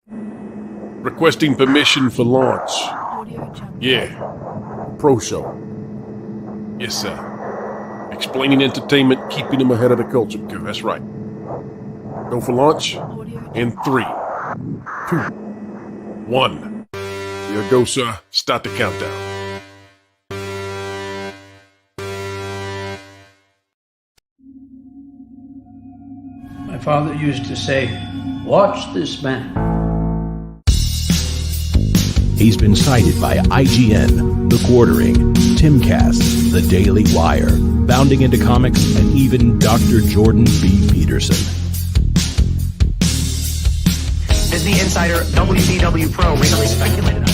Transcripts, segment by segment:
Requesting permission for launch. Yeah. Pro show. Yes, sir. Explaining entertainment, keeping them ahead of the culture curve. That's right. Go for launch in 3, 2, 1. Here goes, sir. Start the countdown. My father used to say, "Watch this man." He's been cited by IGN, The Quartering, Timcast, The Daily Wire, Bounding into Comics, and even Dr. Jordan B. Peterson. Disney insider WDW Pro recently speculated on.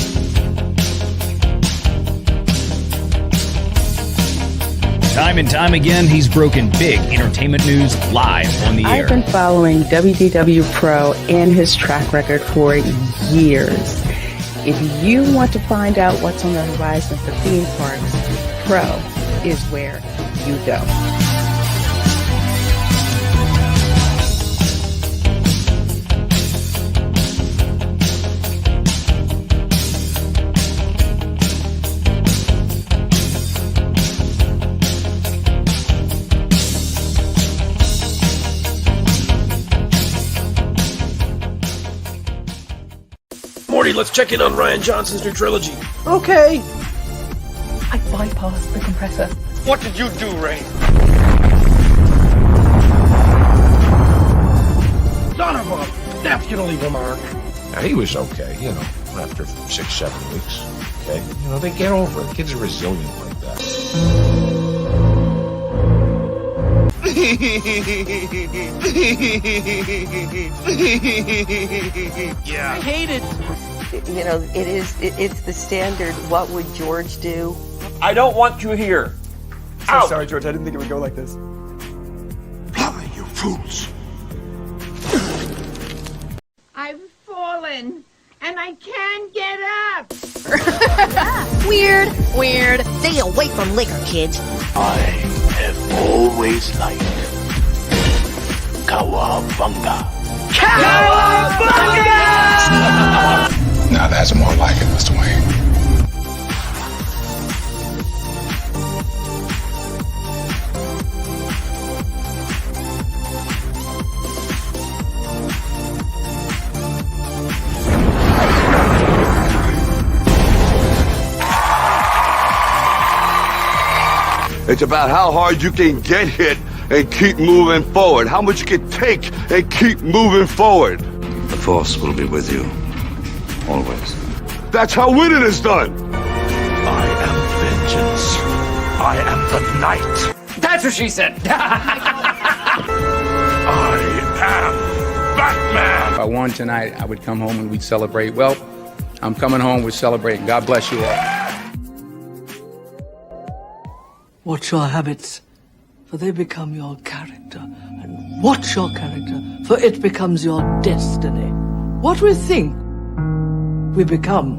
Time and time again, he's broken big entertainment news live on the air. I've been following WDW Pro and his track record for years. If you want to find out what's on the horizon for theme parks, Pro is where you go. Morty, let's check in on Rian Johnson's new trilogy. Okay. I bypassed the compressor. What did you do, Ray? Son of a definitely remark. Now, he was okay, after 6-7 weeks. Okay? They get over it. Kids are resilient like that. Yeah. I hate it. It's the standard, what would George do? I don't want you here. So sorry, George. I didn't think it would go like this. Fly, you fools. I've fallen, and I can't get up. Weird. Stay away from liquor, kids. I have always liked Cowabunga. Cowabunga! Now that's more like it, Mr. Wayne. It's about how hard you can get hit and keep moving forward. How much you can take and keep moving forward. The Force will be with you. Always. That's how winning is done. I am vengeance. I am the night. That's what she said. I am Batman. If I won tonight, I would come home and we'd celebrate. Well, I'm coming home, we're celebrating. God bless you all. Watch your habits, for they become your character. And watch your character, for it becomes your destiny. What we think, we become.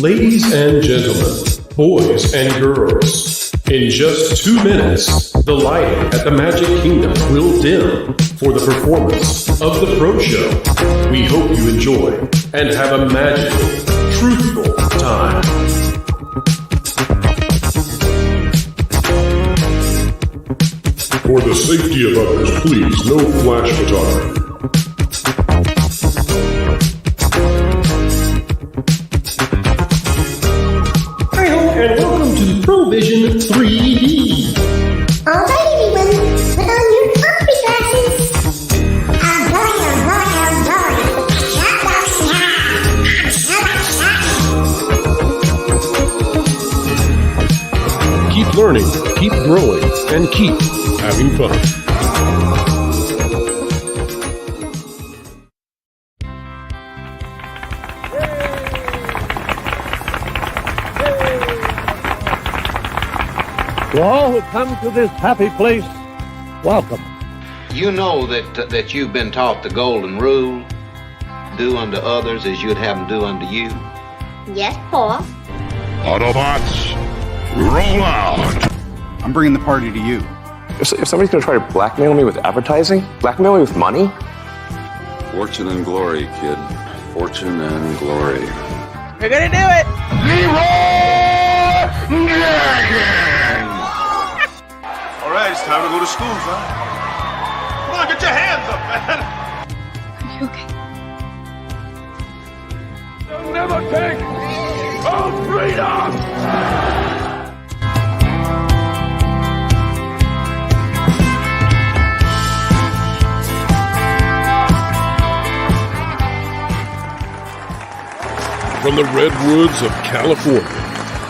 Ladies and gentlemen, boys and girls, in just 2 minutes, the lighting at the Magic Kingdom will dim for the performance of the Pro Show. We hope you enjoy and have a magical, truthful time. For the safety of others, please, no flash photography. And welcome to Provision 3D. All right, everyone, put on your comfy glasses. Oh boy. Keep learning, keep growing, and keep having fun. To all who come to this happy place, welcome. You know that you've been taught the golden rule, do unto others as you'd have them do unto you. Yes, Paul. Autobots, roll out. I'm bringing the party to you. If somebody's going to try to blackmail me with advertising, blackmail me with money? Fortune and glory, kid. Fortune and glory. We're gonna do it! All right, it's time to go to school, son. Come on, get your hands up, man. Are you okay? They'll never take our freedom. From the redwoods of California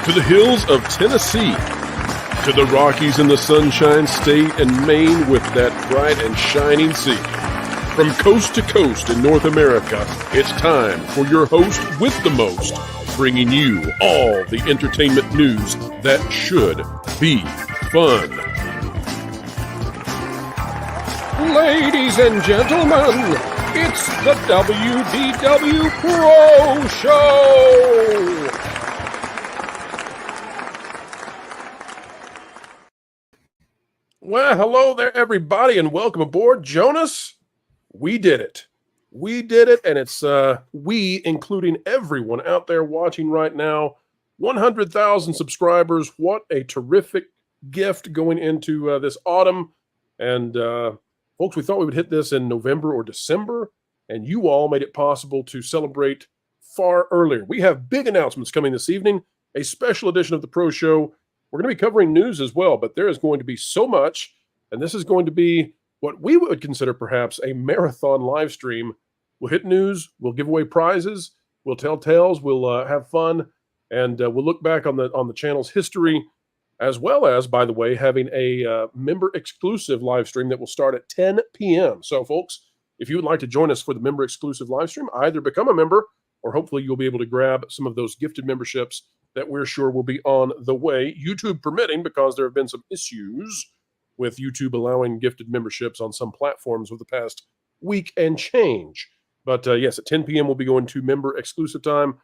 to the hills of Tennessee to the Rockies and the Sunshine State and Maine with that bright and shining sea. From coast to coast in North America, it's time for your host with the most, bringing you all the entertainment news that should be fun. Ladies and gentlemen, it's the WDW Pro Show! Well, hello there, everybody, and welcome aboard. Jonas, we did it. We did it, and it's we, including everyone out there watching right now. 100,000 subscribers. What a terrific gift going into this autumn. And folks, we thought we would hit this in November or December, and you all made it possible to celebrate far earlier. We have big announcements coming this evening, a special edition of the Pro Show. We're going to be covering news as well, but there is going to be so much, and this is going to be what we would consider perhaps a marathon live stream. We'll hit news, we'll give away prizes, we'll tell tales, we'll have fun, and we'll look back on the channel's history, as well as, by the way, having a member-exclusive live stream that will start at 10 p.m. So, folks, if you would like to join us for the member-exclusive live stream, either become a member, or hopefully you'll be able to grab some of those gifted memberships that we're sure will be on the way, YouTube permitting, because there have been some issues with YouTube allowing gifted memberships on some platforms over the past week and change. But yes, at 10 p.m. we'll be going to member-exclusive time.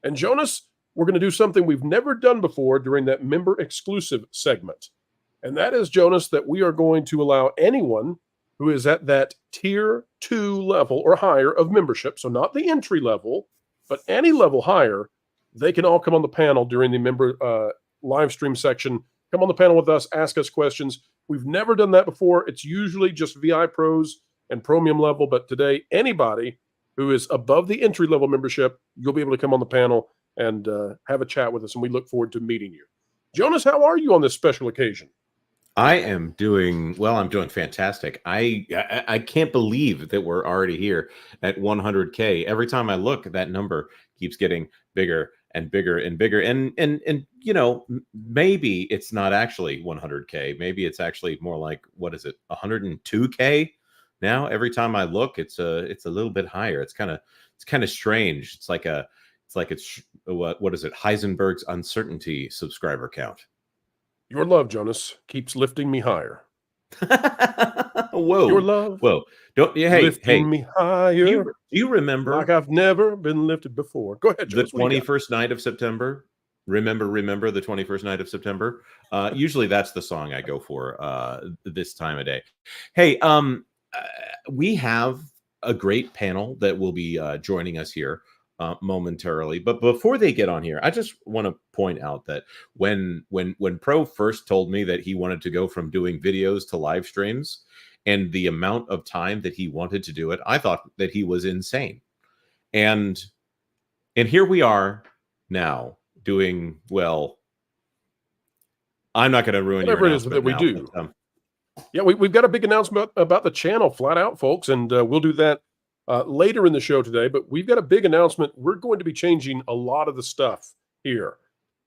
And Jonas, we're going to do something we've never done before during that member-exclusive segment. And that is, Jonas, that we are going to allow anyone who is at that Tier 2 level or higher of membership, so not the entry level, but any level higher, they can all come on the panel during the member live stream section. Come on the panel with us, ask us questions. We've never done that before. It's usually just VI Pros and Premium level, but today, anybody who is above the entry level membership, you'll be able to come on the panel and have a chat with us, and we look forward to meeting you. Jonas, how are you on this special occasion? I am doing well. I'm doing fantastic. I can't believe that we're already here at 100K. Every time I look, that number keeps getting bigger and bigger and bigger. And you know, maybe it's not actually 100K. Maybe it's actually more like, what is it, 102K now? Every time I look, it's a little bit higher. It's kind of strange. It's like what is it? Heisenberg's uncertainty subscriber count. Your love, Jonas, keeps lifting me higher. Whoa. Your love. Whoa. Lifting me higher. Do you remember? Like I've never been lifted before. Go ahead, Jonas. The 21st night of September. Remember the 21st night of September. Usually that's the song I go for this time of day. Hey, we have a great panel that will be joining us here momentarily, but before they get on here, I just want to point out that when Pro first told me that he wanted to go from doing videos to live streams and the amount of time that he wanted to do it, I thought that he was insane. And here we are now doing, well, I'm not going to ruin whatever your it is that we now, do. But, yeah, we've got a big announcement about the channel, flat out, folks, and we'll do that later in the show today, but we've got a big announcement. We're going to be changing a lot of the stuff here,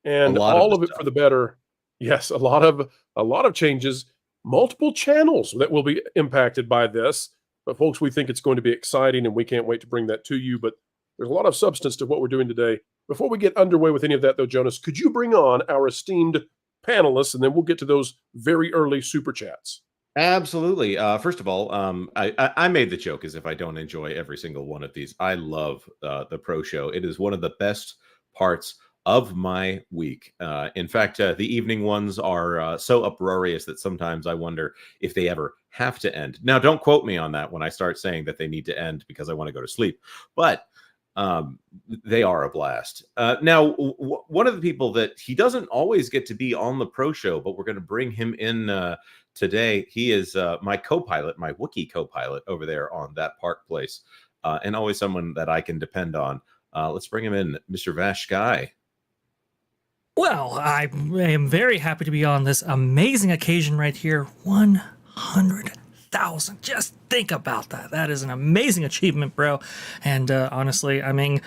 and all of it for the better. Yes, a lot of changes, multiple channels that will be impacted by this. But folks, we think it's going to be exciting, and we can't wait to bring that to you. But there's a lot of substance to what we're doing today. Before we get underway with any of that, though, Jonas, could you bring on our esteemed panelists, and then we'll get to those very early super chats. Absolutely. First of all, I made the joke as if I don't enjoy every single one of these. I love the Pro Show. It is one of the best parts of my week. In fact, the evening ones are so uproarious that sometimes I wonder if they ever have to end. Now, don't quote me on that when I start saying that they need to end because I want to go to sleep, but they are a blast. Now, one of the people that he doesn't always get to be on the Pro Show, but we're going to bring him in today. He is my co-pilot, my Wookiee co-pilot over there on That Park Place, and always someone that I can depend on. Let's bring him in, Mr. Vash Guy. Well, I am very happy to be on this amazing occasion right here. 100,000. Just think about that. That is an amazing achievement, bro. And honestly, I mean,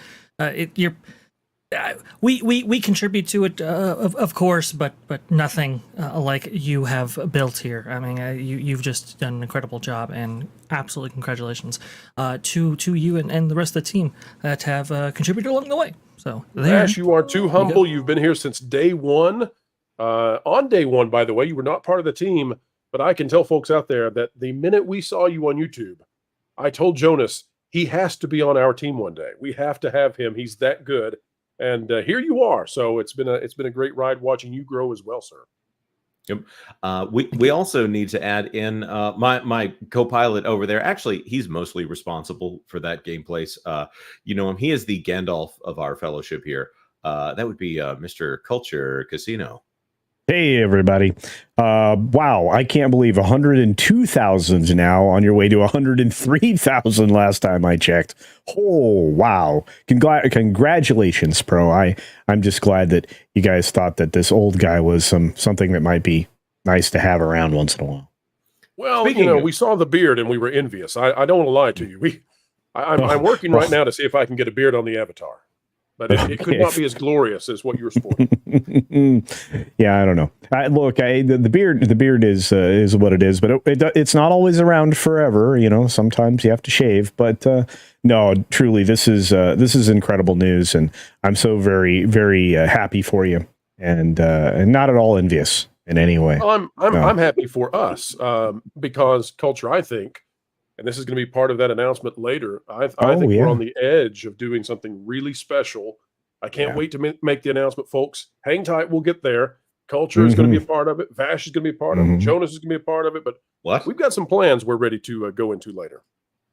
we contribute to it, of course, but nothing like you have built here. I mean, you've just done an incredible job, and absolutely congratulations to you and the rest of the team that have contributed along the way. So, Ash, you are too humble. You've been here since day one. On day one, by the way, you were not part of the team, but I can tell folks out there that the minute we saw you on YouTube, I told Jonas he has to be on our team one day. We have to have him. He's that good. And here you are. So it's been a great ride watching you grow as well, sir. Yep. We also need to add in my co-pilot over there. Actually, he's mostly responsible for that gameplay. You know him. He is the Gandalf of our fellowship here. That would be Mr. Culture Casino. Hey, everybody. Wow, I can't believe 102,000 now, on your way to 103,000 last time I checked. Oh, wow. Congratulations, Pro. I'm just glad that you guys thought that this old guy was something that might be nice to have around once in a while. Well, we saw the beard and we were envious. I don't want to lie to you. I'm working right now to see if I can get a beard on the avatar. But it could not be as glorious as what you were sporting. Yeah, I don't know. The beard is what it is, but it's not always around forever. You know, sometimes you have to shave. But no, truly, this is incredible news, and I'm so very, very happy for you, and not at all envious in any way. Well, I'm happy for us because Culture, I think. And this is going to be part of that announcement later. I think we're on the edge of doing something really special. I can't wait to make the announcement, folks. Hang tight. We'll get there. Culture is going to be a part of it. Vash is going to be a part of it. Jonas is going to be a part of it. But we've got some plans we're ready to go into later.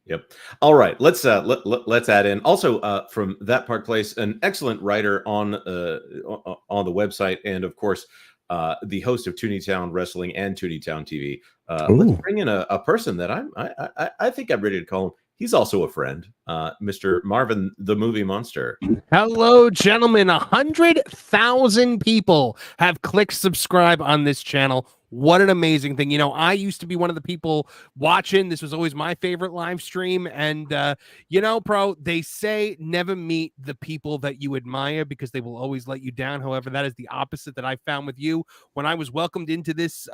Yep. All right. Let's add in also from That Park Place, an excellent writer on the website, and of course the host of Tooneytown Wrestling and Tooneytown TV. Let's bring in a person that I think I'm ready to call him. He's also a friend, Mr. Marvin, the Movie Monster. Hello, gentlemen. 100,000 people have clicked subscribe on this channel. What an amazing thing. You know, I used to be one of the people watching. This was always my favorite live stream. And, Pro, they say never meet the people that you admire because they will always let you down. However, that is the opposite that I found with you. When I was welcomed into this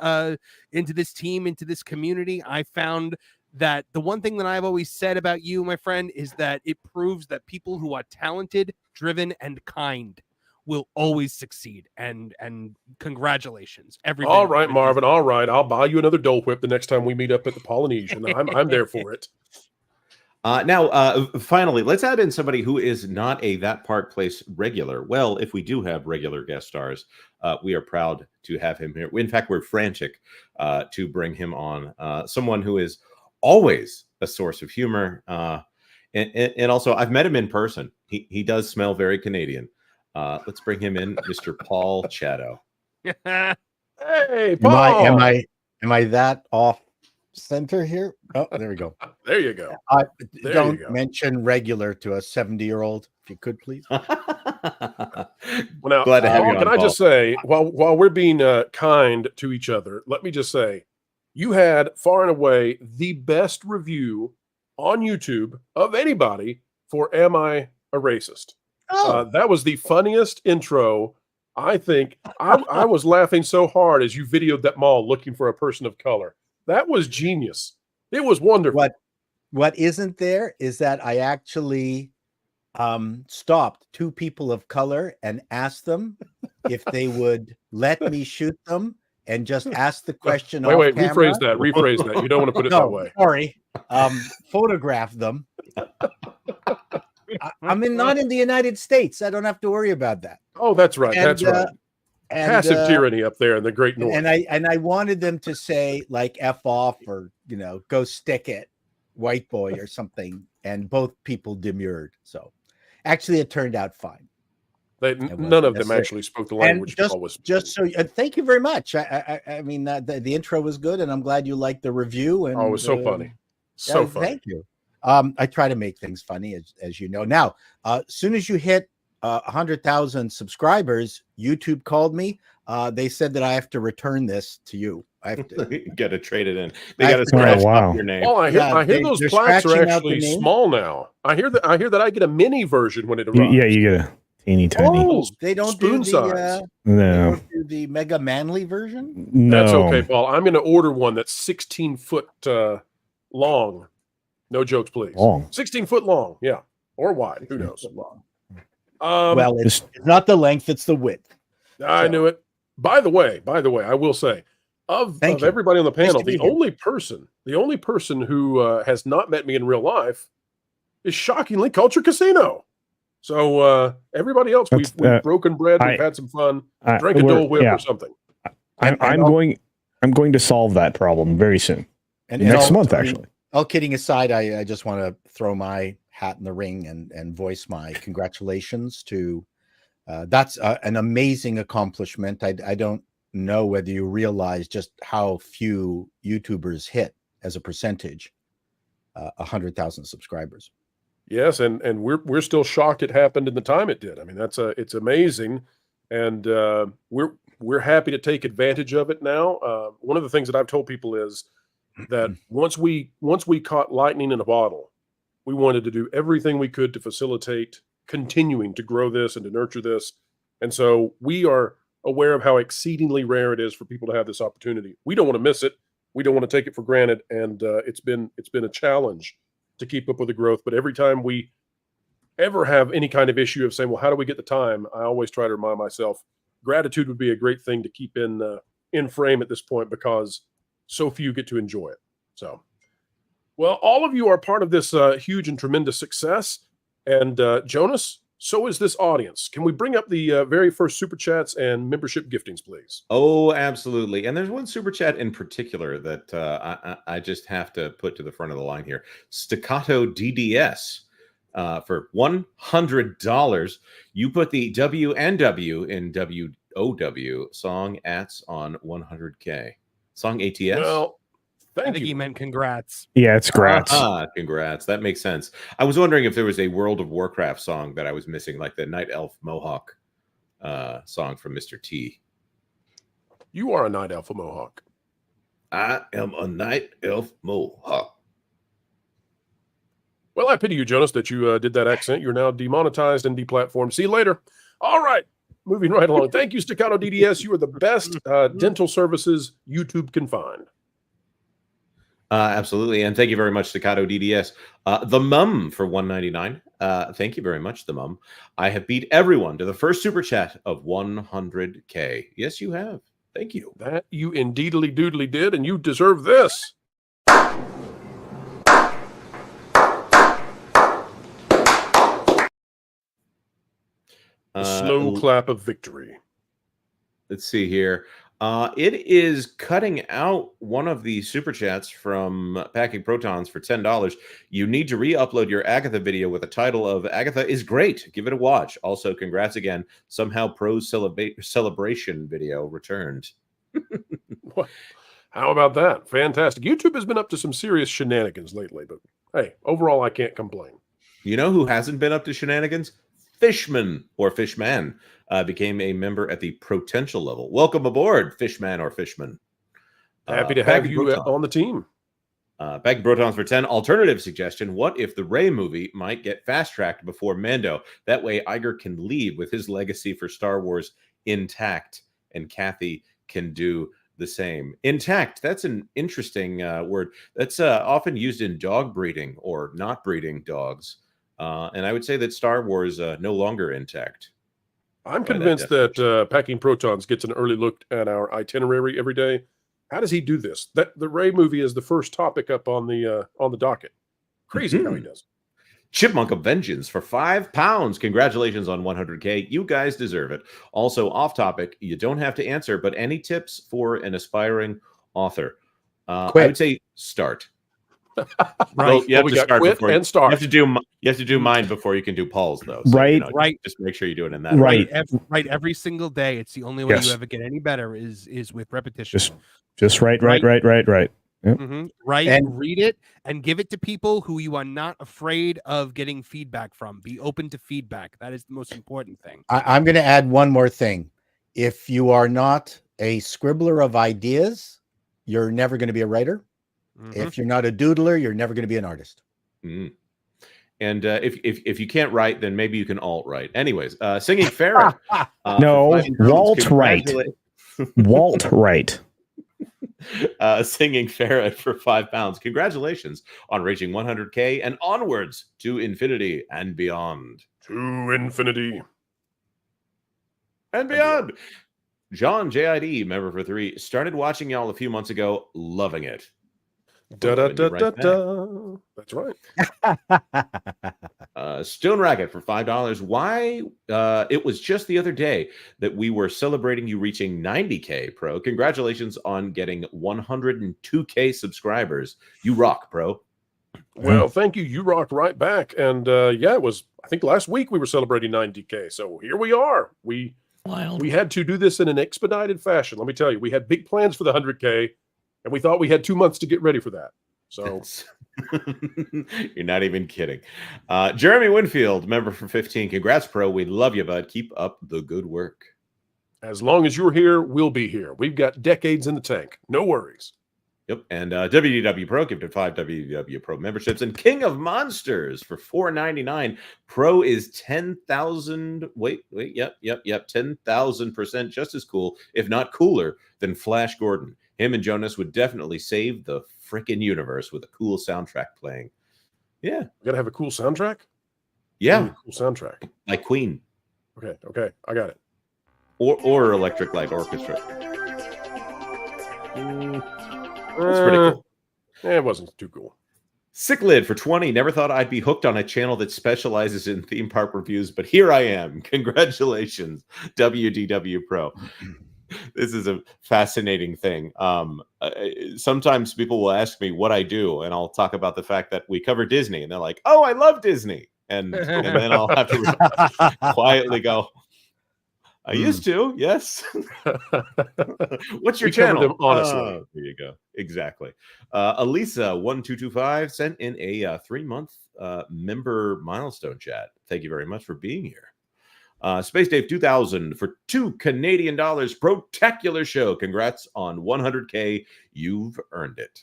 team, into this community, I found that the one thing that I've always said about you, my friend, is that it proves that people who are talented, driven, and kind will always succeed. And congratulations. All right, Marvin. All right. I'll buy you another Dole Whip the next time we meet up at the Polynesian. I'm there for it. Now, finally, let's add in somebody who is not a That Park Place regular. Well, if we do have regular guest stars, we are proud to have him here. In fact, we're frantic to bring him on. Someone who is always a source of humor. And also, I've met him in person. He does smell very Canadian. Let's bring him in, Mr. Paul Chatto. Hey, Paul. Am I that off center here? Oh, there we go. There you go. Don't mention regular to a 70-year-old, if you could, please. Well, now, glad to have you on, can I just say, while we're being kind to each other, let me just say, you had far and away the best review on YouTube of anybody for Am I a Racist? That was the funniest intro. I think I was laughing so hard as you videoed that mall looking for a person of color. That was genius. It was wonderful. What isn't there is that I actually stopped two people of color and asked them if they would let me shoot them and just ask the question. Wait, rephrase that. You don't want to put it that way. Sorry. Photograph them. I'm not in the United States. I don't have to worry about that. Oh, that's right. And, that's right. Passive tyranny up there in the Great North. And I wanted them to say like "F off" or "Go stick it, white boy" or something, and both people demurred. So, actually, it turned out fine. None of them actually spoke the language. Just so, thank you very much. I mean, the intro was good, and I'm glad you liked the review. And it was so funny. So funny. Thank you. I try to make things funny, as you know. Now, as soon as you hit 100,000 subscribers, YouTube called me. They said that I have to return this to you. I have to got to trade it in. They got to scratch off your name. Oh, I hear those plaques are actually small now. I hear that I get a mini version when it arrives. Yeah, you get a teeny tiny. Oh, they don't do no. They don't do the mega manly version. No, that's okay, Paul. I'm going to order one that's 16 foot long. No jokes, please. Long. 16 foot long, yeah, or wide. Who knows? Well, it's not the length; it's the width. I knew it. By the way, I will say, of everybody on the panel, the only person who has not met me in real life is shockingly Culture Casino. So everybody else, we've broken bread, we've had some fun, drank a Dole Whip or something. I'm going to solve that problem very soon. And next month, actually. All kidding aside, I just want to throw my hat in the ring and voice my congratulations to. That's an amazing accomplishment. I don't know whether you realize just how few YouTubers hit as a percentage 100,000 subscribers. Yes, and we're still shocked it happened in the time it did. I mean, it's amazing, and we're happy to take advantage of it now. One of the things that I've told people is that once we caught lightning in a bottle, we wanted to do everything we could to facilitate continuing to grow this and to nurture this. And so we are aware of how exceedingly rare it is for people to have this opportunity. We don't want to miss it. We don't want to take it for granted. And it's been a challenge to keep up with the growth. But every time we ever have any kind of issue of saying, well, how do we get the time? I always try to remind myself, gratitude would be a great thing to keep in frame at this point, because so few get to enjoy it. So, well, all of you are part of this huge and tremendous success. And Jonas, so is this audience. Can we bring up the very first super chats and membership giftings, please? Oh, absolutely. And there's one super chat in particular that I just have to put to the front of the line here. Staccato DDS for $100. You put the W and W in WOW song ats on 100K. Song ATS? Well, I think he meant congrats. Yeah, it's grats. Congrats. That makes sense. I was wondering if there was a World of Warcraft song that I was missing, like the Night Elf Mohawk song from Mr. T. You are a Night Elf Mohawk. I am a Night Elf Mohawk. Well, I pity you, Jonas, that you did that accent. You're now demonetized and deplatformed. See you later. All right. Moving right along. Thank you, Staccato DDS. You are the best dental services YouTube can find. Absolutely. And thank you very much, Staccato DDS. The Mum for $1.99. Thank you very much, The Mum. I have beat everyone to the first super chat of 100K. Yes, you have. Thank you. That you indeedly doodly did, and you deserve this. Slow clap of victory. Let's see here. It is cutting out one of the super chats from Packing Protons for $10. You need to re-upload your Agatha video with a title of Agatha is great. Give it a watch. Also, congrats again. Somehow Pro's celebration video returned. How about that? Fantastic. YouTube has been up to some serious shenanigans lately, but hey, overall, I can't complain. You know who hasn't been up to shenanigans? Fishman or Fishman became a member at the potential level. Welcome aboard, Fishman or Fishman. Happy to have you on the team. Packing Protons for 10. Alternative suggestion: what if the Rey movie might get fast-tracked before Mando? That way Iger can leave with his legacy for Star Wars intact, and Kathy can do the same. Intact, that's an interesting word. That's often used in dog breeding or not breeding dogs. And I would say that Star Wars no longer intact. I'm convinced that Packing Protons gets an early look at our itinerary every day. How does he do this? That the Rey movie is the first topic up on the docket. Crazy how he does. Chipmunk of Vengeance for £5. Congratulations on 100K. You guys deserve it. Also, off topic, you don't have to answer, but any tips for an aspiring author? I would say start. Right. Well, you have to start before and start. You have to do mine before you can do Paul's, though. So, Right. Right. Just make sure you do it in that Right. order. Every single day. It's the only way Yes. you ever get any better is with repetition. Just right. Yep. Right. And- Read it and give it to people who you are not afraid of getting feedback from. Be open to feedback. That is the most important thing. I'm going to add one more thing. If you are not a scribbler of ideas, you're never going to be a writer. If you're not a doodler, you're never going to be an artist. And if you can't write, then maybe you can alt write. Anyways, Singing Ferret. No, Walt Wright. Walt Wright. Singing Ferret for £5. Congratulations on reaching 100K and onwards to infinity and beyond. To infinity and beyond. John JID, member for 3, started watching y'all a few months ago, loving it. That's right. Stone Racket for $5. Why? It was just the other day that we were celebrating you reaching 90K, Pro. Congratulations on getting 102K subscribers. You rock, Pro. Well, thank you. You rock right back. And yeah, it was, I think last week we were celebrating 90K. So here we are. We had to do this in an expedited fashion. Let me tell you, we had big plans for the 100K. And we thought we had 2 months to get ready for that. So you're not even kidding. Jeremy Winfield, member for 15. Congrats, Pro. We love you, bud. Keep up the good work. As long as you're here, we'll be here. We've got decades in the tank. No worries. Yep. And WDW Pro gifted 5 WDW Pro memberships. And King of Monsters for $4.99. Pro is 10,000. Wait. Yep. 10,000% just as cool, if not cooler, than Flash Gordon. Him and Jonas would definitely save the freaking universe with a cool soundtrack playing. Yeah. We got to have a cool soundtrack? Yeah. Cool soundtrack. Like Queen. Okay. I got it. Or Electric Light Orchestra. That's pretty cool. It wasn't too cool. Sick Lid for 20. Never thought I'd be hooked on a channel that specializes in theme park reviews, but here I am. Congratulations, WDW Pro. This is a fascinating thing. Sometimes people will ask me what I do, and I'll talk about the fact that we cover Disney, and they're like, "Oh, I love Disney," and then I'll have to quietly go, "I used to, yes." What's your channel? Them honestly, there you go. Exactly. Elisa1225 sent in a 3-month member milestone chat. Thank you very much for being here. Space Dave 2000 for $2 Canadian. Protacular show. Congrats on 100K. You've earned it.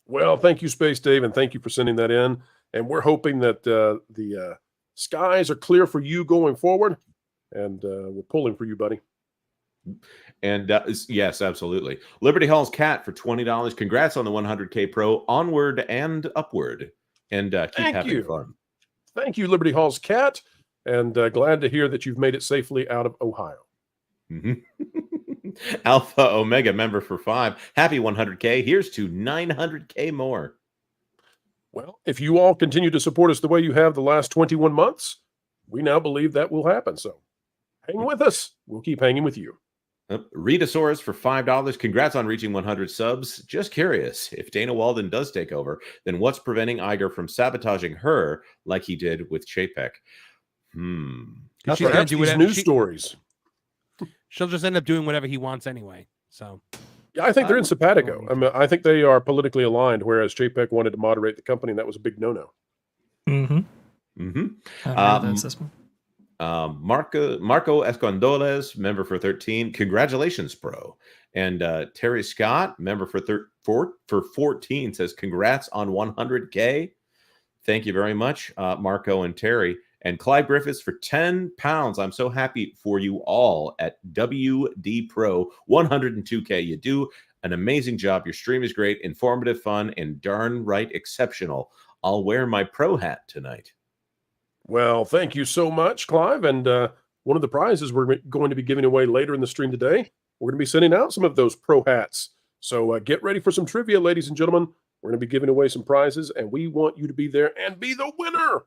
Well, thank you, Space Dave, and thank you for sending that in. And we're hoping that the skies are clear for you going forward. And we're pulling for you, buddy. And yes, absolutely. Liberty Hall's Cat for $20. Congrats on the 100K Pro. Onward and upward. And keep having fun. Thank you, Liberty Hall's Cat. And glad to hear that you've made it safely out of Ohio. Alpha Omega member for 5. Happy 100K. Here's to 900K more. Well, if you all continue to support us the way you have the last 21 months, we now believe that will happen. So hang with us. We'll keep hanging with you. Ritasaurus for $5. Congrats on reaching 100 subs. Just curious, if Dana Walden does take over, then what's preventing Iger from sabotaging her like he did with Chapek? She's going to do whatever news stories. She'll just end up doing whatever he wants anyway. So, yeah, I think they're in simpatico. I mean, I think they are politically aligned. Whereas Chapek wanted to moderate the company, and that was a big no-no. That's this one. Marco Escondoles, member for 13. Congratulations, Pro. And Terry Scott, member for 14, says congrats on 100K. Thank you very much, Marco and Terry. And Clyde Griffiths for £10. I'm so happy for you all at WD Pro 102K. You do an amazing job. Your stream is great, informative, fun, and darn right exceptional. I'll wear my pro hat tonight. Well, thank you so much, Clive. And one of the prizes we're going to be giving away later in the stream today, we're going to be sending out some of those pro hats. So get ready for some trivia, ladies and gentlemen. We're going to be giving away some prizes, and we want you to be there and be the winner.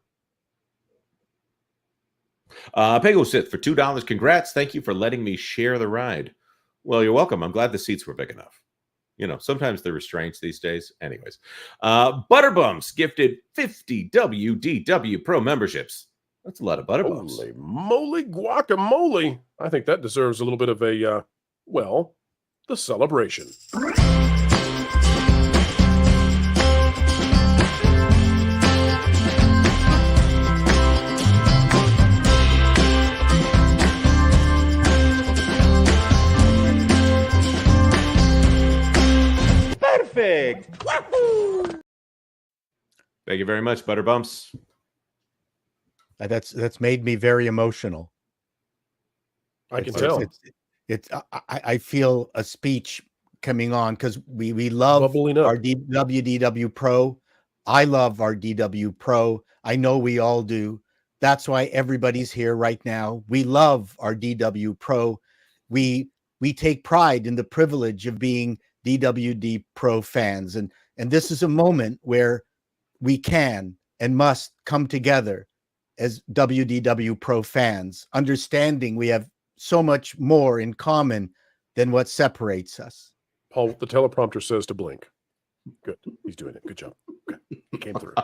Pego Sith for $2. Congrats. Thank you for letting me share the ride. Well, you're welcome. I'm glad the seats were big enough. You know, sometimes the restraints these days. Anyways, Butterbumps gifted 50 WDW Pro memberships. That's a lot of Butterbumps. Holy moly guacamole. I think that deserves a little bit of a, well, the celebration. Perfect. Thank you very much, Butterbumps. That's made me very emotional. I can tell. I feel a speech coming on because we love our WDW Pro. I love our DW Pro. I know we all do. That's why everybody's here right now. We love our DW Pro. We take pride in the privilege of being DWD Pro fans, and this is a moment where we can and must come together as WDW Pro fans, understanding we have so much more in common than what separates us. Paul, the teleprompter says to blink. Good. He's doing it. Good job. Okay. He came through.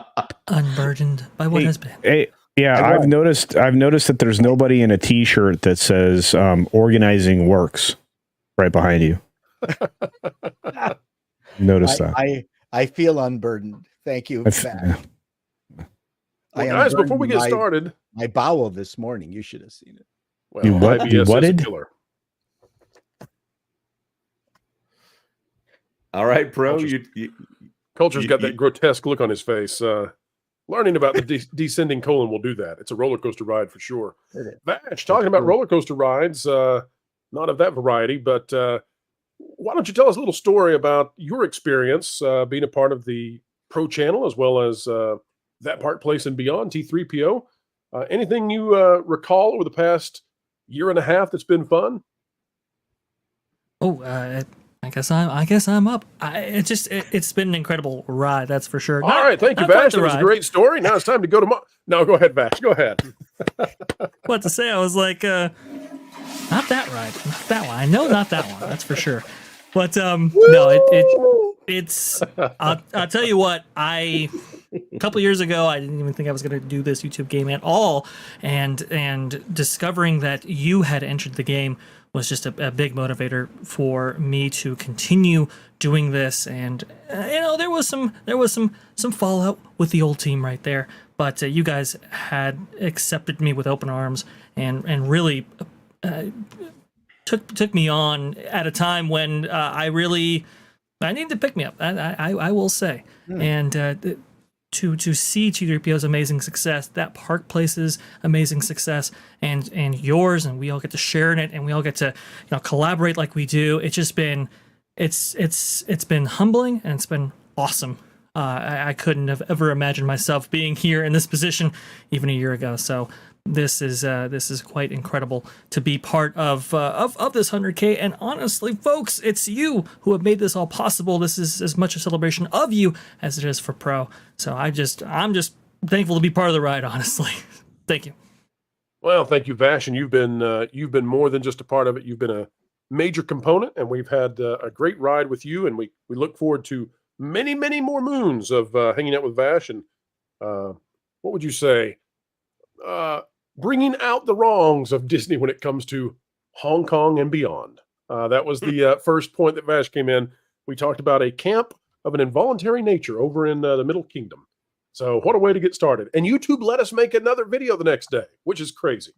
Unburdened by what has been. Hey, yeah, I've noticed that there's nobody in a t-shirt that says organizing works right behind you. Notice that. I feel unburdened. Thank you. Well, guys, before we get started, my bowel this morning, you should have seen it. Well, you what? IBS You what is a did? killer. All right, Pro. Culture's got that grotesque look on his face. Learning about the descending colon will do that. It's a roller coaster ride for sure. Vash, talking about roller coaster rides, not of that variety, but why don't you tell us a little story about your experience being a part of the Pro Channel as well as That Park Place and Beyond, T3PO. Anything you recall over the past year and a half that's been fun? Oh, I guess I'm up. It's been an incredible ride, that's for sure. All right, thank you, Vash. That was a great story. Now it's time to go to No, go ahead, Vash. Go ahead. What to say? I was like, not that ride, not that one. I know not that one. That's for sure. But no, it's. I'll tell you what. A couple years ago, I didn't even think I was going to do this YouTube game at all, and discovering that you had entered the game was just a big motivator for me to continue doing this. And there was some fallout with the old team right there, but you guys had accepted me with open arms and really took me on at a time when I needed to pick me up. I will say, and to see T3PO's amazing success, That Park Place's amazing success, and yours, and we all get to share in it, and we all get to collaborate like we do. It's just been it's been humbling, and it's been awesome. I couldn't have ever imagined myself being here in this position even a year ago. So this is quite incredible to be part of this 100K. And honestly, folks, it's you who have made this all possible. This is as much a celebration of you as it is for Pro. So I'm just thankful to be part of the ride. Honestly, thank you. Well, thank you, Vash, and you've been more than just a part of it. You've been a major component, and we've had a great ride with you. And we look forward to many, many more moons of hanging out with Vash. And what would you say? Bringing out the wrongs of Disney when it comes to Hong Kong and beyond. That was the first point that Vash came in. We talked about a camp of an involuntary nature over in the Middle Kingdom. So what a way to get started. And YouTube let us make another video the next day, which is crazy.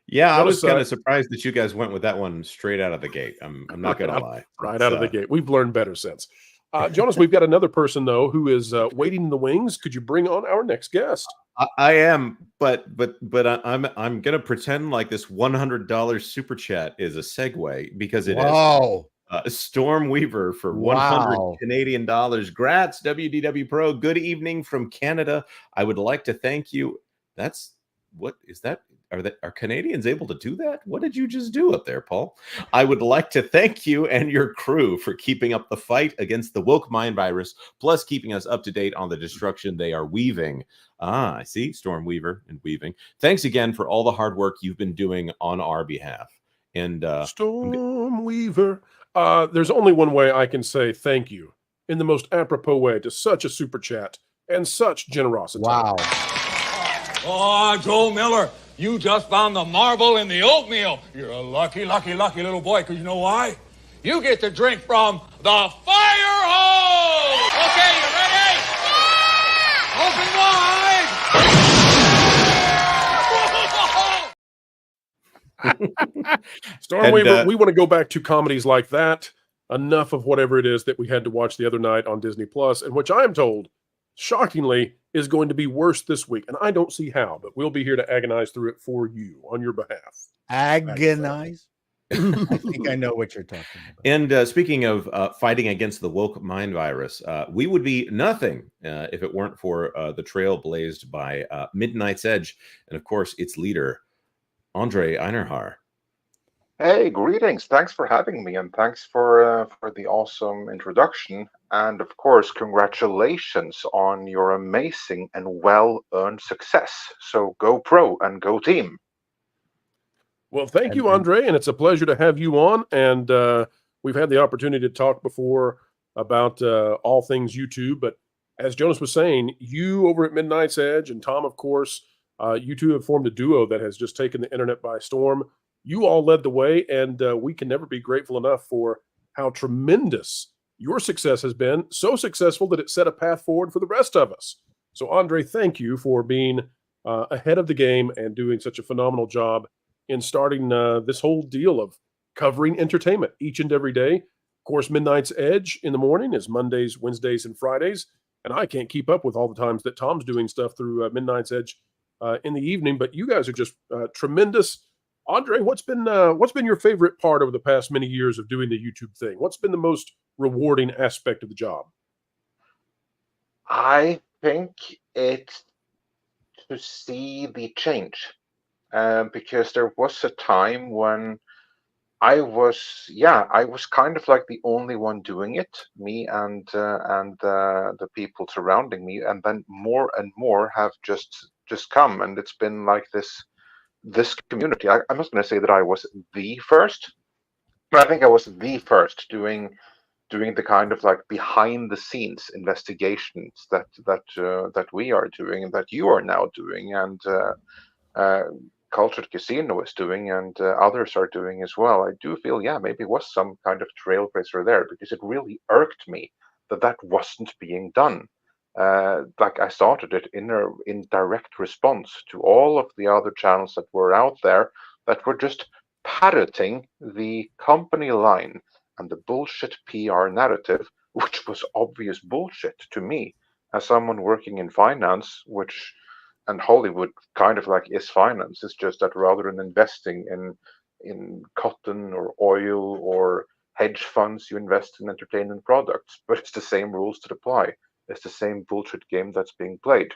Yeah, I was kind of surprised that you guys went with that one straight out of the gate. I'm not going to lie. Right out of the gate. We've learned better since. Jonas, we've got another person, though, who is waiting in the wings. Could you bring on our next guest? I am, but I'm going to pretend like this $100 super chat is a segue because it is. Storm Weaver for 100 Canadian dollars. Grats, WDW Pro. Good evening from Canada. I would like to thank you. What is that? are Canadians able to do that? What did you just do up there, Paul? I would like to thank you and your crew for keeping up the fight against the woke mind virus, plus keeping us up to date on the destruction they are weaving. Ah, I see. Storm Weaver and weaving. Thanks again for all the hard work you've been doing on our behalf. And Storm Weaver. There's only one way I can say thank you in the most apropos way to such a super chat and such generosity. Wow. Oh, Joe Miller, you just found the marble in the oatmeal. You're a lucky, lucky, lucky little boy, because you know why? You get to drink from the fire hose! Okay, you ready? Yeah! Open wide! Storm Weaver, we want to go back to comedies like that. Enough of whatever it is that we had to watch the other night on Disney Plus, and which I am told, shockingly, is going to be worse this week. And I don't see how, but we'll be here to agonize through it for you on your behalf. Agonize? I think I know what you're talking about. And speaking of fighting against the woke mind virus, we would be nothing if it weren't for the trail blazed by Midnight's Edge and, of course, its leader, Andre Einarhar. Hey, greetings. Thanks for having me, and thanks for the awesome introduction. And of course, congratulations on your amazing and well-earned success. So go pro and go team. Well, thank you, Andre, and it's a pleasure to have you on. And we've had the opportunity to talk before about all things YouTube. But as Jonas was saying, you over at Midnight's Edge and Tom, of course, you two have formed a duo that has just taken the internet by storm. You all led the way, and we can never be grateful enough for how tremendous your success has been. So successful that it set a path forward for the rest of us. So, Andre, thank you for being ahead of the game and doing such a phenomenal job in starting this whole deal of covering entertainment each and every day. Of course, Midnight's Edge in the morning is Mondays, Wednesdays, and Fridays. And I can't keep up with all the times that Tom's doing stuff through Midnight's Edge in the evening. But you guys are just tremendous. Andre, what's been your favorite part over the past many years of doing the YouTube thing? What's been the most rewarding aspect of the job? I think it's to see the change, because there was a time when I was kind of like the only one doing it, me and the people surrounding me, and then more and more have just come, and it's been like this community. I'm not going to say that I was the first, but I think I was the first doing the kind of like behind the scenes investigations that we are doing and that you are now doing, and Cultured Casino is doing, and others are doing as well. I do feel, maybe it was some kind of trailblazer there, because it really irked me that wasn't being done. Like I started it in direct response to all of the other channels that were out there that were just parroting the company line and the bullshit PR narrative, which was obvious bullshit to me as someone working in finance, and Hollywood kind of like is finance. It's just that rather than investing in cotton or oil or hedge funds, you invest in entertainment products, but it's the same rules that apply. It's the same bullshit game that's being played.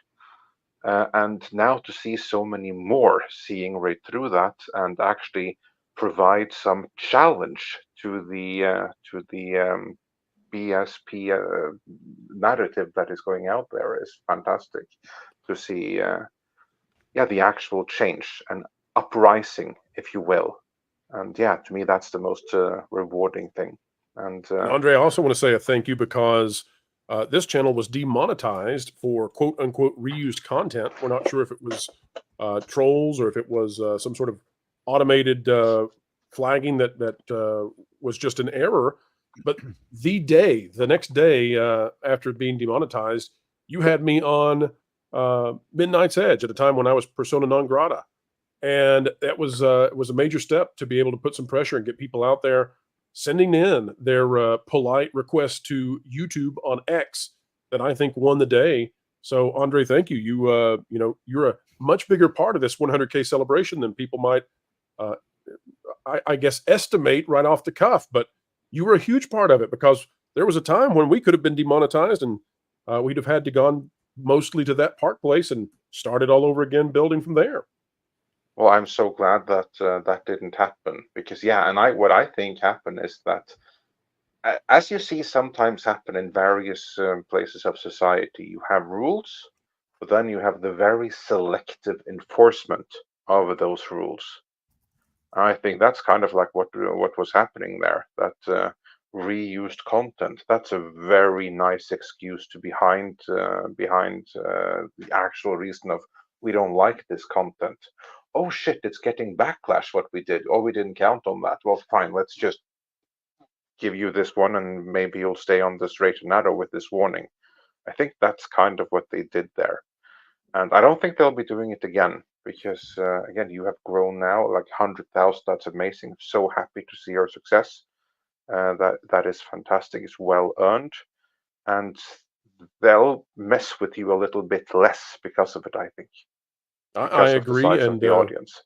And now to see so many more seeing right through that and actually provide some challenge to the BSP narrative that is going out there is fantastic. To see, the actual change, an uprising, if you will. And to me, that's the most rewarding thing. And Andre, I also want to say a thank you, because this channel was demonetized for quote unquote reused content. We're not sure if it was trolls or if it was some sort of automated flagging that was just an error. But the next day after being demonetized, you had me on Midnight's Edge at a time when I was persona non grata. And that was it was a major step to be able to put some pressure and get people out there sending in their polite requests to YouTube on X that I think won the day. So, Andre, thank you. You're a much bigger part of this 100K celebration than people might, I guess, estimate right off the cuff. But you were a huge part of it, because there was a time when we could have been demonetized and we'd have had to gone mostly to that park place and started all over again, building from there. Well, I'm so glad that that didn't happen because yeah, and what I think happened is that as you see sometimes happen in various places of society, you have rules, but then you have the very selective enforcement of those rules. I think that's kind of like what was happening there. That reused content. That's a very nice excuse to behind the actual reason of we don't like this content. Oh shit! It's getting backlash. What we did. Oh, we didn't count on that. Well, fine. Let's just give you this one, and maybe you'll stay on the straight and narrow with this warning. I think that's kind of what they did there. And I don't think they'll be doing it again because, again, you have grown now like 100,000. That's amazing. I'm so happy to see your success. That is fantastic. It's well earned, and they'll mess with you a little bit less because of it. I think. I agree, and the audience.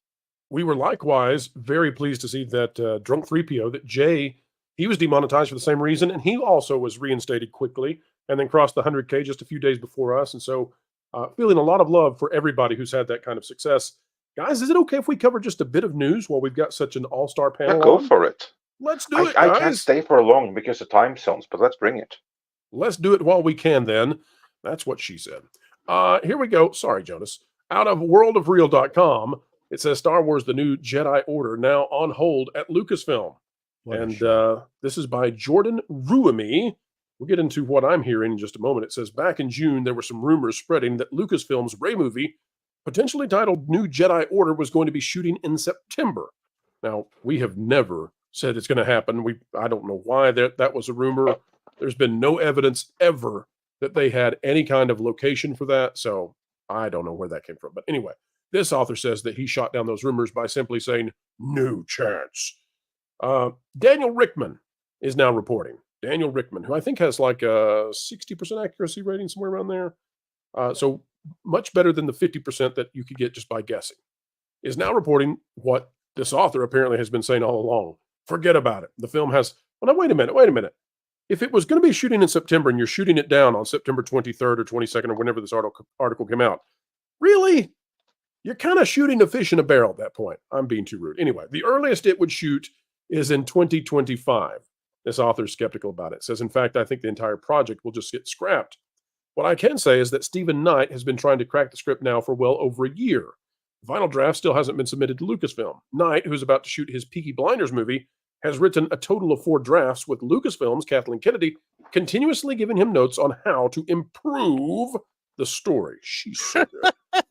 We were likewise very pleased to see that Drunk 3PO, that Jay, he was demonetized for the same reason, and he also was reinstated quickly and then crossed the 100K just a few days before us. And so feeling a lot of love for everybody who's had that kind of success. Guys, is it okay if we cover just a bit of news while we've got such an all-star panel? Yeah, go for it. Let's do it, I guys. can't stay for long because of time zones, but let's bring it. Let's do it while we can then. That's what she said. Here we go. Sorry, Jonas. Out of worldofreal.com, it says Star Wars The New Jedi Order now on hold at Lucasfilm. And this is by Jordan Ruamy. We'll get into what I'm hearing in just a moment. It says, back in June, there were some rumors spreading that Lucasfilm's Rey movie, potentially titled New Jedi Order, was going to be shooting in September. Now, we have never said it's going to happen. I don't know why that was a rumor. There's been no evidence ever that they had any kind of location for that, so I don't know where that came from. But anyway, this author says that he shot down those rumors by simply saying, no chance. Daniel Rickman is now reporting. Daniel Rickman, who I think has like a 60% accuracy rating, somewhere around there. So much better than the 50% that you could get just by guessing, is now reporting what this author apparently has been saying all along. Forget about it. The film has, well, now, wait a minute. If it was going to be shooting in September and you're shooting it down on September 23rd or 22nd or whenever this article came out, really? You're kind of shooting a fish in a barrel at that point. I'm being too rude. Anyway, the earliest it would shoot is in 2025. This author is skeptical about it. Says, in fact, I think the entire project will just get scrapped. What I can say is that Stephen Knight has been trying to crack the script now for well over a year. The final draft still hasn't been submitted to Lucasfilm. Knight, who's about to shoot his Peaky Blinders movie, has written a total of 4 drafts, with Lucasfilm's Kathleen Kennedy continuously giving him notes on how to improve the story. She's so good.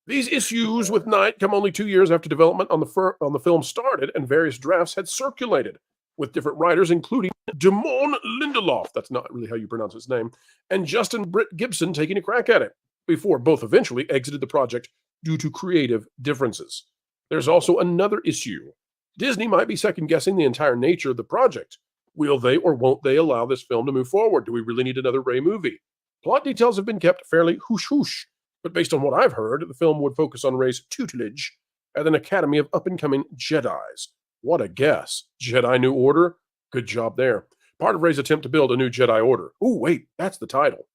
These issues with Knight come only 2 years after development on the film started, and various drafts had circulated, with different writers, including Damon Lindelof, that's not really how you pronounce his name, and Justin Britt Gibson taking a crack at it, before both eventually exited the project due to creative differences. There's also another issue. Disney might be second-guessing the entire nature of the project. Will they or won't they allow this film to move forward? Do we really need another Rey movie? Plot details have been kept fairly hush-hush, but based on what I've heard, the film would focus on Rey's tutelage at an academy of up-and-coming Jedis. What a guess. Jedi New Order? Good job there. Part of Rey's attempt to build a new Jedi Order. Oh, wait, that's the title.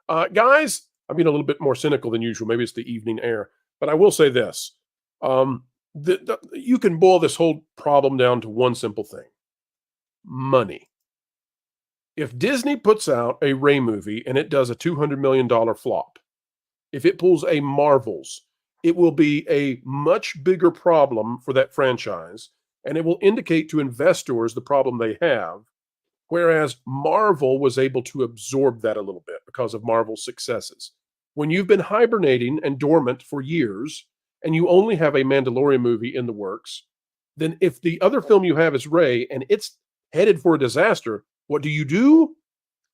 Guys, I'm being a little bit more cynical than usual. Maybe it's the evening air. But I will say this. You can boil this whole problem down to one simple thing. Money. If Disney puts out a Rey movie and it does a $200 million flop, if it pulls a Marvel's, it will be a much bigger problem for that franchise, and it will indicate to investors the problem they have, whereas Marvel was able to absorb that a little bit because of Marvel's successes. When you've been hibernating and dormant for years, and you only have a Mandalorian movie in the works, then if the other film you have is Rey and it's headed for a disaster, what do?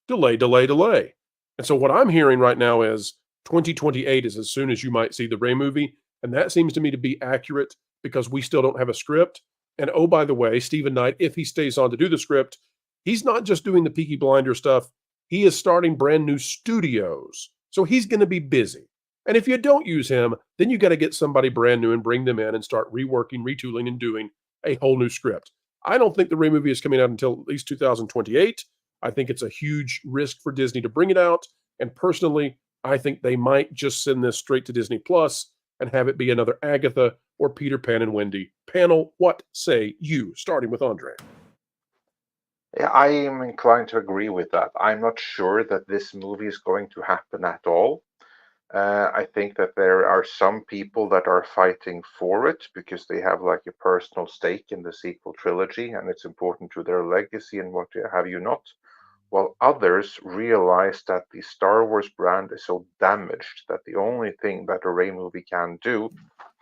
Delay. And so what I'm hearing right now is 2028 is as soon as you might see the Rey movie, and that seems to me to be accurate because we still don't have a script. And oh, by the way, Stephen Knight, if he stays on to do the script, he's not just doing the Peaky Blinder stuff. He is starting brand new studios. So he's going to be busy. And if you don't use him, then you got to get somebody brand new and bring them in and start reworking, retooling, and doing a whole new script. I don't think the Rey movie is coming out until at least 2028. I think it's a huge risk for Disney to bring it out. And personally, I think they might just send this straight to Disney Plus and have it be another Agatha or Peter Pan and Wendy. Panel, what say you? Starting with Andre. Yeah, I am inclined to agree with that. I'm not sure that this movie is going to happen at all. I think that there are some people that are fighting for it because they have like a personal stake in the sequel trilogy and it's important to their legacy and what have you not. While others realize that the Star Wars brand is so damaged that the only thing that a Rey movie can do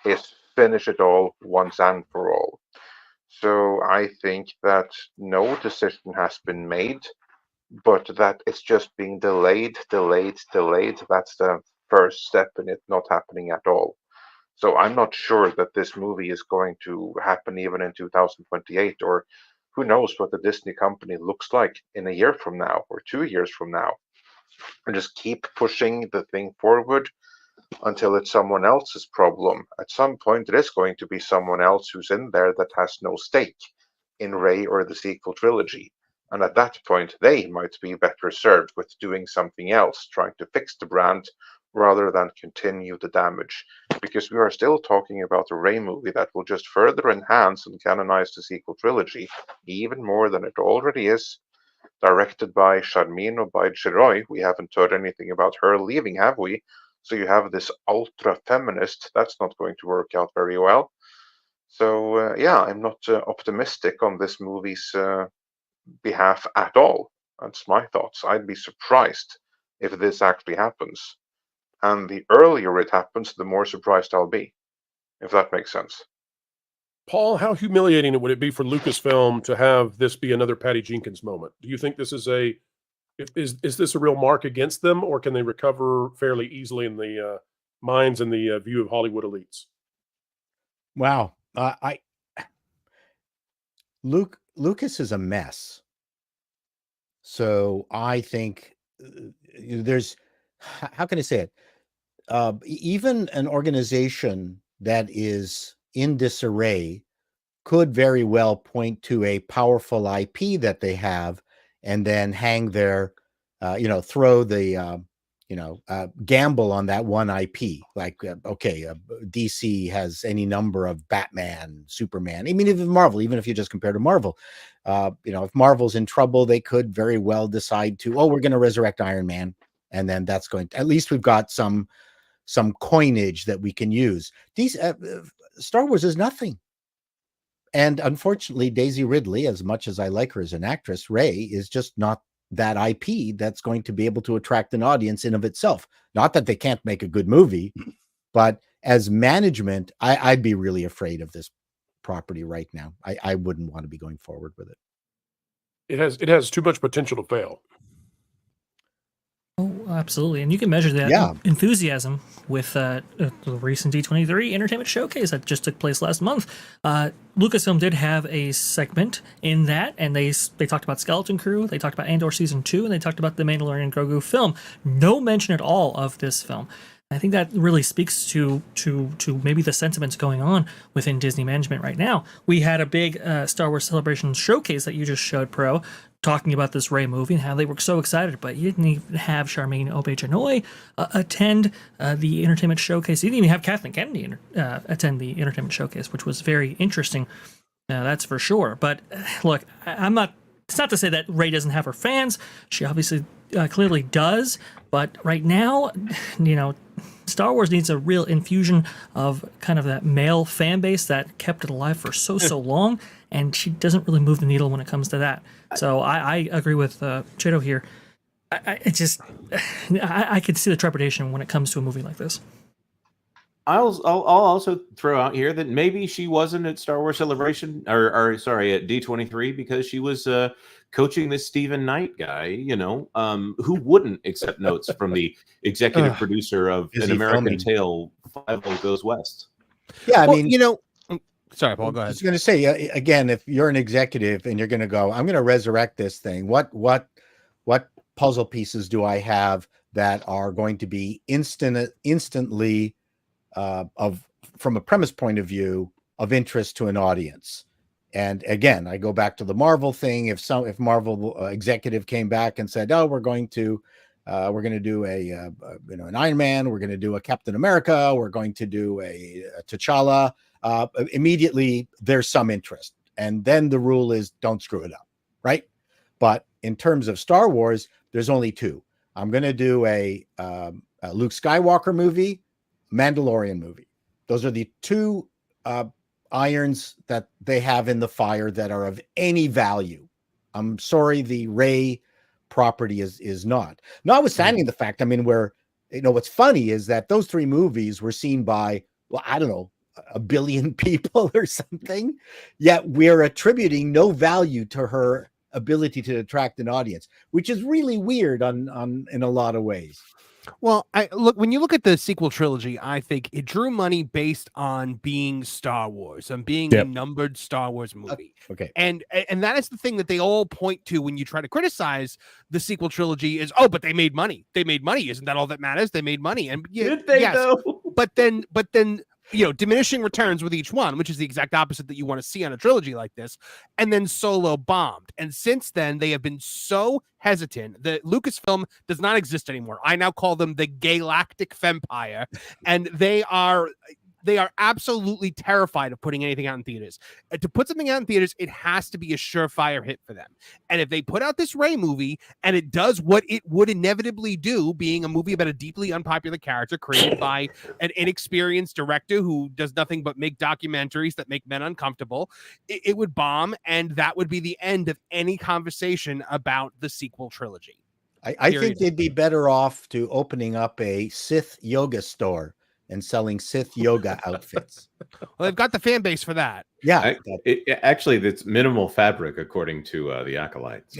is finish it all once and for all. So I think that no decision has been made, but that it's just being delayed. That's the first step in it not happening at all. So I'm not sure that this movie is going to happen even in 2028, or who knows what the Disney company looks like in a year from now or 2 years from now. And just keep pushing the thing forward until it's someone else's problem. At some point, it is going to be someone else who's in there that has no stake in Rey or the sequel trilogy. And at that point, they might be better served with doing something else, trying to fix the brand rather than continue the damage. Because we are still talking about a Rey movie that will just further enhance and canonize the sequel trilogy, even more than it already is. Directed by Sharmeen Obaid-Chinoy. We haven't heard anything about her leaving, have we? So you have this ultra-feminist. That's not going to work out very well. So yeah, I'm not optimistic on this movie's behalf at all. That's my thoughts. I'd be surprised if this actually happens. And the earlier it happens, the more surprised I'll be, if that makes sense. Paul, how humiliating would it be for Lucasfilm to have this be another Patty Jenkins moment? Do you think this is is this a real mark against them, or can they recover fairly easily in the minds and the view of Hollywood elites? Wow. Lucas is a mess. So I think there's, how can I say it? Even an organization that is in disarray could very well point to a powerful IP that they have and then hang their, throw the, gamble on that one IP. Like, DC has any number of Batman, Superman. I mean, even Marvel, even if you just compare to Marvel, if Marvel's in trouble, they could very well decide to, we're going to resurrect Iron Man. And then that's at least we've got some coinage that we can use. These Star Wars is nothing. And unfortunately, Daisy Ridley, as much as I like her as an actress, Rey is just not that IP that's going to be able to attract an audience in of itself. Not that they can't make a good movie, but as management, I'd be really afraid of this property right now. I wouldn't want to be going forward with it. It has too much potential to fail. Oh, absolutely. And you can measure that enthusiasm with the recent D23 Entertainment Showcase that just took place last month. Lucasfilm did have a segment in that, and they talked about Skeleton Crew, they talked about Andor Season 2, and they talked about the Mandalorian Grogu film. No mention at all of this film. I think that really speaks to maybe the sentiments going on within Disney management right now. We had a big Star Wars Celebration showcase that you just showed, Pro, talking about this Rey movie and how they were so excited, but you didn't even have Sharmeen Obaid-Chinoy attend the Entertainment Showcase. You didn't even have Kathleen Kennedy attend the Entertainment Showcase, which was very interesting. That's for sure. But look, it's not to say that Rey doesn't have her fans. She obviously clearly does. But right now, Star Wars needs a real infusion of kind of that male fan base that kept it alive for so long, and she doesn't really move the needle when it comes to that. So I agree with Cheeto here. I could see the trepidation when it comes to a movie like this. I'll also throw out here that maybe she wasn't at Star Wars Celebration or at D23 because she was coaching this Stephen Knight guy, who wouldn't accept notes from the executive producer of An American Tale, 5 Goes West. Yeah, I mean, sorry, Paul, go ahead. I was going to say, again, if you're an executive and you're going to go, I'm going to resurrect this thing, what puzzle pieces do I have that are going to be instantly from a premise point of view of interest to an audience? And again, I go back to the Marvel thing. If Marvel executive came back and said, we're going to We're going to do an Iron Man. We're going to do a Captain America. We're going to do a T'Challa. Immediately, there's some interest. And then the rule is don't screw it up, right? But in terms of Star Wars, there's only two. I'm going to do a Luke Skywalker movie, Mandalorian movie. Those are the two irons that they have in the fire that are of any value. I'm sorry, the Rey property is not. Notwithstanding the fact, I mean, what's funny is that those three movies were seen by, well, I don't know, 1 billion people or something, yet we're attributing no value to her ability to attract an audience, which is really weird on in a lot of ways. Well, when you look at the sequel trilogy, I think it drew money based on being Star Wars and being a numbered Star Wars movie. Okay. And that is the thing that they all point to when you try to criticize the sequel trilogy is, oh, but they made money. They made money. Isn't that all that matters? They made money. And did they though? But then diminishing returns with each one, which is the exact opposite that you want to see on a trilogy like this. And then Solo bombed. And since then, they have been so hesitant that Lucasfilm does not exist anymore. I now call them the Galactic Fempire. And they are absolutely terrified of putting anything out in theaters. To put something out in theaters, it has to be a surefire hit for them. And if they put out this Rey movie and it does what it would inevitably do, being a movie about a deeply unpopular character created by an inexperienced director who does nothing but make documentaries that make men uncomfortable, it would bomb, and that would be the end of any conversation about the sequel trilogy. I think they'd be better off to opening up a Sith yoga store and selling Sith yoga outfits. Well, they've got the fan base for that. Yeah. Actually, that's minimal fabric, according to the Acolytes.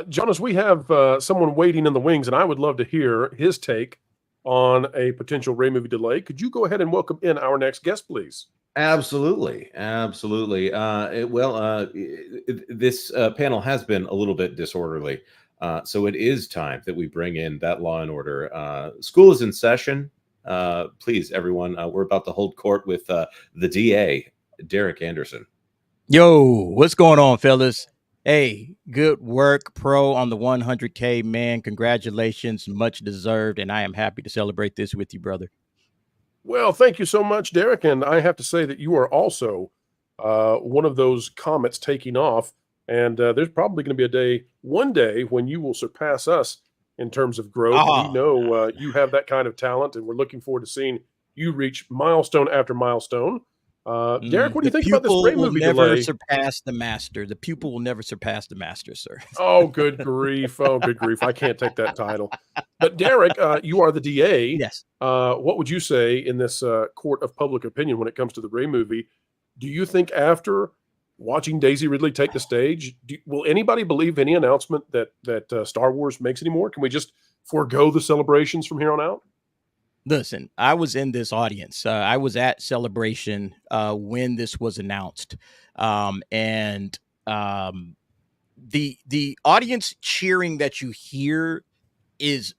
Jonas, we have someone waiting in the wings, and I would love to hear his take on a potential Rey movie delay. Could you go ahead and welcome in our next guest, please? Absolutely. This panel has been a little bit disorderly. So it is time that we bring in that Law and Order. School is in session. Please, everyone, we're about to hold court with the DA, Derek Anderson. Yo, what's going on, fellas? Hey, good work, Pro, on the 100K, man. Congratulations, much deserved, and I am happy to celebrate this with you, brother. Well, thank you so much, Derek. And I have to say that you are also one of those comets taking off. And there's probably going to be one day when you will surpass us in terms of growth. We know you have that kind of talent, and we're looking forward to seeing you reach milestone after milestone. Derek, what do you think about this Rey movie delay? The pupil will never surpass the master. The pupil will never surpass the master, sir. Oh, good grief. Oh, good grief. I can't take that title. But Derek, you are the DA. Yes. What would you say in this court of public opinion when it comes to the Rey movie? Do you think after watching Daisy Ridley take the stage, will anybody believe any announcement that Star Wars makes anymore? Can we just forego the celebrations from here on out? Listen, I was in this audience. I was at Celebration when this was announced. The audience cheering that you hear is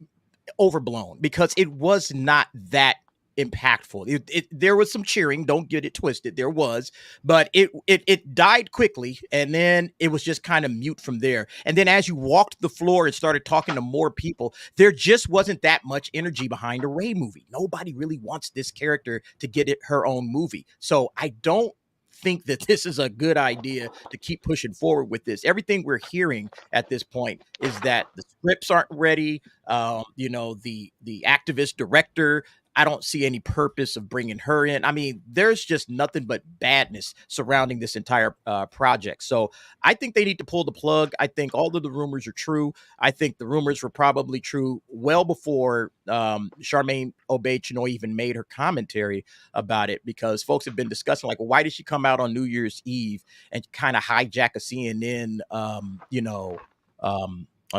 overblown because it was not that impactful. There was some cheering, don't get it twisted, there was, but it died quickly, and then it was just kind of mute from there. And then as you walked the floor and started talking to more people, there just wasn't that much energy behind a Rey movie. Nobody really wants this character to get her own movie. So I don't think that this is a good idea to keep pushing forward with this. Everything we're hearing at this point is that the scripts aren't ready. The activist director, I don't see any purpose of bringing her in. I mean, there's just nothing but badness surrounding this entire project. So I think they need to pull the plug. I think all of the rumors are true. I think the rumors were probably true well before Charmaine Obaid-Chinoy even made her commentary about it, because folks have been discussing, like, well, why did she come out on New Year's Eve and kind of hijack a CNN,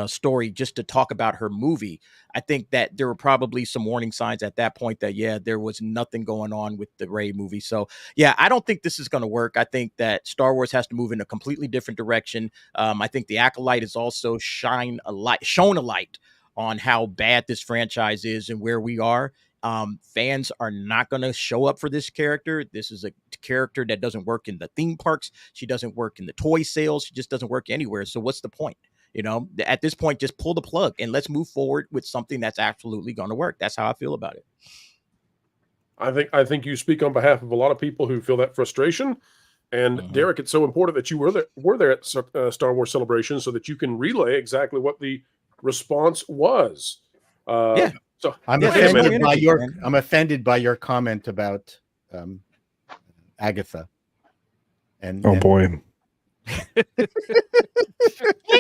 story just to talk about her movie? I think that there were probably some warning signs at that point that, yeah, there was nothing going on with the Rey movie. So, yeah, I don't think this is going to work. I think that Star Wars has to move in a completely different direction. I think the Acolyte has also shown a light on how bad this franchise is and where we are. Fans are not going to show up for this character. This is a character that doesn't work in the theme parks. She doesn't work in the toy sales. She just doesn't work anywhere. So what's the point? At this point, just pull the plug and let's move forward with something that's absolutely going to work. That's how I feel about it. I think you speak on behalf of a lot of people who feel that frustration. And Derek, it's so important that you were there at Star Wars Celebration so that you can relay exactly what the response was. So I'm offended by your comment about Agatha. And boy.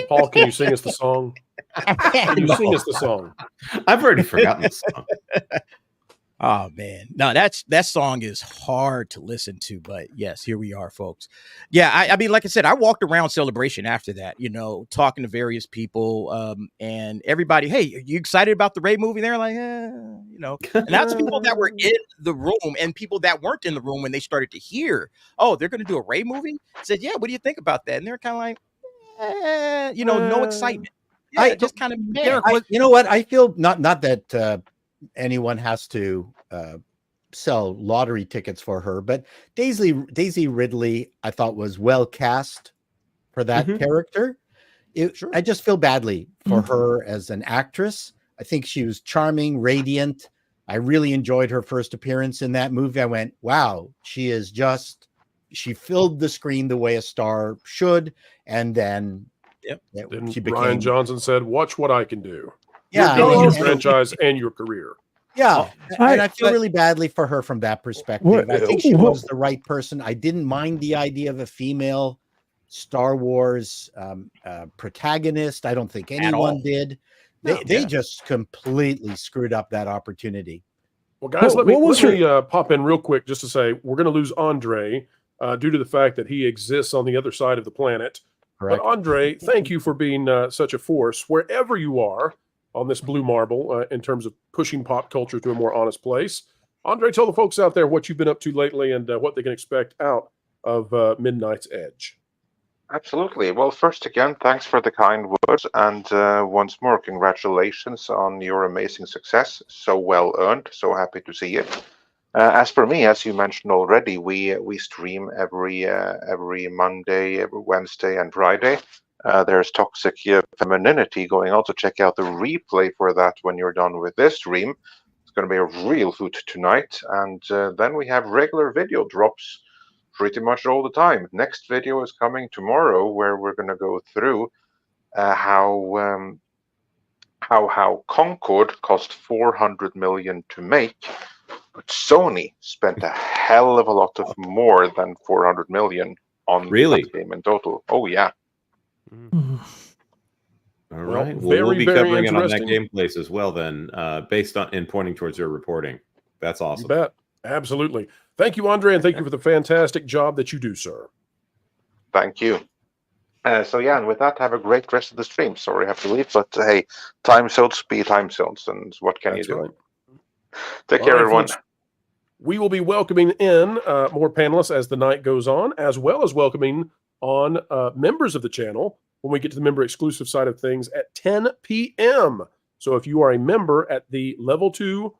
Paul, can you sing us the song? Can you sing us the song? I've already forgotten the song. Oh man, no, that song is hard to listen to, but yes, here we are, folks. Yeah, I mean, like I said, I walked around Celebration after that, talking to various people, and everybody, hey, are you excited about the Rey movie? They're like, and that's people that were in the room and people that weren't in the room when they started to hear, oh, they're going to do a Rey movie. I said, yeah, what do you think about that? And they're kind of like, no excitement. Yeah, just kind of. You know what? I feel not that. Anyone has to sell lottery tickets for her, but Daisy Ridley I thought was well cast for that character. I just feel badly for her as an actress. I think she was charming, radiant. I really enjoyed her first appearance in that movie. I went, wow, she filled the screen the way a star should. And then she became, Ryan Johnson said, watch what I can do. Yeah, your franchise and your career. Yeah, and I feel really badly for her from that perspective. I think she was the right person. I didn't mind the idea of a female Star Wars protagonist. I don't think anyone did. They just completely screwed up that opportunity. Well, guys, let me pop in real quick just to say we're going to lose Andre due to the fact that he exists on the other side of the planet. Correct. But Andre, thank you for being such a force wherever you are on this blue marble in terms of pushing pop culture to a more honest place. Andre, tell the folks out there what you've been up to lately and what they can expect out of Midnight's Edge. Absolutely. Well, first again, thanks for the kind words. And once more, congratulations on your amazing success. So well earned. So happy to see it. As for me, as you mentioned already, we stream every Monday, every Wednesday and Friday. There's Toxic Femininity going on, so check out the replay for that when you're done with this stream. It's going to be a real hoot tonight. And then we have regular video drops pretty much all the time. Next video is coming tomorrow, where we're going to go through how Concorde cost $400 million to make, but Sony spent a hell of a lot of more than $400 million on that game in total. Oh yeah. All right. We'll be covering it on that game place as well then, based on and pointing towards your reporting. That's awesome. You bet. Absolutely. Thank you, Andre, and thank you for the fantastic job that you do, sir. Thank you. So yeah, and with that, have a great rest of the stream. Sorry I have to leave, but hey, time zones be time zones, and what can you do? Right. Take care, everyone. Folks, we will be welcoming in more panelists as the night goes on, as well as welcoming on members of the channel when we get to the member exclusive side of things at 10 p.m. So if you are a member at the level 2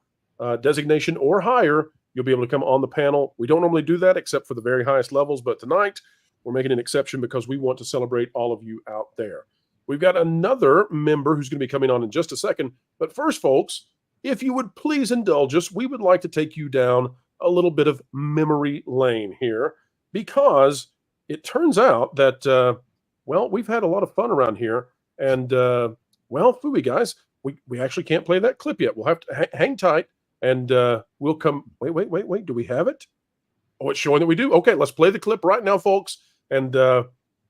designation or higher, you'll be able to come on the panel. We don't normally do that except for the very highest levels, but tonight we're making an exception because we want to celebrate all of you out there. We've got another member who's going to be coming on in just a second. But first, folks, if you would please indulge us, we would like to take you down a little bit of memory lane here, because it turns out that, well, we've had a lot of fun around here. And, well, Fooey guys, we actually can't play that clip yet. We'll have to hang tight, and we'll come. Wait. Do we have it? Oh, it's showing that we do. Okay, let's play the clip right now, folks, and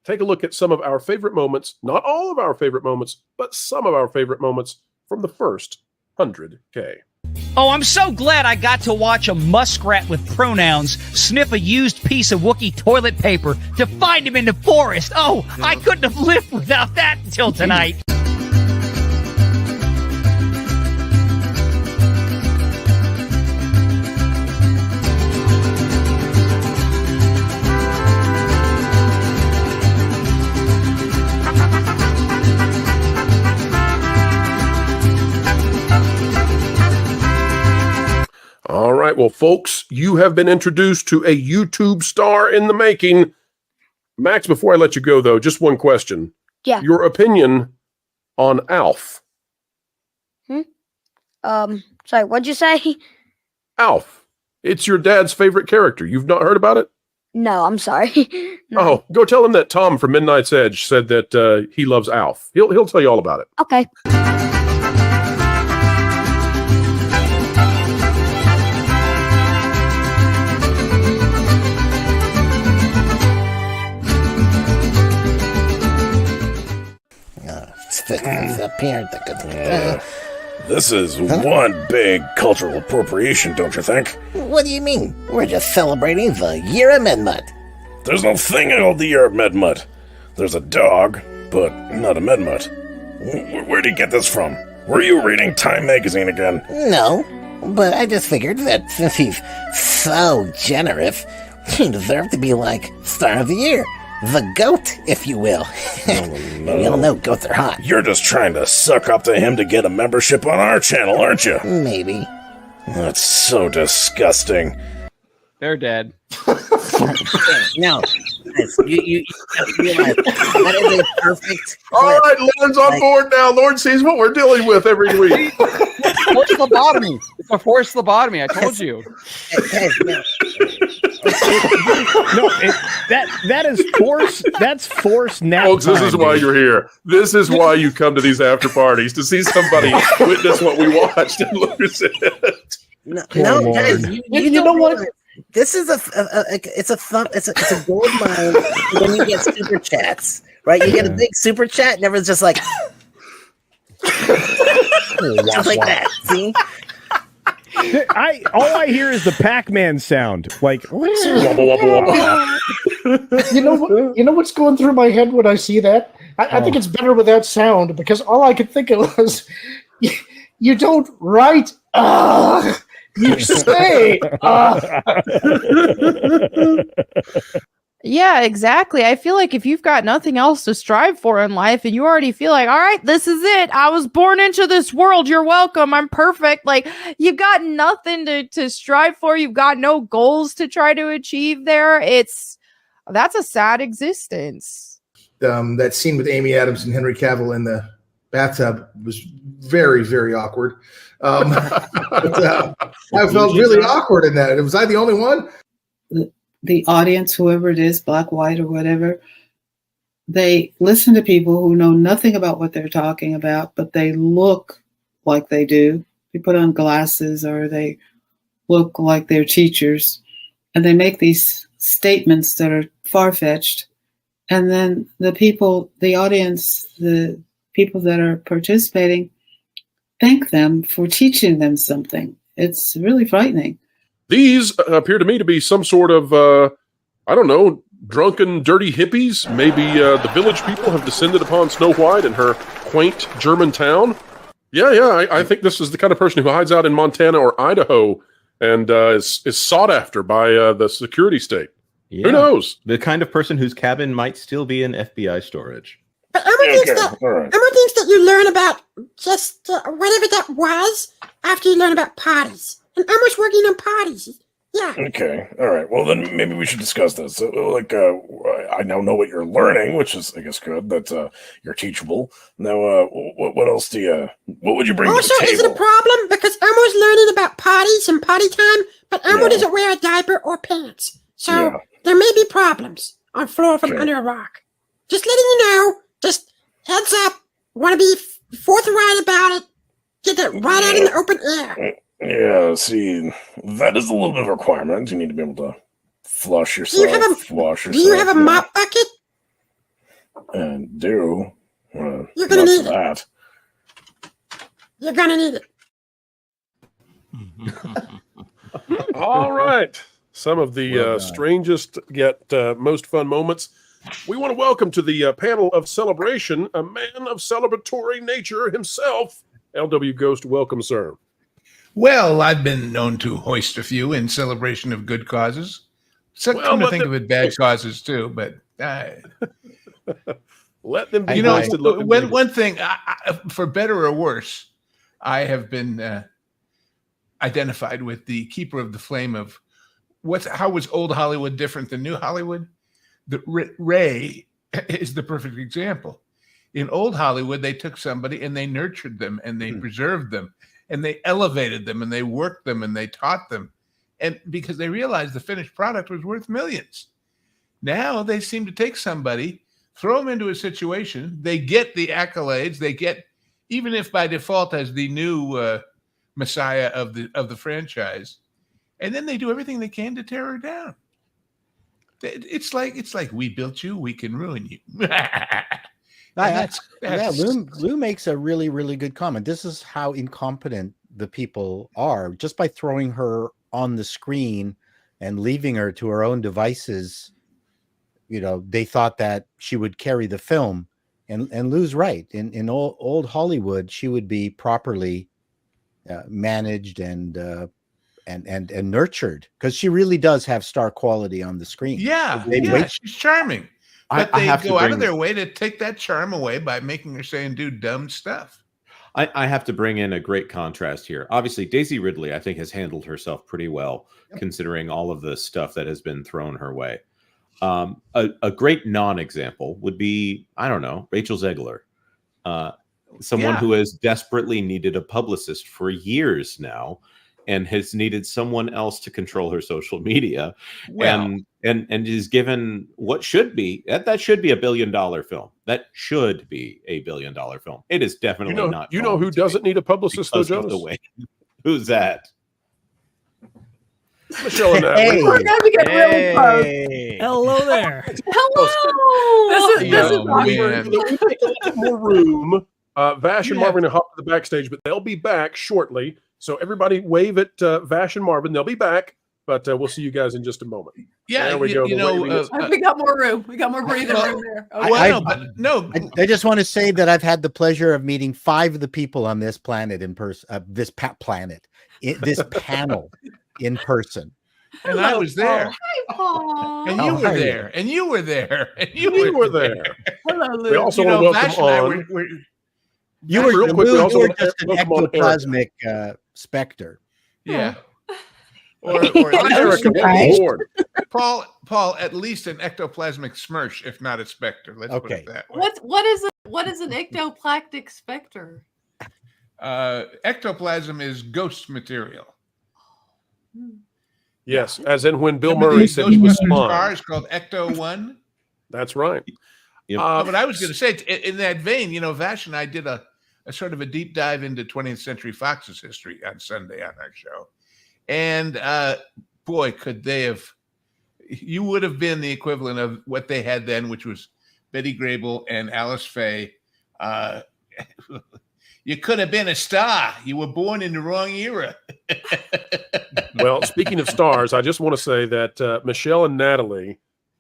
take a look at some of our favorite moments. Not all of our favorite moments, but some of our favorite moments from the first 100K. Oh, I'm so glad I got to watch a muskrat with pronouns sniff a used piece of Wookiee toilet paper to find him in the forest. Oh, I couldn't have lived without that until tonight. All right, well, folks, you have been introduced to a YouTube star in the making. Max, before I let you go, though, just one question. Yeah. Your opinion on Alf. Sorry, what'd you say? Alf. It's your dad's favorite character. You've not heard about it? No, I'm sorry. Oh, go tell him that Tom from Midnight's Edge said that he loves Alf. He'll tell you all about it. Okay. Up here. This is one big cultural appropriation, don't you think? What do you mean? We're just celebrating the Year of Medmut. There's no thing called the Year of Medmut. There's a dog, but not a Medmut. Where did you get this from? Were you reading Time magazine again? No, but I just figured that since he's so generous, he deserved to be like Star of the Year. The goat, if you will. No. You all know goats are hot. You're just trying to suck up to him to get a membership on our channel, aren't you? Maybe. That's so disgusting. They're dead. No. You realize that is a perfect. All right, Lauren's on board now. Lauren sees what we're dealing with every week. Forced lobotomy. It's a forced lobotomy. I told you. That is force. That's force nap. Folks, this is why you're here. This is why you come to these after parties, to see somebody witness what we watched and lose it. No, guys, you know what? This is it's a gold mine when you get super chats, right? You get a big super chat, and everyone's just like, just like that. See? All I hear is the Pac-Man sound, like You know what's going through my head when I see that? I think it's better without sound, because all I could think of was you don't write. You say. Yeah, exactly. I feel like if you've got nothing else to strive for in life and you already feel like, all right, this is it. I was born into this world. You're welcome. I'm perfect. Like, you've got nothing to strive for. You've got no goals to try to achieve there. That's a sad existence. That scene with Amy Adams and Henry Cavill in the bathtub was very, very awkward. I felt really awkward in that. Was I the only one? The audience, whoever it is, black, white, or whatever, they listen to people who know nothing about what they're talking about, but they look like they do. They put on glasses or they look like they're teachers, and they make these statements that are far-fetched. And then the audience, the people that are participating, thank them for teaching them something. It's really frightening. These appear to me to be some sort of, I don't know, drunken, dirty hippies. Maybe the village people have descended upon Snow White and her quaint German town. Yeah, I think this is the kind of person who hides out in Montana or Idaho and is sought after by the security state. Yeah. Who knows? The kind of person whose cabin might still be in FBI storage. But Elmer thinks that you learn about just whatever that was after you learn about parties. And Elmer's working on parties. Yeah. Okay. All right. Well, then maybe we should discuss this. I now know what you're learning, which is, I guess, good. That you're teachable. Now, what else what would you bring also, to the table? is it a problem? Because Elmo's learning about parties and potty time, but Elmo doesn't wear a diaper or pants. So there may be problems on floor from under a rock. Just letting you know. Just heads up. Want to be forthright about it. Get it right out in the open air. Yeah, see, that is a little bit of a requirement. You need to be able to flush yourself, wash yourself. Do you have a mop bucket? And do. You're going to need that. You're going to need it. All right. Some of the strangest yet most fun moments. We want to welcome to the panel of celebration a man of celebratory nature himself. LW Ghost, welcome, sir. Well, I've been known to hoist a few in celebration of good causes. Come to think of it, bad causes too. But let them be. One thing, for better or worse, I have been identified with the keeper of the flame of how was old Hollywood different than new Hollywood? Ray is the perfect example. In old Hollywood, they took somebody and they nurtured them and they preserved them and they elevated them and they worked them and they taught them. And because they realized the finished product was worth millions. Now they seem to take somebody, throw them into a situation, they get the accolades, they get, even if by default as the new messiah of the franchise, and then they do everything they can to tear her down. It's like we built you, we can ruin you. Lou makes a really, really good comment. This is how incompetent the people are. Just by throwing her on the screen and leaving her to her own devices, they thought that she would carry the film. And Lou's right. In old Hollywood, she would be properly managed and nurtured, because she really does have star quality on the screen. She's charming. But they go out of their way to take that charm away by making her say and do dumb stuff. I have to bring in a great contrast here. Obviously, Daisy Ridley, I think, has handled herself pretty well, considering all of the stuff that has been thrown her way. A great non-example would be, I don't know, Rachel Zegler, someone who has desperately needed a publicist for years now, and has needed someone else to control her social media, and is given what should be that should be $1 billion film. That should be $1 billion film. It is definitely not. You know who doesn't need a publicist though, Jonas? Who's that? Michelle and Hey. We're gonna get really close. Hello there. Hello. This is awkward. We take a little more room. Vash and Marvin are hop to the backstage, but they'll be back shortly. So everybody wave at Vash and Marvin. They'll be back, but we'll see you guys in just a moment. Yeah, there we go. We got more room. We got more breathing room there. I just want to say that I've had the pleasure of meeting 5 of the people on this planet in person, this panel in person. And I was there. Hi, Paul. And you were there. And you were there. And you were there. Hello, Lou. We also want to welcome on. You were just an ectoplasmic specter. Yeah. Or Erica, Paul, at least an ectoplasmic smirch, if not a specter. Let's put it that way. What is an ectoplasmic specter? Ectoplasm is ghost material. Yes, as in when Bill Murray said he was smart. Cars called Ecto One. That's right. But I was going to say, in that vein, Vash and I did a sort of a deep dive into 20th Century Fox's history on Sunday on our show. And boy, could they have, you would have been the equivalent of what they had then, which was Betty Grable and Alice Faye. You could have been a star. You were born in the wrong era. Well, speaking of stars, I just want to say that Michelle and Natalie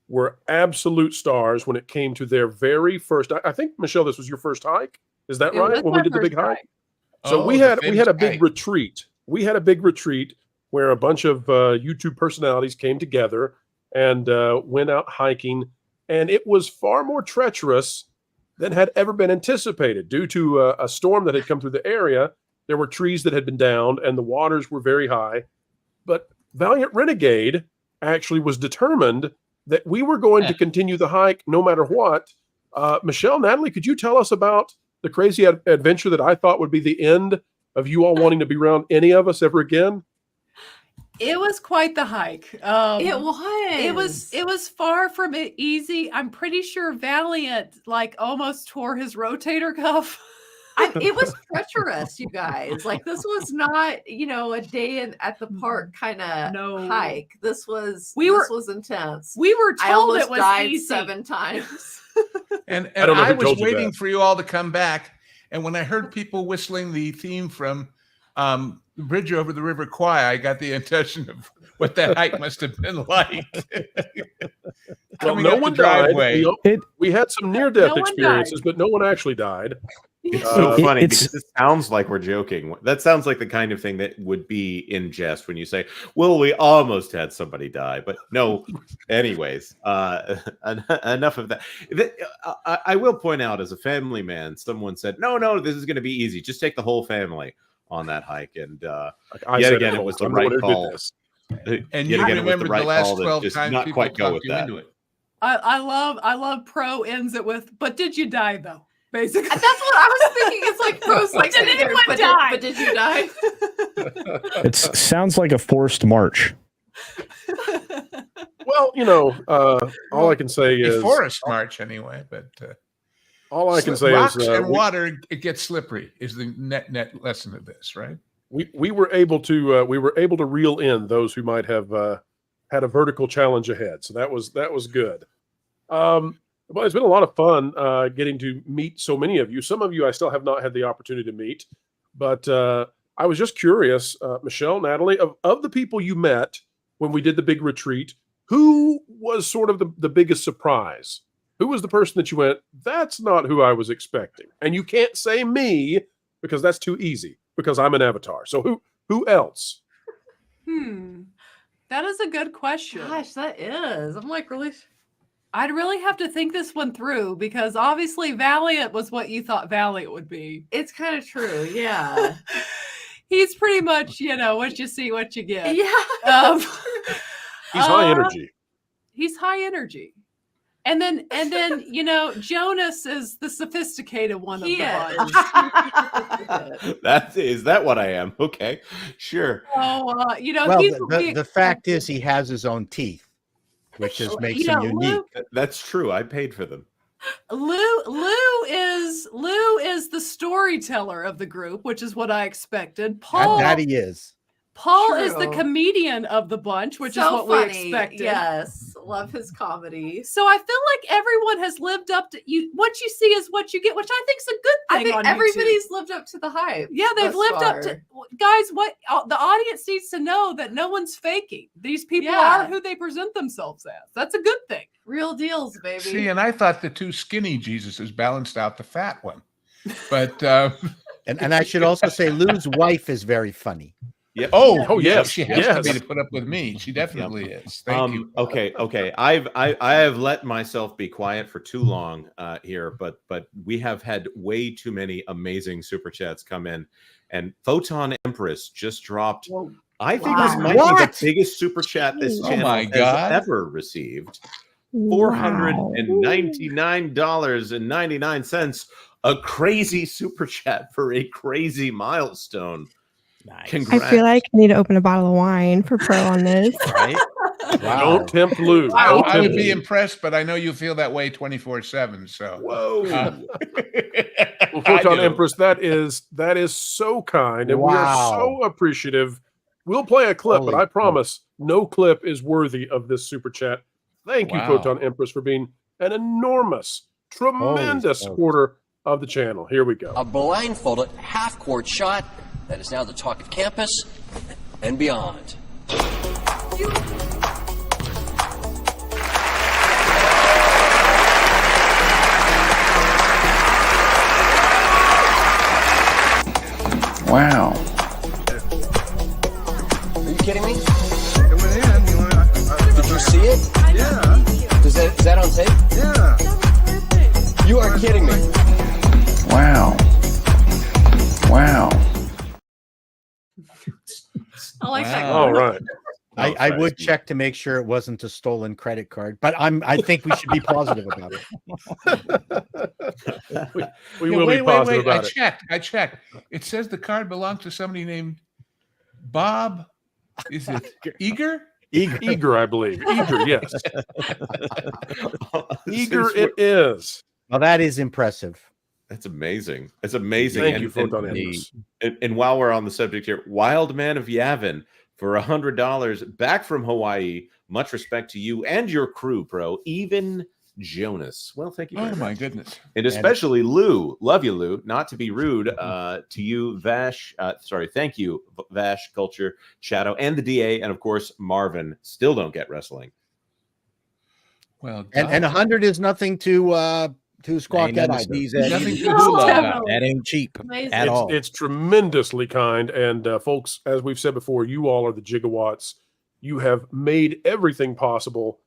were absolute stars when it came to their very first. I think, Michelle, this was your first hike. Is that right? When we did the big hike? So we had a big retreat. We had a big retreat where a bunch of YouTube personalities came together and went out hiking, and it was far more treacherous than had ever been anticipated due to a storm that had come through the area. There were trees that had been downed, and the waters were very high. But Valiant Renegade actually was determined that we were going to continue the hike no matter what. Michelle, Natalie, could you tell us about the crazy adventure that I thought would be the end of you all wanting to be around any of us ever again? It was quite the hike. It was far from it easy. I'm pretty sure Valiant almost tore his rotator cuff. It was treacherous, you guys. This was not, a day at the park kind of hike. This was intense. We were I told almost it was died easy 7 times. And I don't know I who told was you waiting that. for you all to come back. And when I heard people whistling the theme from Bridge Over the River Kwai, I got the impression of what that hike must have been like. Well, no one died. We had some near-death experiences, but no one actually died. It's so funny because it sounds like we're joking. That sounds like the kind of thing that would be in jest when you say, well, we almost had somebody die. But no, anyways, enough of that. I will point out, as a family man, someone said, no, this is going to be easy. Just take the whole family on that hike. And yet again, it was the right call. And you remember the last 12 times people talked you into it. I love Pro ends it with, but did you die though? basically. That's what I was thinking. It's like Rose, like, Did anyone die? But did you die? It sounds like a forced march. Well, all I can say A is forest march anyway, but all I can say rocks is and water, it gets slippery. Is the net lesson of this, right? we were able to reel in those who might have had a vertical challenge ahead, so that was good. Well, it's been a lot of fun getting to meet so many of you. Some of you I still have not had the opportunity to meet, but I was just curious, Michelle, Natalie, of the people you met when we did the big retreat, who was sort of the biggest surprise? Who was the person that you went, that's not who I was expecting? And you can't say me because that's too easy because I'm an avatar. So who else? That is a good question. Gosh, that is. I'm like, really? I'd really have to think this one through because obviously Valiant was what you thought Valiant would be. It's kind of true, yeah. He's pretty much, what you see, what you get. Yeah. He's high energy. He's high energy. And then, Jonas is the sophisticated one of the bunch. Is that what I am? Okay, sure. So, well, the fact is he has his own teeth, which makes him unique. That's true. I paid for them. Lou is the storyteller of the group, which is what I expected. Paul, that he is. Paul is the comedian of the bunch, which is what we expected. Yes, love his comedy. So I feel like everyone has lived up to you. What you see is what you get, which I think is a good thing. I think on everybody's YouTube. lived up to the hype. Yeah, they've lived up to guys. What the audience needs to know that no one's faking. These people are who they present themselves as. That's a good thing. Real deals, baby. See, and I thought the two skinny Jesuses balanced out the fat one, but and I should also say Lou's wife is very funny. Yep. Oh yes, she has to be to put up with me. She definitely is. Thank you. Okay. I have let myself be quiet for too long here, but we have had way too many amazing super chats come in, and Photon Empress just dropped. I think this might be the biggest super chat this channel has ever received. $499.99. A crazy super chat for a crazy milestone. Nice. Congrats. I feel like I need to open a bottle of wine for Pro on this. Right? Wow. Don't tempt Lou. I would be impressed, but I know you feel that way 24/7. So, whoa. Well, Photon Empress, that is so kind, and we are so appreciative. We'll play a clip, but I promise no clip is worthy of this super chat. Thank you, Photon Empress, for being an enormous, tremendous supporter of the channel. Here we go. A blindfolded half-court shot that is now the talk of campus and beyond. Wow. Are you kidding me? Did you see it? Yeah. Is that on tape? Yeah. You are kidding me. Wow. Wow. I like that. All right. I would check to make sure it wasn't a stolen credit card, but I think we should be positive about it. we will be positive about it. I checked. It says the card belonged to somebody named Bob. Is it Eager? Eager, I believe. Eager, yes. Eager it is. Well, that is impressive. That's amazing. It's amazing. Thank you, Photon Empress. And while we're on the subject here, Wild Man of Yavin for $100 back from Hawaii. Much respect to you and your crew, bro. Even Jonas. Well, thank you. Oh my goodness. And especially Lou. Love you, Lou. Not to be rude to you, Vash. Thank you, Vash, Culture, Shadow, and the DA, and of course Marvin. Still don't get wrestling. Well, and 100 is nothing to squawk at. That ain't cheap at all. It's tremendously kind, and folks, as we've said before, you all are the gigawatts. You have made everything possible.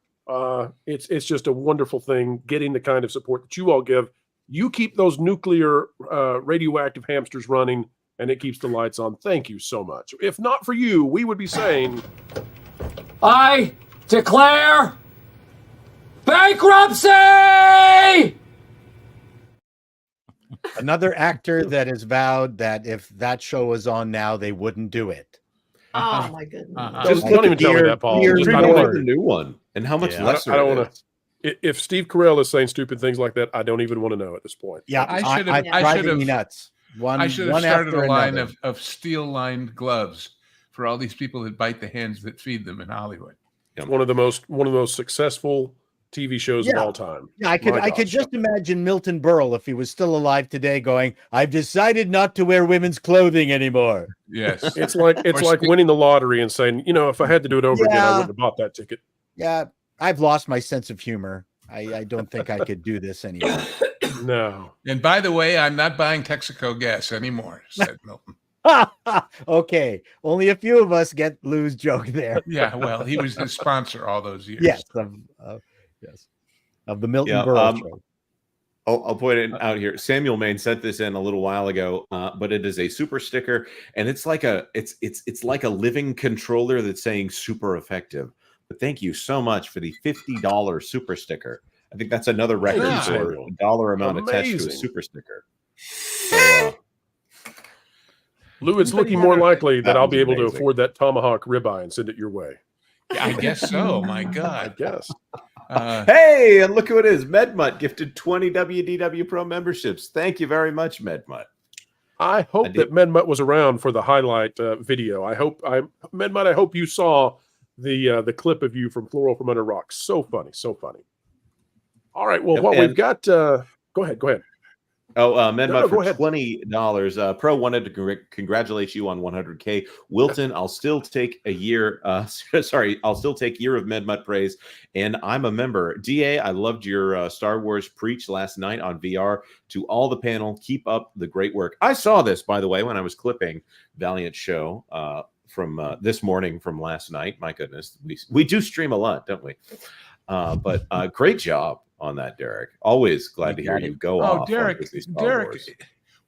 It's just a wonderful thing getting the kind of support that you all give. You keep those nuclear radioactive hamsters running, and it keeps the lights on. Thank you so much. If not for you, we would be saying, I declare bankruptcy! Another actor that has vowed that if that show was on now, they wouldn't do it. Oh my goodness! Don't even tell me that, Paul. Just I don't make want the new one, and how much lesser I don't it want is. to. If Steve Carell is saying stupid things like that, I don't even want to know at this point. Yeah, I should have. driving me nuts. I should have started after a line another. of steel-lined gloves for all these people that bite the hands that feed them in Hollywood. It's one of the most successful TV shows of all time. Yeah, I could just imagine Milton Berle, if he was still alive today, going, "I've decided not to wear women's clothing anymore." Yes, it's like winning the lottery and saying, if I had to do it over again, I wouldn't have bought that ticket. Yeah, I've lost my sense of humor. I don't think I could do this anymore. No. And by the way, I'm not buying Texaco gas anymore, said Milton. Okay, only a few of us get Lou's joke there. Yeah, well, he was the sponsor all those years. Yes, of the Milton Berle show. I'll point it out here. Samuel Main sent this in a little while ago, but it is a super sticker, and it's like it's like a living controller that's saying super effective. But thank you so much for the $50 super sticker. I think that's another record for a dollar amount attached to a super sticker. So, Lou, it's looking more likely that I'll be able to afford that tomahawk ribeye and send it your way. I guess so. My God. I guess. Hey, and look who it is. MedMutt gifted 20 WDW Pro memberships. Thank you very much, MedMutt. I hope that MedMutt was around for the highlight video. MedMutt, I hope you saw the clip of you from Floral from Under Rock. So funny, so funny. All right, well, we've got. Go ahead. Oh, MedMutt for go ahead. $20. Pro wanted to congratulate you on 100K. Wilton, I'll still take a year. I'll still take year of MedMutt praise, and I'm a member. DA, I loved your Star Wars preach last night on VR. To all the panel, keep up the great work. I saw this, by the way, when I was clipping Valiant Show from this morning from last night. My goodness, we do stream a lot, don't we? But great job on that, Derek. Always glad to hear you go off. Derek,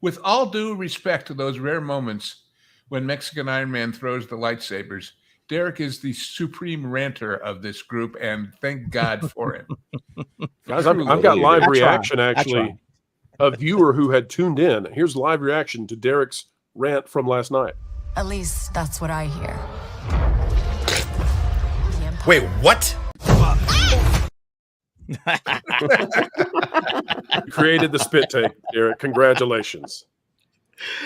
with all due respect to those rare moments when Mexican Iron Man throws the lightsabers, Derek is the supreme ranter of this group, and thank God for him. Guys, I've got live reaction, actually. A viewer who had tuned in. Here's live reaction to Derek's rant from last night. At least that's what I hear. Wait, what? You created the spit take, Derek. Congratulations.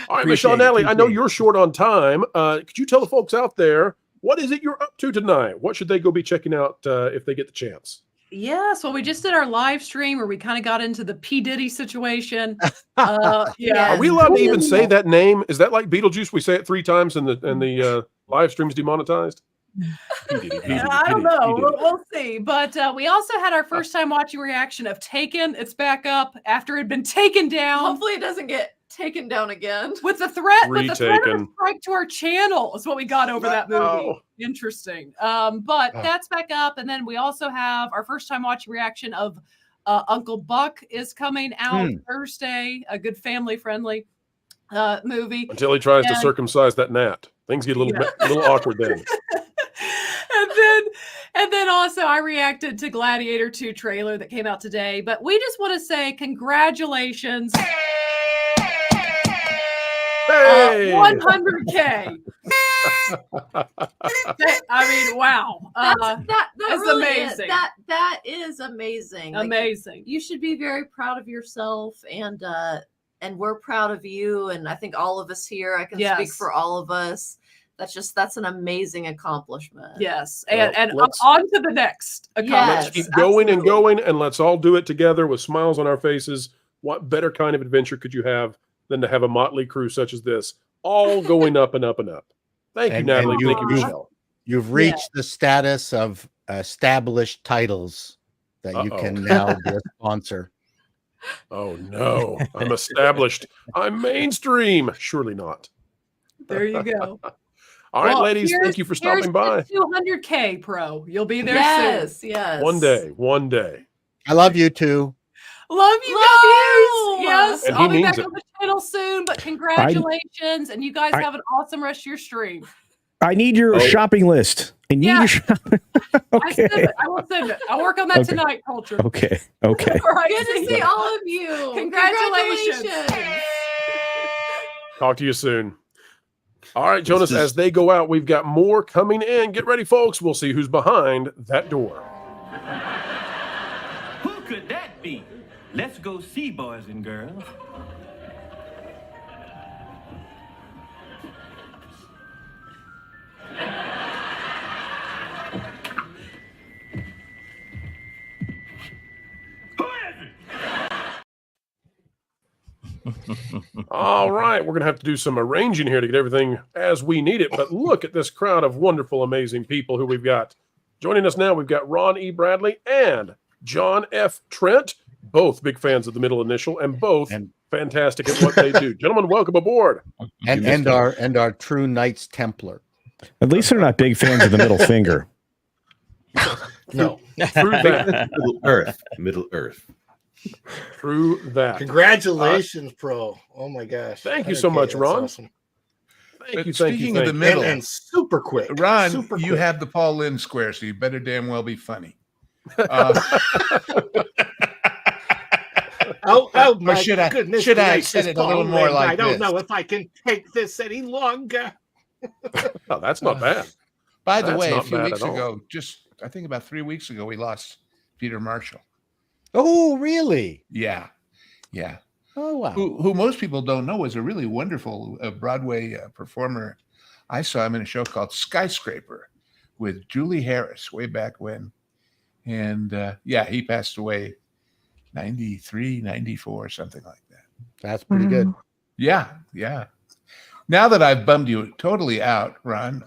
All right, Michelle Nally, I know you're short on time. Could you tell the folks out there, what is it you're up to tonight? What should they go be checking out if they get the chance? Yes, well, we just did our live stream where we kind of got into the P. Diddy situation. Yeah. Are we allowed to even say that name? Is that like Beetlejuice? We say it 3 times and the live stream is demonetized? I don't know. We'll see. But we also had our first time watching reaction of Taken. It's back up after it had been taken down. Hopefully it doesn't get taken down again. With the threat of a Retaken. strike to our channel is what we got over that movie. Interesting. But that's back up. And then we also have our first time watching reaction of Uncle Buck is coming out Thursday. A good family friendly movie. Until he tries to circumcise that gnat. Things get a little awkward then. And then also I reacted to Gladiator 2 trailer that came out today. But we just want to say congratulations. Hey! 100K. I mean, wow. That that's really amazing. That is amazing. Amazing. Like, you should be very proud of yourself, and we're proud of you. And I think all of us here, I can speak for all of us. That's an amazing accomplishment. Yes. And on to the next accomplishment. Let's keep going and going, and let's all do it together with smiles on our faces. What better kind of adventure could you have than to have a motley crew such as this, all going up and up and up? Thank you, Natalie. Thank you, Michelle. You've reached the status of established titles that you can now be a sponsor. Oh, no. I'm established. I'm mainstream. Surely not. There you go. All right, ladies, thank you for stopping by. 200K Pro. You'll be there soon. Yes. One day. I love you too. Love you guys. Yes. And I'll be means back it. on the channel soon, but congratulations. And you guys have an awesome rest of your stream. I need your shopping list. I need your shopping. Okay. I will send it. I'll work on that tonight, Culture. Okay. All right. Good to see all of you. Congratulations. Talk to you soon. All right, Jonas, as they go out, we've got more coming in. Get ready, folks. We'll see who's behind that door. Who could that be? Let's go see, boys and girls. All right, we're going to have to do some arranging here to get everything as we need it. But look at this crowd of wonderful, amazing people who we've got. Joining us now, we've got Ron E. Bradley and John F. Trent, both big fans of the middle initial and both fantastic at what they do. Gentlemen, welcome aboard. And our true Knights Templar. At least they're not big fans of the middle finger. No. True that. Middle Earth. True that. Congratulations, Pro. Oh my gosh. Thank you so much, Ron. Awesome. Thank you. Speaking of the middle, and super quick. Ron, you have the Paul Lynde square, so you better damn well be funny. Oh my should I set it a little more like I don't this? know if I can take this any longer. Oh, that's not bad. By the That's way, a not few bad weeks at all. ago, I think about 3 weeks ago, we lost Peter Marshall. Oh, really? Yeah. Oh, wow. Who most people don't know was a really wonderful Broadway performer. I saw him in a show called Skyscraper with Julie Harris way back when. And he passed away 93, 94, something like that. That's pretty good. Yeah. Now that I've bummed you totally out, Ron,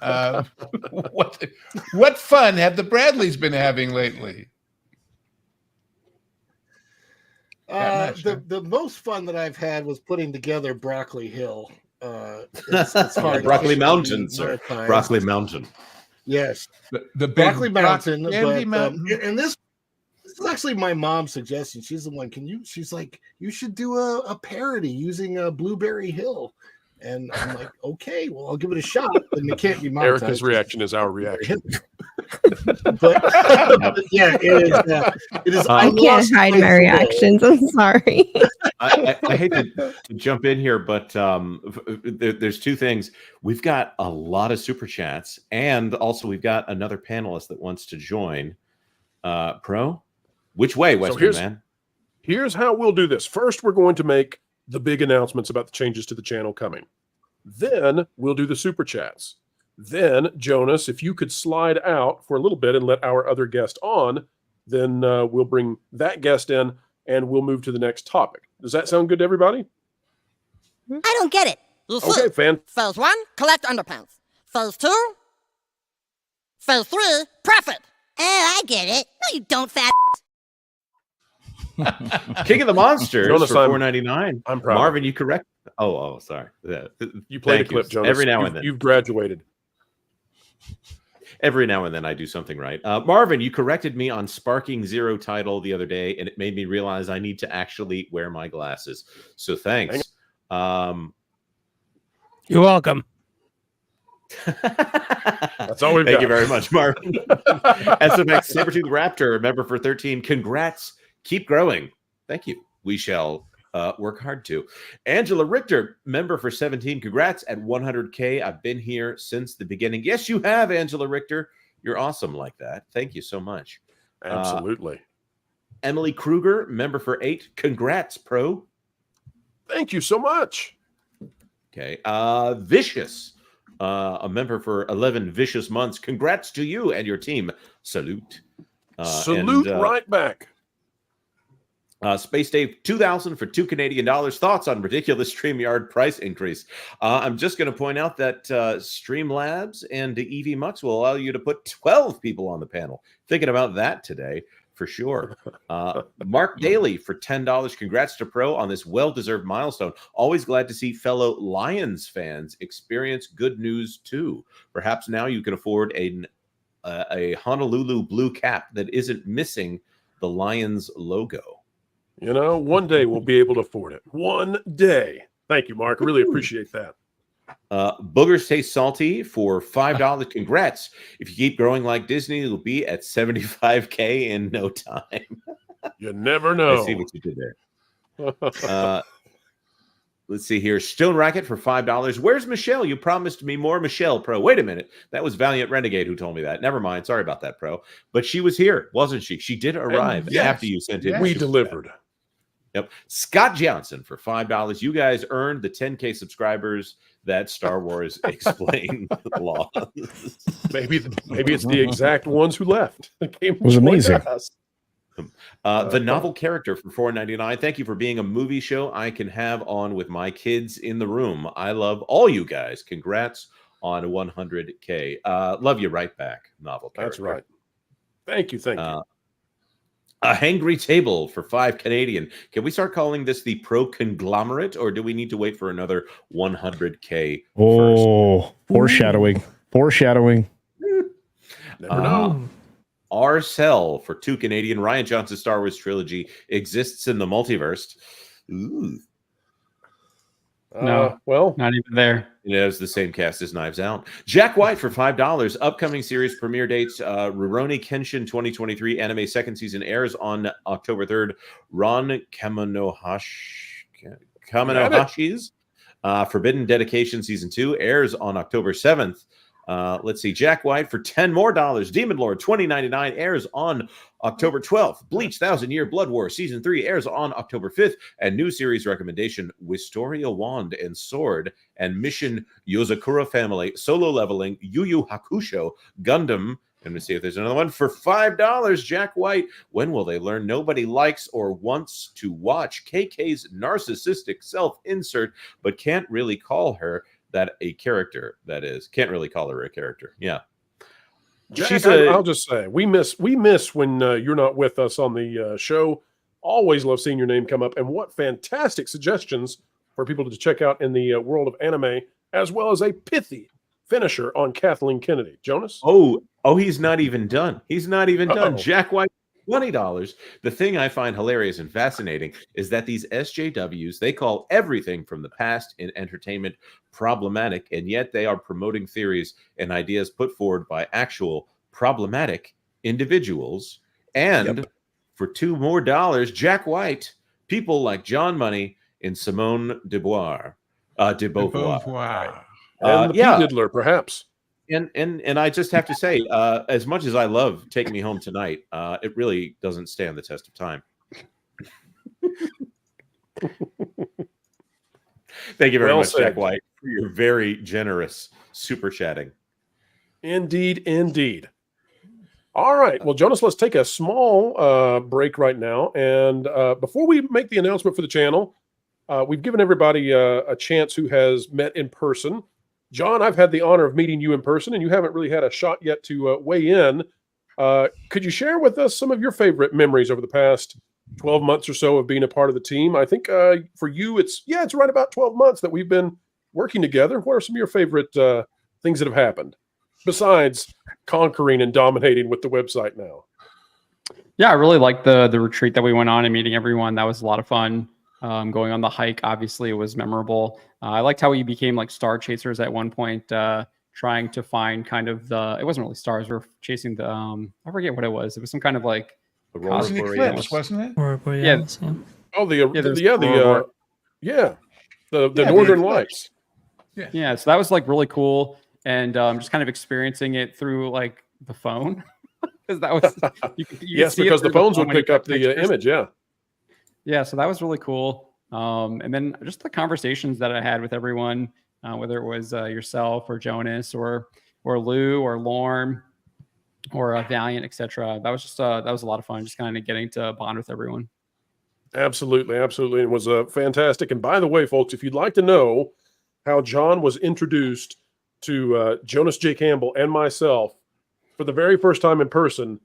what fun have the Bradleys been having lately? The most fun that I've had was putting together Broccoli Hill. It's hard. Broccoli Mountain, sir. Broccoli Mountain. Yes, the Broccoli Mountain. Mountain. And this is actually my mom's suggestion. She's the one. She's like, you should do a parody using Blueberry Hill. And I'm like, okay, well, I'll give it a shot. And it can't be monetized. Erica's reaction is our reaction. But yeah, it is. I can't hide my reactions. I'm sorry. I hate to jump in here, but there's two things. We've got a lot of super chats, and also we've got another panelist that wants to join. Pro, which way, Western man? Here's how we'll do this. First, we're going to make the big announcements about the changes to the channel coming. Then we'll do the super chats. Then, Jonas, if you could slide out for a little bit and let our other guest on, then we'll bring that guest in and we'll move to the next topic. Does that sound good to everybody? I don't get it. You see, Okay, fan. Phase 1, collect underpants. Phase 2, Phase 3, profit. Oh, I get it. No, you don't, fat. King of the Monsters Jonas, for $4.99. I'm proud. Marvin, you correct? Oh, sorry. You played Thank a clip, you. Jonas. Every now and then. You've graduated. Every now and then I do something right. Marvin, you corrected me on Sparking Zero title the other day, and it made me realize I need to actually wear my glasses. So thanks. You're welcome. That's all we've got. Thank you very much, Marvin. SFX Sabretooth Raptor, member for 13. Congrats. Keep growing. Thank you. We shall work hard to. Angela Richter, member for 17. Congrats at 100K. I've been here since the beginning. Yes, you have, Angela Richter. You're awesome like that. Thank you so much. Absolutely. Emily Kruger, member for 8. Congrats, Pro. Thank you so much. Okay. Vicious, a member for 11 vicious months. Congrats to you and your team. Salute. Salute right back. Space Dave 2000 for $2 Canadian. Thoughts on ridiculous StreamYard price increase? I'm just going to point out that Streamlabs and EV Mux will allow you to put 12 people on the panel. Thinking about that today for sure. Mark Daly for $10. Congrats to Pro on this well-deserved milestone. Always glad to see fellow Lions fans experience good news too. Perhaps now you can afford a Honolulu blue cap that isn't missing the Lions logo. You know, one day we'll be able to afford it. One day. Thank you, Mark. Really appreciate that. Boogers Taste Salty for $5. Congrats. If you keep growing like Disney, it'll be at 75K in no time. You never know. I see what you did there. Let's see here. Stone Racket for $5. Where's Michelle? You promised me more. Michelle Pro. Wait a minute. That was Valiant Renegade who told me that. Never mind. Sorry about that, Pro. But she was here, wasn't she? She did arrive after you sent in. We delivered. Yep. Scott Johnson for $5. You guys earned the 10K subscribers that Star Wars Explained law. Maybe it's the exact ones who left. It was amazing. The novel character for $4.99. Thank you for being a movie show I can have on with my kids in the room. I love all you guys. Congrats on 100K. Love you right back, novel character. That's right. Thank you. A hangry table for $5 Canadian. Can we start calling this the Pro Conglomerate, or do we need to wait for another 100K? Foreshadowing. Foreshadowing. Never know. Arcel for $2 Canadian. Ryan Johnson's Star Wars trilogy exists in the multiverse. Ooh. No, well, not even there. It has the same cast as Knives Out. Jack White for $5. Upcoming series premiere dates: Rurouni Kenshin 2023 anime second season airs on October 3rd. Ron Kaminohashi's Forbidden Dedication season 2 airs on October 7th. Let's see. Jack White for $10 more. Demon Lord 2099 airs on October 12th. Bleach 1000-Year Blood War season 3 airs on October 5th. And new series recommendation: Wisteria Wand and Sword and Mission Yozakura Family Solo Leveling Yu Yu Hakusho Gundam. Let me see if there's another one for $5. Jack White. When will they learn nobody likes or wants to watch KK's narcissistic self-insert, but can't really call her that a character? That is, can't really call her a character. Yeah. Jack, I'll just say we miss when you're not with us on the show. Always love seeing your name come up, and what fantastic suggestions for people to check out in the world of anime, as well as a pithy finisher on Kathleen Kennedy. Jonas? Oh, he's not even done. He's not even done. Jack White, $20. The thing I find hilarious and fascinating is that these SJWs, they call everything from the past in entertainment problematic, and yet they are promoting theories and ideas put forward by actual problematic individuals. And for $2 more, Jack White, people like John Money and Simone de Beauvoir. And the P-Diddler, perhaps. And I just have to say, as much as I love Take Me Home Tonight, it really doesn't stand the test of time. Thank you very much, said. Jack White, for your very generous super chatting. Indeed. All right. Well, Jonas, let's take a small break right now. And before we make the announcement for the channel, we've given everybody a chance who has met in person. John, I've had the honor of meeting you in person, and you haven't really had a shot yet to weigh in. Could you share with us some of your favorite memories over the past 12 months or so of being a part of the team? I think for you, it's right about 12 months that we've been working together. What are some of your favorite things that have happened besides conquering and dominating with the website now? Yeah, I really liked the retreat that we went on and meeting everyone. That was a lot of fun. Going on the hike, obviously, it was memorable. I liked how we became like star chasers at one point, trying to find kind of it wasn't really stars. We were chasing the, I forget what it was. It was some kind of like the eclipse, wasn't it? Yeah. Oh, the Northern Lights. Yeah. So that was like really cool. And just kind of experiencing it through like the phone. Because that was, yes, because the phones would pick up the image. Yeah. Yeah, so that was really cool. And then just the conversations that I had with everyone, whether it was yourself or Jonas or Lou or Lorne or Valiant, etc. That was just that was a lot of fun, just kind of getting to bond with everyone. Absolutely. It was fantastic. And by the way, folks, if you'd like to know how John was introduced to Jonas J. Campbell and myself for the very first time in person,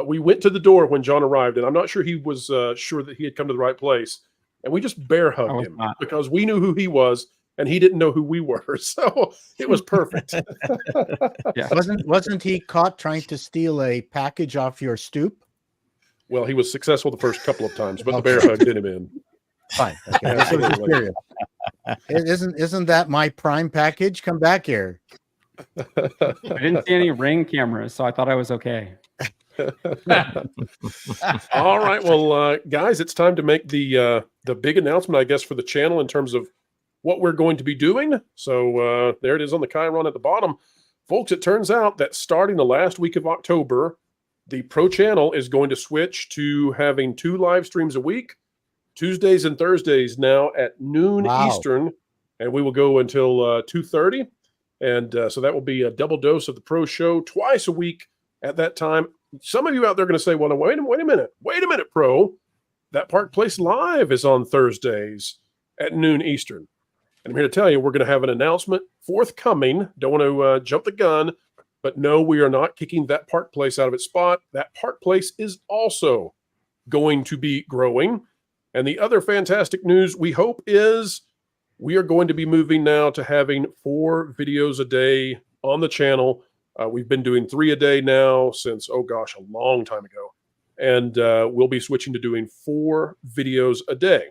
we went to the door when John arrived, and I'm not sure he was sure that he had come to the right place. And we just bear hugged him because we knew who he was, and he didn't know who we were. So it was perfect. Yeah. Wasn't he caught trying to steal a package off your stoop? Well, he was successful the first couple of times, but the bear hug did him in. Fine. Okay. This was just curious. Isn't that my Prime package? Come back here. I didn't see any Ring cameras, so I thought I was okay. All right, well, guys, it's time to make the big announcement, I guess, for the channel in terms of what we're going to be doing. So there it is on the Chiron at the bottom. Folks, it turns out that starting the last week of October, the Pro Channel is going to switch to having 2 live streams a week, Tuesdays and Thursdays now at noon Eastern, and we will go until 2:30. And so that will be a double dose of the Pro Show twice a week at that time. Some of you out there are going to say, well, wait a minute, Pro. That Park Place Live is on Thursdays at noon Eastern. And I'm here to tell you, we're going to have an announcement forthcoming. Don't want to jump the gun, but no, we are not kicking That Park Place out of its spot. That Park Place is also going to be growing. And the other fantastic news we hope is we are going to be moving now to having 4 videos a day on the channel. We've been doing 3 a day now since, a long time ago. And we'll be switching to doing 4 videos a day.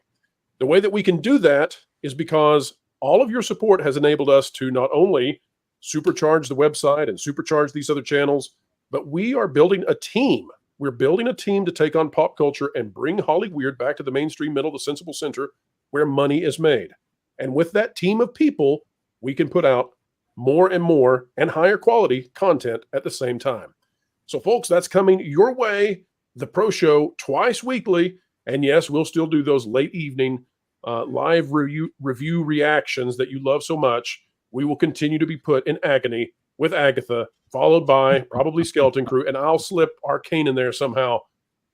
The way that we can do that is because all of your support has enabled us to not only supercharge the website and supercharge these other channels, but we are building a team. We're building a team to take on pop culture and bring Hollyweird back to the mainstream middle, the sensible center, where money is made. And with that team of people, we can put out more and more and higher quality content at the same time. So, folks, that's coming your way. The Pro Show twice weekly. And yes, we'll still do those late evening live review reactions that you love so much. We will continue to be put in agony with Agatha, followed by probably Skeleton Crew, and I'll slip Arcane in there somehow.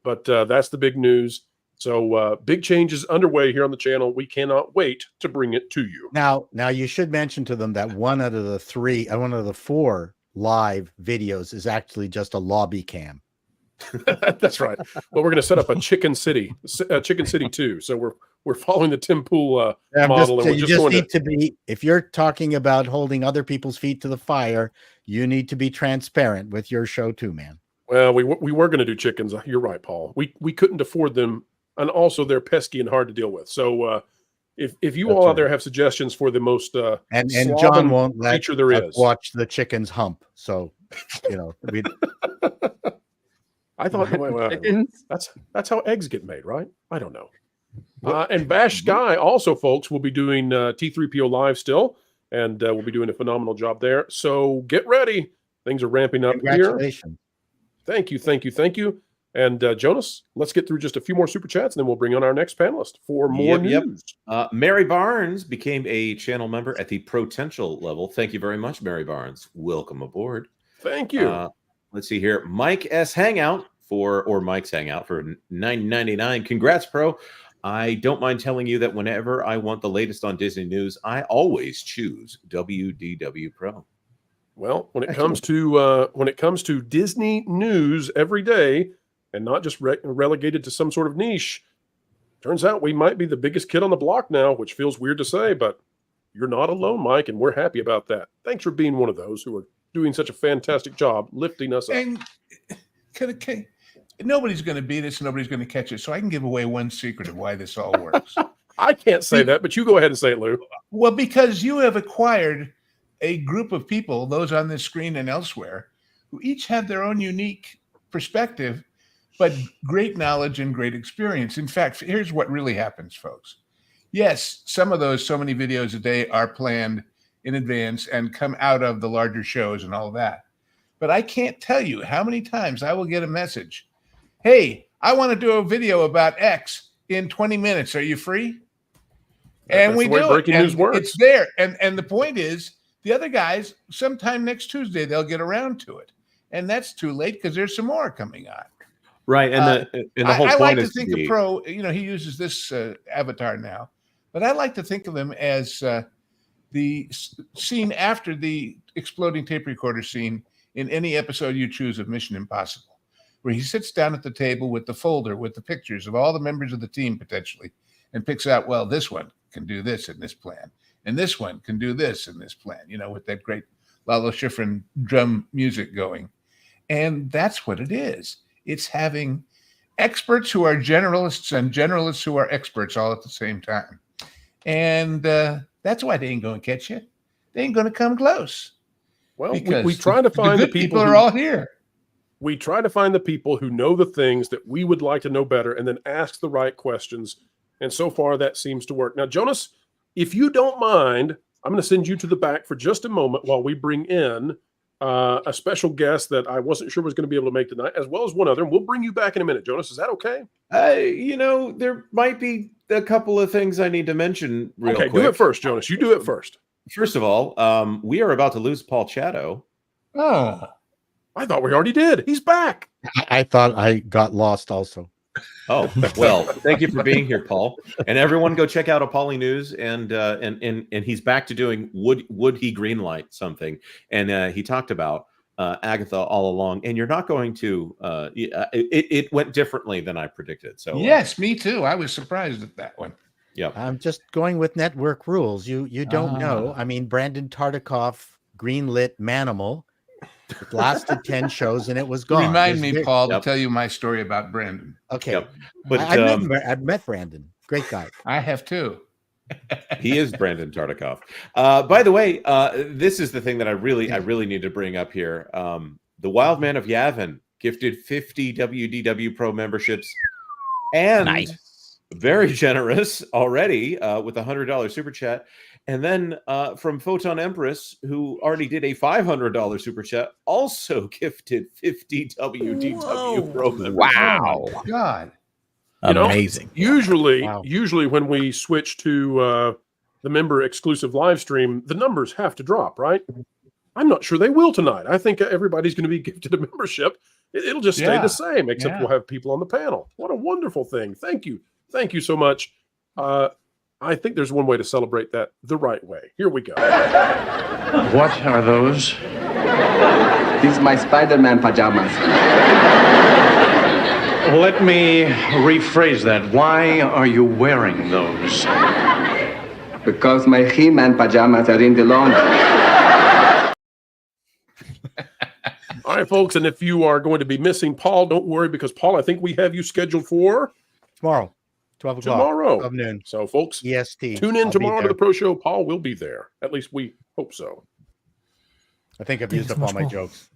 But that's the big news. So big changes underway here on the channel. We cannot wait to bring it to you. Now you should mention to them that one out of the 4 live videos is actually just a lobby cam. That's right. Well, we're going to set up a Chicken City 2. So we're following the Tim Pool model. If you're talking about holding other people's feet to the fire, you need to be transparent with your show too, man. Well, we were going to do chickens. You're right, Paul. We couldn't afford them, and also they're pesky and hard to deal with. So if you all out there have suggestions for the most and John won't let feature there is, watch the chickens hump. So we. I thought that's how eggs get made, right? I don't know. And Bash Sky also, folks, will be doing T3PO live still, and we'll be doing a phenomenal job there. So get ready. Things are ramping up here. Congratulations. Thank you. And Jonas, let's get through just a few more super chats, and then we'll bring on our next panelist for more news. Mary Barnes became a channel member at the potential level. Thank you very much, Mary Barnes. Welcome aboard. Thank you. Let's see here. Mike S. Hangout Mike's Hangout for $9.99. Congrats, Pro. I don't mind telling you that whenever I want the latest on Disney news, I always choose WDW Pro. Well, when it comes to Disney news every day, and not just relegated to some sort of niche, turns out we might be the biggest kid on the block now, which feels weird to say, but you're not alone, Mike, and we're happy about that. Thanks for being one of those who are doing such a fantastic job lifting us up. And nobody's going to beat us, nobody's going to catch us. So I can give away one secret of why this all works. I can't say that, but you go ahead and say it, Lou. Well, because you have acquired a group of people, those on this screen and elsewhere, who each have their own unique perspective, but great knowledge and great experience. In fact, here's what really happens, folks. Yes, some of those, so many videos a day are planned in advance and come out of the larger shows and all that. But I can't tell you how many times I will get a message. Hey, I want to do a video about X in 20 minutes. Are you free? And we do it. Breaking news works. It's there. And the point is, the other guys, sometime next Tuesday, they'll get around to it. And that's too late because there's some more coming on. Right. And the whole point like is to think of Pro, he uses this avatar now, but I like to think of him as the scene after the exploding tape recorder scene in any episode you choose of Mission Impossible, where he sits down at the table with the folder with the pictures of all the members of the team potentially and picks out, well, this one can do this in this plan, and this one can do this in this plan, with that great Lalo Schifrin drum music going. And that's what it is. It's having experts who are generalists and generalists who are experts all at the same time. And that's why they ain't going to catch you. They ain't going to come close. Well, we try to find the people who are all here. We try to find the people who know the things that we would like to know better and then ask the right questions. And so far, that seems to work. Now, Jonas, if you don't mind, I'm going to send you to the back for just a moment while we bring in a special guest that I wasn't sure was going to be able to make tonight, as well as one other. And we'll bring you back in a minute. Jonas, is that okay? There might be a couple of things I need to mention real quick. Do it first, Jonas. You do it first. First of all, we are about to lose Paul Chatto. Oh, I thought we already did. He's back. I thought I got lost also. Oh, well, thank you for being here, Paul. And everyone go check out Apolly News. And he's back to doing Would He Greenlight Something? And he talked about Agatha all along. And you're not going to, it went differently than I predicted. So yes, me too. I was surprised at that one. Yeah, I'm just going with network rules. You don't know. I mean, Brandon Tartikoff greenlit Manimal. It lasted 10 shows and it was gone. Remind me, Paul, to tell you my story about Brandon. Okay. But I've met Brandon. Great guy. I have too. He is Brandon Tartikoff. By the way, this is the thing that I really need to bring up here. The Wild Man of Yavin gifted 50 WDW Pro memberships and very generous already with a $100 super chat. And then from Photon Empress, who already did a $500 super chat, also gifted 50 WDW Pro members. Wow. Oh, God. Amazing. Usually when we switch to the member exclusive live stream, the numbers have to drop, right? I'm not sure they will tonight. I think everybody's going to be gifted a membership. It'll just stay the same, except we'll have people on the panel. What a wonderful thing. Thank you. Thank you so much. I think there's one way to celebrate that the right way. Here we go. What are those? These are my Spider-Man pajamas. Let me rephrase that. Why are you wearing those? Because my He-Man pajamas are in the laundry. All right, folks, and if you are going to be missing Paul, don't worry, because Paul, I think we have you scheduled for tomorrow. 12 o'clock. Tomorrow. 12 noon. So, folks, EST. Tune in tomorrow to the Pro Show. Paul will be there. At least we hope so. I think I've used up all my jokes.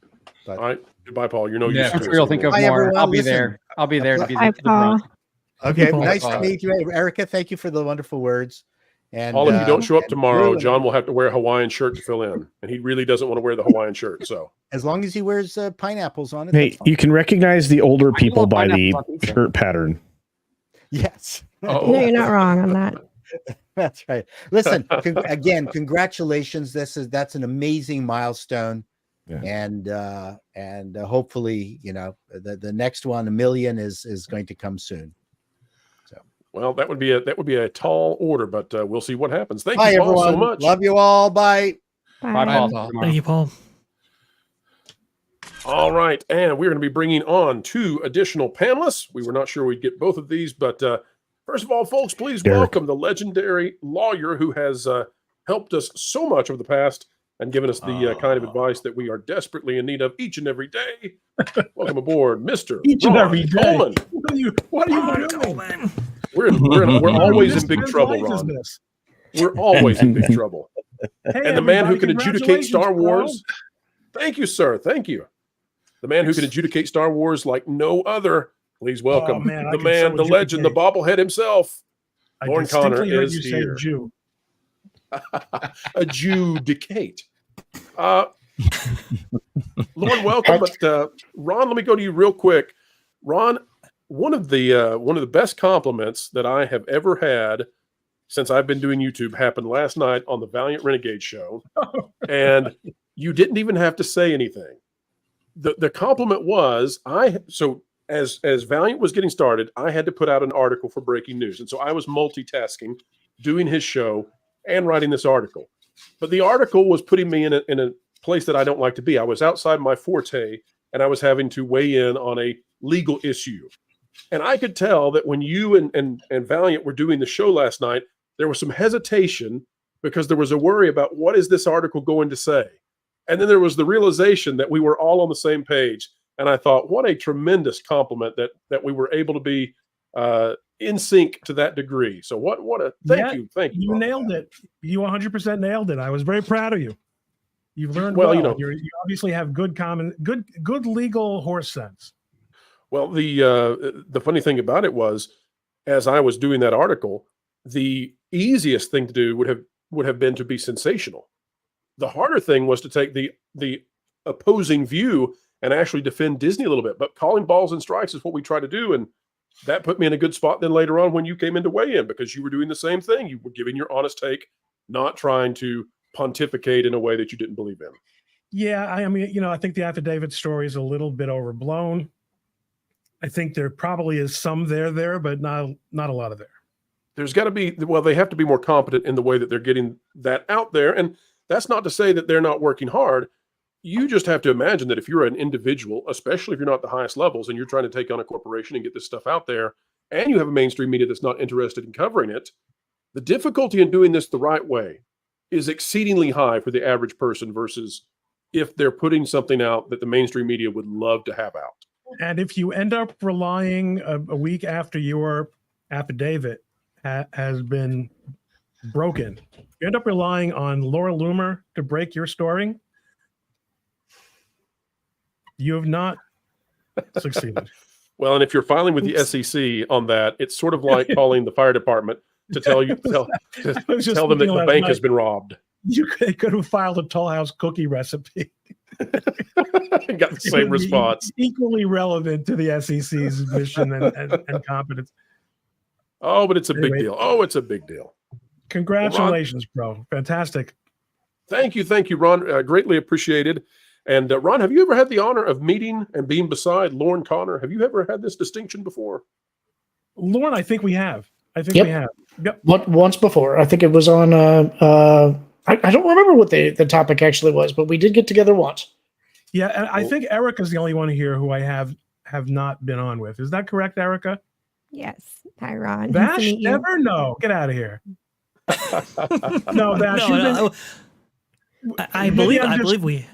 But... All right. Goodbye, Paul. You're no use. Yeah, we'll think of more. I'll be there. I'll be there to be Hi, the Paul. Okay, nice to meet you, Erica. Thank you for the wonderful words. And Paul, if you don't show up tomorrow, John will have to wear a Hawaiian shirt to fill in, and he really doesn't want to wear the Hawaiian shirt. So, as long as he wears pineapples on it. Hey, you can recognize the older people by the shirt pattern. Yes. No, you're not wrong on that. That's right. Listen, again, congratulations. That's an amazing milestone. Yeah. And hopefully, the next one, 1 million, is going to come soon. So, well, that would be a tall order, but we'll see what happens. Thank Bye, you, Paul, everyone. so much. Love you all. Bye. Bye, Paul. Thank you, Paul. All right, and we're going to be bringing on 2 additional panelists. We were not sure we'd get both of these, but first of all, folks, please welcome the legendary lawyer who has helped us so much over the past and given us the kind of advice that we are desperately in need of each and every day. Welcome aboard, Mr. Each Ron and every day. Coleman. What are you doing? We're always in big trouble, Ron. We're always in big trouble. Hey, and the man who can everybody, adjudicate Star congratulations, Wars. Thank you, sir. Thank you. The man who can adjudicate Star Wars like no other. Please welcome the man, the legend, the bobblehead himself. Lauren Connor is here. Jew. Adjudicate. Lauren, welcome. But Ron, let me go to you real quick. Ron, one of the best compliments that I have ever had since I've been doing YouTube happened last night on the Valiant Renegade show, and you didn't even have to say anything. The compliment was as Valiant was getting started, I had to put out an article for breaking news, and so I was multitasking, doing his show and writing this article. But the article was putting me in a place that I don't like to be. I was outside my forte, and I was having to weigh in on a legal issue. And I could tell that when you and Valiant were doing the show last night, there was some hesitation because there was a worry about what is this article going to say. And then there was the realization that we were all on the same page And I thought, what a tremendous compliment that we were able to be in sync to that degree. So what a thank you. You nailed it. You 100% nailed it. I was very proud of you. You've learned well. You obviously have good legal horse sense. Well, the funny thing about it was, as I was doing that article, the easiest thing to do would have been to be sensational. The harder thing was to take the opposing view and actually defend Disney a little bit. But calling balls and strikes is what we try to do, and that put me in a good spot then later on when you came in to weigh in, because you were doing the same thing. You were giving your honest take, not trying to pontificate in a way that you didn't believe in. Yeah, I mean, I think the affidavit story is a little bit overblown. I think there probably is some there, but not a lot of there. There's got to be, they have to be more competent in the way that they're getting that out there. And that's not to say that they're not working hard. You just have to imagine that if you're an individual, especially if you're not at the highest levels and you're trying to take on a corporation and get this stuff out there, and you have a mainstream media that's not interested in covering it, the difficulty in doing this the right way is exceedingly high for the average person versus if they're putting something out that the mainstream media would love to have out. And if you end up relying a week after your affidavit has been broken, you end up relying on Laura Loomer to break your story, you have not succeeded. Well, and if you're filing with the SEC on that, it's sort of like calling the fire department to tell them that the bank has been robbed. You could have filed a Toll House cookie recipe. Got the same response. Equally relevant to the SEC's mission and competence. Oh, but it's a big deal. Oh, it's a big deal. Congratulations, bro. Fantastic. Thank you, Ron. Greatly appreciated. And Ron, have you ever had the honor of meeting and being beside Lorne Connor? Have you ever had this distinction before? Lorne, I think we have. We have. Yep. Once before. I think it was on I don't remember what the topic actually was, but we did get together once. Yeah, and I think Erica's the only one here who I have not been on with. Is that correct, Erica? Yes. Hi, Ron. Vash, never? No. Get out of here. No, Vash. I believe we.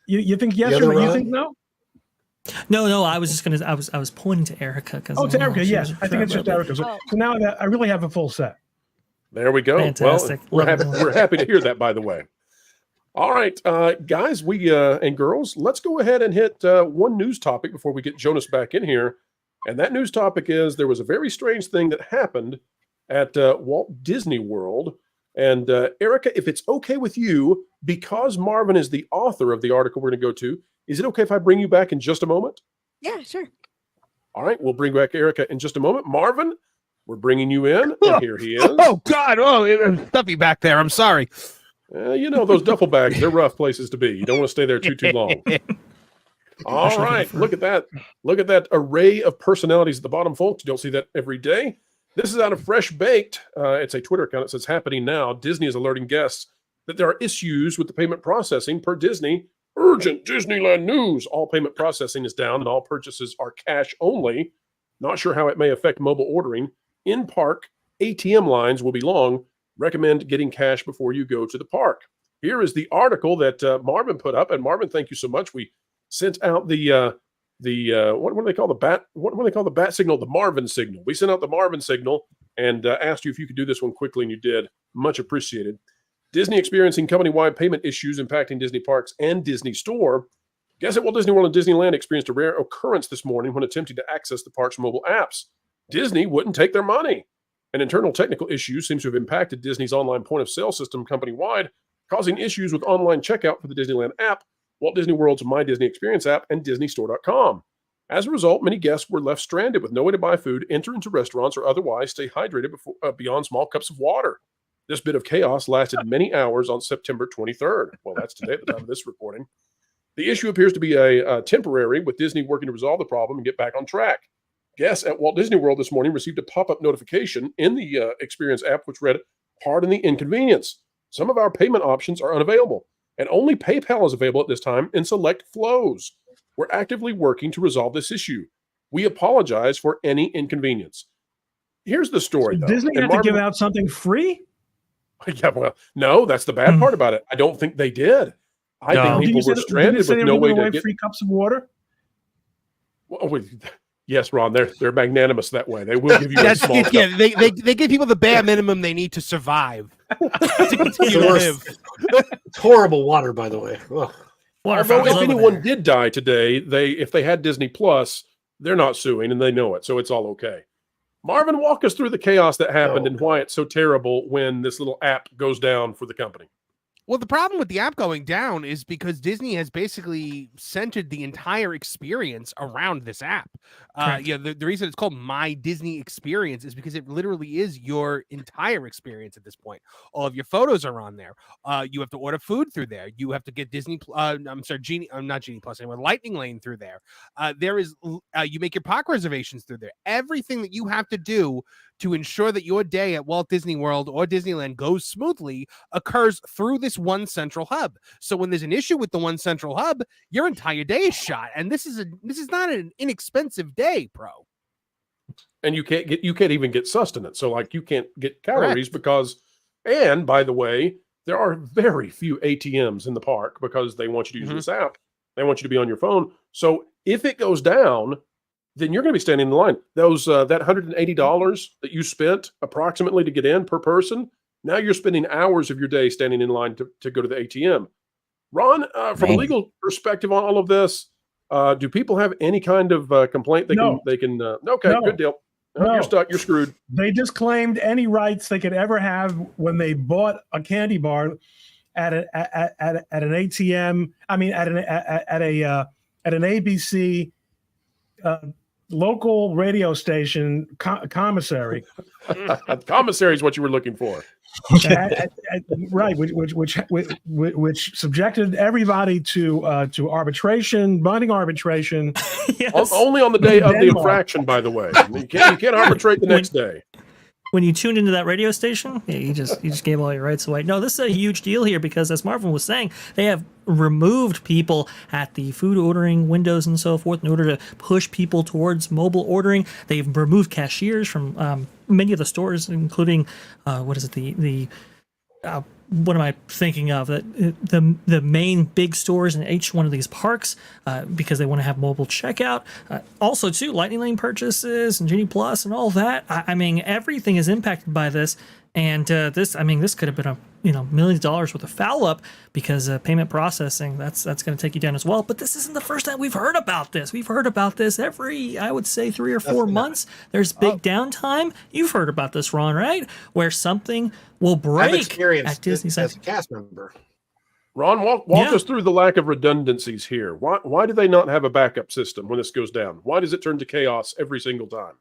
You think yes or you think no? No. I was just gonna. I was pointing to Erica because. Oh, to Erica. Yes, I think it's just Erica. So now that I really have a full set. There we go. Fantastic. Well, we're happy to hear that. By the way. All right, guys, we and girls, let's go ahead and hit one news topic before we get Jonas back in here. And that news topic is there was a very strange thing that happened at Walt Disney World. And Erica, if it's okay with you, because Marvin is the author of the article we're going to go to, is it okay if I bring you back in just a moment? Yeah, sure. All right, we'll bring back Erica in just a moment. Marvin, we're bringing you in, and here he is. Oh, God. Oh, it's stuffy back there. I'm sorry. Those duffel bags, they're rough places to be. You don't want to stay there too long. All right, look at that. Look at that array of personalities at the bottom, folks. You don't see that every day. This is out of Fresh Baked. It's a Twitter account. It says, happening now. Disney is alerting guests that there are issues with the payment processing per Disney. Urgent Disneyland news. All payment processing is down and all purchases are cash only. Not sure how it may affect mobile ordering. In-park ATM lines will be long. Recommend getting cash before you go to the park. Here is the article that Marvin put up. And Marvin, thank you so much. We sent out the what do they call the bat? What do they call the bat signal? The Marvin signal. We sent out the Marvin signal and asked you if you could do this one quickly, and you did. Much appreciated. Disney experiencing company-wide payment issues impacting Disney parks and Disney Store. Guests at Walt Disney World and Disneyland experienced a rare occurrence this morning when attempting to access the park's mobile apps. Disney wouldn't take their money. An internal technical issue seems to have impacted Disney's online point-of-sale system company-wide, causing issues with online checkout for the Disneyland app, Walt Disney World's My Disney Experience app, and DisneyStore.com. As a result, many guests were left stranded with no way to buy food, enter into restaurants, or otherwise stay hydrated beyond small cups of water. This bit of chaos lasted many hours on September 23rd. Well, that's today at the time of this recording. The issue appears to be a temporary, with Disney working to resolve the problem and get back on track. Guests at Walt Disney World this morning received a pop-up notification in the Experience app which read, "Pardon the inconvenience. Some of our payment options are unavailable, and only PayPal is available at this time in select flows. We're actively working to resolve this issue. We apologize for any inconvenience." Here's the story, so though. Disney had to give out something free? Yeah, well, no, that's the bad part about it. I don't think they did. I think people were stranded with no way to get free cups of water. Well, yes, Ron, they're magnanimous that way. They will give you a small cup. Yeah, they give people the bare minimum they need to survive. To continue to live. It's horrible water, by the way. Ugh. Although if anyone did die today, if they had Disney Plus, they're not suing and they know it, so it's all okay. Marvin, walk us through the chaos that happened and why it's so terrible when this little app goes down for the company. Well, the problem with the app going down is because Disney has basically centered the entire experience around this app. The reason it's called My Disney Experience is because it literally is your entire experience at this point. All of your photos are on there. You have to order food through there. You have to get not Genie Plus anymore, Lightning Lane through there. You make your park reservations through there. Everything that you have to do to ensure that your day at Walt Disney World or Disneyland goes smoothly occurs through this one central hub. So when there's an issue with the one central hub, your entire day is shot. And this is not an inexpensive day, Pro. And you can't even get sustenance. So like you can't get calories because, and by the way, there are very few ATMs in the park because they want you to use this app. They want you to be on your phone. So if it goes down, then you're going to be standing in the line. Those that $180 that you spent approximately to get in per person, now you're spending hours of your day standing in line to go to the ATM. Ron, from a legal perspective on all of this, do people have any kind of complaint? Good deal. No. You're stuck. You're screwed. They disclaimed any rights they could ever have when they bought a candy bar at an ATM. I mean, at an ABC local radio station commissary. Commissary is what you were looking for. Right, which subjected everybody to arbitration, binding arbitration. Yes. Only on the day of the infraction, by the way. You can't arbitrate the next day. When you tuned into that radio station, you just gave all your rights away. No, this is a huge deal here because, as Marvin was saying, they have removed people at the food ordering windows and so forth in order to push people towards mobile ordering. They've removed cashiers from many of the stores, including what am I thinking of? The main big stores in each one of these parks because they want to have mobile checkout. Also, too, Lightning Lane purchases and Genie Plus and all that. I mean, everything is impacted by this. And this could have been millions of dollars worth of foul up because payment processing that's going to take you down as well. But this isn't the first time we've heard about this. We've heard about this every, I would say, 3 or 4 months. There's big downtime. You've heard about this, Ron, right? Where something will break. I've experienced at Disney as a cast member. Ron, walk us through the lack of redundancies here. Why do they not have a backup system when this goes down? Why does it turn to chaos every single time?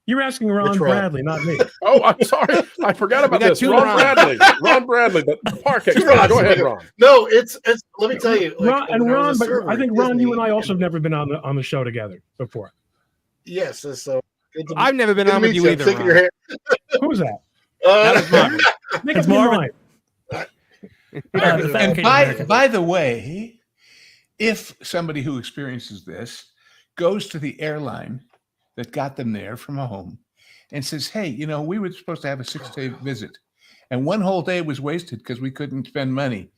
You're asking Ron Bradley, not me. Oh, I'm sorry. I forgot about this. Ron Bradley, the park expert. Go ahead, Ron. No, it's. Let me tell you. Ron, but I think Ron, you and I also have never been on the show together before. Yes, so I've never been on with you either. Who's that? That was Marvin. It's Marvin. And by the way, if somebody who experiences this goes to the airline that got them there from home and says, hey, we were supposed to have a 6-day visit and one whole day was wasted because we couldn't spend money.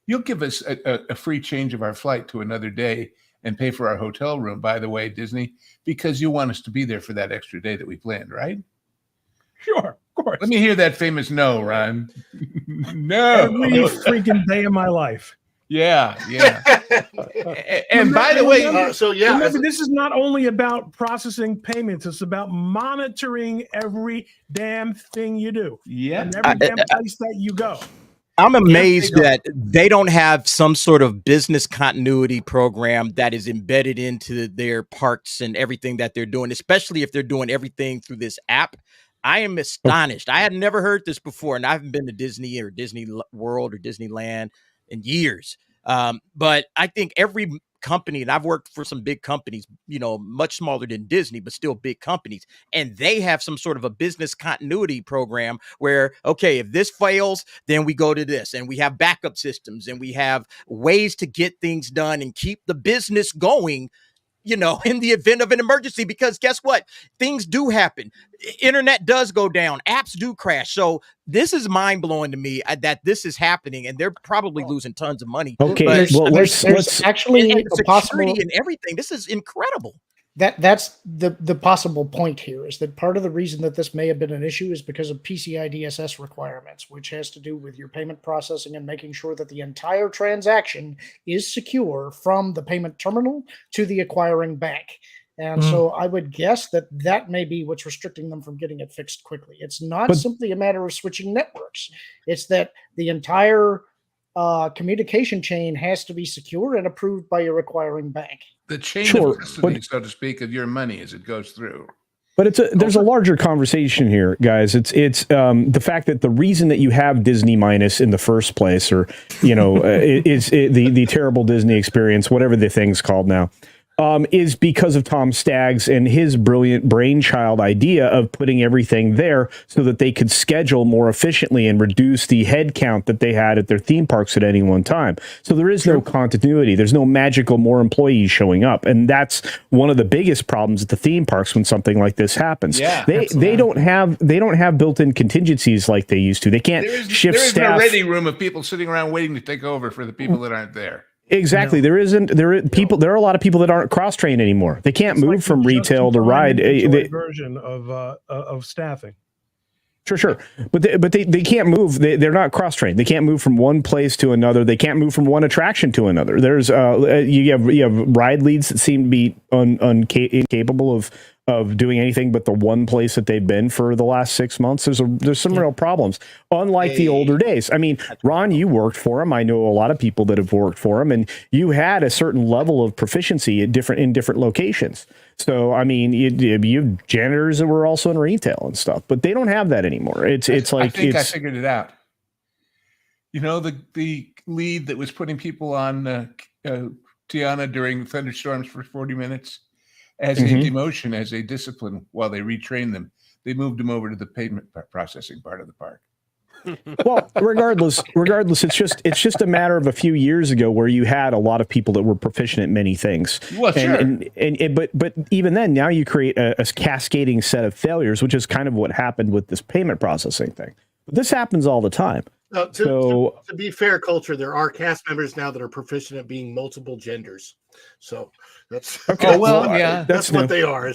You'll give us a free change of our flight to another day and pay for our hotel room, by the way, Disney, because you want us to be there for that extra day that we planned, right? Sure, of course. Let me hear that famous no, Ron. No. Every freaking day of my life. Yeah. And by the way, remember, this is not only about processing payments; it's about monitoring every damn thing you do. Yeah, and every damn place that you go. I'm amazed that they don't have some sort of business continuity program that is embedded into their parks and everything that they're doing, especially if they're doing everything through this app. I am astonished. I had never heard this before, and I haven't been to Disney or Disney World or Disneyland in years. But I think every company, and I've worked for some big companies, much smaller than Disney, but still big companies, and they have some sort of a business continuity program where, okay, if this fails, then we go to this, and we have backup systems, and we have ways to get things done and keep the business going in the event of an emergency, because guess what? Things do happen. Internet does go down. Apps do crash. So this is mind blowing to me that this is happening, and they're probably losing tons of money. Okay, But well, there's actually and a security possible and everything. This is incredible. That's the possible point here, is that part of the reason that this may have been an issue is because of PCI DSS requirements, which has to do with your payment processing and making sure that the entire transaction is secure from the payment terminal to the acquiring bank. And so I would guess that may be what's restricting them from getting it fixed quickly. It's not simply a matter of switching networks. It's that the entire communication chain has to be secure and approved by your acquiring bank. The chain of custody, so to speak, of your money as it goes through. But there's a larger conversation here, guys. It's the fact that the reason that you have Disney minus in the first place, or is the terrible Disney experience, whatever the thing's called now, is because of Tom Staggs and his brilliant brainchild idea of putting everything there so that they could schedule more efficiently and reduce the head count that they had at their theme parks at any one time. So there is no continuity. There's no magical more employees showing up. And that's one of the biggest problems at the theme parks when something like this happens. Yeah, they don't have built-in contingencies like they used to. They can't shift there is staff. no ready room of people sitting around waiting to take over for the people that aren't there. Exactly. There are a lot of people that aren't cross-trained anymore. They can't move from retail to ride. Version of staffing. Sure. But they can't move. They're not cross-trained. They can't move from one place to another. They can't move from one attraction to another. There's you have ride leads that seem to be incapable of doing anything but the one place that they've been for the last 6 months. There's some real problems. Unlike the older days. I mean, Ron, you worked for him. I know a lot of people that have worked for him, and you had a certain level of proficiency in different locations. So, I mean, you have janitors that were also in retail and stuff, but they don't have that anymore. It's like, I think I figured it out. The lead that was putting people on Tiana during thunderstorms for 40 minutes as a demotion, as a discipline, while they retrained them, they moved them over to the payment processing part of the park. Well, regardless, it's just a matter of a few years ago where you had a lot of people that were proficient at many things. Well, sure. But even then, now you create a cascading set of failures, which is kind of what happened with this payment processing thing. But this happens all the time. To be fair, Culture, there are cast members now that are proficient at being multiple genders. So that's okay. That's what they are.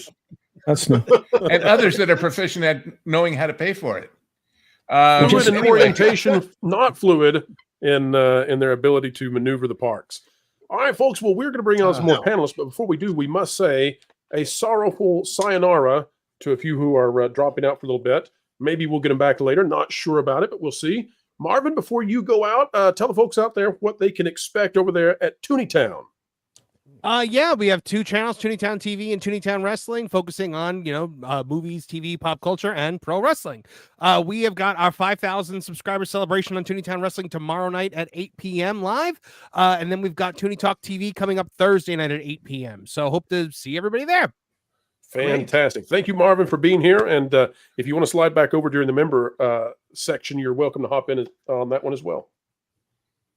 That's new. And others that are proficient at knowing how to pay for it. Fluid in orientation, not fluid in their ability to maneuver the parks. All right, folks. Well, we're going to bring on some more panelists, but before we do, we must say a sorrowful sayonara to a few who are dropping out for a little bit. Maybe we'll get them back later. Not sure about it, but we'll see. Marvin, before you go out, tell the folks out there what they can expect over there at Tooneytown. We have two channels, Tooneytown TV and Tooneytown Wrestling, focusing on, movies, TV, pop culture, and pro wrestling. We have got our 5,000 subscriber celebration on Tooneytown Wrestling tomorrow night at 8 p.m. live. And then we've got Toonie Talk TV coming up Thursday night at 8 p.m. So hope to see everybody there. Fantastic. Great. Thank you, Marvin, for being here. And if you want to slide back over during the member section, you're welcome to hop in on that one as well.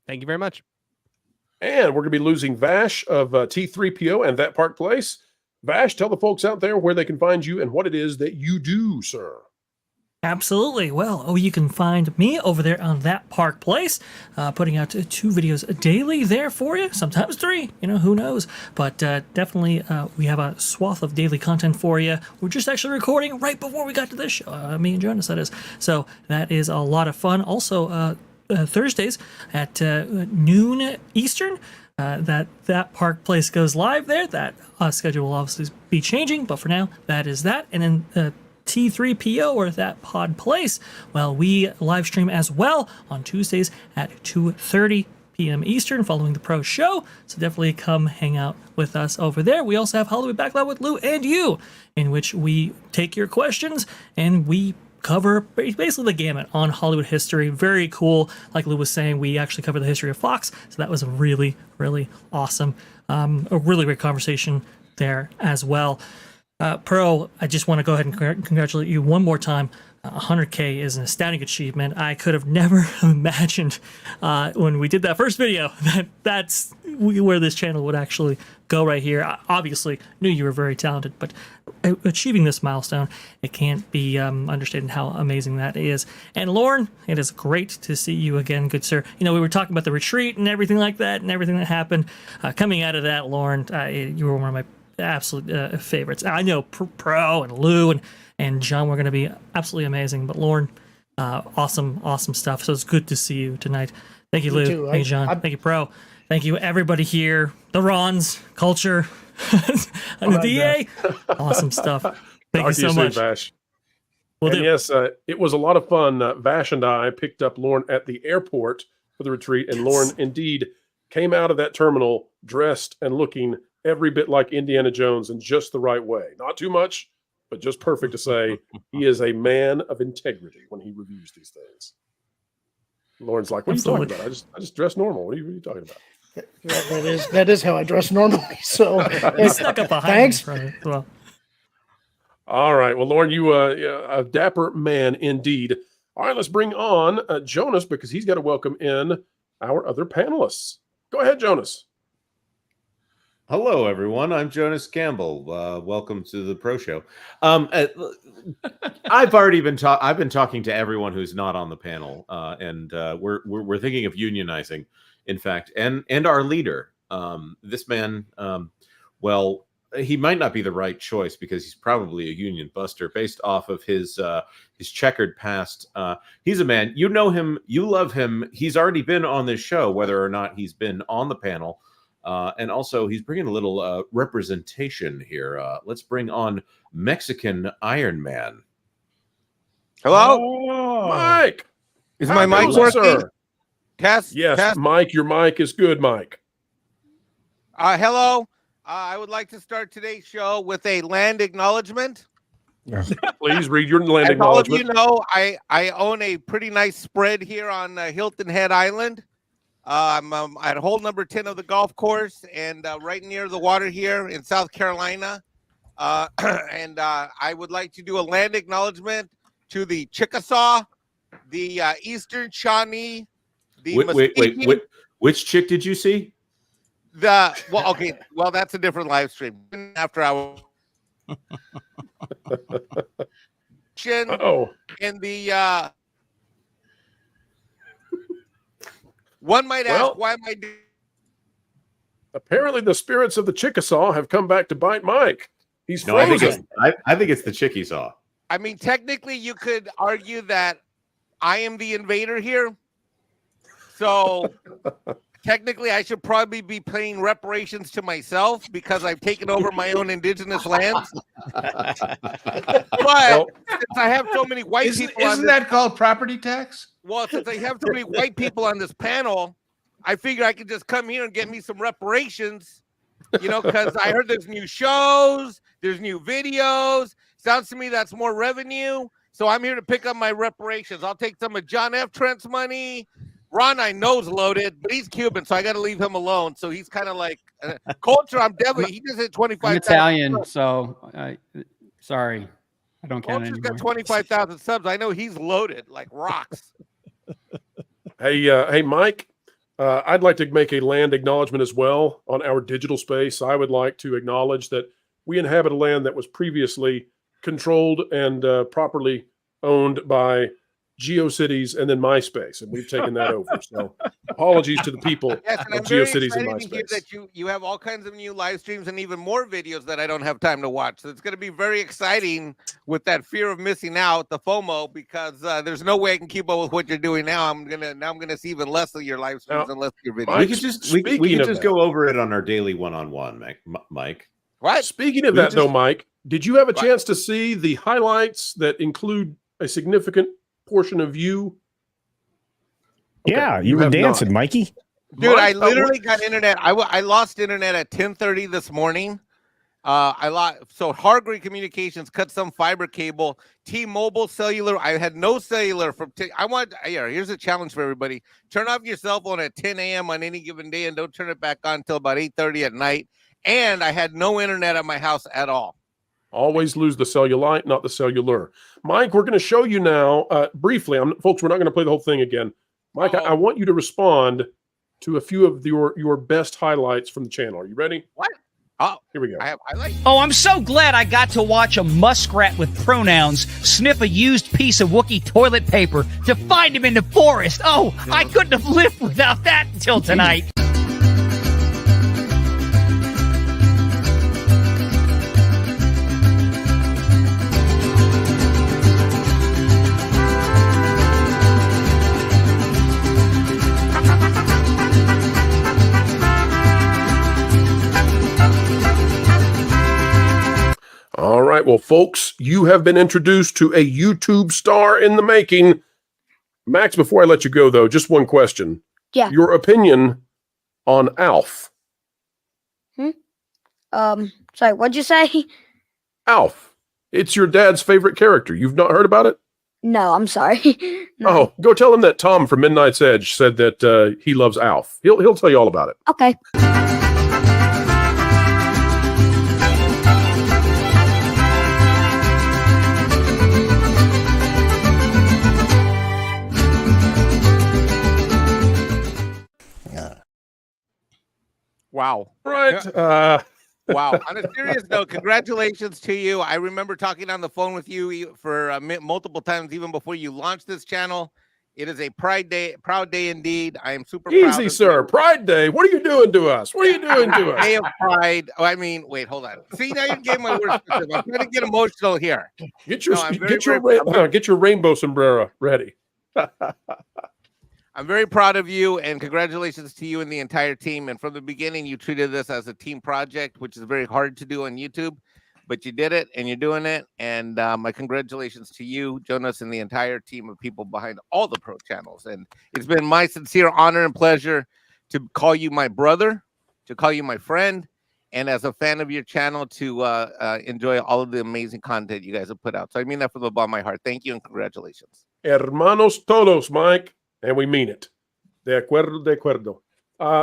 Thank you very much. And we're going to be losing Vash of T3PO and That Park Place. Vash, tell the folks out there where they can find you and what it is that you do, sir. Absolutely. Well, you can find me over there on That Park Place, putting out 2 videos daily there for you, sometimes 3, who knows. But definitely we have a swath of daily content for you. We're just actually recording right before we got to this show, me and Jonas, that is. So that is a lot of fun. Also, Thursdays at noon Eastern, that Park Place goes live there. That schedule will obviously be changing, but for now, that is that. And then T3PO, or That Pod Place, well, we live stream as well on Tuesdays at 2:30 p.m. Eastern following the pro show. So definitely come hang out with us over there. We also have Hollywood Backlot with Lou and you, in which we take your questions and we cover basically the gamut on Hollywood history. Very cool. Like Lou was saying, we actually cover the history of Fox. So that was a really, really awesome, a really great conversation there as well. Pro, I just want to go ahead and congratulate you one more time. 100K is an astounding achievement. I could have never imagined when we did that first video that's where this channel would actually go right here. I obviously knew you were very talented, but achieving this milestone, it can't be understated how amazing that is. And Lauren, it is great to see you again, good sir. You know, we were talking about the retreat and everything like that and everything that happened. Coming out of that, Lauren, you were one of my absolute favorites. I know Pro and Lou and John were going to be absolutely amazing, but Lauren, awesome stuff. So it's good to see you tonight. Thank you, Lou. Thank you, John. Thank you, Pro. Thank you, everybody here. The Rons, Culture, and the DA. Awesome stuff. Thank you so much. Vash. Yes, it was a lot of fun. Vash and I picked up Lauren at the airport for the retreat, and Lauren indeed came out of that terminal dressed and looking every bit like Indiana Jones in just the right way. Not too much, but just perfect to say he is a man of integrity when he reviews these things. Lauren's like, what are you talking about? I just dress normal. What are you talking about? That is how I dress normally. So stuck up behind thanks. Well. All right. Well, Lauren, you a dapper man indeed. All right, let's bring on Jonas because he's got to welcome in our other panelists. Go ahead, Jonas. Hello, everyone. I'm Jonas Campbell. Welcome to the Pro Show. I've already been I've been talking to everyone who's not on the panel, and we're thinking of unionizing, in fact, and our leader. This man, well, he might not be the right choice because he's probably a union buster based off of his checkered past. He's a man, you know him, you love him. He's already been on this show, whether or not he's been on the panel. And also, he's bringing a little representation here. Let's bring on Mexican Iron Man. Hello? Oh, Mike. Is my mic working? Test? Yes, test. Mike, your mic is good, Mike. Hello. I would like to start today's show with a land acknowledgement. Please read your land As acknowledgement. all of you know, I own a pretty nice spread here on Hilton Head Island. I'm at hole number 10 of the golf course and right near the water here in South Carolina. And I would like to do a land acknowledgement to the Chickasaw, the Eastern Shawnee, the wait. Which chick did you see? Well, that's a different live stream. After I in the one might ask, why am I doing? Apparently, the spirits of the Chickasaw have come back to bite Mike. He's frozen. I think it's the Chickasaw. I mean, technically, you could argue that I am the invader here. So technically, I should probably be paying reparations to myself because I've taken over my own indigenous lands. But since I have so many white people, isn't that called property tax? Well, since I have so many white people on this panel, I figure I could just come here and get me some reparations, you know, because I heard there's new shows, there's new videos. Sounds to me that's more revenue. So I'm here to pick up my reparations. I'll take some of John F. Trent's money. Ron, I know, is loaded, but he's Cuban, so I got to leave him alone. So he's kind of like Culture. I'm definitely. He just hit 25,000. I'm Italian, so sorry, I don't count anymore. Culture's got 25,000 subs. I know he's loaded like rocks. Hey, Mike. I'd like to make a land acknowledgement as well on our digital space. I would like to acknowledge that we inhabit a land that was previously controlled and properly owned by GeoCities and then MySpace, and we've taken that over. So apologies to the people of GeoCities and MySpace. That you have all kinds of new live streams and even more videos that I don't have time to watch. So it's going to be very exciting with that fear of missing out, the FOMO, because there's no way I can keep up with what you're doing now. I'm gonna see even less of your live streams and less of your videos. We could just go over it on our daily one-on-one, Mike. What? Speaking of that, though, Mike, did you have a chance to see the highlights that include a significant portion of you? Yeah, you were dancing, Mikey. Dude, I literally got internet. I lost internet at 10:30 this morning. So Hargreaves Communications cut some fiber cable. T-Mobile cellular. I had no cellular from. Here's a challenge for everybody: turn off your cell phone at 10 a.m. on any given day, and don't turn it back on until about 8:30 at night. And I had no internet at my house at all. Always lose the cellulite, not the cellular. Mike, we're going to show you now briefly. Folks, we're not going to play the whole thing again. Mike, I want you to respond to a few of your best highlights from the channel. Are you ready? What? Oh, here we go. I like. Oh, I'm so glad I got to watch a muskrat with pronouns sniff a used piece of Wookiee toilet paper to find him in the forest. Oh, I couldn't have lived without that until tonight. All right. Well, folks, you have been introduced to a YouTube star in the making. Max, before I let you go, though, just one question. Yeah. Your opinion on Alf. Sorry, what'd you say? Alf. It's your dad's favorite character. You've not heard about it? No, I'm sorry. Oh, go tell him that Tom from Midnight's Edge said that he loves Alf. He'll tell you all about it. Okay. Wow. Right. Wow. On a serious note, congratulations to you. I remember talking on the phone with you for multiple times, even before you launched this channel. It is a proud day indeed. I am super proud. Easy, sir. Pride Day. What are you doing to us? What are you doing to us? Day of Pride. Oh, I mean, wait, hold on. See, now you gave my words. I'm trying to get emotional here. Get your rainbow sombrero ready. I'm very proud of you, and congratulations to you and the entire team. And from the beginning, you treated this as a team project, which is very hard to do on YouTube, but you did it, and you're doing it. And my congratulations to you, Jonas, and the entire team of people behind all the pro channels. And it's been my sincere honor and pleasure to call you my brother, to call you my friend, and as a fan of your channel, to enjoy all of the amazing content you guys have put out. So I mean that from the bottom of my heart. Thank you and congratulations. Hermanos todos, Mike. And we mean it. De acuerdo, de acuerdo.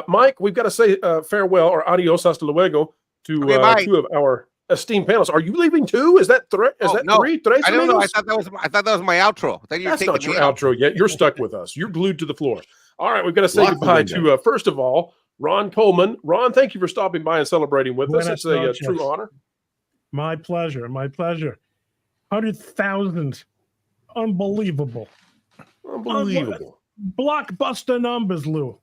Mike, we've got to say farewell or adios, hasta luego to two of our esteemed panelists. Are you leaving too? Is that three? I don't know. I thought that was my outro. That's not your outro yet. You're stuck with us. You're glued to the floor. All right, we've got to say goodbye to first of all, Ron Coleman. Ron, thank you for stopping by and celebrating with us. It's a true honor. My pleasure. My pleasure. 100,000. Unbelievable. Unbelievable. Blockbuster numbers, Lou.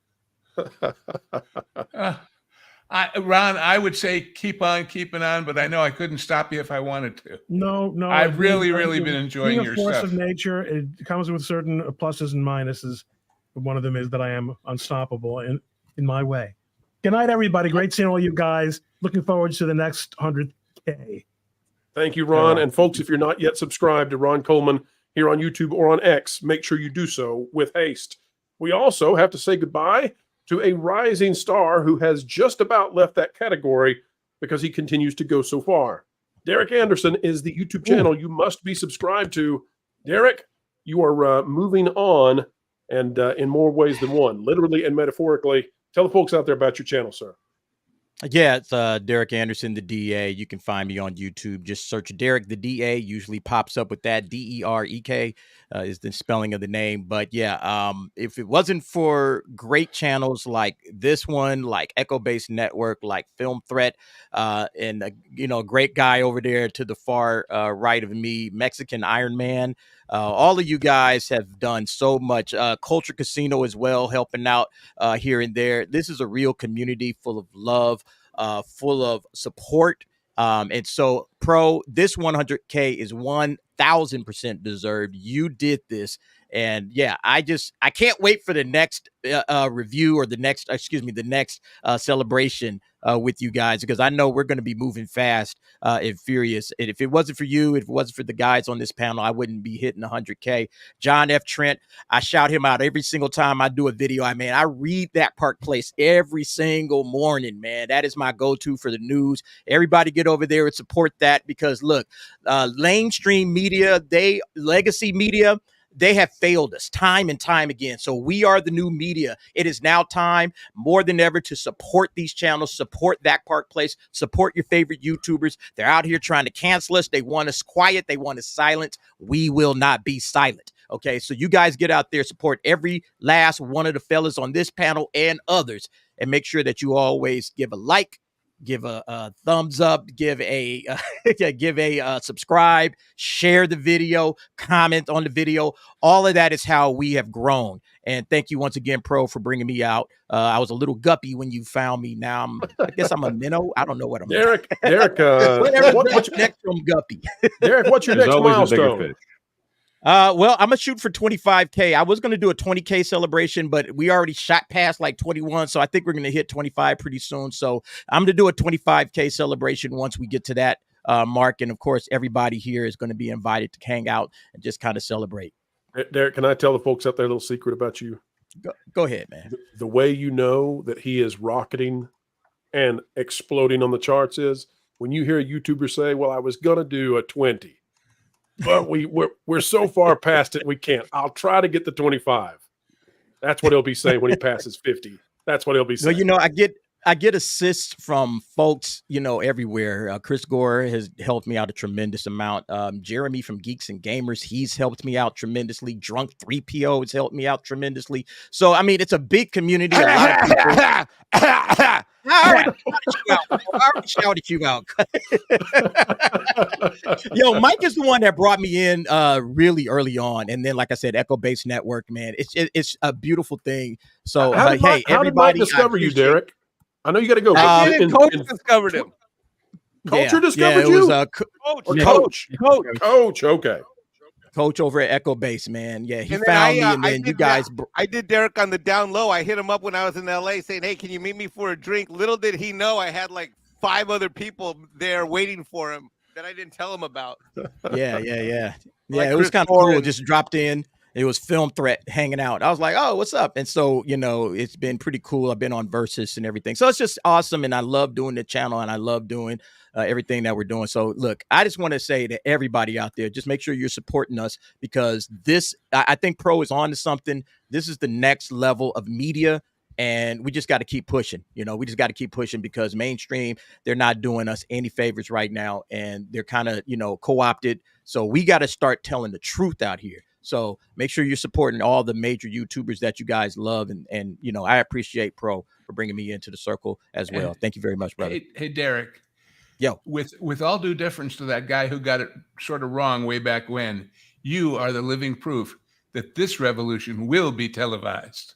Ron, I would say keep on keeping on, but I know I couldn't stop you if I wanted to. No. I've really been enjoying your force stuff. Of nature, it comes with certain pluses and minuses. One of them is that I am unstoppable in my way. Good night, everybody. Great seeing all you guys. Looking forward to the next 100K. Thank you, Ron. And folks, if you're not yet subscribed to Ron Coleman here on YouTube or on X, make sure you do so with haste. We also have to say goodbye to a rising star who has just about left that category because he continues to go so far. Derek Anderson is the YouTube channel you must be subscribed to. Derek, you are moving on, and in more ways than one, literally and metaphorically. Tell the folks out there about your channel, sir. Yeah, it's Derek Anderson, the DA. You can find me on YouTube. Just search Derek, the DA. Usually pops up with that. DEREK is the spelling of the name. But yeah, if it wasn't for great channels like this one, like Echo Base Network, like Film Threat, and a great guy over there to the far right of me, Mexican Iron Man. All of you guys have done so much. Culture Casino as well, helping out here and there. This is a real community full of love, full of support. And so, Pro, this 100K is 1,000% deserved. You did this. And yeah, I can't wait for the next review or the next celebration with you guys, because I know we're going to be moving fast and furious. And if it wasn't for you, if it wasn't for the guys on this panel, I wouldn't be hitting 100K. John F. Trent, I shout him out every single time I do a video. I read that Park Place every single morning, man. That is my go-to for the news. Everybody get over there and support that, because look, mainstream media, legacy media, they have failed us time and time again. So we are the new media. It is now time more than ever to support these channels, support That Park Place, support your favorite YouTubers. They're out here trying to cancel us. They want us quiet. They want us silent. We will not be silent. Okay, so you guys get out there, support every last one of the fellas on this panel and others, and make sure that you always give a like, give a thumbs up, give a subscribe, share the video, comment on the video. All of that is how we have grown. And thank you once again, Pro, for bringing me out. I was a little guppy when you found me. Now I guess I'm a minnow. I don't know what I'm. Derek, what's next from Guppy? Derek, what's your next milestone? Well, I'm gonna shoot for 25K. I was gonna do a 20K celebration, but we already shot past like 21, so I think we're gonna hit 25 pretty soon. So I'm gonna do a 25K celebration once we get to that mark, and of course, everybody here is gonna be invited to hang out and just kind of celebrate. Derek, can I tell the folks out there a little secret about you? Go ahead, man. The way you know that he is rocketing and exploding on the charts is when you hear a YouTuber say, "Well, I was gonna do a 20." But we're so far past it, we can't. I'll try to get the 25. That's what he'll be saying when he passes 50. That's what he'll be saying. Well, you know, I get assists from folks, you know, everywhere. Chris Gore has helped me out a tremendous amount. Jeremy from Geeks and Gamers, he's helped me out tremendously. Drunk 3PO has helped me out tremendously. So, I mean, it's a big community. A lot of people. I already shouted you out. Yo, Mike is the one that brought me in really early on. And then, like I said, Echo Base Network, man, it's a beautiful thing. So, how did Mike discover you, Derek? I know you got to go. Coach discovered him. Culture discovered you? Coach. Okay. Coach over at Echo Base, man. Yeah, he found me, and then you guys. I did Derek on the down low. I hit him up when I was in LA saying, "Hey, can you meet me for a drink?" Little did he know I had like 5 other people there waiting for him that I didn't tell him about. Yeah. Like It was Chris kind of cool. Warren. Just dropped in. It was Film Threat hanging out. I was like, "Oh, what's up?" And so, you know, it's been pretty cool. I've been on Versus and everything, so it's just awesome. And I love doing the channel, and I love doing everything that we're doing. So, look, I just want to say to everybody out there, just make sure you're supporting us, because this, I think Pro is on to something. This is the next level of media, and we just got to keep pushing. You know, we just got to keep pushing, because mainstream, they're not doing us any favors right now, and they're kind of, you know, co-opted. So we got to start telling the truth out here. So make sure you're supporting all the major YouTubers that you guys love. And you know, I appreciate Pro for bringing me into the circle as well. Thank you very much, brother. Hey, Derek. Yo. With all due deference to that guy who got it sort of wrong way back when, you are the living proof that this revolution will be televised.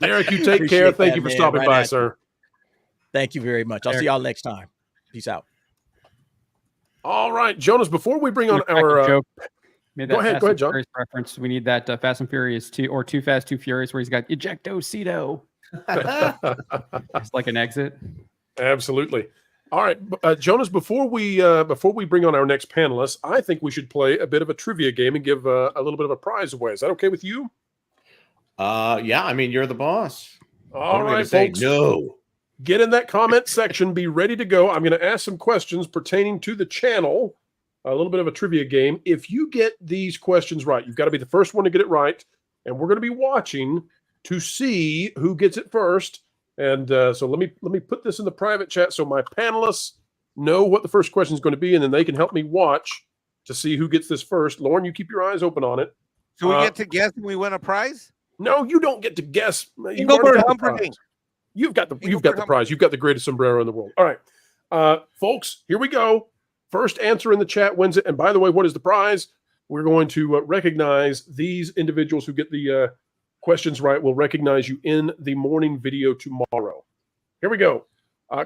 Derek, you take care. Thank you for stopping by, sir. Thank you very much. I'll see y'all next time. Peace out. All right, Jonas, before we bring on our joke. Made that go ahead, John. Furious reference. We need that Fast and Furious 2 or Too Fast, Too Furious, where he's got ejecto-cedo. It's like an exit. Absolutely. All right, Jonas, before we bring on our next panelist, I think we should play a bit of a trivia game and give a little bit of a prize away. Is that okay with you? Yeah, I mean, you're the boss. All right, folks. No. Get in that comment section. Be ready to go. I'm going to ask some questions pertaining to the channel. A little bit of a trivia game. If you get these questions right, you've got to be the first one to get it right. And we're going to be watching to see who gets it first. And so let me put this in the private chat so my panelists know what the first question is going to be, and then they can help me watch to see who gets this first. Lauren, you keep your eyes open on it. So we get to guess and we win a prize? No, you don't get to guess. You've got the prize. You've got the greatest sombrero in the world. All right, folks, here we go. First answer in the chat wins it. And by the way, what is the prize? We're going to recognize these individuals who get the questions right. We'll recognize you in the morning video tomorrow. Here we go.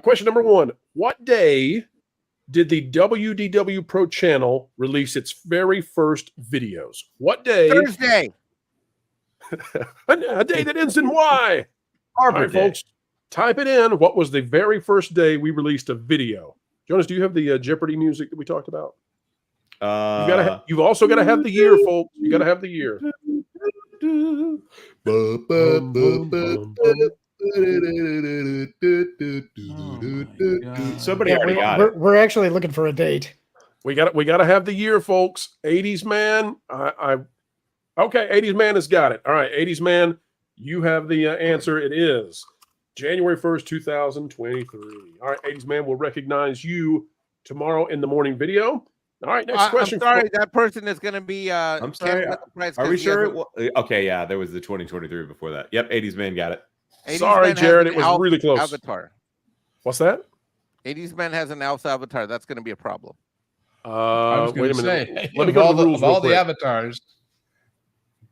Question number 1. What day did the WDW Pro Channel release its very first videos? What day? Thursday. A day that ends in Y. All right, folks, type it in. What was the very first day we released a video? Jonas, do you have the Jeopardy music that we talked about? You've also got to have the year, folks. You got to have the year. Somebody already got it. We're actually looking for a date. We got to have the year, folks. 80s man. Okay, 80s man has got it. All right, 80s man, you have the answer. It is January 1st, 2023. All right, 80s man will recognize you tomorrow in the morning video. All right, next question. I'm sorry, that person is going to be. I'm sorry. Are we sure? Okay, yeah, there was the 2023 before that. Yep, 80s man got it. 80s sorry, man Jared, it was really close. Avatar. What's that? 80s man has an elf avatar. That's going to be a problem. I was wait a gonna minute. say, Let me of go all to the the, rules of all real the quick. avatars.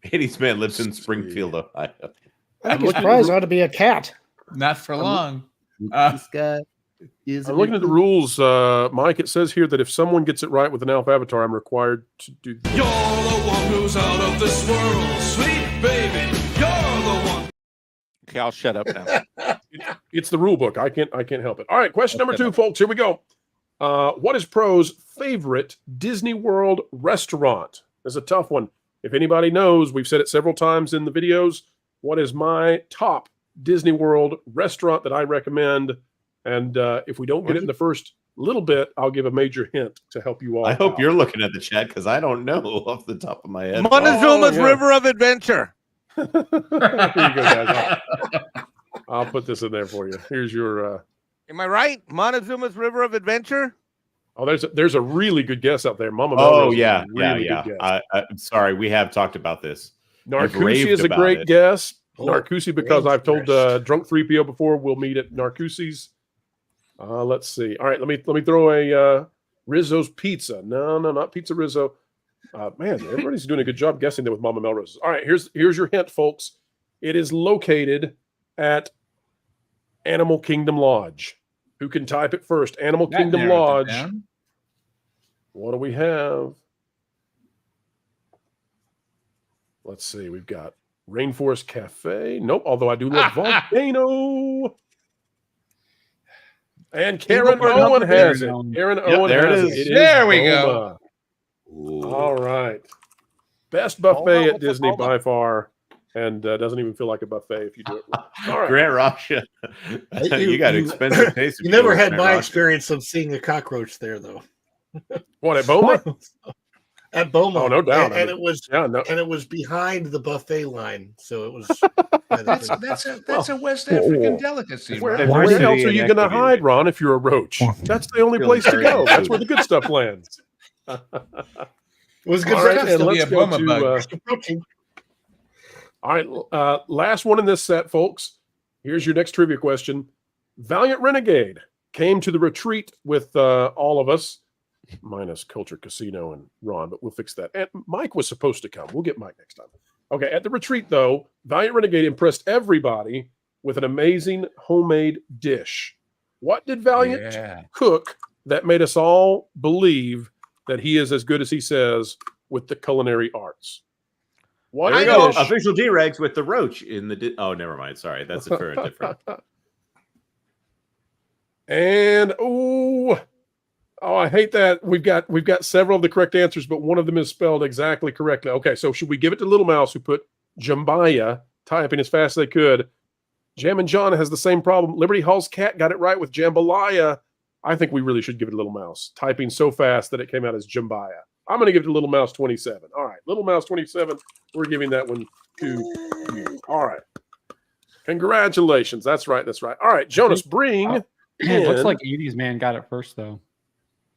80s man lives in Springfield, Ohio. I think his prize ought to be a cat. Not for long. I'm looking at the rules, Mike. It says here that if someone gets it right with an elf avatar, I'm required to do this. You're the one who's out of this world, sweet baby. You're the one. Okay, I'll shut up now. It's the rule book. I can't help it. All right, question number 2, folks. Here we go. What is Pro's favorite Disney World restaurant? This is a tough one. If anybody knows, we've said it several times in the videos. What is my top Disney World restaurant that I recommend? And if we don't get it in the first little bit, I'll give a major hint to help you all. I hope you're looking at the chat because I don't know off the top of my head. Montezuma's River of Adventure. Here you go, guys. I'll put this in there for you. Here's your. Am I right? Montezuma's River of Adventure. Oh, there's a really good guess out there, Mama. Oh Melrose yeah, is a really yeah. good guess. I'm sorry, we have talked about this. Narcoosie is a great guess. Narcoosie, because I've told Drunk 3PO before, we'll meet at Narcoosie's. Let's see. All right, let me throw a Rizzo's Pizza. No, not Pizza Rizzo. Man, everybody's doing a good job guessing there with Mama Melrose. All right, here's your hint, folks. It is located at Animal Kingdom Lodge. Who can type it first? Animal Kingdom Lodge. What do we have? Let's see. We've got Rainforest Cafe. Nope. Although I do love Volcano. And Karen Owen has it. Karen Owen has it. There we go. All right. Best buffet at Disney by far. And doesn't even feel like a buffet if you do it right. All right. Grant Russia. You got expensive taste. You never had my experience of seeing a cockroach there, though. What, at Boma? At Boma. Oh, no doubt. And it was behind the buffet line, so it was. That's a West African delicacy. Where else are you going to hide, Ron? If you're a roach, that's the only place to go. That's where the good stuff lands. It was good. All right, and let's go to. All right, last one in this set, folks. Here's your next trivia question. Valiant Renegade came to the retreat with all of us, minus Culture Casino and Ron, but we'll fix that. And Mike was supposed to come. We'll get Mike next time. Okay, at the retreat, though, Valiant Renegade impressed everybody with an amazing homemade dish. What did Valiant cook that made us all believe that he is as good as he says with the culinary arts? What I know official D-Regs with the roach in the. Oh, never mind. Sorry, that's a very different. And I hate that we've got several of the correct answers, but one of them is spelled exactly correctly. Okay, so should we give it to Little Mouse, who put Jambalaya, typing as fast as they could? Jam and John has the same problem. Liberty Hall's cat got it right with Jambalaya. I think we really should give it to Little Mouse, typing so fast that it came out as Jambalaya. I'm going to give it to Little Mouse 27. All right, Little Mouse 27. We're giving that one to you. All right. Congratulations. That's right. All right, Jonas, bring. It looks like 80s man got it first, though.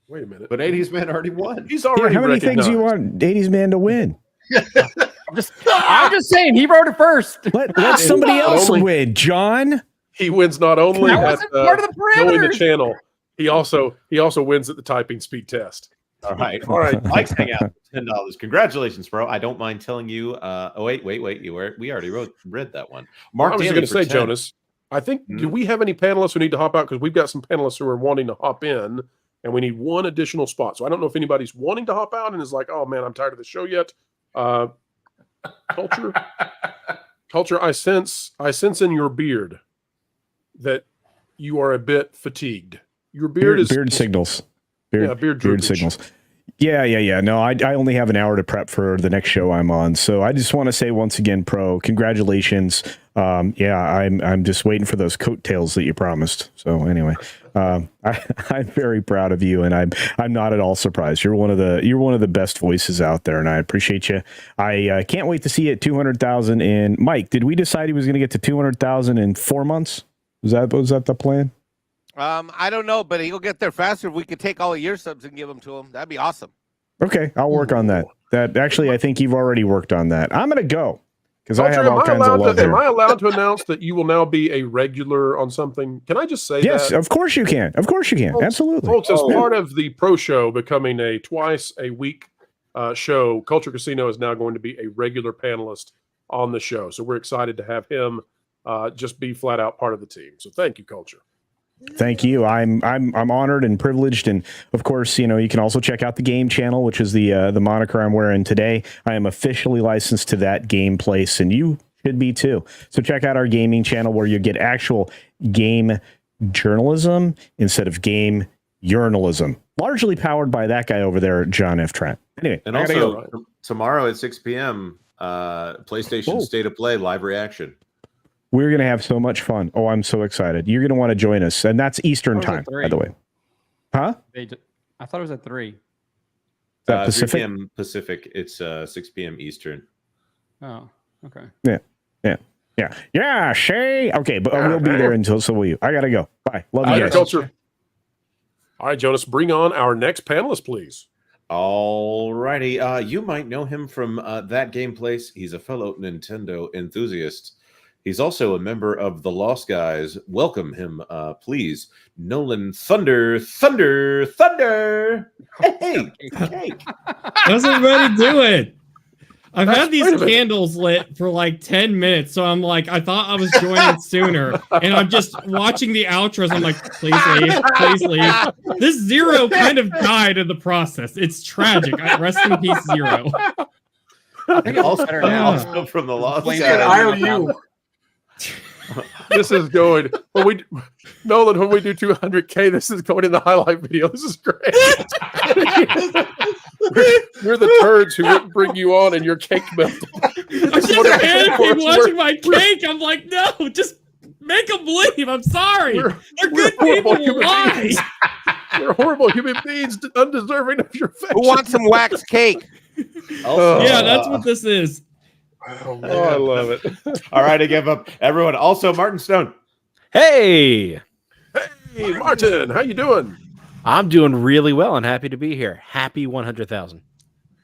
Wait a minute. But 80s man already won. He's already how many things you want 80s man to win? I'm just saying he wrote it first. Let somebody else win, John. He wins not only That at wasn't part of the knowing the parameters. channel, he also wins at the typing speed test. All right. Mike's hang out $10. Congratulations, bro. I don't mind telling you. Wait. We already read that one. Mark, I was going to say, Jonas, I think, do we have any panelists who need to hop out? Because we've got some panelists who are wanting to hop in, and we need one additional spot. So I don't know if anybody's wanting to hop out and is like, oh, man, I'm tired of the show yet. Culture, I sense in your beard that you are a bit fatigued. Your beard is beard signals. Beard signals. Yeah. No, I only have an hour to prep for the next show I'm on. So I just want to say once again, Pro, congratulations. I'm just waiting for those coattails that you promised. So anyway, I'm very proud of you, and I'm not at all surprised. You're one of the best voices out there, and I appreciate you. I can't wait to see it 200,000. And Mike, did we decide he was going to get to 200,000 in 4 months? Was that the plan? I don't know, but he'll get there faster if we could take all of your subs and give them to him. That'd be awesome. Okay, I'll work on that. That actually, I think you've already worked on that. I'm going to go because I have all kinds of love here. Am I allowed to announce that you will now be a regular on something? Can I just say that? Yes, of course you can. Of course you can. Folks, Absolutely. Folks, as part of the Pro Show becoming a twice-a-week show, Culture Casino is now going to be a regular panelist on the show. So we're excited to have him just be flat out part of the team. So thank you, Culture. Thank you. I'm honored and privileged, and of course, you can also check out the Game Channel, which is the moniker I'm wearing today. I am officially licensed to that game place, and you should be too. So check out our gaming channel where you get actual game journalism instead of game journalism, largely powered by that guy over there, John F. Trent. Anyway, and also tomorrow at 6 p.m. PlayStation State of Play live reaction. We're going to have so much fun. Oh, I'm so excited. You're going to want to join us. And that's Eastern time, by the way. Huh? I thought it was at 3. Is that Pacific? 3 p.m. Pacific. It's 6 p.m. Eastern. Oh, okay. Yeah, Shay. Okay, but we'll be there until so will you. I got to go. Bye. Love you guys. Culture. All right, Jonas, bring on our next panelist, please. All righty. You might know him from That Game Place. He's a fellow Nintendo enthusiast. He's also a member of the Lost Guys. Welcome him, please. Nolan Thunder. Hey. How's everybody doing? I've had these candles lit for like 10 minutes, so I'm like, I thought I was joining sooner, and I'm just watching the outros. I'm like, please leave. This Zero kind of died in the process. It's tragic. Rest in peace, Zero. I think also better now. Also from the Lost Guys. This is going Nolan, when we do 200K, this is going in the highlight video. This is great. You're the turds who wouldn't bring you on, and your cake melted. I'm just panicking watching my cake. I'm like, no, just make them leave. I'm sorry. They're good people. Why? We're horrible human beings, undeserving of your affection. Who wants some wax cake? Yeah, that's what this is. Oh, I love it. All right, I give up. Everyone. Also, Martin Stone. Hey, Martin, how you doing? I'm doing really well and happy to be here. Happy 100,000.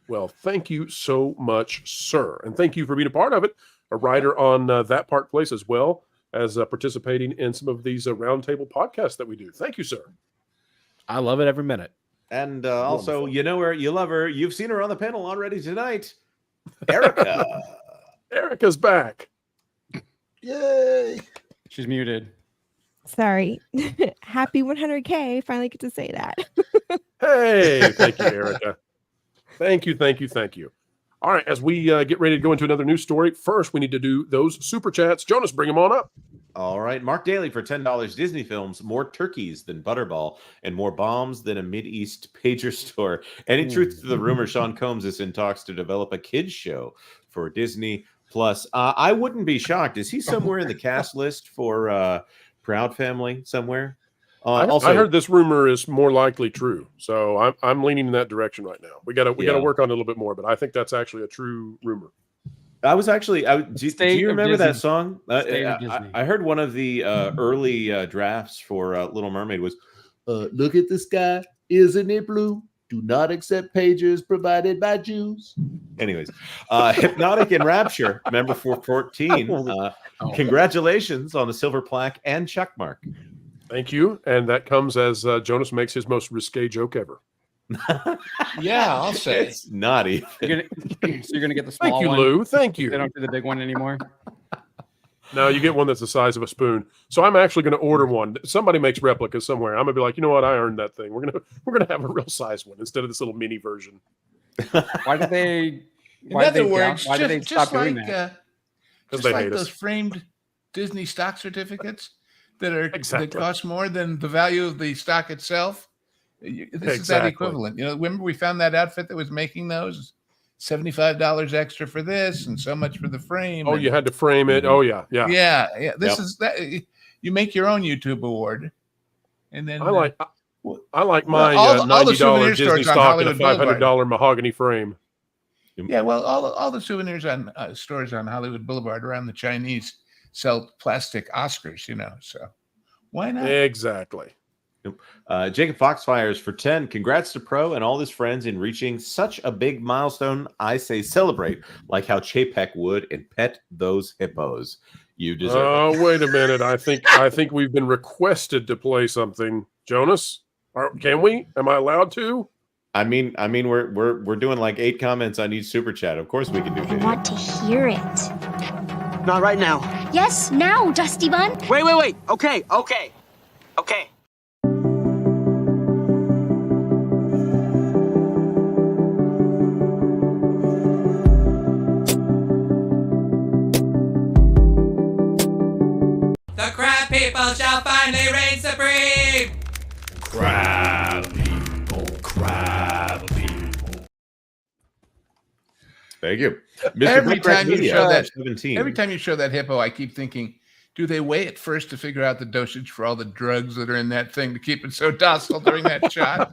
Well, thank you so much, sir. And thank you for being a part of it. A writer on That Park Place, as well as participating in some of these roundtable podcasts that we do. Thank you, sir. I love it every minute. And also, you know her, you love her. You've seen her on the panel already tonight. Erica. Erica's back. Yay. She's muted. Sorry. Happy 100K. Finally get to say that. Hey, thank you, Erica. Thank you. All right, as we get ready to go into another news story, first we need to do those super chats. Jonas, bring them on up. All right, Mark Daly for $10. Disney films, more turkeys than Butterball and more bombs than a Mideast pager store. Any truth to the rumor Sean Combs is in talks to develop a kids show for Disney Plus? I wouldn't be shocked. Is he somewhere in the cast list for Proud Family somewhere? I heard this rumor is more likely true, so I'm leaning in that direction right now. We gotta work on it a little bit more, but I think that's actually a true rumor. I was actually. Do you remember that song? I heard one of the early drafts for Little Mermaid was, "Look at the sky, isn't it blue? Do not accept pagers provided by Jews." Anyways, Hypnotic and Rapture, member for 14. Congratulations on the silver plaque and check mark. Thank you, and that comes as Jonas makes his most risque joke ever. Yeah, I'll say it's naughty. So you're gonna get the small Thank you, one. Lou. Thank you. They don't do the big one anymore. No, you get one that's the size of a spoon. So I'm actually going to order one. Somebody makes replicas somewhere. I'm gonna be like, you know what? I earned that thing. We're gonna have a real size one instead of this little mini version. Why did they? In other words, why did they stop doing like that? Because just they like hate those us. framed Disney stock certificates that cost more than the value of the stock itself. This is that equivalent. You know, remember we found that outfit that was making those $75 extra for this and so much for the frame. Oh, and, you had to frame it. Oh, yeah. yeah. This is that. You make your own YouTube award, and then I like my all the $90 souvenir Disney stores on stock in a Hollywood $500 mahogany frame. Yeah, well, all the souvenirs on stores on Hollywood Boulevard around the Chinese sell plastic Oscars, you know. So why not? Exactly. Jacob Foxfires for 10. Congrats to Pro and all his friends in reaching such a big milestone. I say celebrate like how Chapek would and pet those hippos. You deserve it. Oh, wait a minute. I think we've been requested to play something. Jonas, can we? Am I allowed to? I mean, we're doing like 8 comments on each super chat. Of course we can do video. I want to hear it. Not right now. Yes, now, Dusty Bun. Wait. Okay. The crab people shall finally reign supreme. Crab people. Thank you. Every time you show that, 17. every time you show that hippo, I keep thinking, do they weigh it first to figure out the dosage for all the drugs that are in that thing to keep it so docile during that shot?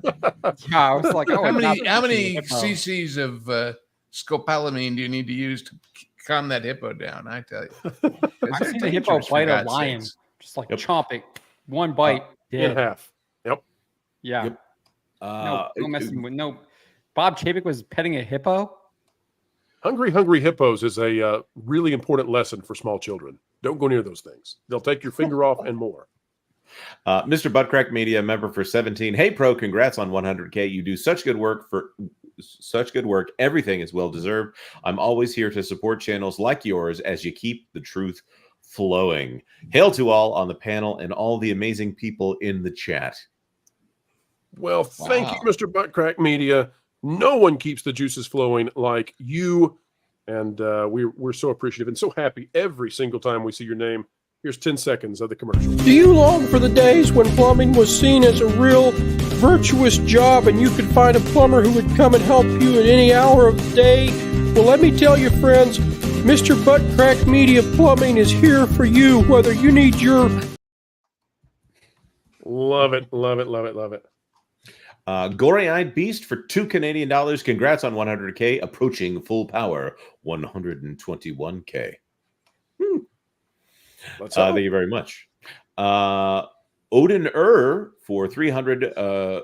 Yeah, I was like, how many cc's of scopolamine do you need to use to calm that hippo down? I tell you, I've seen a hippo bite a lion, just like chomp it, one bite, in dead. half. Yep. Yeah. Yep. No messing with no. Bob Chapek was petting a hippo. Hungry hippos is a really important lesson for small children. Don't go near those things. They'll take your finger off and more. Mr. Buttcrack Media, member for 17. Hey, Pro, congrats on 100K. You do such good work. Everything is well deserved. I'm always here to support channels like yours as you keep the truth flowing. Hail to all on the panel and all the amazing people in the chat. Well, thank you, Mr. Buttcrack Media. No one keeps the juices flowing like you, and we're so appreciative and so happy every single time we see your name. Here's 10 seconds of the commercial. Do you long for the days when plumbing was seen as a real virtuous job and you could find a plumber who would come and help you at any hour of the day? Well, let me tell you, friends, Mr. Buttcrack Media Plumbing is here for you, whether you need your... Love it. Gory-eyed Beast for $2 Canadian. Congrats on 100K. Approaching full power, 121K. Thank you very much. Odin for 300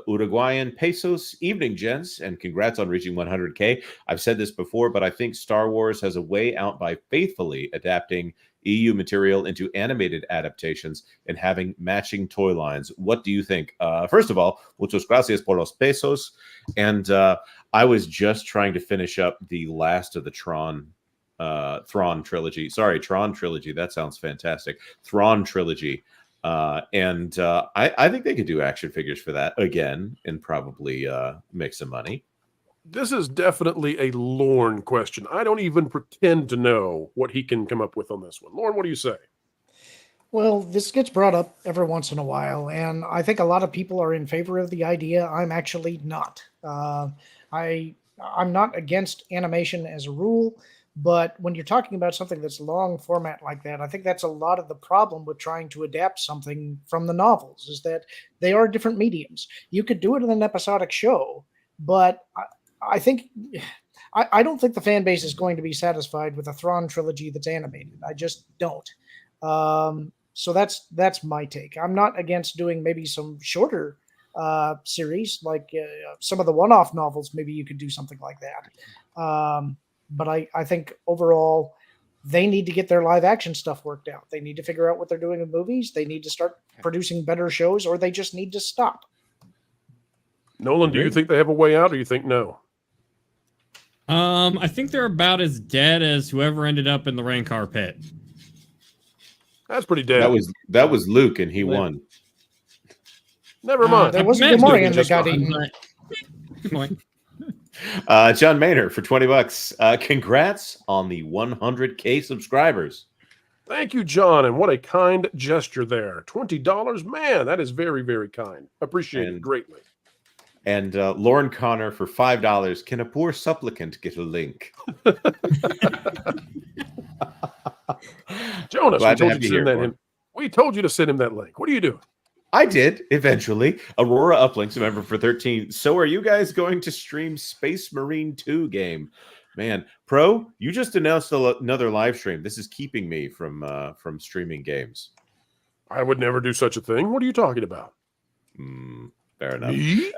Uruguayan pesos. Evening, gents, and congrats on reaching 100K. I've said this before, but I think Star Wars has a way out by faithfully adapting EU material into animated adaptations and having matching toy lines. What do you think? First of all, muchas gracias por los pesos. And I was just trying to finish up the last of the Thrawn trilogy. Sorry, Tron trilogy. That sounds fantastic. Thrawn trilogy. I think they could do action figures for that again and probably make some money. This is definitely a Lorne question. I don't even pretend to know what he can come up with on this one. Lorne, what do you say? Well, this gets brought up every once in a while, and I think a lot of people are in favor of the idea. I'm actually not. I'm not against animation as a rule, but when you're talking about something that's long format like that, I think that's a lot of the problem with trying to adapt something from the novels, is that they are different mediums. You could do it in an episodic show, but I think I don't think the fan base is going to be satisfied with a Thrawn trilogy that's animated. I just don't. So that's my take. I'm not against doing maybe some shorter series, like some of the one-off novels. Maybe you could do something like that. But I think overall, they need to get their live action stuff worked out. They need to figure out what they're doing in movies. They need to start producing better shows, or they just need to stop. Nolan, do you think they have a way out, or you think no? I think they're about as dead as whoever ended up in the Rancor pit. That's pretty dead. That was Luke, and he won. Never mind. There was a Gamorrean that got eaten. John Maynard for $20. Congrats on the 100K subscribers. Thank you, John, and what a kind gesture there. $20, man, that is very, very kind. Appreciate it greatly. And Lauren Connor for $5. Can a poor supplicant get a link? Jonas, Glad to have you here, that Lauren. him. We told you to send him that link. What are you doing? I did eventually. Aurora Uplinks, a member for 13. So are you guys going to stream Space Marine 2 game? Man, Pro, you just announced another live stream. This is keeping me from streaming games. I would never do such a thing. What are you talking about? Fair enough. Me?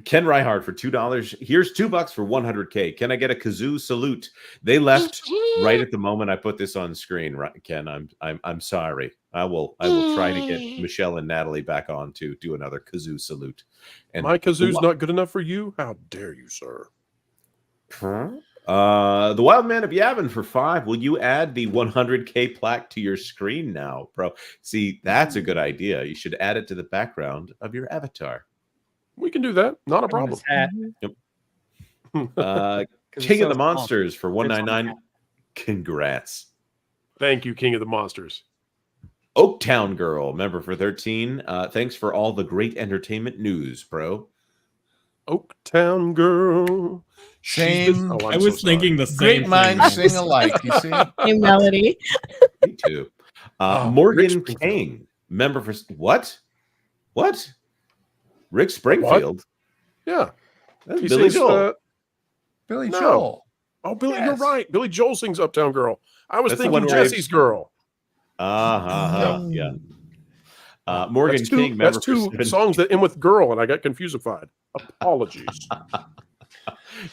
Ken Reihard for $2. Here's $2 for 100K. Can I get a kazoo salute? They left right at the moment I put this on screen. Right, Ken, I'm sorry. I will try to get Michelle and Natalie back on to do another kazoo salute. And my kazoo's not good enough for you? How dare you, sir? The Wild Man of Yavin for $5. Will you add the 100K plaque to your screen now, bro? See, that's a good idea. You should add it to the background of your avatar. We can do that. Not a problem. Yep. King of the Monsters for $199. Congrats. Thank you, King of the Monsters. Oaktown Girl, member for 13. Thanks for all the great entertainment news, bro. Oaktown Girl. Same. I was thinking the same Great thing. minds sing alike, you see? Same melody. Me too. Morgan King, member for what? What? Rick Springfield? Yeah. That's He Billy sings, Joel. Billy No. Joel. Oh, Billy, Yes. you're right. Billy Joel sings Uptown Girl. I was That's the thinking one where Jesse's Girl. Yeah. Morgan That's two, King, member that's for two 17. songs that end with girl, and I got confusified. Apologies.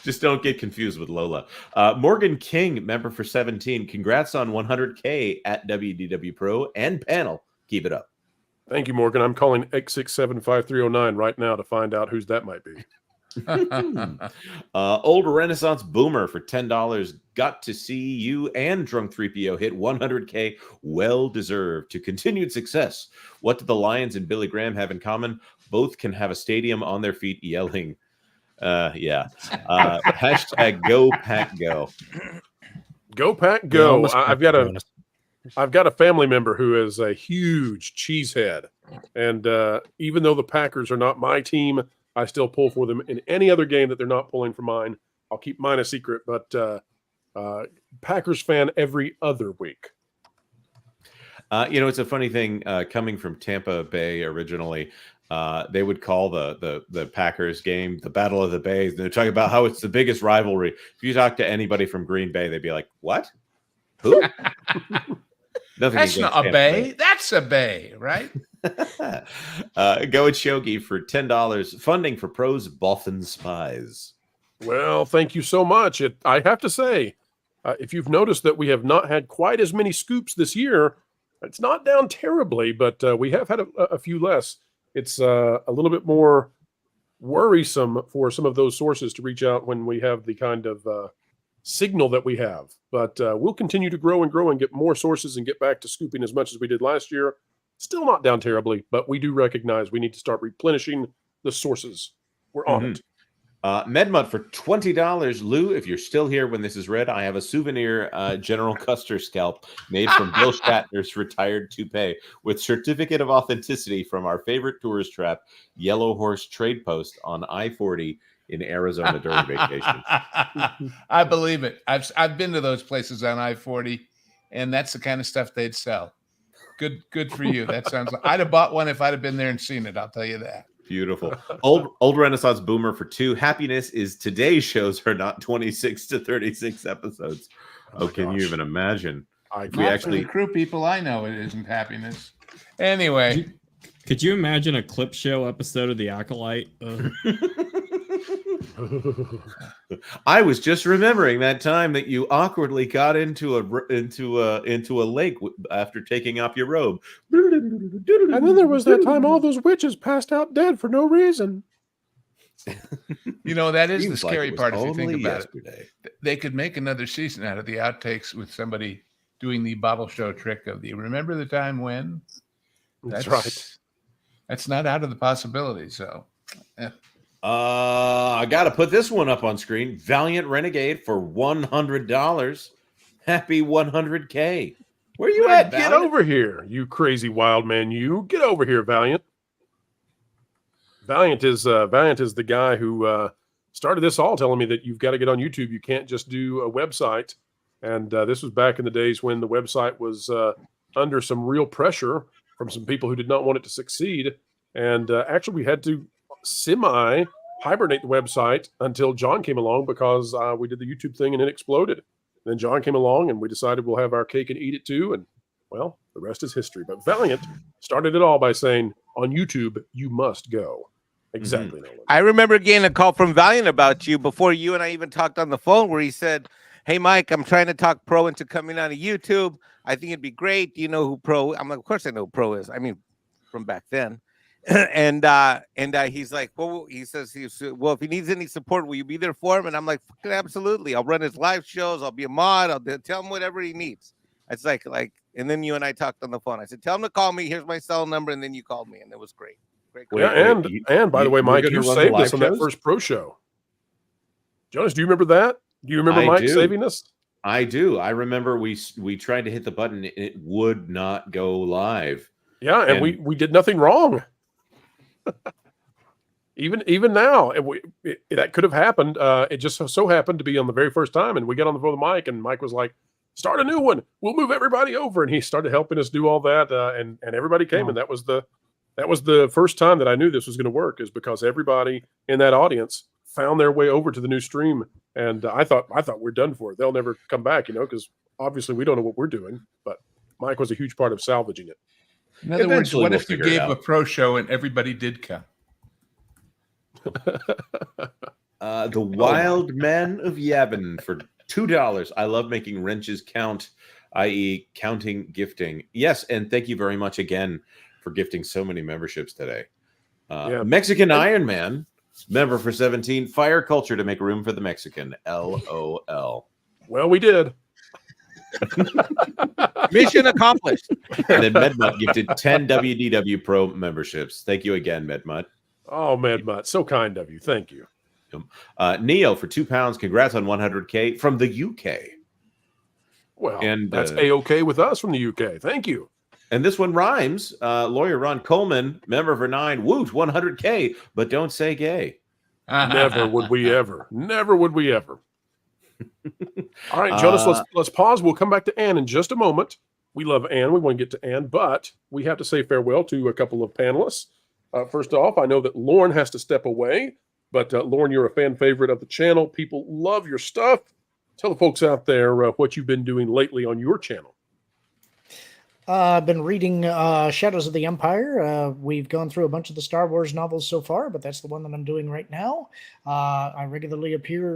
Just don't get confused with Lola. Morgan King, member for 17. Congrats on 100K at WDW Pro and panel. Keep it up. Thank you, Morgan. I'm calling 867-5309 right now to find out whose that might be. Old Renaissance Boomer for $10. Got to see you and Drunk 3PO hit 100K. Well deserved. To continued success. What do the Lions and Billy Graham have in common? Both can have a stadium on their feet yelling. Yeah. Hashtag Go Pack Go. Go Pack Go. I've got a family member who is a huge cheesehead, and even though the Packers are not my team, I still pull for them in any other game that they're not pulling for mine. I'll keep mine a secret, but Packers fan every other week. It's a funny thing coming from Tampa Bay originally. They would call the Packers game the Battle of the Bays. They're talking about how it's the biggest rivalry. If you talk to anybody from Green Bay, they'd be like, "What? Who?" That's not a bay. That's a bay, right? Go at Shogi for $10. Funding for Pros Boffin Spies. Well, thank you so much. I have to say, if you've noticed that we have not had quite as many scoops this year, it's not down terribly, but we have had a few less. It's a little bit more worrisome for some of those sources to reach out when we have the kind of signal that we have. But we'll continue to grow and get more sources and get back to scooping as much as we did last year. Still not down terribly, but we do recognize we need to start replenishing the sources. We're on it. MedMud for $20. Lou, if you're still here when this is read, I have a souvenir General Custer scalp made from Bill Shatner's retired toupee with certificate of authenticity from our favorite tourist trap, Yellow Horse Trade Post on I-40 in Arizona during vacation. I believe it. I've been to those places on I-40, and that's the kind of stuff they'd sell. Good for you. That sounds like I'd have bought one if I'd have been there and seen it. I'll tell you that. Beautiful. Old Renaissance Boomer for 2. Happiness is today's shows are not 26 to 36 episodes. Can you even imagine? The crew people I know, it isn't happiness. Anyway. Could you imagine a clip show episode of The Acolyte? I was just remembering that time that you awkwardly got into a lake after taking off your robe. And then there was that time all those witches passed out dead for no reason. That is the scary like part if you think about yesterday. it. They could make another season out of the outtakes with somebody doing the bottle show trick of the remember the time when? That's right. That's not out of the possibility. So, I got to put this one up on screen. Valiant Renegade for $100. Happy 100K. Where you at, Valiant? Get over here, you crazy wild man. You get over here, Valiant. Valiant is the guy who started this all, telling me that you've got to get on YouTube. You can't just do a website. And this was back in the days when the website was under some real pressure from some people who did not want it to succeed. And actually, we had to hibernate the website until John came along, because we did the YouTube thing and it exploded. And then John came along and we decided we'll have our cake and eat it too. And well, the rest is history. But Valiant started it all by saying, on YouTube, you must go. Exactly. Nolan. I remember getting a call from Valiant about you before you and I even talked on the phone, where he said, "Hey, Mike, I'm trying to talk Pro into coming on to YouTube. I think it'd be great. Do you know who Pro?" I'm like, "Of course I know who Pro is. I mean, from back then." and he's like, "Well," he says, "Well, if he needs any support, will you be there for him?" And I'm like, "Absolutely. I'll run his live shows. I'll be a mod. I'll tell him whatever he needs." It's like, and then you and I talked on the phone. I said, "Tell him to call me. Here's my cell number." And then you called me, and it was great. And by the way, Mike, you saved us on that first Pro show. Jonas, do you remember that? Do you remember Mike saving us? I do. I remember we tried to hit the button. It would not go live. Yeah, and we did nothing wrong. even now, that could have happened. It just so happened to be on the very first time, and we got on the phone with Mike, and Mike was like, "Start a new one. We'll move everybody over." And he started helping us do all that, and everybody came, and that was the first time that I knew this was going to work, is because everybody in that audience found their way over to the new stream. And I thought we're done for. They'll never come back, because obviously we don't know what we're doing. But Mike was a huge part of salvaging it. In other words, what if you gave a Pro show and everybody did come? The Wild Men of Yavin for $2. I love making wrenches count, i.e. counting gifting. Yes, and thank you very much again for gifting so many memberships today. Mexican Iron Man, member for 17. Fire culture to make room for the Mexican. LOL. Well, we did. Mission accomplished. And then Medmutt gifted 10 WDW Pro memberships. Thank you again, Medmutt. Oh, Medmutt, so kind of you. Thank you. Neo for £2. Congrats on 100K from the UK. Well, and that's A-OK with us from the UK. Thank you. And this one rhymes. Lawyer Ron Coleman, member for 9. Woot, 100K, but don't say gay. Never would we ever. Never would we ever. All right, Jonas, let's pause. We'll come back to Ann in just a moment. We love Ann. We want to get to Ann, but we have to say farewell to a couple of panelists. First off, I know that Lauren has to step away, but Lauren, you're a fan favorite of the channel. People love your stuff. Tell the folks out there what you've been doing lately on your channel. I've been reading Shadows of the Empire. We've gone through a bunch of the Star Wars novels so far, but that's the one that I'm doing right now. I regularly appear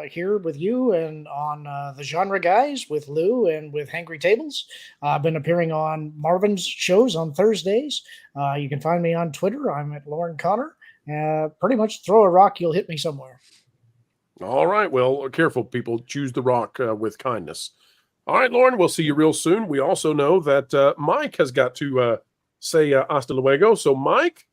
here with you and on the Genre Guys with Lou and with Hangry Tables. I've been appearing on Marvin's shows on Thursdays. You can find me on Twitter. I'm at Lauren Connor. Pretty much throw a rock, you'll hit me somewhere. All right. Well, careful, people. Choose the rock with kindness. All right, Lauren, we'll see you real soon. We also know that Mike has got to say hasta luego. So, Mike,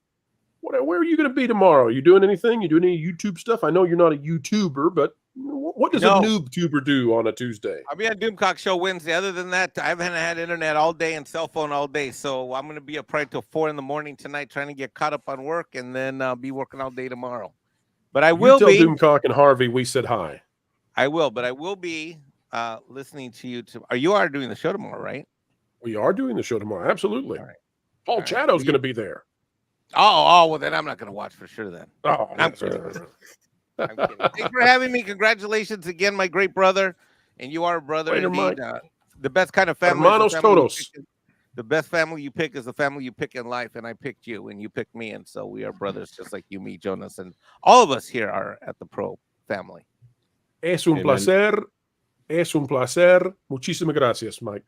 where are you going to be tomorrow? You doing anything? You doing any YouTube stuff? I know you're not a YouTuber, but what does a noob-tuber do on a Tuesday? I'll be on Doomcock Show Wednesday. Other than that, I haven't had internet all day and cell phone all day. So I'm going to be up probably till 4 in the morning tonight trying to get caught up on work, and then I'll be working all day tomorrow. But I will tell Doomcock and Harvey we said hi. I will, but I will be listening to you. You are doing the show tomorrow, right? We are doing the show tomorrow. Absolutely. All right. Paul Chadow's going to be there. Oh, well, then I'm not going to watch for sure then. Oh, I'm kidding. I'm kidding. Thanks for having me. Congratulations again, my great brother. And you are a brother indeed. The best kind of family. Hermanos todos. The best family you pick is the family you pick in life, and I picked you, and you picked me, and so we are brothers, just like you, me, Jonas, and all of us here are at the Pro family. Es un placer. Es un placer. Muchísimas gracias, Mike.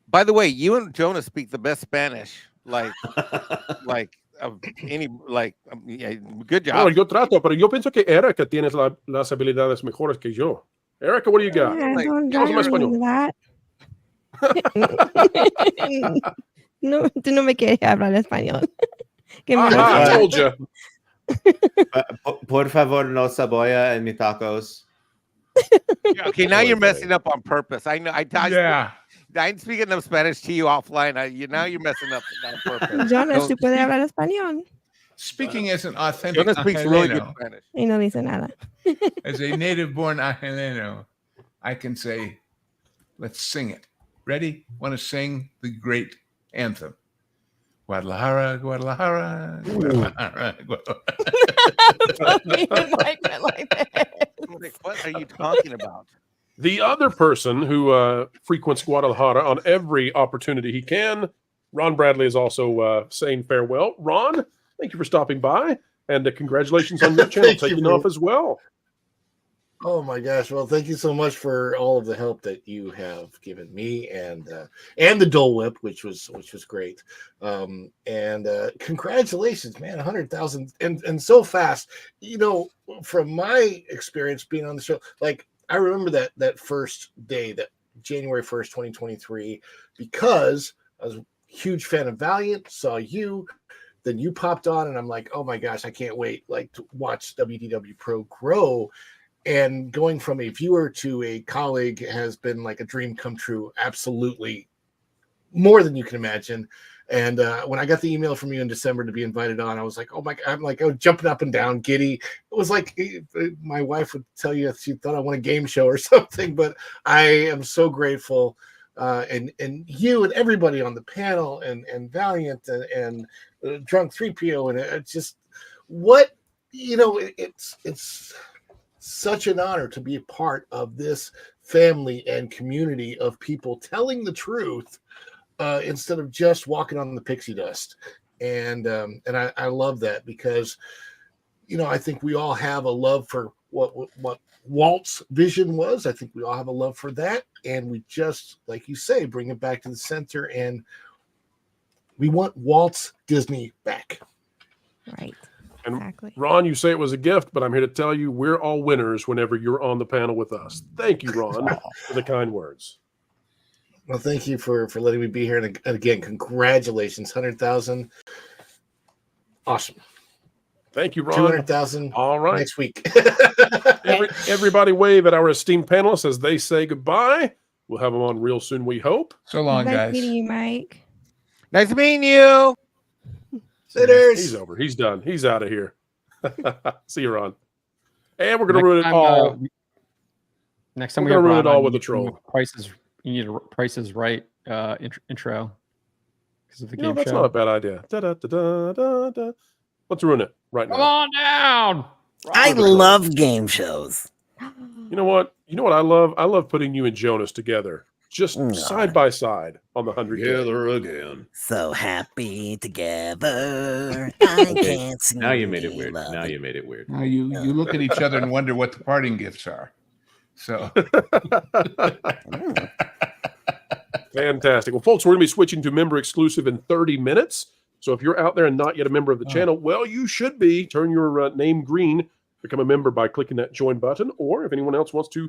By the way, you and Jonas speak the best Spanish. Good job. No, yo trato, pero yo pienso que Erica tiene las habilidades mejores que yo. Erica, what do you got? No, tú no me quieres hablar español. I told you. Por favor, no cebolla en mis tacos. Okay, now you're messing up on purpose. I know. I'm speaking of Spanish to you offline. Now you're messing up on purpose. Jonas, tú puedes hablar español. Speaking as an authentic Jonas speaks really good Angeleno, Spanish. Y no dice nada. as a native-born Angeleno, I can say, let's sing it. Ready? Want to sing the great anthem. Guadalajara, Guadalajara, Guadalajara, What are you talking about? The other person who frequents Guadalajara on every opportunity he can, Ron Bradley, is also saying farewell. Ron, thank you for stopping by, and congratulations on your channel taking off as well. Oh my gosh! Well, thank you so much for all of the help that you have given me, and the Dole Whip, which was great. Congratulations, man! 100,000 and so fast. You know, from my experience being on the show, like I remember that first day, that January 1st, 2023, because I was a huge fan of Valiant. Saw you. Then you popped on, and I'm like, oh my gosh, I can't wait like to watch WDW Pro grow. And going from a viewer to a colleague has been like a dream come true. Absolutely, more than you can imagine. And when I got the email from you in December to be invited on, I was like, oh my God, I was jumping up and down, giddy. It was like my wife would tell you she thought I won a game show or something. But I am so grateful. And you and everybody on the panel and Valiant and Drunk 3PO, and it's just what, you know, it's such an honor to be a part of this family and community of people telling the truth instead of just walking on the pixie dust. And I love that, because, you know, I think we all have a love for what Walt's vision was. I think we all have a love for that. And we just, like you say, bring it back to the center. And we want Walt's Disney back. Right. And exactly. Ron, you say it was a gift, but I'm here to tell you we're all winners whenever you're on the panel with us. Thank you, Ron, for the kind words. Well, thank you for letting me be here. And again, congratulations, 100,000. Awesome. Thank you, Ron. 200,000 all right. next week. Everybody wave at our esteemed panelists as they say goodbye. We'll have them on real soon, we hope. So long, Nice guys. meeting you, Mike. Nice meeting you. Sitters. He's over. He's done. He's out of here. See you, Ron. And we're going to ruin it all. Next time we're we going to ruin Ron it all on, with a you troll. You need a Price is Right intro because of the game That's show. not a bad idea. Da-da-da-da-da-da. Let's ruin it right now. Come on down. I love game shows. You know what? You know what I love? I love putting you and Jonas together, just side by side on the 100. Together again. So happy together. I can't see. Now you made it weird. Now you made it weird. Now you look at each other and wonder what the parting gifts are. So fantastic. Well, folks, we're going to be switching to member exclusive in 30 minutes. So if you're out there and not yet a member of the channel, well, you should be. Turn your name green, become a member by clicking that join button. Or if anyone else wants to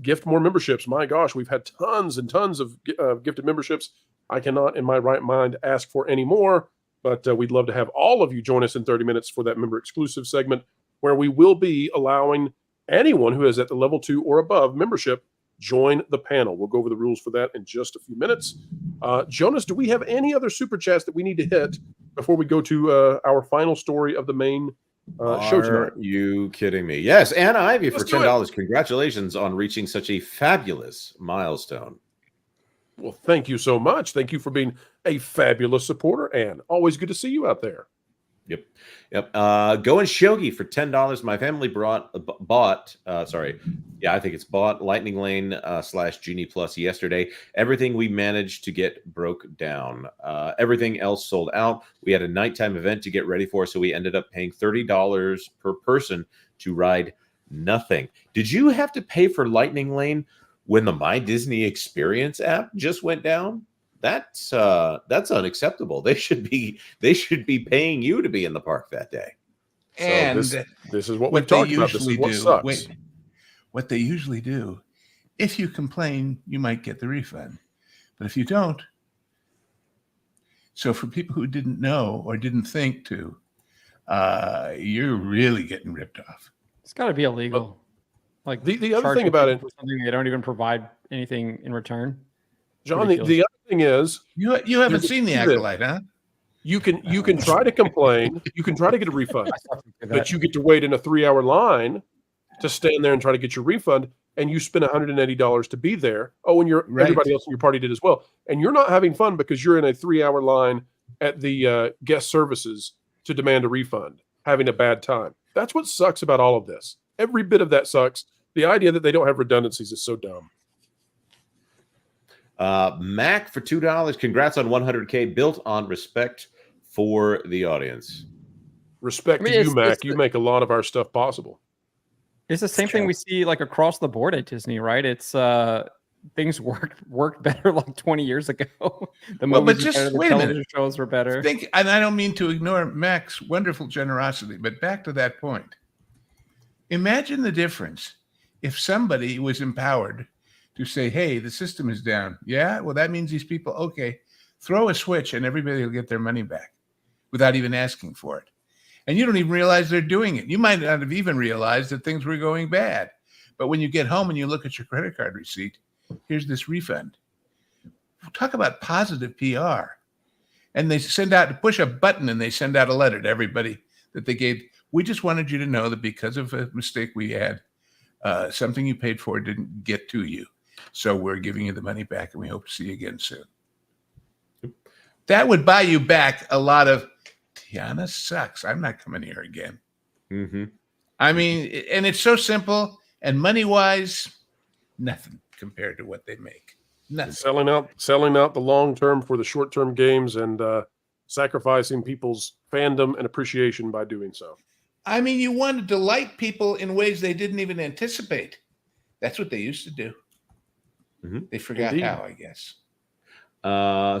gift more memberships, my gosh, we've had tons and tons of gifted memberships. I cannot in my right mind ask for any more, but we'd love to have all of you join us in 30 minutes for that member exclusive segment, where we will be allowing anyone who is at the level 2 or above membership join the panel. We'll go over the rules for that in just a few minutes. Jonas, do we have any other super chats that we need to hit before we go to our final story of the main show tonight? Are you kidding me? Yes, Anna Ivy for Let's do $10. Congratulations on reaching such a fabulous milestone. Well, thank you so much. Thank you for being a fabulous supporter, Anne. Always good to see you out there. Yep. Going Shogi for $10. My family bought Lightning Lane / Genie Plus yesterday. Everything we managed to get broke down. Everything else sold out. We had a nighttime event to get ready for, so we ended up paying $30 per person to ride nothing. Did you have to pay for Lightning Lane when the My Disney Experience app just went down? That's unacceptable. They should be paying you to be in the park that day. And so this is what we've talked about. This is what sucks. What they usually do, if you complain, you might get the refund. But if you don't, so for people who didn't know or didn't think to, you're really getting ripped off. It's got to be illegal. Like the other thing about it, for something they don't even provide anything in return. John, the other thing is you haven't seen the Acolyte, huh? You can try to complain. You can try to get a refund, but you get to wait in a 3-hour line to stand there and try to get your refund, and you spend $180 to be there. Oh, and everybody else in your party did as well, and you're not having fun because you're in a 3-hour line at the guest services to demand a refund, having a bad time. That's what sucks about all of this. Every bit of that sucks. The idea that they don't have redundancies is so dumb. Mac for $2. Congrats on 100K. Built on respect for the audience. Respect to you, Mac. You make a lot of our stuff possible. It's the same thing we see like across the board at Disney, right? It's things worked better like 20 years ago. The movies were better, the television shows were better. And I don't mean to ignore Mac's wonderful generosity, but back to that point. Imagine the difference if somebody was empowered to say, hey, the system is down. Yeah, well, that means these people, okay, throw a switch and everybody will get their money back without even asking for it. And you don't even realize they're doing it. You might not have even realized that things were going bad. But when you get home and you look at your credit card receipt, here's this refund. Talk about positive PR. And they send out, to push a button, and they send out a letter to everybody that they gave. We just wanted you to know that because of a mistake we had, something you paid for didn't get to you. So we're giving you the money back, and we hope to see you again soon. That would buy you back a lot of, Tiana sucks. I'm not coming here again. Mm-hmm. I mean, and it's so simple, and money-wise, nothing compared to what they make. Nothing. Selling out the long term for the short term games, and sacrificing people's fandom and appreciation by doing so. I mean, you want to delight people in ways they didn't even anticipate. That's what they used to do. Mm-hmm. They forgot Indeed. how, I guess.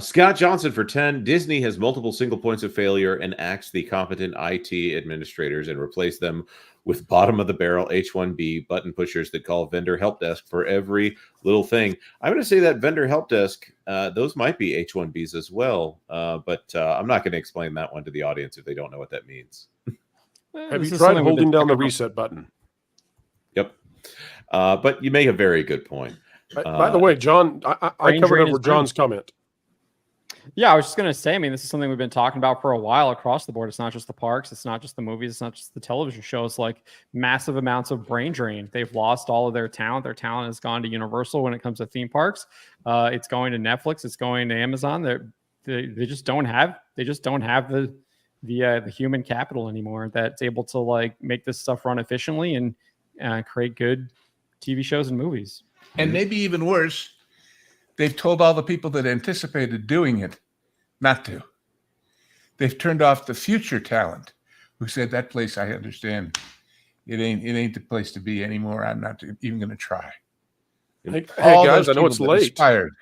Scott Johnson for 10. Disney has multiple single points of failure and axed the competent IT administrators and replaced them with bottom of the barrel H1B button pushers that call vendor help desk for every little thing. I'm going to say that vendor help desk, those might be H1Bs as well, but I'm not going to explain that one to the audience if they don't know what that means. Have you tried holding down the reset button? Yep. But you make a very good point. By the way, John, I covered over John's comment. Yeah, I was just going to say, I mean, this is something we've been talking about for a while across the board. It's not just the parks. It's not just the movies. It's not just the television shows. Like massive amounts of brain drain. They've lost all of their talent. Their talent has gone to Universal when it comes to theme parks. It's going to Netflix. It's going to Amazon. They just don't have the human capital anymore that's able to like make this stuff run efficiently and create good TV shows and movies. And maybe even worse, they've told all the people that anticipated doing it not to. They've turned off the future talent who said, that place, I understand. It ain't the place to be anymore. I'm not even going to try. Hey guys, I know it's late. Inspired.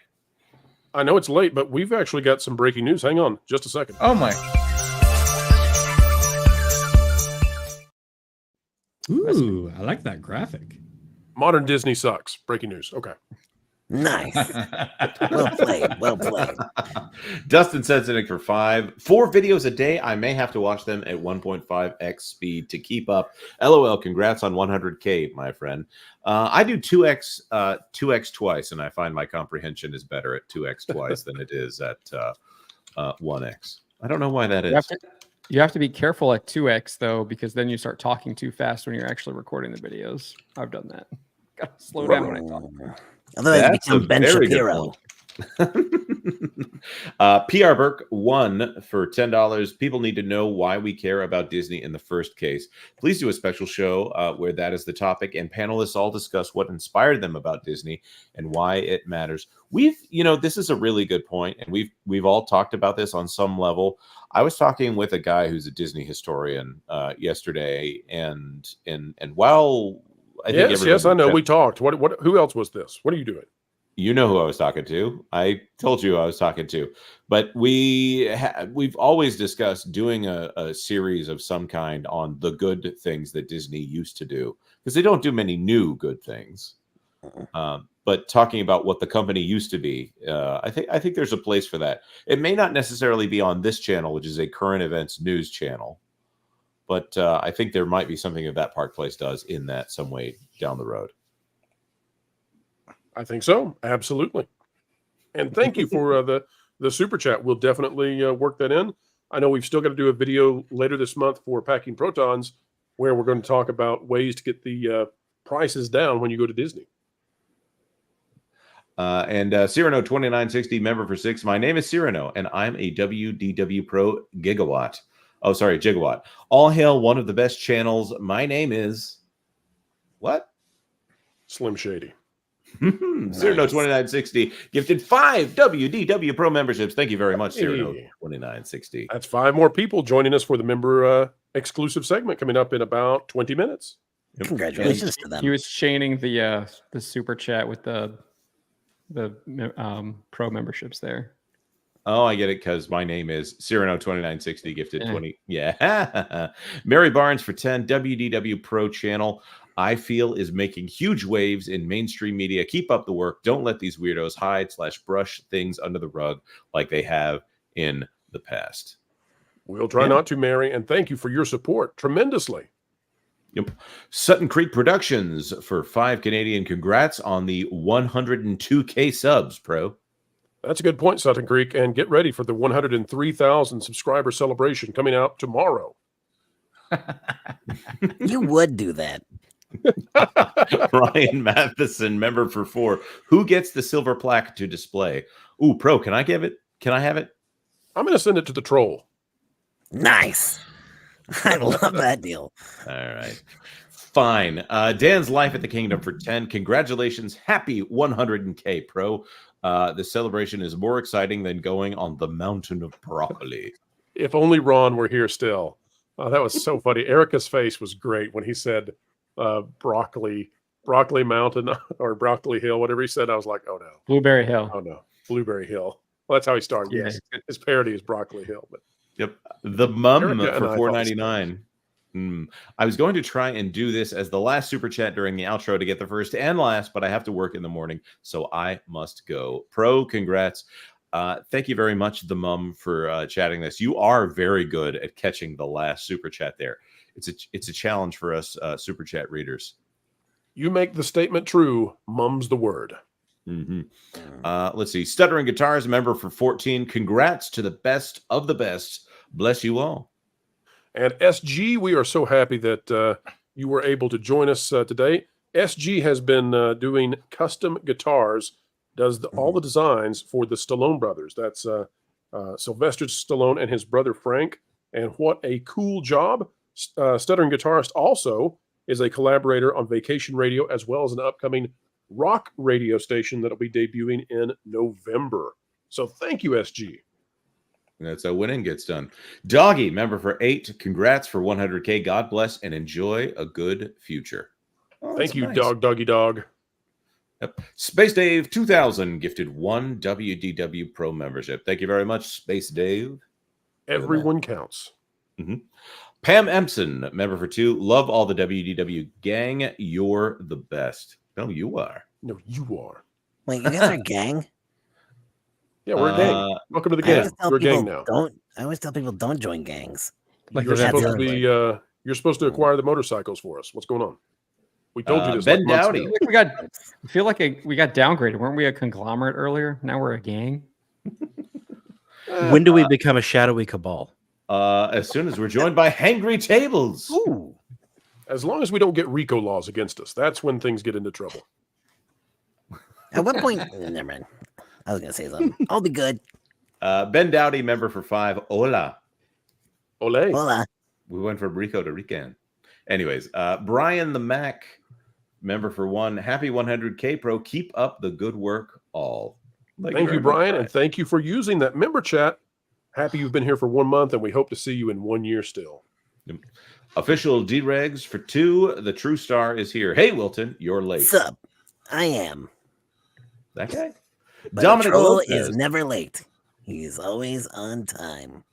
I know it's late, but we've actually got some breaking news. Hang on just a second. Oh, my. Ooh, I like that graphic. Modern Disney sucks. Breaking news. Okay. Nice. Well played. Well played. Dustin Sensenig for 5. 4 videos a day. I may have to watch them at 1.5x speed to keep up. LOL. Congrats on 100K, my friend. I do 2x twice, and I find my comprehension is better at 2x twice than it is at 1x. I don't know why that is. You have to be careful at 2x though, because then you start talking too fast when you're actually recording the videos. I've done that. Gotta slow down when I talk. Otherwise, you become Ben Shapiro. PR Burke 1 for $10. People need to know why we care about Disney in the first case. Please do a special show where that is the topic, and panelists all discuss what inspired them about Disney and why it matters. This is a really good point, and we've all talked about this on some level. I was talking with a guy who's a Disney historian yesterday, and while I think yes, I know we talked. What? Who else was this? What are you doing? You know who I was talking to. I told you I was talking to. But we've always discussed doing a series of some kind on the good things that Disney used to do, because they don't do many new good things. But talking about what the company used to be, I think there's a place for that. It may not necessarily be on this channel, which is a current events news channel, but I think there might be something that Park Place does in that some way down the road. I think so. Absolutely. And thank you for the super chat. We'll definitely work that in. I know we've still got to do a video later this month for Packing Protons, where we're going to talk about ways to get the prices down when you go to Disney. And Cyrano 2960, member for 6. My name is Cyrano, and I'm a WDW Pro Gigawatt. Oh, sorry, Gigawatt. All hail one of the best channels. My name is... What? Slim Shady. Cyrano 2960 gifted 5 WDW Pro memberships. Thank you very much, Cyrano 2960. That's 5 more people joining us for the member exclusive segment coming up in about 20 minutes. Congratulations to them. He was chaining the super chat with the pro memberships there. Oh, I get it, because my name is Cyrano 2960 gifted 20. Yeah. Mary Barnes for 10. WDW Pro Channel, I feel, is making huge waves in mainstream media. Keep up the work. Don't let these weirdos hide/brush things under the rug like they have in the past. We'll try not to, Mary, and thank you for your support tremendously. Yep. Sutton Creek Productions for 5 Canadian. Congrats on the 102K subs, Pro. That's a good point, Sutton Creek, and get ready for the 103,000 subscriber celebration coming out tomorrow. You would do that. Ryan Matheson, member for 4. Who gets the silver plaque to display? Ooh, Pro, can I give it? Can I have it? I'm going to send it to the troll. Nice. I love that deal. All right. Fine. Dan's Life at the Kingdom for 10. Congratulations. Happy 100K, Pro. The celebration is more exciting than going on the mountain of broccoli. If only Ron were here still. Oh, that was so funny. Erica's face was great when he said broccoli mountain or broccoli hill, whatever he said. I was like, oh no. Blueberry Hill. Oh no. Blueberry Hill. Well, that's how he started. Yeah. Yes. His parody is Broccoli Hill. But Yep. The mum Erica for $4.99. I was going to try and do this as the last super chat during the outro to get the first and last, but I have to work in the morning, so I must go. Pro, congrats. Thank you very much, the mum, for chatting this. You are very good at catching the last super chat there. It's a challenge for us super chat readers. you make the statement true. Mum's the word. Mm-hmm. Let's see. Stuttering Guitars, member for 14. Congrats to the best of the best. Bless you all. And SG, we are so happy that you were able to join us today. SG has been doing custom guitars, does all the designs for the Stallone brothers. That's Sylvester Stallone and his brother Frank. And what a cool job. Stuttering Guitarist also is a collaborator on Vacation Radio, as well as an upcoming rock radio station that'll be debuting in November. So thank you, SG. That's how winning gets done. Doggy, member for 8. Congrats for 100K. God bless and enjoy a good future. Oh, thank you, nice. Doggy Dog. Yep. Space Dave 2000 gifted 1 WDW Pro membership. Thank you very much, Space Dave. Everyone counts. Mm-hmm. Pam Empson, member for 2. Love all the WDW gang. You're the best. No, you are. No, you are. Wait, you guys are a gang? Yeah, we're a gang. Welcome to the gang. We're a gang now. I always tell people don't join gangs. You're supposed to be. You're supposed to acquire the motorcycles for us. What's going on? We told you this. Ben like Dowdy. I feel like we got downgraded. Weren't we a conglomerate earlier? Now we're a gang. When do we become a shadowy cabal? As soon as we're joined by Hangry Tables. Ooh. As long as we don't get RICO laws against us, that's when things get into trouble. At what point? Never mind. I was gonna say something. I'll be good. Ben Dowdy, member for 5. Hola. Ole. Hola. We went from Rico to Rican. Anyways, Brian the Mac, member for 1. Happy 100K Pro. Keep up the good work, all. Thank you, Brian, and thank you for using that member chat. Happy you've been here for 1 month, and we hope to see you in 1 year still. Yep. Official D-Regs for 2. The True Star is here. Hey, Wilton, you're late. Sup? I am. That guy? But Dominic Troll Lopez. is never late. He's always on time.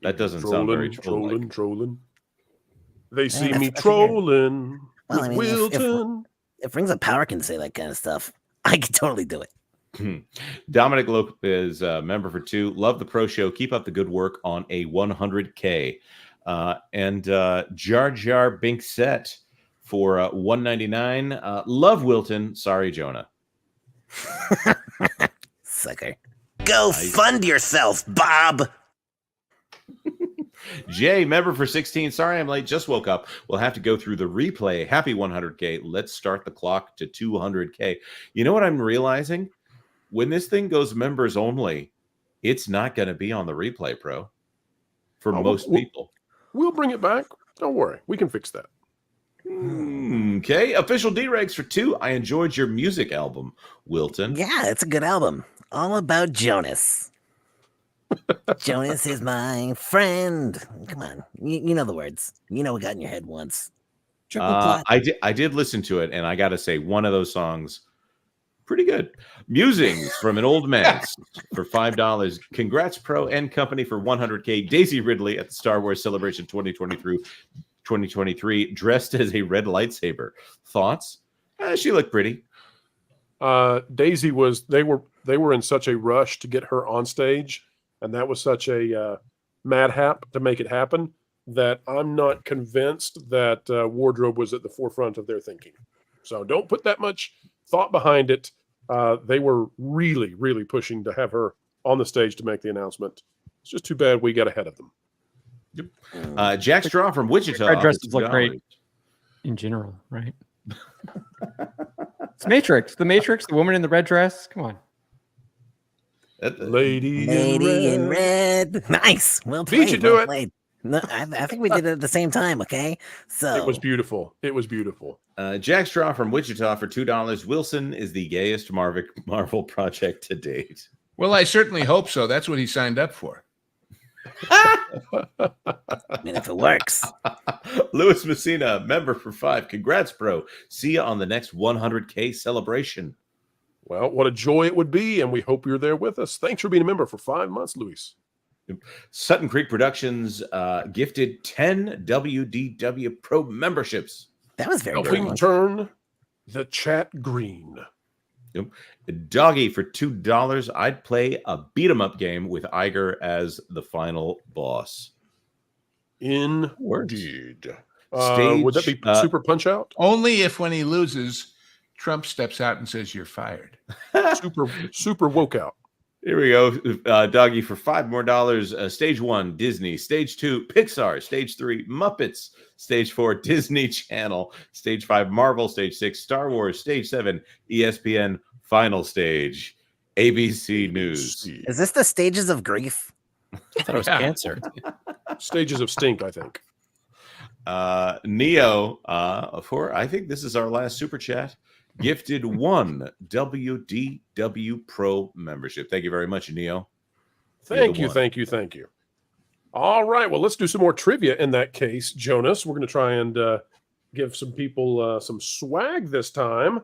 That doesn't sound very troll-like. Trolling. They see me trolling with Wilton. If Rings of Power can say that kind of stuff, I can totally do it. Dominic Lopez, member for 2. Love the Pro Show. Keep up the good work on a 100K. And Jar Jar Binkset for 199. Love Wilton. Sorry, Jonah. Sucker. Go fund yourself, Bob. Jay, member for 16. Sorry I'm late. Just woke up. We'll have to go through the replay. Happy 100K. Let's start the clock to 200K. You know what I'm realizing? When this thing goes members only, it's not going to be on the replay, Pro, for most people. We'll bring it back. Don't worry. We can fix that. Okay. Official D-Regs for 2. I enjoyed your music album, Wilton. Yeah, it's a good album. All about Jonas. Jonas is my friend. Come on. You know the words. You know what got in your head once. I did listen to it, and I got to say, one of those songs, pretty good. Musings from an Old Man for $5. Congrats, Pro and company, for 100K. Daisy Ridley at the Star Wars Celebration 2023, dressed as a red lightsaber. Thoughts? She looked pretty. Daisy was. They were in such a rush to get her on stage, and that was such a madhap to make it happen that I'm not convinced that wardrobe was at the forefront of their thinking. So don't put that much thought behind it. They were really, really pushing to have her on the stage to make the announcement. It's just too bad we got ahead of them. Yep. Jack Straw from Wichita. Red dresses look great in general, right? It's Matrix. The Matrix, the woman in the red dress. Come on. Lady in red. Nice. Well played. Beat you to it. Played. No, I think we did it at the same time, okay? So it was beautiful. It was beautiful. Jack Straw from Wichita for $2. Wilson is the gayest Marvel project to date. Well, I certainly hope so. That's what he signed up for. I mean, if it works. Louis Messina, member for 5. Congrats, bro. See you on the next 100K celebration. Well, what a joy it would be, and we hope you're there with us. Thanks for being a member for 5 months, Luis. Sutton Creek Productions gifted 10 WDW Pro memberships. That was very helping good. Turn the chat green. Yep. Doggy for $2. I'd play a beat 'em up game with Iger as the final boss. Indeed. Stage, would that be Super Punch Out? Only if when he loses, Trump steps out and says you're fired. super woke out. Here we go, Doggy, for $5 more. Stage 1, Disney. Stage 2, Pixar. Stage 3, Muppets. Stage 4, Disney Channel. Stage 5, Marvel. Stage 6, Star Wars. Stage 7, ESPN. Final stage, ABC News. Is this the stages of grief? I thought it was cancer. Stages of stink, I think. Neo, I think this is our last super chat. Gifted 1 WDW Pro membership. Thank you very much, Neo. Thank you. All right, well, let's do some more trivia in that case, Jonas. We're going to try and give some people some swag this time.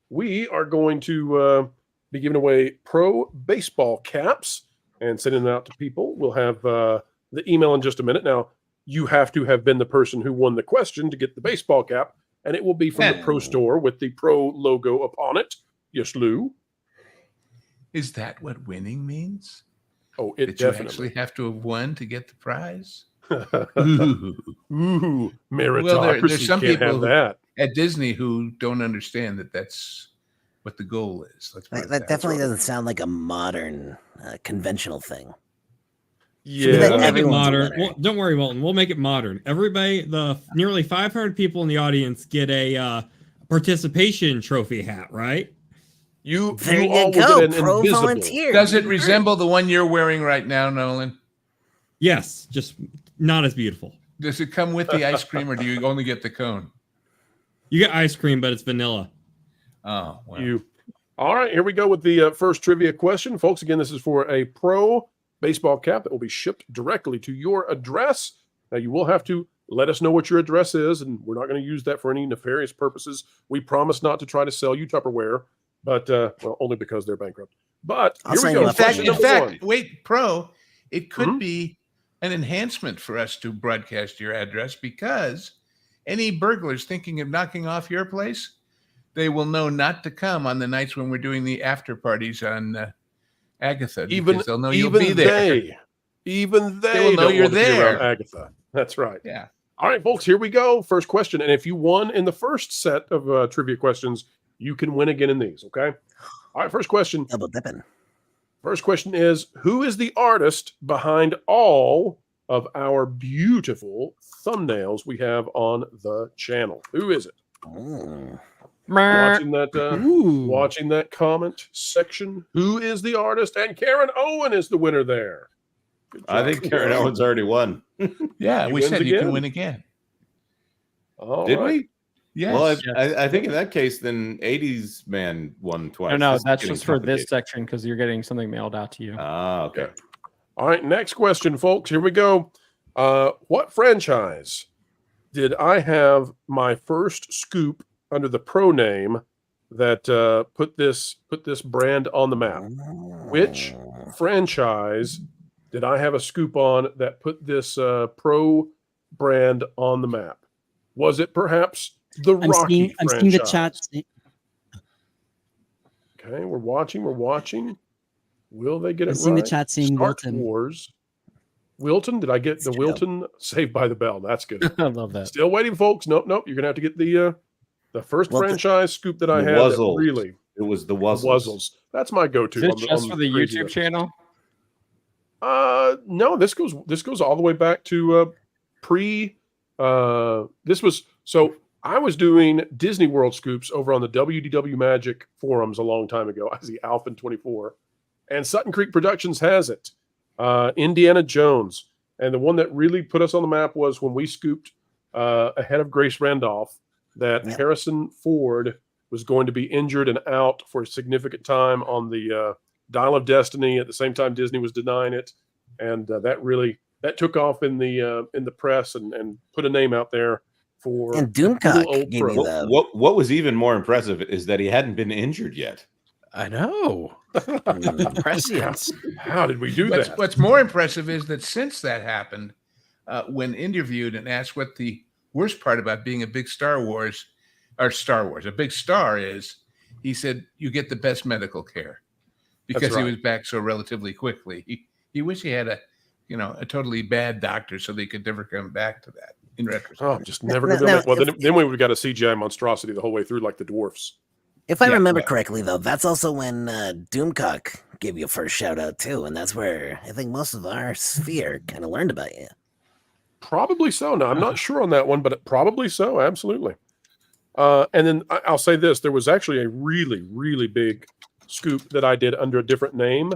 We are going to be giving away pro baseball caps and sending them out to people. We'll have the email in just a minute. Now, you have to have been the person who won the question to get the baseball cap, and it will be from the Pro Store with the Pro logo upon it. Yes, Lou? Is that what winning means? Oh, it that definitely. You actually have to have won to get the prize? Ooh, meritocracy. Well, there's some Can't people have that. at Disney who don't understand that that's what the goal is. That definitely doesn't sound like a modern, conventional thing. Yeah, we'll make it modern. Don't worry, Walton. We'll make it modern. Everybody, the nearly 500 people in the audience get a participation trophy hat, right? You all will go, get an pro invisible. volunteer. Does it resemble the one you're wearing right now, Nolan? Yes, just not as beautiful. Does it come with the ice cream, or do you only get the cone? You get ice cream, but it's vanilla. Oh, wow. All right, here we go with the first trivia question. Folks, again, this is for a pro baseball cap that will be shipped directly to your address. Now, you will have to let us know what your address is, and we're not going to use that for any nefarious purposes. We promise not to try to sell you Tupperware, but well, only because they're bankrupt. But here we go. In fact, wait, Pro, it could be an enhancement for us to broadcast your address, because any burglars thinking of knocking off your place, they will know not to come on the nights when we're doing the after parties on Agatha. Because they'll know you'll be there. Even they will know don't you're want to be there. around Agatha. That's right. Yeah. All right, folks, here we go. First question. And if you won in the first set of trivia questions, you can win again in these, okay? All right, first question. Double dipping. First question is, who is the artist behind all of our beautiful thumbnails we have on the channel. Who is it? Watching that comment section. Who is the artist? And Karen Owen is the winner there. I think Karen Owen's already won. Yeah, He we wins said you again. can win again. Did right. we? Yes. Well, I think in that case, then 80s man won twice. No, This is that's getting just for this complicated. section because you're getting something mailed out to you. Ah, okay. All right, next question, folks. Here we go. What franchise did I have my first scoop under the Pro name that put this brand on the map? Which franchise did I have a scoop on that put this Pro brand on the map? Was it perhaps the Rocky I'm franchise? seeing the chat. Okay, we're watching. Will they get it I'm seeing right? the chat saying Star Wilton. Wars. Wilton, did I get the Wilton Saved by the Bell? That's good. I love that. Still waiting, folks. Nope. You're gonna have to get the first Well, franchise scoop that I The had. That Wuzzles. really, It was the the Wuzzles. Wuzzles. That's my go-to. Is it on the- just on for the crazy YouTube list. channel? No, this goes all the way back to pre. This was so I was doing Disney World scoops over on the WDW Magic forums a long time ago. I was the Alpha 24, and Sutton Creek Productions has it. Indiana Jones, and the one that really put us on the map was when we scooped ahead of Grace Randolph that Harrison Ford was going to be injured and out for a significant time on the Dial of Destiny. At the same time, Disney was denying it, and that took off in the press and put a name out there for And little Doomcock old gave Pro. me the What was even more impressive is that he hadn't been injured yet. I know. Prescience. How did we do that? What's more impressive is that since that happened, when interviewed and asked what the worst part about being a big Star Wars, a big star is, he said, you get the best medical care because That's he right. was back so relatively quickly. He wished he had a totally bad doctor so they could never come back to that in retrospect. Oh, just never gonna do it. Well, then we would have got a CGI monstrosity the whole way through, like the dwarfs. If I remember correctly, though, that's also when Doomcock gave you a first shout out too, and that's where I think most of our sphere kind of learned about you. Probably so. Now I'm not sure on that one, but probably so. Absolutely. And then I'll say this: there was actually a really, really big scoop that I did under a different name.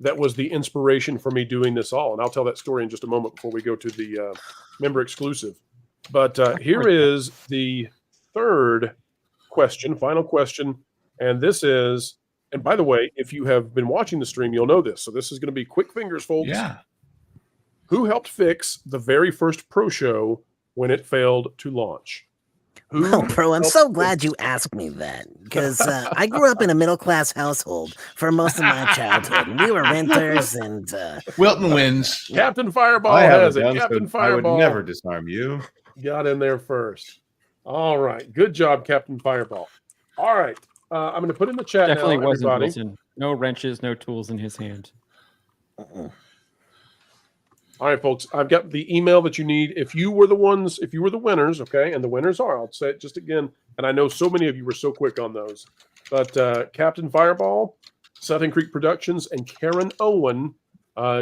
That was the inspiration for me doing this all, and I'll tell that story in just a moment before we go to the member exclusive. But here is the third question, final question, and this is. And by the way, if you have been watching the stream, you'll know this. So this is going to be quick fingers, folks. Yeah. Who helped fix the very first Pro show when it failed to launch? Well, Pro, I'm so glad you asked me that because I grew up in a middle-class household for most of my childhood. We were renters, and Wilton wins. Captain Fireball I have has a it. gun, Captain so I would Fireball never disarm you. got in there first. All right, good job, Captain Fireball. All right, I'm going to put in the chat Definitely now, wasn't everybody. Wilson. No wrenches, no tools in his hand. All right, folks, I've got the email that you need. If you were the winners, okay, and the winners are, I'll say it just again, and I know so many of you were so quick on those, but Captain Fireball, Sutton Creek Productions, and Karen Owen,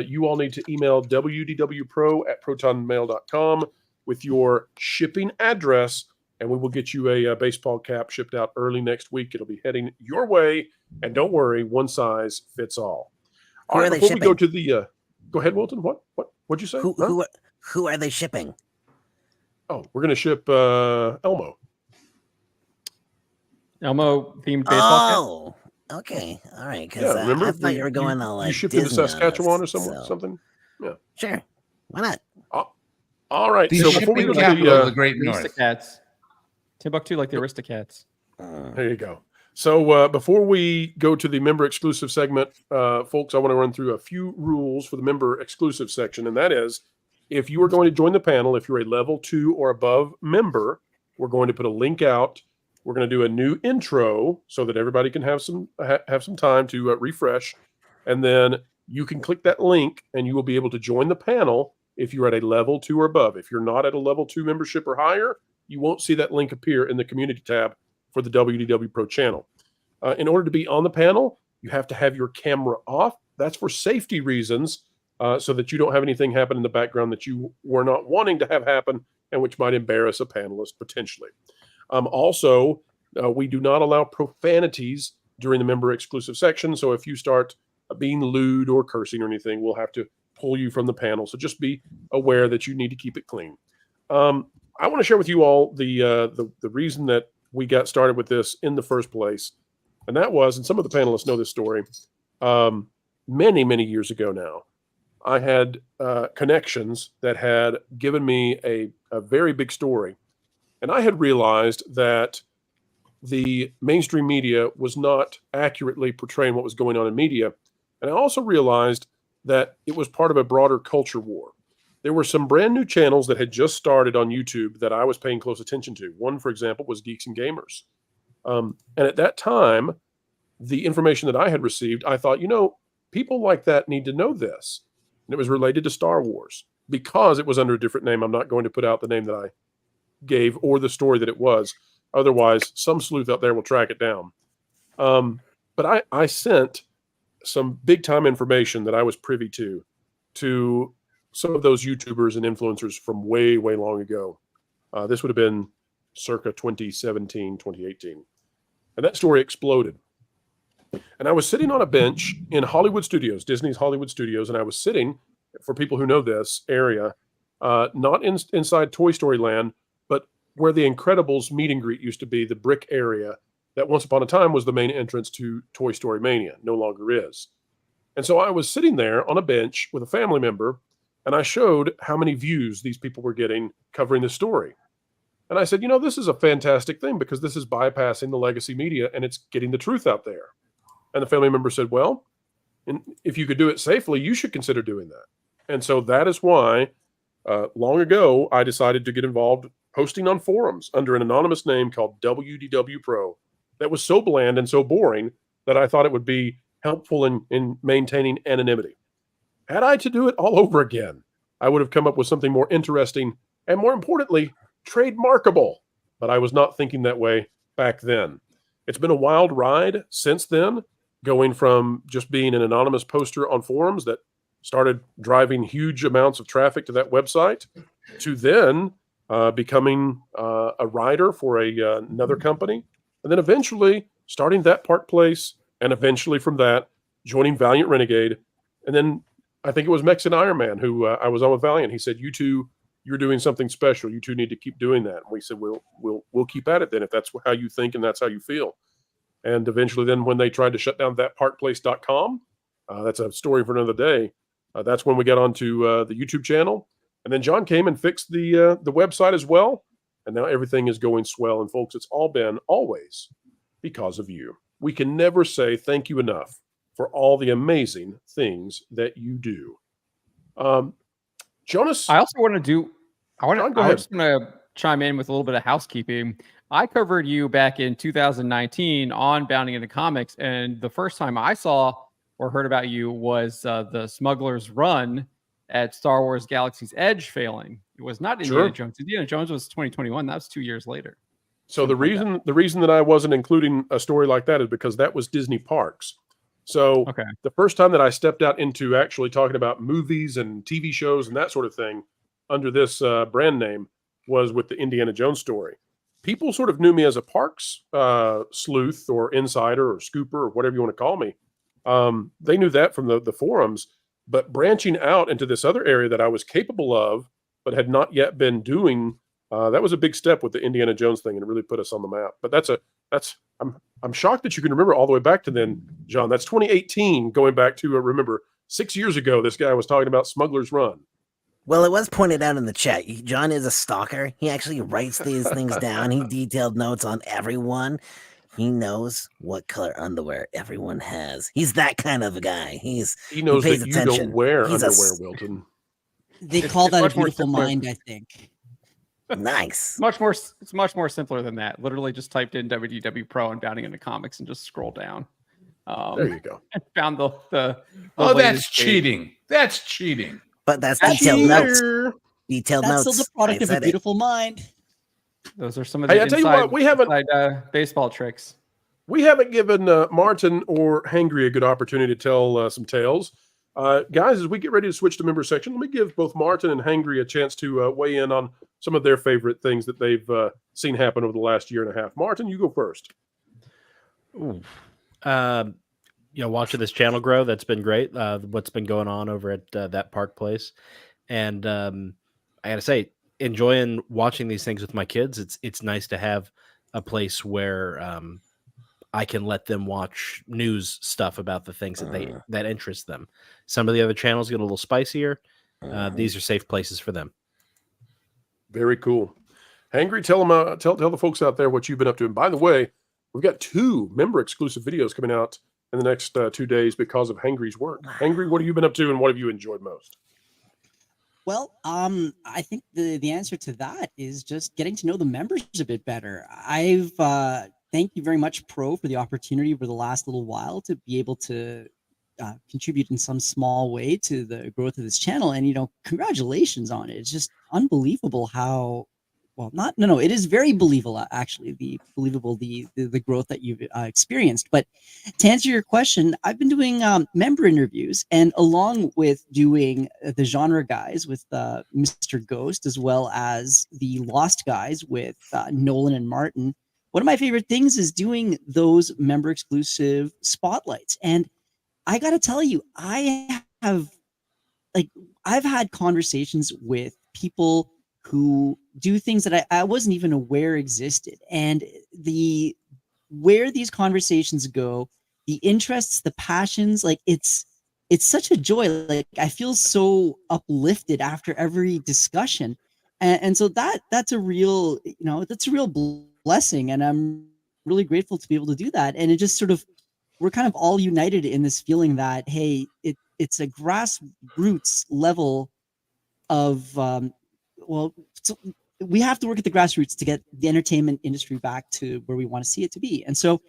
you all need to email wdwpro@protonmail.com with your shipping address, and we will get you a baseball cap shipped out early next week. It'll be heading your way, and don't worry, one size fits all. All Who right, are they before we go shipping? to the go ahead, Wilton. What'd you say? Who are they shipping? Oh, we're gonna ship Elmo. Elmo themed baseball cap? Oh, okay, all right. Yeah, Because remember I thought you were going all like you shipped Disney into on Saskatchewan or us, something. Yeah, Sure, why not? all right. The So before we shipping go to capital of the the Great North. Aristocats. Timbuktu like the Aristocats. there you go. So before we go to the member exclusive segment, folks, I want to run through a few rules for the member exclusive section, and that is, if you are going to join the panel, if you're a level 2 or above member, we're going to put a link out. We're going to do a new intro so that everybody can have some time to refresh, and then you can click that link, and you will be able to join the panel if you're at a level 2 or above. If you're not at a level 2 membership or higher, you won't see that link appear in the community tab for the WDW Pro channel. In order to be on the panel, you have to have your camera off. That's for safety reasons. so that you don't have anything happen in the background that you were not wanting to have happen and which might embarrass a panelist potentially. Also, we do not allow profanities during the member exclusive section. So if you start being lewd or cursing or anything, we'll have to pull you from the panel. So just be aware that you need to keep it clean. I want to share with you all the reason that we got started with this in the first place. And that was, and some of the panelists know this story, many, many years ago now, I had connections that had given me a very big story. And I had realized that the mainstream media was not accurately portraying what was going on in media. And I also realized that it was part of a broader culture war. There were some brand new channels that had just started on YouTube that I was paying close attention to. One, for example, was Geeks and Gamers. And at that time, the information that I had received, I thought, people like that need to know this. And it was related to Star Wars. Because it was under a different name, I'm not going to put out the name that I gave or the story that it was. Otherwise, some sleuth out there will track it down. But I sent some big-time information that I was privy to some of those YouTubers and influencers from way, way long ago. This would have been circa 2017, 2018. And that story exploded. And I was sitting on a bench in Hollywood Studios, Disney's Hollywood Studios, and I was sitting, for people who know this area, not inside Toy Story Land, but where the Incredibles meet and greet used to be, the brick area that once upon a time was the main entrance to Toy Story Mania, no longer is. And so I was sitting there on a bench with a family member, and I showed how many views these people were getting covering the story. And I said, this is a fantastic thing because this is bypassing the legacy media and it's getting the truth out there. And the family member said, well, if you could do it safely, you should consider doing that. And so that is why long ago, I decided to get involved posting on forums under an anonymous name called WDW Pro that was so bland and so boring that I thought it would be helpful in maintaining anonymity. Had I to do it all over again, I would have come up with something more interesting and, more importantly, trademarkable. But I was not thinking that way back then. It's been a wild ride since then, going from just being an anonymous poster on forums that started driving huge amounts of traffic to that website to then becoming a writer for another company. And then eventually starting That Park Place, and eventually from that, joining Valiant Renegade. And then I think it was Mexican Iron Man who I was on with Valiant. He said, you're doing something special. You two need to keep doing that. And we said, we'll keep at it then if that's how you think and that's how you feel. And eventually then when they tried to shut down thatparkplace.com, that's a story for another day. That's when we got onto the YouTube channel. And then John came and fixed the website as well. And now everything is going swell. And folks, it's all been always because of you. We can never say thank you enough for all the amazing things that you do. Jonas, I also want to do. I just want to chime in with a little bit of housekeeping. I covered you back in 2019 on Bounding into Comics, and the first time I saw or heard about you was the Smuggler's Run at Star Wars Galaxy's Edge failing. It was not Indiana Jones. Indiana Jones was 2021. That was 2 years later. So the reason that I wasn't including a story like that is because that was Disney Parks. So the first time that I stepped out into actually talking about movies and TV shows and that sort of thing under this brand name was with the Indiana Jones story. People sort of knew me as a Parks sleuth or insider or scooper or whatever you want to call me. They knew that from the forums, but branching out into this other area that I was capable of, but had not yet been doing, that was a big step with the Indiana Jones thing, and it really put us on the map. But I'm shocked that you can remember all the way back to then, John. That's 2018, going back to remember 6 years ago. This guy was talking about Smuggler's Run. Well, it was pointed out in the chat. John is a stalker. He actually writes these things down. He detailed notes on everyone. He knows what color underwear everyone has. He's that kind of a guy. He knows pays that attention. You don't wear underwear, Wilton. They call that a beautiful mind, I think. Nice. It's much more simpler than that. Literally just typed in WDW Pro and Bounding into Comics and just scroll down. There you go. And found the oh, that's cheating. That's cheating. But that's detailed notes. Detailed That's notes. still the product of a beautiful mind. Those are some of the I tell you what, we haven't baseball tricks. We haven't given Martin or Hangry a good opportunity to tell some tales. Guys, as we get ready to switch to member section, let me give both Martin and Hangry a chance to weigh in on some of their favorite things that they've seen happen over the last year and a half. Martin, you go first. Ooh. Watching this channel grow, that's been great. What's been going on over at that Park Place. And I got to say, enjoying watching these things with my kids. It's nice to have a place where I can let them watch news stuff about the things that interest them. Some of the other channels get a little spicier. These are safe places for them. Very cool. Hangry, tell the folks out there what you've been up to. And by the way, we've got 2 member exclusive videos coming out in the next 2 days because of Hangry's work. Hangry, what have you been up to and what have you enjoyed most? Well, I think the answer to that is just getting to know the members a bit better. I've thank you very much, Pro, for the opportunity over the last little while to be able to contribute in some small way to the growth of this channel. And, congratulations on it. It's just unbelievable how, it is very believable, actually, the growth that you've experienced. But to answer your question, I've been doing member interviews, and along with doing the genre guys with Mr. Ghost, as well as the Lost guys with Nolan and Martin, one of my favorite things is doing those member exclusive spotlights. And I got to tell you, I've had conversations with people who do things that I wasn't even aware existed. And where these conversations go, the interests, the passions, it's such a joy. Like, I feel so uplifted after every discussion. And so that's a real, that's a real blessing. And I'm really grateful to be able to do that. And it just sort of, we're kind of all united in this feeling that, hey, it's a grassroots level of, we have to work at the grassroots to get the entertainment industry back to where we want to see it to be. And so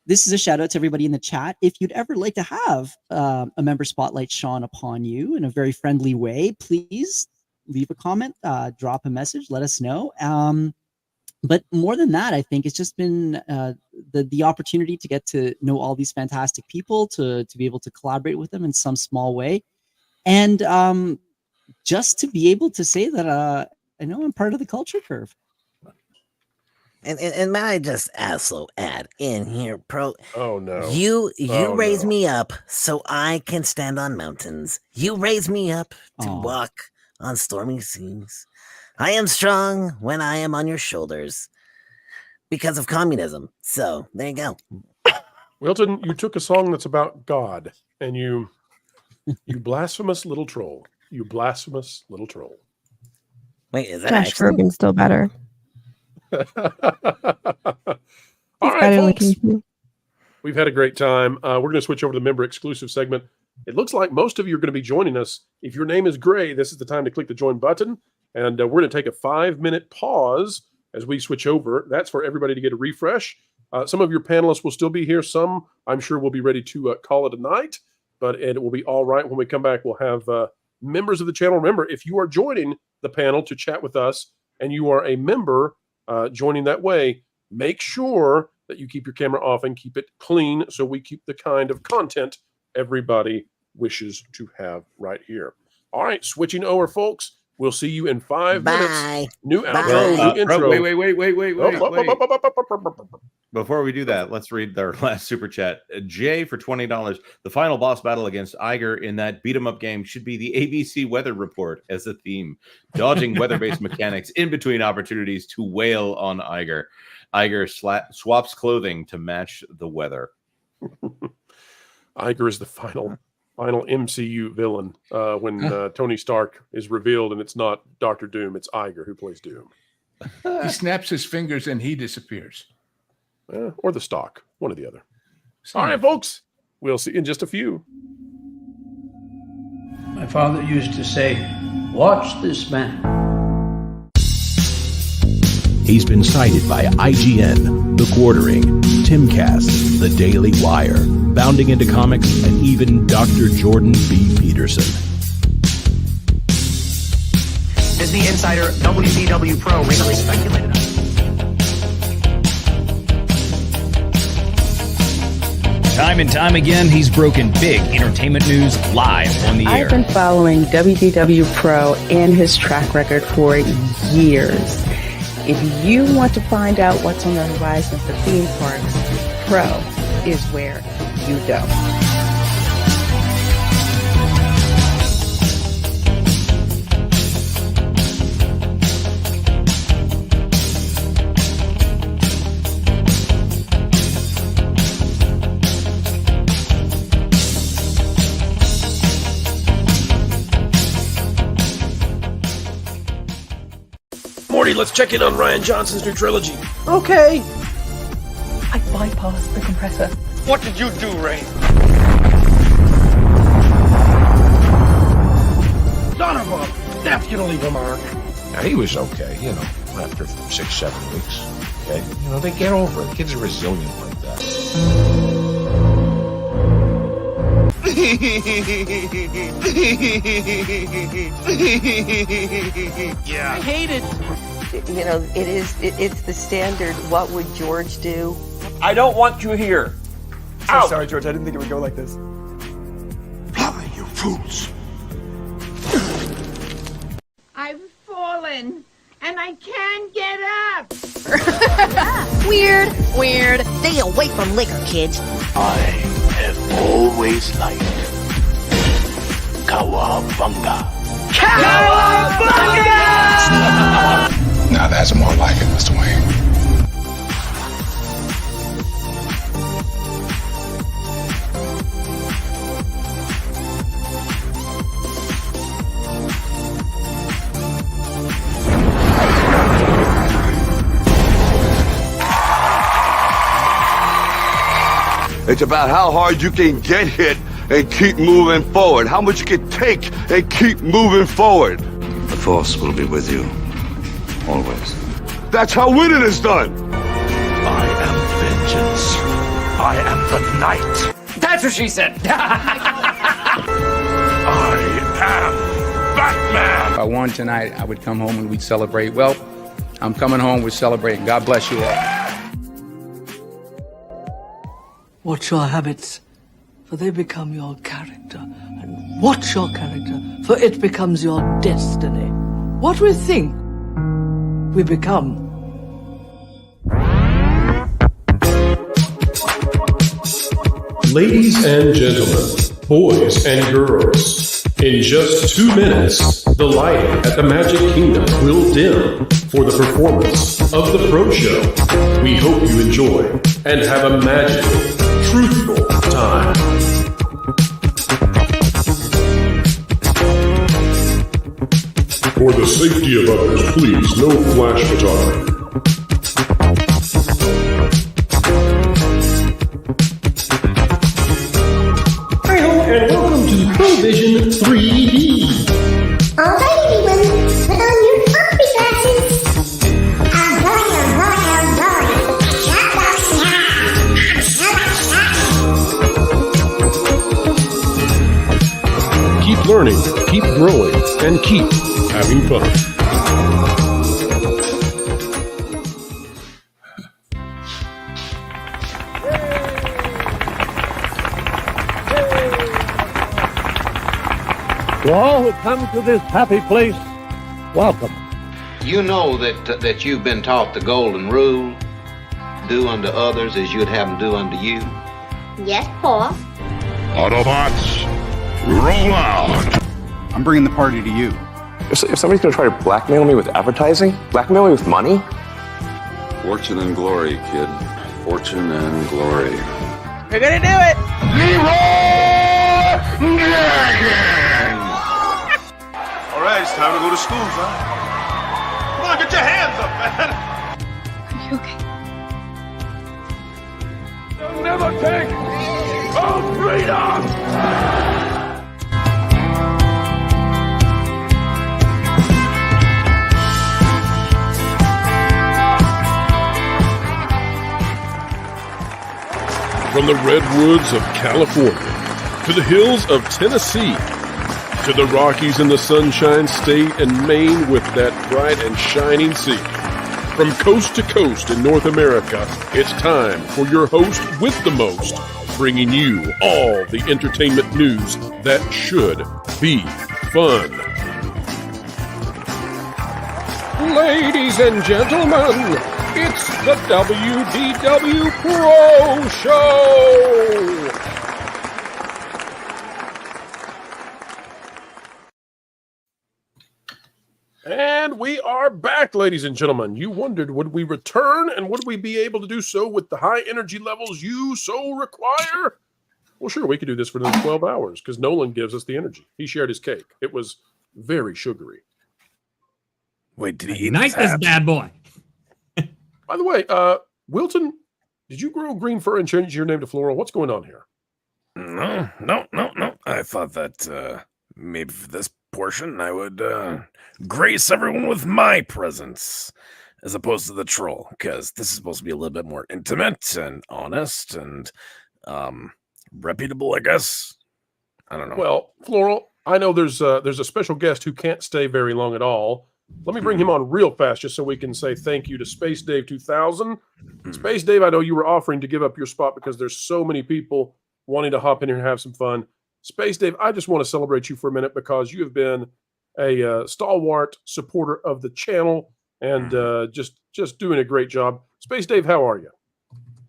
this is a shout out to everybody in the chat. If you'd ever like to have a member spotlight shone upon you in a very friendly way, please leave a comment, drop a message, let us know. But more than that, I think it's just been the opportunity to get to know all these fantastic people, to be able to collaborate with them in some small way. And just to be able to say that I know I'm part of the culture curve. And may I just also add in here, Pro? Oh no! You raise me up so I can stand on mountains. You raise me up to walk on stormy seas. I am strong when I am on your shoulders because of communism. So there you go. Wilton, you took a song that's about God, and you blasphemous little troll. You blasphemous little troll. Wait, is that Josh Groban's still better? All right, folks. We've had a great time. We're going to switch over to the member exclusive segment. It looks like most of you are going to be joining us. If your name is Gray, this is the time to click the join button. And we're going to take a 5-minute pause as we switch over. That's for everybody to get a refresh. Some of your panelists will still be here. Some, I'm sure, will be ready to call it a night. But it will be all right. When we come back, we'll have members of the channel. Remember, if you are joining the panel to chat with us and you are a member joining that way, make sure that you keep your camera off and keep it clean so we keep the kind of content everybody wishes to have right here. All right, switching over, folks. We'll see you in 5 minutes. New outro, new intro. Wait. Before we do that, let's read our last super chat. Jay for $20. The final boss battle against Iger in that beat 'em up game should be the ABC weather report as a theme, dodging weather-based mechanics in between opportunities to wail on Iger. Iger swaps clothing to match the weather. Iger is the final MCU villain when Tony Stark is revealed, and it's not Dr. Doom, it's Iger who plays Doom. He snaps his fingers and he disappears. Or the stock, one or the other. All right, folks, we'll see you in just a few. My father used to say, watch this man. He's been cited by IGN, The Quartering, Timcast, The Daily Wire, Bounding into Comics, and even Dr. Jordan B. Peterson. Disney Insider WDW Pro recently speculated on. Time and time again, he's broken big entertainment news live on the air. I've been following WDW Pro and his track record for years. If you want to find out what's on the horizon for theme parks, Pro is where you go. Morty, let's check in on Ryan Johnson's new trilogy. Okay. I bypassed the compressor. What did you do, Ray? Son of a... That's gonna leave a mark. Now, he was okay, after 6-7 weeks. Okay? They get over it. Kids are resilient like that. Yeah. I hate it. It's the standard. What would George do? I don't want you here. So sorry, George. I didn't think it would go like this. Fly, you fools. I've fallen, and I can't get up. Weird. Stay away from liquor, kids. I have always liked Cowabunga. Cowabunga! Now that's more like it, Mr. Wayne. It's about how hard you can get hit and keep moving forward. How much you can take and keep moving forward. The Force will be with you. Always. That's how winning is done. I am vengeance. I am the night. That's what she said. I am Batman. If I won tonight, I would come home and we'd celebrate. Well, I'm coming home, we're celebrating. God bless you all. Watch your habits, for they become your character. And watch your character, for it becomes your destiny. What we think, we become. Ladies and gentlemen, boys and girls, in just 2 minutes, the lighting at the Magic Kingdom will dim for the performance of the Pro Show. We hope you enjoy and have a magical, truthful time. For the safety of others, please, no flash photography. And welcome to ProVision 3D. Alright, everyone, put on your coffee glasses. Keep learning, keep growing, and keep having fun. To all who come to this happy place, welcome. You know that you've been taught the golden rule: do unto others as you'd have them do unto you. Yes, Paul. Autobots, roll out. I'm bringing the party to you. If somebody's going to try to blackmail me with advertising, blackmail me with money? Fortune and glory, kid. Fortune and glory. We're gonna do it. All right, it's time to go to school, son. Come on, get your hands up, man. Are you okay? You'll never take our freedom. From the redwoods of California to the hills of Tennessee to the Rockies and the Sunshine State and Maine with that bright and shining sea. From coast to coast in North America, it's time for your host with the most, bringing you all the entertainment news that should be fun. Ladies and gentlemen, it's the WDW Pro Show! And we are back, ladies and gentlemen. You wondered, would we return and would we be able to do so with the high energy levels you so require? Well, sure, we could do this for another 12 hours because Nolan gives us the energy. He shared his cake. It was very sugary. Wait, did he eat this bad boy? By the way, Wilton, did you grow green fur and change your name to Floral? What's going on here? No. I thought that maybe for this portion I would grace everyone with my presence as opposed to the troll, because this is supposed to be a little bit more intimate and honest and reputable, I guess. I don't know. Well, Floral, I know there's a special guest who can't stay very long at all. Let me bring him on real fast just so we can say thank you to Space Dave 2000. Space Dave, I know you were offering to give up your spot because there's so many people wanting to hop in here and have some fun. Space Dave, I just want to celebrate you for a minute because you have been a stalwart supporter of the channel and just doing a great job. Space Dave, how are you?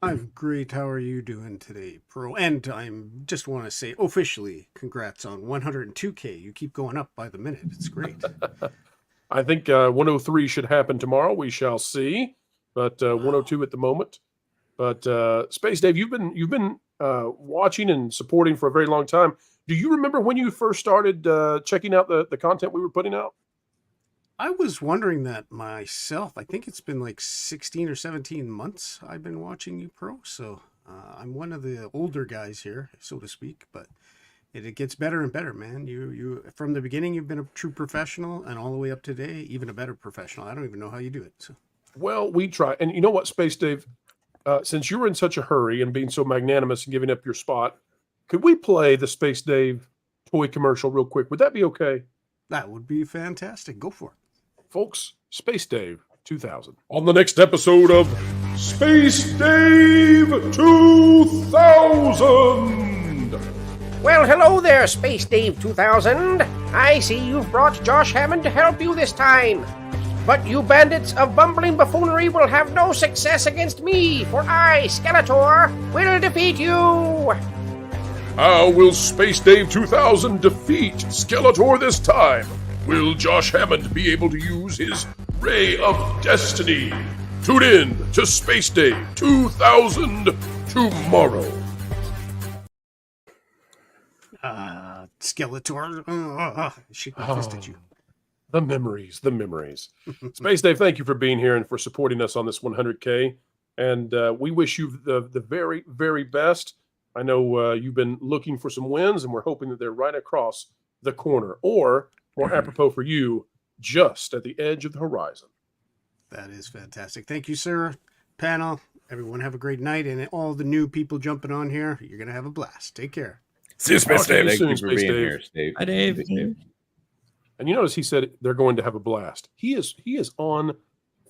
I'm great. How are you doing today, Pro? And I'm just want to say officially congrats on 102K. You keep going up by the minute. It's great. I think 103 should happen tomorrow. We shall see. But 102 at the moment. But Space Dave, you've been watching and supporting for a very long time. Do you remember when you first started checking out the content we were putting out? I was wondering that myself. I think it's been like 16 or 17 months I've been watching you, Pro. So I'm one of the older guys here, so to speak. But it gets better and better, man. You from the beginning, you've been a true professional, and all the way up to today, even a better professional. I don't even know how you do it. So. Well, we try. And you know what, Space Dave? Since you were in such a hurry and being so magnanimous and giving up your spot, could we play the Space Dave toy commercial real quick? Would that be okay? That would be fantastic. Go for it. Folks, Space Dave 2000. On the next episode of Space Dave 2000! Well, hello there, Space Dave 2000. I see you've brought Josh Hammond to help you this time. But you bandits of bumbling buffoonery will have no success against me, for I, Skeletor, will defeat you! How will Space Dave 2000 defeat Skeletor this time? Will Josh Hammond be able to use his Ray of Destiny? Tune in to Space Dave 2000 tomorrow. Skeletor, shake my fist at you. The memories. Space Dave, thank you for being here and for supporting us on this 100K. And we wish you the very, very best. I know you've been looking for some wins, and we're hoping that they're right across the corner, or more apropos for you, just at the edge of the horizon. That is fantastic. Thank you, sir. Panel, everyone have a great night, and all the new people jumping on here, you're going to have a blast. Take care. See you, Space Dave. Thank you for being here, Steve. Hi, Dave. And you notice he said they're going to have a blast. He is on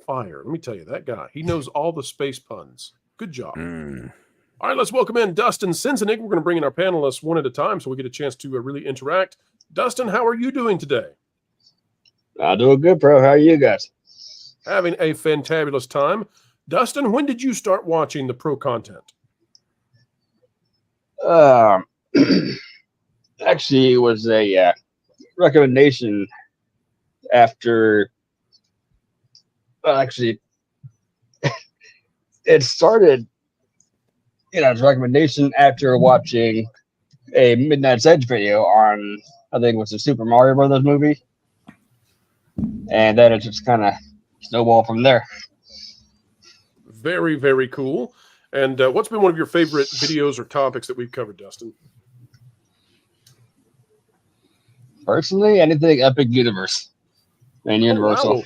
fire. Let me tell you, that guy. He knows all the space puns. Good job. All right, let's welcome in Dustin Sensenig. We're going to bring in our panelists one at a time so we get a chance to really interact. Dustin, how are you doing today? I'm doing good, bro. How are you guys? Having a fantabulous time. Dustin, when did you start watching the pro content? Actually, it was a recommendation after. Actually, it started. It's a recommendation after watching a Midnight's Edge video on, I think it was the Super Mario Brothers movie, and then it just kind of snowballed from there. Very, very cool. And what's been one of your favorite videos or topics that we've covered, Dustin? Personally, anything Epic Universe and Universal. Oh, wow.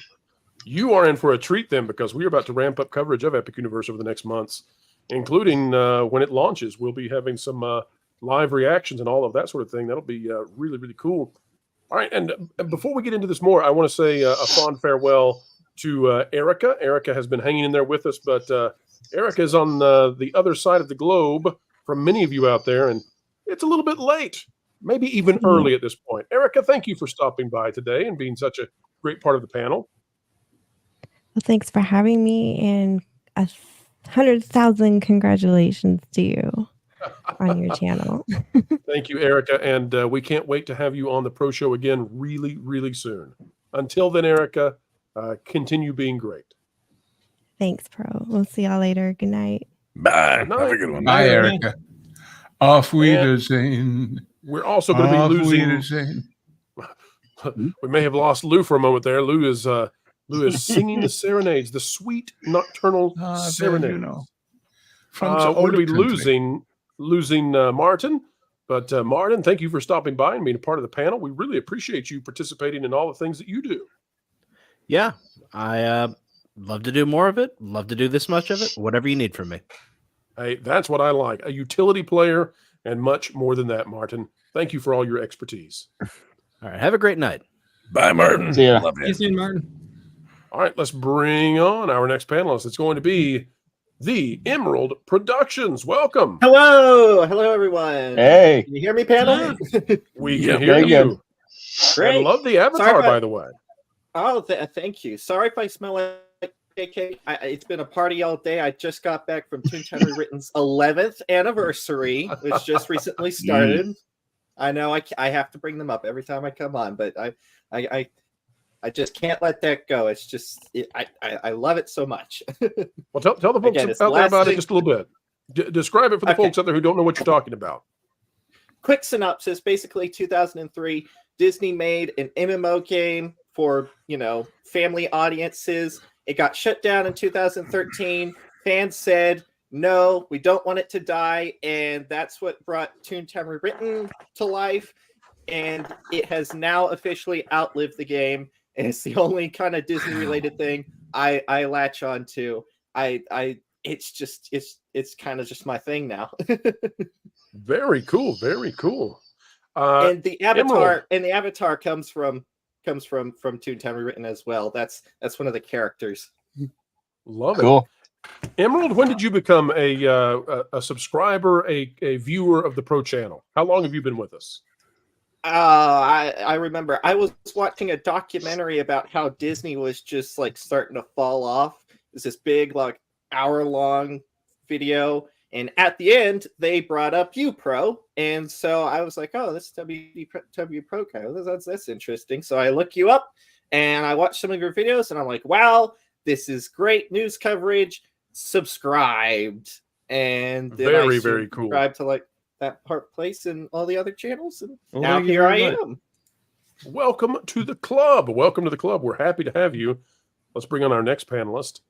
You are in for a treat then, because we're about to ramp up coverage of Epic Universe over the next months, including when it launches. We'll be having some live reactions and all of that sort of thing. That'll be really, really cool. All right, and before we get into this more, I want to say a fond farewell to Erica. Erica has been hanging in there with us, but Erica is on the other side of the globe from many of you out there, and it's a little bit late, maybe even early at this point. Erica, thank you for stopping by today and being such a great part of the panel. Well, thanks for having me, and 100,000 congratulations to you on your channel. Thank you, Erica, and we can't wait to have you on the Pro Show again really, really soon. Until then, Erica, continue being great. Thanks, Pro. We'll see y'all later. Good night. Bye. Have a good one. Bye, Erica. Auf Wiedersehen. We're also going to be losing. We may have lost Lou for a moment there. Lou is singing the serenades, the sweet nocturnal serenades. We're going to be losing Martin. But Martin, thank you for stopping by and being a part of the panel. We really appreciate you participating in all the things that you do. Yeah, I love to do more of it. Love to do this much of it. Whatever you need from me. Hey, that's what I like. A utility player and much more than that, Martin. Thank you for all your expertise. All right, have a great night. Bye, Martin. See ya. Love you. See you soon, Martin. All right, let's bring on our next panelist. It's going to be the Emerald Productions. Welcome. Hello, everyone. Hey. Can you hear me, panel? We can hear you. Great. I love the avatar, by the way. Oh, thank you. Sorry if I smell like KK. It's been a party all day. I just got back from Toontown Written's 11th anniversary, which just recently started. I know I have to bring them up every time I come on, but I just can't let that go. It's just I love it so much. Well, tell the folks out there about it just a little bit. Describe it for the folks out there who don't know what you're talking about. Quick synopsis. Basically, 2003, Disney made an MMO game for family audiences. It got shut down in 2013. Fans said, no, we don't want it to die, and that's what brought Toontown Written to life. And it has now officially outlived the game. And it's the only kind of Disney related thing I latch on to. It's kind of just my thing now. Very cool. Very cool. And the avatar comes from Toontown Written as well. That's one of the characters. Love it. Cool. Emerald, when did you become a subscriber, a viewer of the Pro Channel? How long have you been with us? I remember I was watching a documentary about how Disney was just like starting to fall off. It's this big like hour-long video, and at the end they brought up you, Pro, and so I was like, oh, this WDW Pro guy. That's interesting. So I look you up and I watched some of your videos, and I'm like, wow, this is great news coverage. Subscribed, and then very cool. Subscribed to like that Park Place and all the other channels, and now here I am. Welcome to the club. Welcome to the club. We're happy to have you. Let's bring on our next panelist.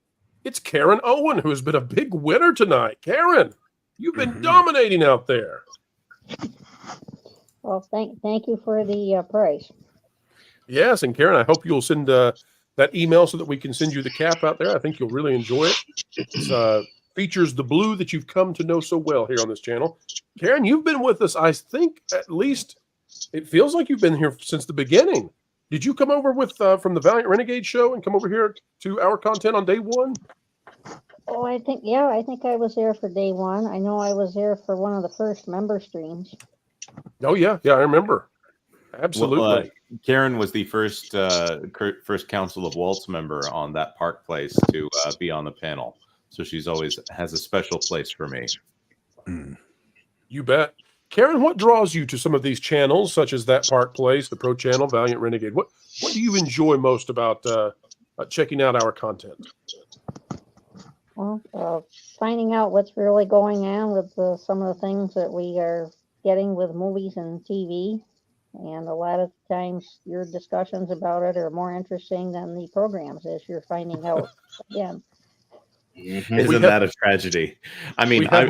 It's Karen Owen, who has been a big winner tonight. Karen, you've been dominating out there. Well, thank you for the prize. Yes, and Karen, I hope you'll send that email so that we can send you the cap out there. I think you'll really enjoy it. It features the blue that you've come to know so well here on this channel. Karen, you've been with us, I think, at least it feels like you've been here since the beginning. Did you come over with from the Valiant Renegade show and come over here to our content on day one? Oh, I think I was there for day one. I know I was there for one of the first member streams. Oh, yeah. Yeah, I remember. Absolutely. Well, Karen was the first Council of Waltz member on that Park Place to be on the panel. So she's always has a special place for me. You bet. Karen, what draws you to some of these channels, such as that Park Place, the Pro Channel, Valiant Renegade? What do you enjoy most about checking out our content? Well, finding out what's really going on with some of the things that we are getting with movies and TV. And a lot of times your discussions about it are more interesting than the programs, as you're finding out again. Isn't that a tragedy? I mean, I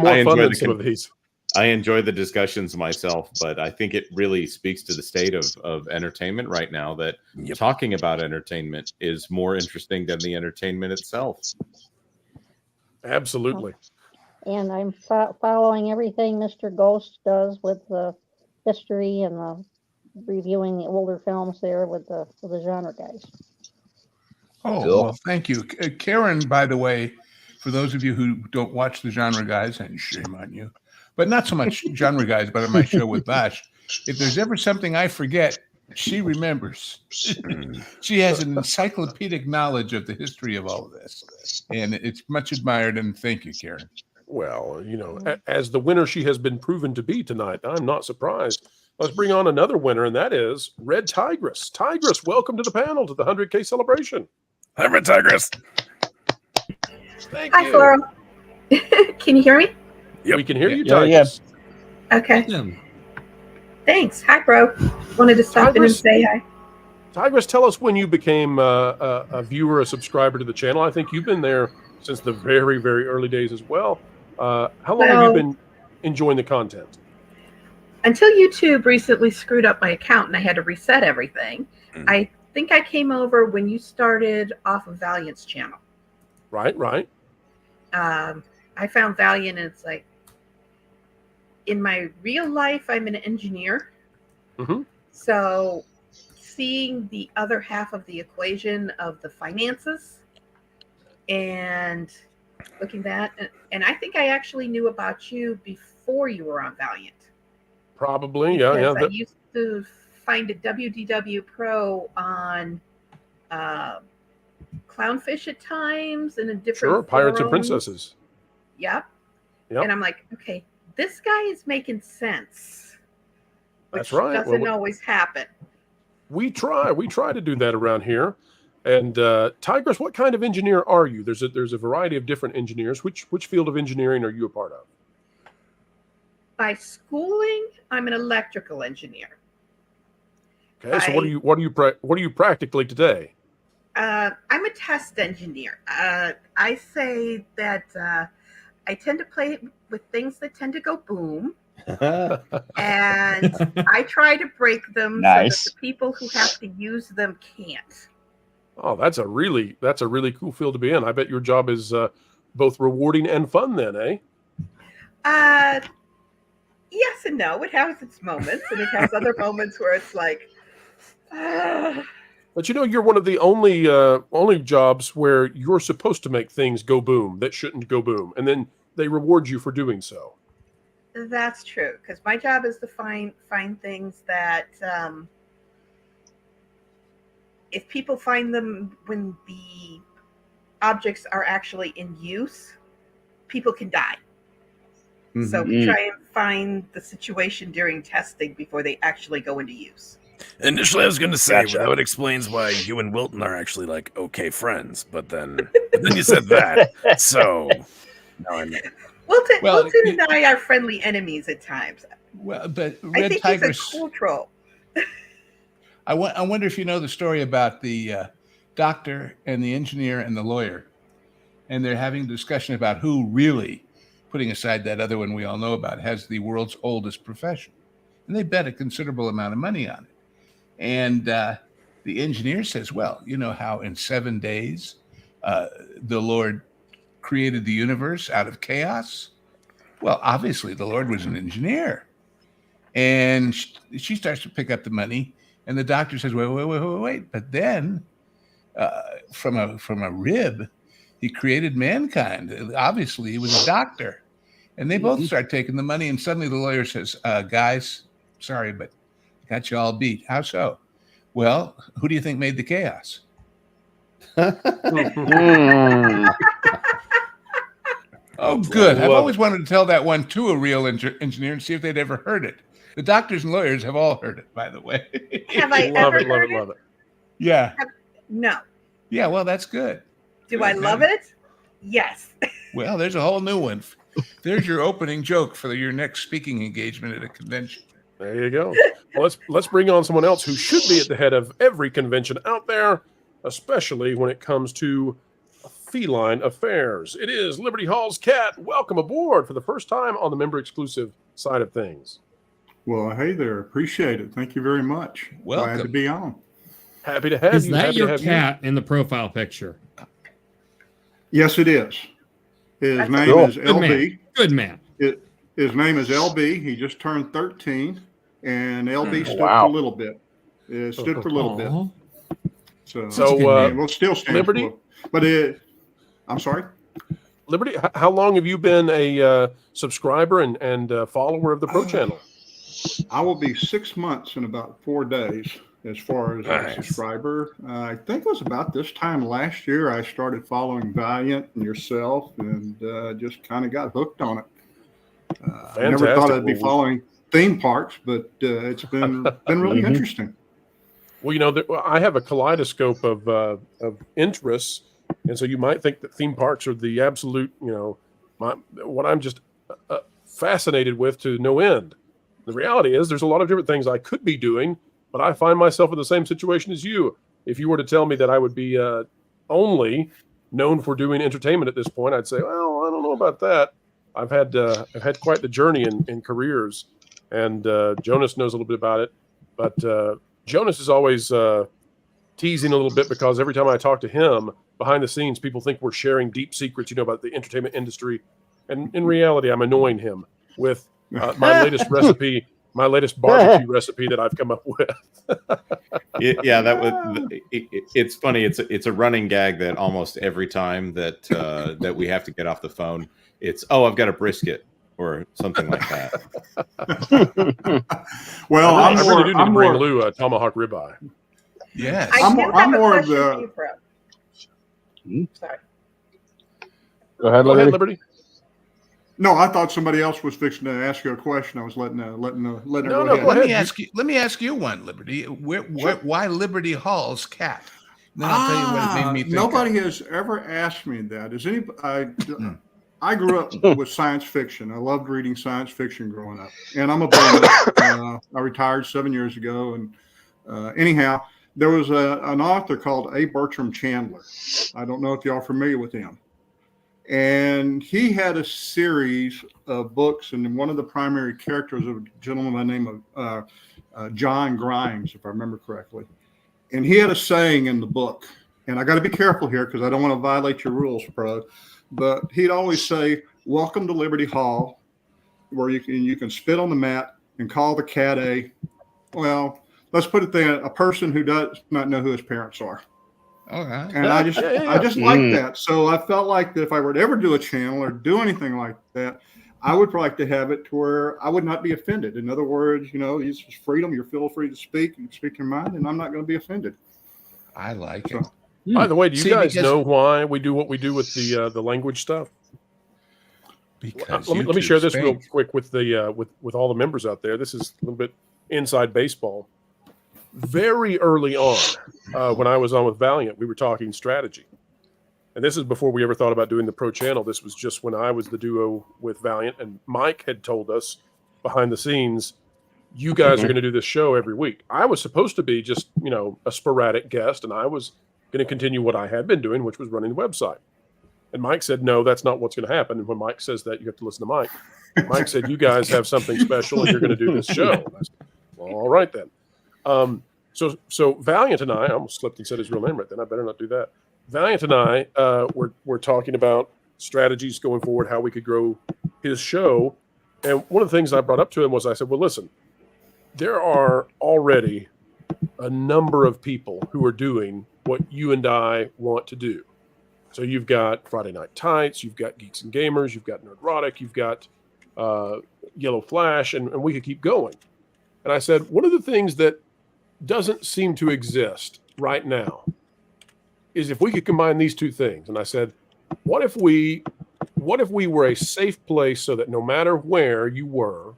enjoy the discussions myself, but I think it really speaks to the state of entertainment right now that talking about entertainment is more interesting than the entertainment itself. Absolutely. And I'm following everything Mr. Ghost does with the history and the reviewing the older films there with the genre guys. Oh, well, thank you. Karen, by the way, for those of you who don't watch the genre guys, and shame on you, but not so much genre guys, but on my show with Bosch. If there's ever something I forget, she remembers. She has an encyclopedic knowledge of the history of all of this, and it's much admired. And thank you, Karen. Well, as the winner she has been proven to be tonight, I'm not surprised. Let's bring on another winner, and that is Red Tigress. Tigress, welcome to the panel, to the 100K celebration. Hi, Red Tigress. Thank Hi, you. Floral. Can you hear me? Yeah, we can hear you, Yeah, Tigress. Okay. Thanks. Hi, bro. Wanted to stop in and Tigress? say hi. Tigress, tell us when you became a viewer, a subscriber to the channel. I think you've been there since the very, very early days as well. How long have you been enjoying the content? Until YouTube recently screwed up my account and I had to reset everything. I think I came over when you started off of Valiant's channel. Right. I found Valiant, and it's like, in my real life, I'm an engineer. So seeing the other half of the equation of the finances and looking at that, and I think I actually knew about you before you were on Valiant. Probably, Because I used to find a WDW Pro on Clownfish at times and in different Sure, Pirates and forums. Princesses. Yep. Yep. And I'm like, okay, this guy is making sense. That's which right. Doesn't Well, always happen. We try to do that around here. And Tigress, what kind of engineer are you? There's a variety of different engineers. Which field of engineering are you a part of? By schooling, I'm an electrical engineer. Okay, so what are you practically today? I'm a test engineer. I say that I tend to play with things that tend to go boom. And I try to break them so that the people who have to use them can't. Oh, that's a really cool field to be in. I bet your job is both rewarding and fun then, eh? Yes and no. It has its moments, and it has other moments where it's like, But you're one of the only jobs where you're supposed to make things go boom that shouldn't go boom, and then they reward you for doing so. that's true. Because my job is to find things that if people find them when the objects are actually in use, people can die. So we try and find the situation during testing before they actually go into use. Initially, I was going to say, Gotcha. well, that explains why you and Wilton are actually like okay friends. But then you said that, so now I know. Wilton and I are friendly enemies at times. Well, but I Red think Tigress, he's a cool troll. I wonder if you know the story about the doctor and the engineer and the lawyer, and they're having a discussion about who really, putting aside that other one we all know about, has the world's oldest profession. And they bet a considerable amount of money on it. And the engineer says, well, you know how in 7 days the Lord created the universe out of chaos? Well, obviously the Lord was an engineer. And she starts to pick up the money. And the doctor says, wait. But then from a rib, he created mankind. Obviously, he was a doctor. And they both start taking the money. And suddenly the lawyer says, guys, sorry, but got you all beat. How so? Well, who do you think made the chaos? Oh, good. I've always wanted to tell that one to a real engineer and see if they'd ever heard it. The doctors and lawyers have all heard it, by the way. Have I ever heard it? Love it. Yeah. No. Yeah, well, that's good. Do I love it? Yes. Well, there's a whole new one. There's your opening joke for your next speaking engagement at a convention. There you go. Well, let's bring on someone else who should be at the head of every convention out there, especially when it comes to feline affairs. It is Liberty Hall's Cat. Welcome aboard for the first time on the member exclusive side of things. Well, hey there. Appreciate it. Thank you very much. Welcome. Glad to be on. Happy to have Is you. that Happy your to have cat in the profile picture? Yes, it is. His name Cool. is Good LB. man. Good man. His name is LB. He just turned 13, and LB stood Wow. for a little bit. It stood for a little bit. So So, well, still stands Liberty? for, but I'm sorry. Liberty, how long have you been a subscriber and follower of the Pro Channel? I will be 6 months in about 4 days as far as a subscriber. I think it was about this time last year I started following Valiant and yourself and just kind of got hooked on it. I never thought I'd be following theme parks, but it's been really interesting. Well, I have a kaleidoscope of interests, and so you might think that theme parks are the absolute, what I'm just fascinated with to no end. The reality is there's a lot of different things I could be doing, but I find myself in the same situation as you. If you were to tell me that I would be only known for doing entertainment at this point, I'd say, well, I don't know about that. I've had quite the journey in careers, and Jonas knows a little bit about it, but Jonas is always teasing a little bit because every time I talk to him behind the scenes, people think we're sharing deep secrets, about the entertainment industry, and in reality, I'm annoying him with my latest recipe, my latest barbecue recipe that I've come up with. It's funny. It's a running gag that almost every time that we have to get off the phone, it's, I've got a brisket or something like that. Well, I really do need to bring Lou a tomahawk ribeye. Yes, I'm more of the. Sorry. Go ahead, Liberty. No, I thought somebody else was fixing to ask you a question. I was letting her go ahead. Let me ask you one, Liberty. Why Liberty Hall's cat? Then I'll tell you what it made me think. Nobody has ever asked me that. Is anybody? I grew up with science fiction. I loved reading science fiction growing up, and I'm a boomer. I retired 7 years ago, and anyhow, there was an author called A. Bertram Chandler. I don't know if y'all are familiar with him. And he had a series of books, and one of the primary characters was a gentleman by the name of John Grimes, if I remember correctly. And he had a saying in the book, and I got to be careful here because I don't want to violate your rules, Pro. But he'd always say, "Welcome to Liberty Hall, where you can spit on the mat and call the cat let's put it there, a person who does not know who his parents are." Okay. And I just like that. So I felt like that if I were to ever do a channel or do anything like that, I would like to have it to where I would not be offended. In other words, it's freedom. You feel free to speak and speak your mind, and I'm not going to be offended. I like it. By the way, do you guys know why we do what we do with the language stuff? Because let me share this real quick with the with all the members out there. This is a little bit inside baseball. Very early on, when I was on with Valiant, we were talking strategy. And this is before we ever thought about doing the Pro Channel. This was just when I was the duo with Valiant, and Mike had told us behind the scenes, you guys are going to do this show every week. I was supposed to be just, a sporadic guest, and I was going to continue what I had been doing, which was running the website. And Mike said, no, that's not what's going to happen. And when Mike says that, you have to listen to Mike. Mike said, you guys have something special, and you're going to do this show. And I said, well, all right then. So Valiant and I almost slipped and said his real name right then. I better not do that. Valiant and I were talking about strategies going forward, how we could grow his show. And one of the things I brought up to him was I said, well, listen, there are already a number of people who are doing what you and I want to do. So you've got Friday Night Tights, you've got Geeks and Gamers, you've got Nerdrotic, you've got Yellow Flash, and we could keep going. And I said, one of the things that doesn't seem to exist right now is if we could combine these two things. And I said, what if we were a safe place so that no matter where you were,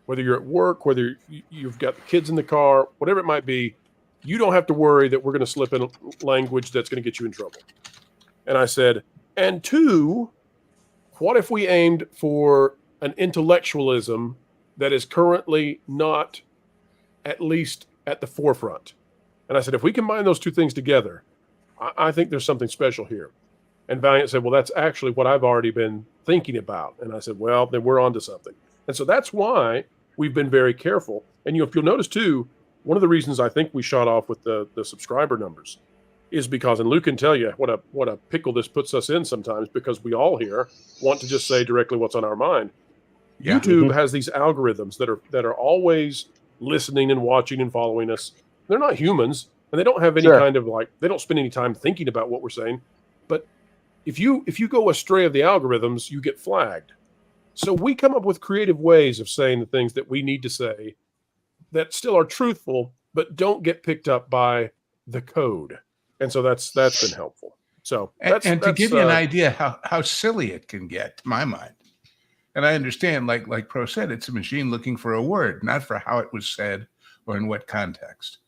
whether you're at work, whether you've got the kids in the car, whatever it might be, you don't have to worry that we're going to slip in language that's going to get you in trouble. And I said, and two, what if we aimed for an intellectualism that is currently not at least at the forefront? And I said, if we combine those two things together, I think there's something special here. And Valiant said, well, that's actually what I've already been thinking about. And I said, well, then we're on to something. And so that's why we've been very careful. And if you'll notice too, one of the reasons I think we shot off with the subscriber numbers is because, and Luke can tell you what a pickle this puts us in sometimes, because we all here want to just say directly what's on our mind. Yeah. YouTube has these algorithms that are always listening and watching and following us. They're not humans, and they don't have any kind of they don't spend any time thinking about what we're saying, but if you go astray of the algorithms, you get flagged. So we come up with creative ways of saying the things that we need to say that still are truthful, but don't get picked up by the code. And so that's been helpful. So and to give you an idea how silly it can get, to my mind. And I understand, like Pro said, it's a machine looking for a word, not for how it was said or in what context.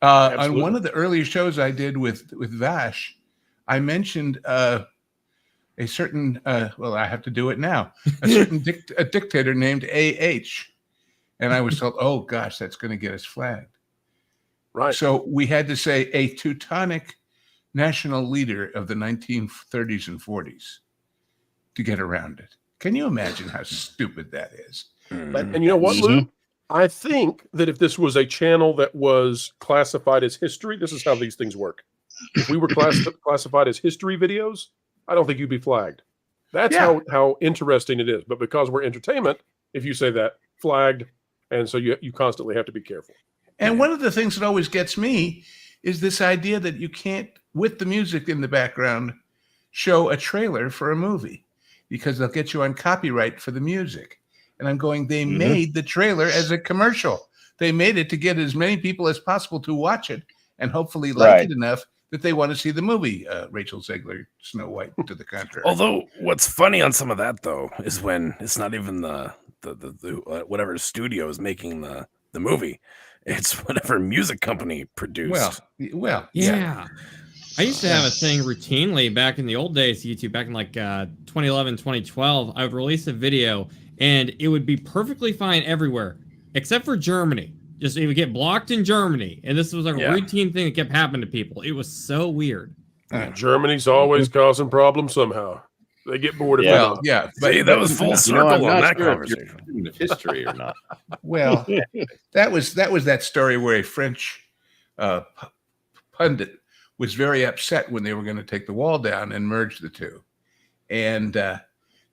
On one of the earlier shows I did with Vash, I mentioned a certain, well, I have to do it now, a certain a dictator named A.H. And I was told, oh, gosh, that's going to get us flagged. Right. So we had to say a Teutonic national leader of the 1930s and 40s to get around it. Can you imagine how stupid that is? And you know what, Lou? I think that if this was a channel that was classified as history, this is how these things work. If we were classified as history videos, I don't think you'd be flagged. That's how interesting it is. But because we're entertainment, if you say that, flagged, and so you constantly have to be careful. And one of the things that always gets me is this idea that you can't, with the music in the background, show a trailer for a movie because they'll get you on copyright for the music. And I'm going, they made the trailer as a commercial. They made it to get as many people as possible to watch it and hopefully like it enough that they want to see the movie. Rachel Zegler, Snow White, to the contrary. Although what's funny on some of that, though, is when it's not even the whatever studio is making the movie. It's whatever music company produced. Well, yeah. I used to have a thing routinely back in the old days, YouTube, back in like 2011, 2012. I would release a video and it would be perfectly fine everywhere except for Germany. Just it would get blocked in Germany. And this was like a routine thing that kept happening to people. It was so weird. Germany's always causing problems somehow. They get bored of it. Yeah. But that was full circle on that conversation. If you're in history or not. Well, that was that story where a French pundit was very upset when they were going to take the wall down and merge the two, and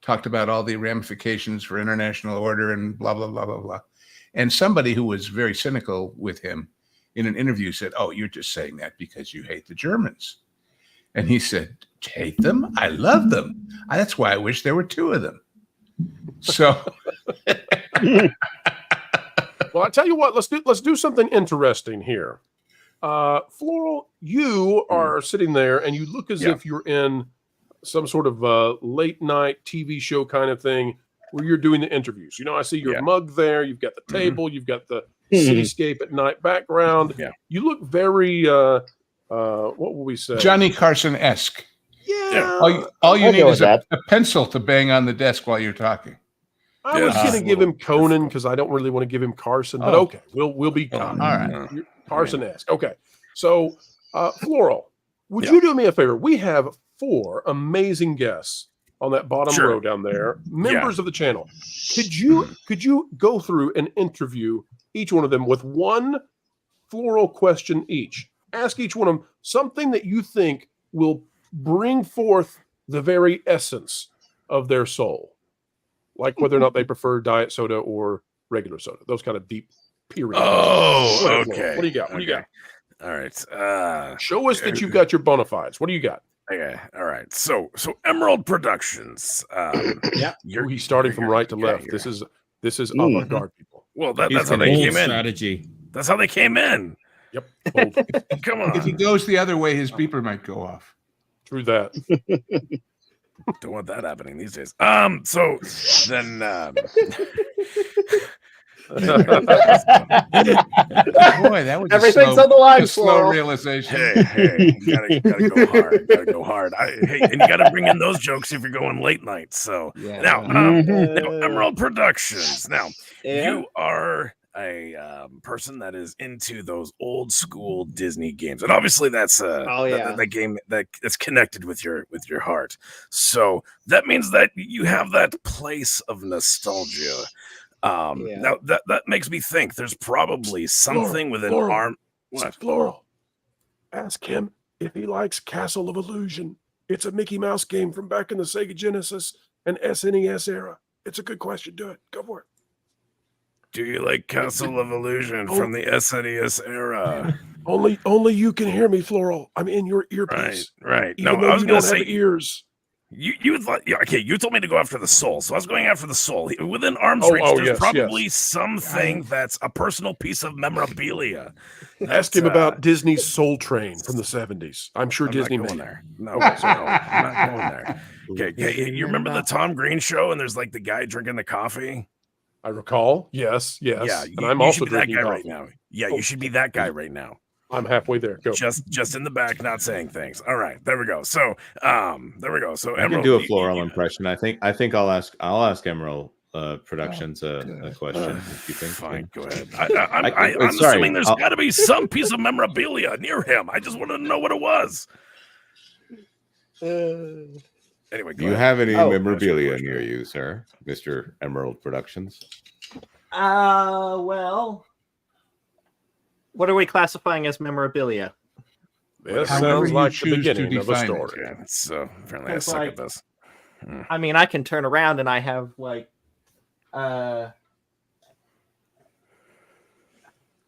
talked about all the ramifications for international order and blah, blah, blah, blah, blah. And somebody who was very cynical with him in an interview said, oh, you're just saying that because you hate the Germans. And he said, hate them? I love them. That's why I wish there were two of them. So, well, I tell you what, let's do something interesting here. Floral, you are sitting there and you look as if you're in some sort of late night TV show kind of thing where you're doing the interviews. You know, I see your mug there. You've got the table. You've got the cityscape at night background. Yeah. You look very, what will we say? Johnny Carson-esque. Yeah. All you need is a pencil to bang on the desk while you're talking. I was going to give him Conan because I don't really want to give him Carson, but okay, we'll be Conan. All right. Carson-esque. Okay. So, Floral, would you do me a favor? We have 4 amazing guests on that bottom row down there, members of the channel. Could you go through and interview each one of them with one Floral question each? Ask each one of them something that you think will bring forth the very essence of their soul, like whether or not they prefer diet soda or regular soda. Those kind of deep period. Oh, okay. What do you got? What do you got? All right. Show us that you've got your bona fides. What do you got? Okay. All right. So Emerald Productions. He's starting from right to left. This is avant-garde people. Well, that's how they came in. Strategy. That's how they came in. Yep. Come on. If he goes the other way, his beeper might go off. True that. Don't want that happening these days. So then Boy, that was everything's on the line. Slow realization. Hey, you gotta go hard. Gotta go hard. And you gotta bring in those jokes if you're going late night. So now Emerald Productions. Now you are a person that is into those old school Disney games, and obviously that's the game that's connected with your heart. So that means that you have that place of nostalgia. Now that makes me think there's probably something within ARM. What? Floral. Ask him if he likes Castle of Illusion. It's a Mickey Mouse game from back in the Sega Genesis and SNES era. It's a good question. Do it. Go for it. Do you like Castle of Illusion from the SNES era? Only you can hear me, Floral. I'm in your earpiece. Right. Even No, though I was you gonna don't say have ears. You thought, yeah, okay, you told me to go after the soul, so I was going after the soul. Within arm's reach, there's probably something that's a personal piece of memorabilia. Ask him about Disney's Soul Train from the 70s. I'm sure Disney not made going there. it. No, I'm not going there. Okay, you remember the Tom Green show, and there's like the guy drinking the coffee? I recall. Yes. Yeah, And I'm also drinking that guy coffee. right now. Yeah, you should be that guy right now. I'm halfway there. Go. Just in the back, not saying things. All right, there we go. So, there we go. So, I can do a Floral impression. I think I'll ask Emerald Productions a question. If you think. Fine, go ahead. I'm assuming there's got to be some piece of memorabilia near him. I just wanted to know what it was. Anyway, do you have any memorabilia near you, sir, Mr. Emerald Productions? Well, what are we classifying as memorabilia? This sounds like the beginning of a story. Yeah, so apparently I suck at this. I mean, I can turn around and I have like, man,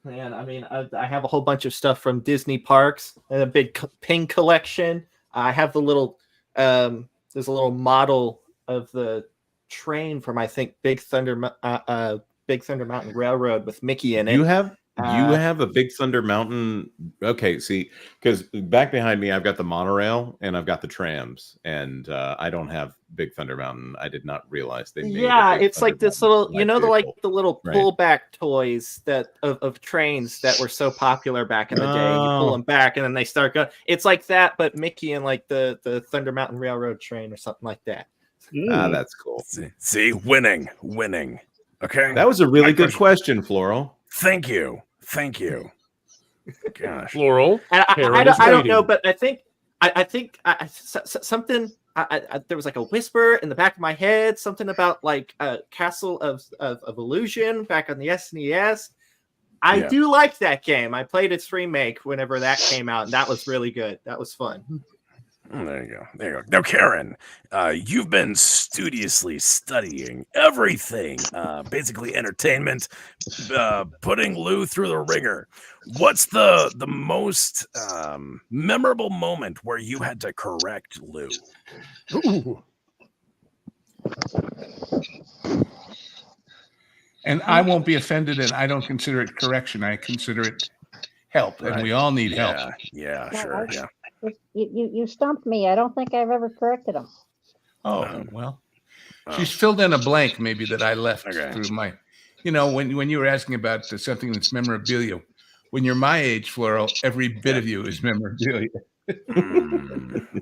I mean, I have a whole bunch of stuff from Disney parks and a big pin collection. I have the little, there's a little model of the train from, I think, Big Thunder Mountain Railroad with Mickey in it. You have a Big Thunder Mountain. Okay, see, because back behind me, I've got the monorail and I've got the trams, and I don't have Big Thunder Mountain. I did not realize they made. Yeah, it's like this little, you know, the little Right. pullback toys that of trains that were so popular back in the day. You pull them back and then they start going. It's like that, but Mickey and like the Thunder Mountain Railroad train or something like that. That's cool. See, winning. Okay, that was a really good question, Floral. Thank you. Gosh, Floral. And I don't know, but I think something. There was like a whisper in the back of my head, something about like Castle of Illusion back on the SNES. I do like that game. I played its remake whenever that came out, and that was really good. That was fun. There you go. Now, Karen, you've been studiously studying everything, basically entertainment, putting Lou through the ringer. What's the most memorable moment where you had to correct Lou? Ooh. And I won't be offended, and I don't consider it correction. I consider it help, and we all need help. Yeah, No, sure. Yeah. You stumped me. I don't think I've ever corrected him. Oh, well, she's filled in a blank maybe that I left through my, you know, when you were asking about something that's memorabilia, when you're my age, Floral, every bit of you is memorabilia.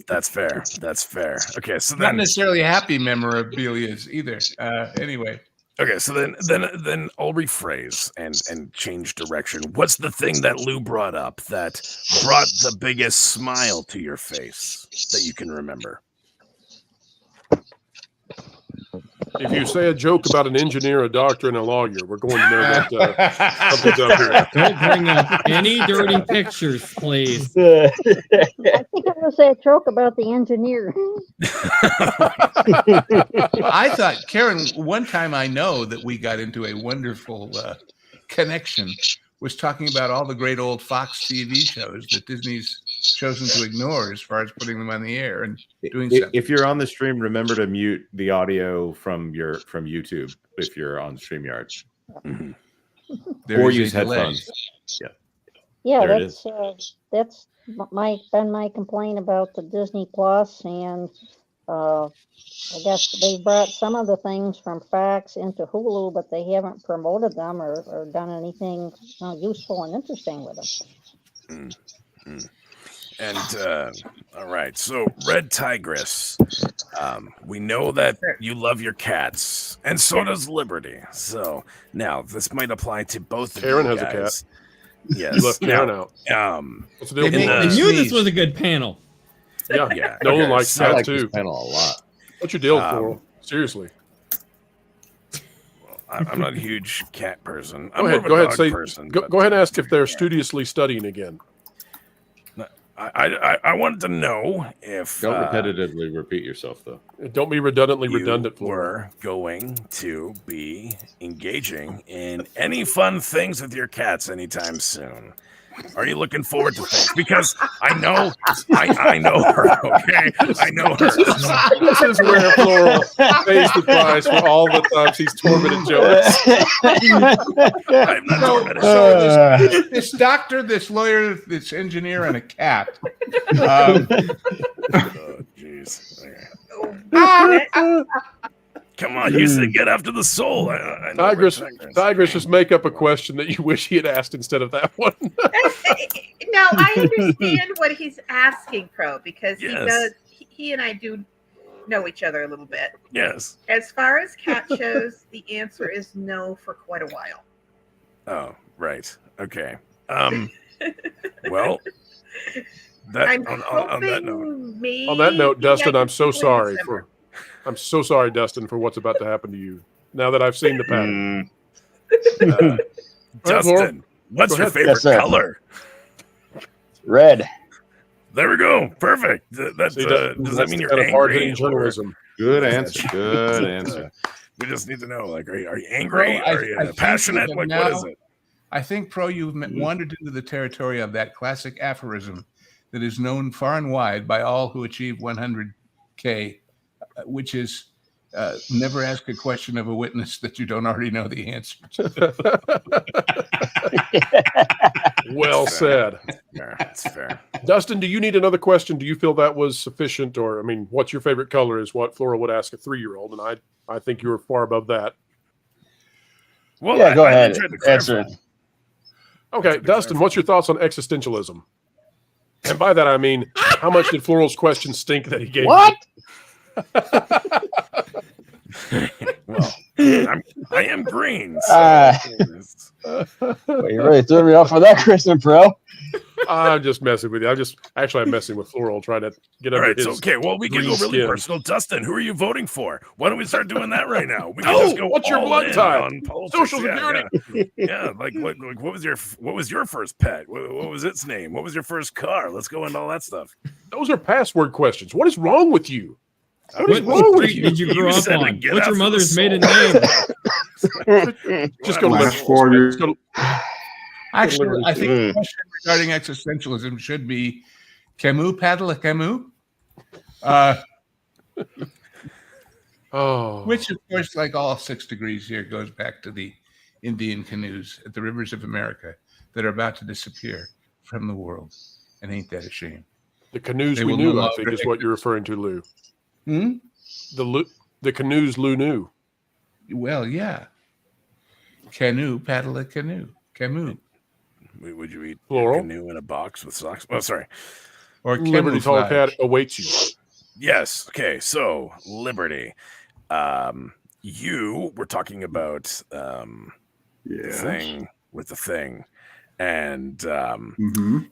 That's fair. Okay, so not necessarily happy memorabilia either. Anyway. Okay, so then I'll rephrase and change direction. What's the thing that Lou brought up that brought the biggest smile to your face that you can remember? If you say a joke about an engineer, a doctor, and a lawyer, we're going to know that something's up here. Don't bring up any dirty pictures, please. I think I'm going to say a joke about the engineer. I thought, Karen, one time I know that we got into a wonderful connection was talking about all the great old Fox TV shows that Disney's chosen to ignore as far as putting them on the air and doing something. If you're on the stream, remember to mute the audio from YouTube if you're on StreamYard. Mm-hmm. Or use headphones. Yeah, that's been my complaint about the Disney Plus, and I guess they brought some of the things from Fox into Hulu, but they haven't promoted them or done anything useful and interesting with them. And all right, so Red Tigress, we know that you love your cats, and so does Liberty. So now this might apply to both of Karen you has guys. a cat. Yes, You left Karen out. What's the deal? I knew this was a good panel. Yeah. Nolan likes I that like too. this panel a lot. What's your deal, Floral? Seriously. I'm not a huge cat person. Go ahead. Go ahead and ask if they're studiously studying again. I wanted to know if Don't repetitively repeat yourself, though. Don't be redundantly you redundant. Were going to be engaging in any fun things with your cats anytime soon. Are you looking forward to things? Because I know her. Okay, I know her. This is where Floral pays the price for all the times he's tormented Jonas. I'm not tormented. So this doctor, this lawyer, this engineer, and a cat. Oh, jeez. Come on, you said get after the soul. I know Tigress, just make up a question that you wish he had asked instead of that one. No, I understand what he's asking, Pro, because he and I do know each other a little bit. Yes. As far as cat shows, the answer is no for quite a while. Oh, right. Okay. Well, on that note, Dustin, I'm so sorry Dustin, for what's about to happen to you. Now that I've seen the pattern. Dustin, what's your favorite color? Red. There we go. Perfect. Does that mean you're angry? Hard-hitting journalism. Good answer. Good answer. We just need to know, like, are you angry? Are you passionate? Like, what is it? I think, Pro, you've wandered into the territory of that classic aphorism that is known far and wide by all who achieve 100K, which is never ask a question of a witness that you don't already know the answer to. Well said. That's fair. Dustin, do you need another question? Do you feel that was sufficient? Or, I mean, what's your favorite color is what Flora would ask a 3-year-old, and I think you were far above that. Well, yeah, go ahead. Answer it. Okay, Dustin, what's your thoughts on existentialism? And by that, I mean, how much did Floral's question stink that he gave What? Well, I am green. Well, you really threw me off for that, Kristen Pro. I'm just messing with you. I'm messing with Floral, trying to get All under right, his. so, okay, well, we can go really skin. personal. Dustin, who are you voting for? Why don't we start doing that right now? We can Oh, just go what's your all blood in type? on politics. Social Security. Yeah, like what was your first pet? What was its name? What was your first car? Let's go into all that stuff. Those are password questions. What is wrong with you? What is wrong with you? Did you grow up said to on? get What's your after the mother's soul. maiden name? Just go to Last liberals, 4 man. years. Just go to- Actually, I think the question regarding existentialism should be Camus paddle a Camus? Which, of course, like all 6 degrees here, goes back to the Indian canoes at the rivers of America that are about to disappear from the world. And ain't that a shame? The canoes They we will knew, no I think, is what you're referring to, Lou. The canoes Lou knew. Well, yeah. Canoe, paddle a canoe. Camus. Would you eat Plural? canoe in a box with socks? Oh, sorry. Or Liberty Tall camouflage. Cat awaits you. Yes. Okay. So Liberty. You were talking about the thing with the thing, and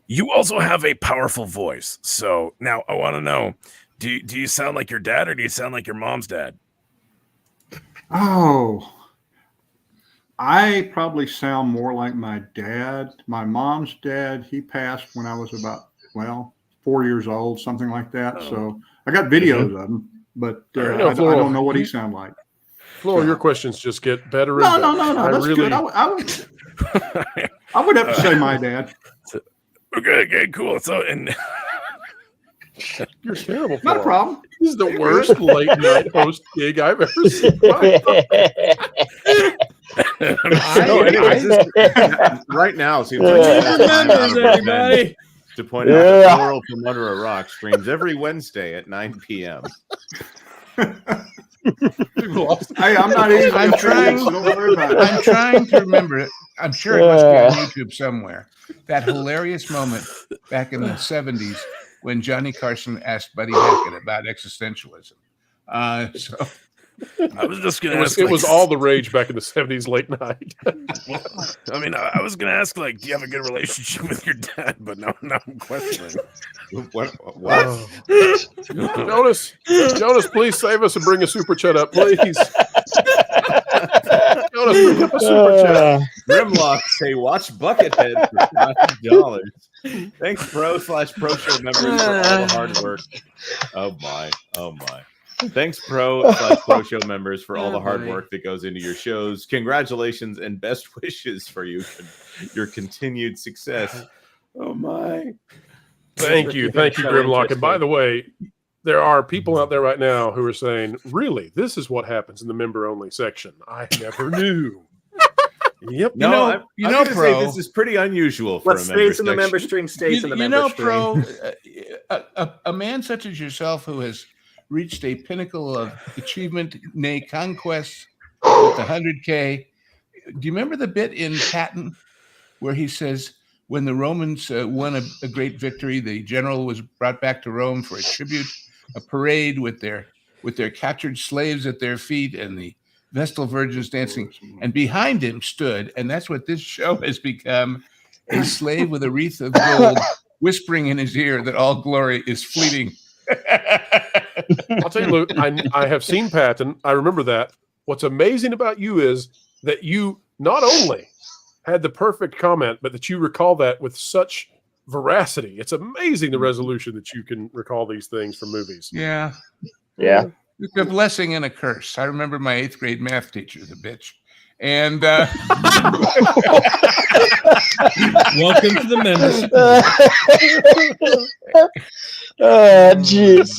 you also have a powerful voice. So now I want to know: do you sound like your dad, or do you sound like your mom's dad? Oh, I probably sound more like my dad. My mom's dad, he passed when I was about 4 years old, something like that. So I got videos of him, but I don't know what he sounded like. Flora, your questions just get better and No. better. That's good. I would have to say my dad. Okay, cool. So and you're terrible. Not a problem. This is the worst late night host gig I've ever seen. Right now, seems everybody. to point out that Floral from Under a Rock streams every Wednesday at 9 p.m. Hey, I'm not easy. I'm trying to remember it. I'm sure it must be on YouTube somewhere. That hilarious moment back in the 70s when Johnny Carson asked Buddy Hackett about existentialism. So I was just going to ask. It was all the rage back in the 70s late night. I mean, I was going to ask, like, do you have a good relationship with your dad? But now I'm questioning. What? Jonas, please save us and bring a super chat up, please. Jonas, bring up a super chat. Grimlock say watch Buckethead for $5. Thanks, Pro Show members for all the hard work. Oh my. Thanks, Pro Show members for all the hard work that goes into your shows. Congratulations and best wishes for your continued success. Oh my! Thank you, Grimlock. And by the way, there are people out there right now who are saying, "Really, this is what happens in the member-only section." I never knew. Yep. No, Pro, this is pretty unusual for what a stays member in the member section. stream stays in the member stream. Pro, a man such as yourself who has reached a pinnacle of achievement, nay, conquest with the 100K. Do you remember the bit in Patton where he says, when the Romans won a great victory, the general was brought back to Rome for a tribute, a parade with their captured slaves at their feet and the Vestal virgins dancing, and behind him stood, and that's what this show has become, a slave with a wreath of gold, whispering in his ear that all glory is fleeting. I'll tell you, Luke, I have seen Patton. I remember that. What's amazing about you is that you not only had the perfect comment, but that you recall that with such veracity. It's amazing the resolution that you can recall these things from movies. Yeah. Yeah. It's a blessing and a curse. I remember my 8th grade math teacher, the bitch. And welcome to the membership. Oh, jeez.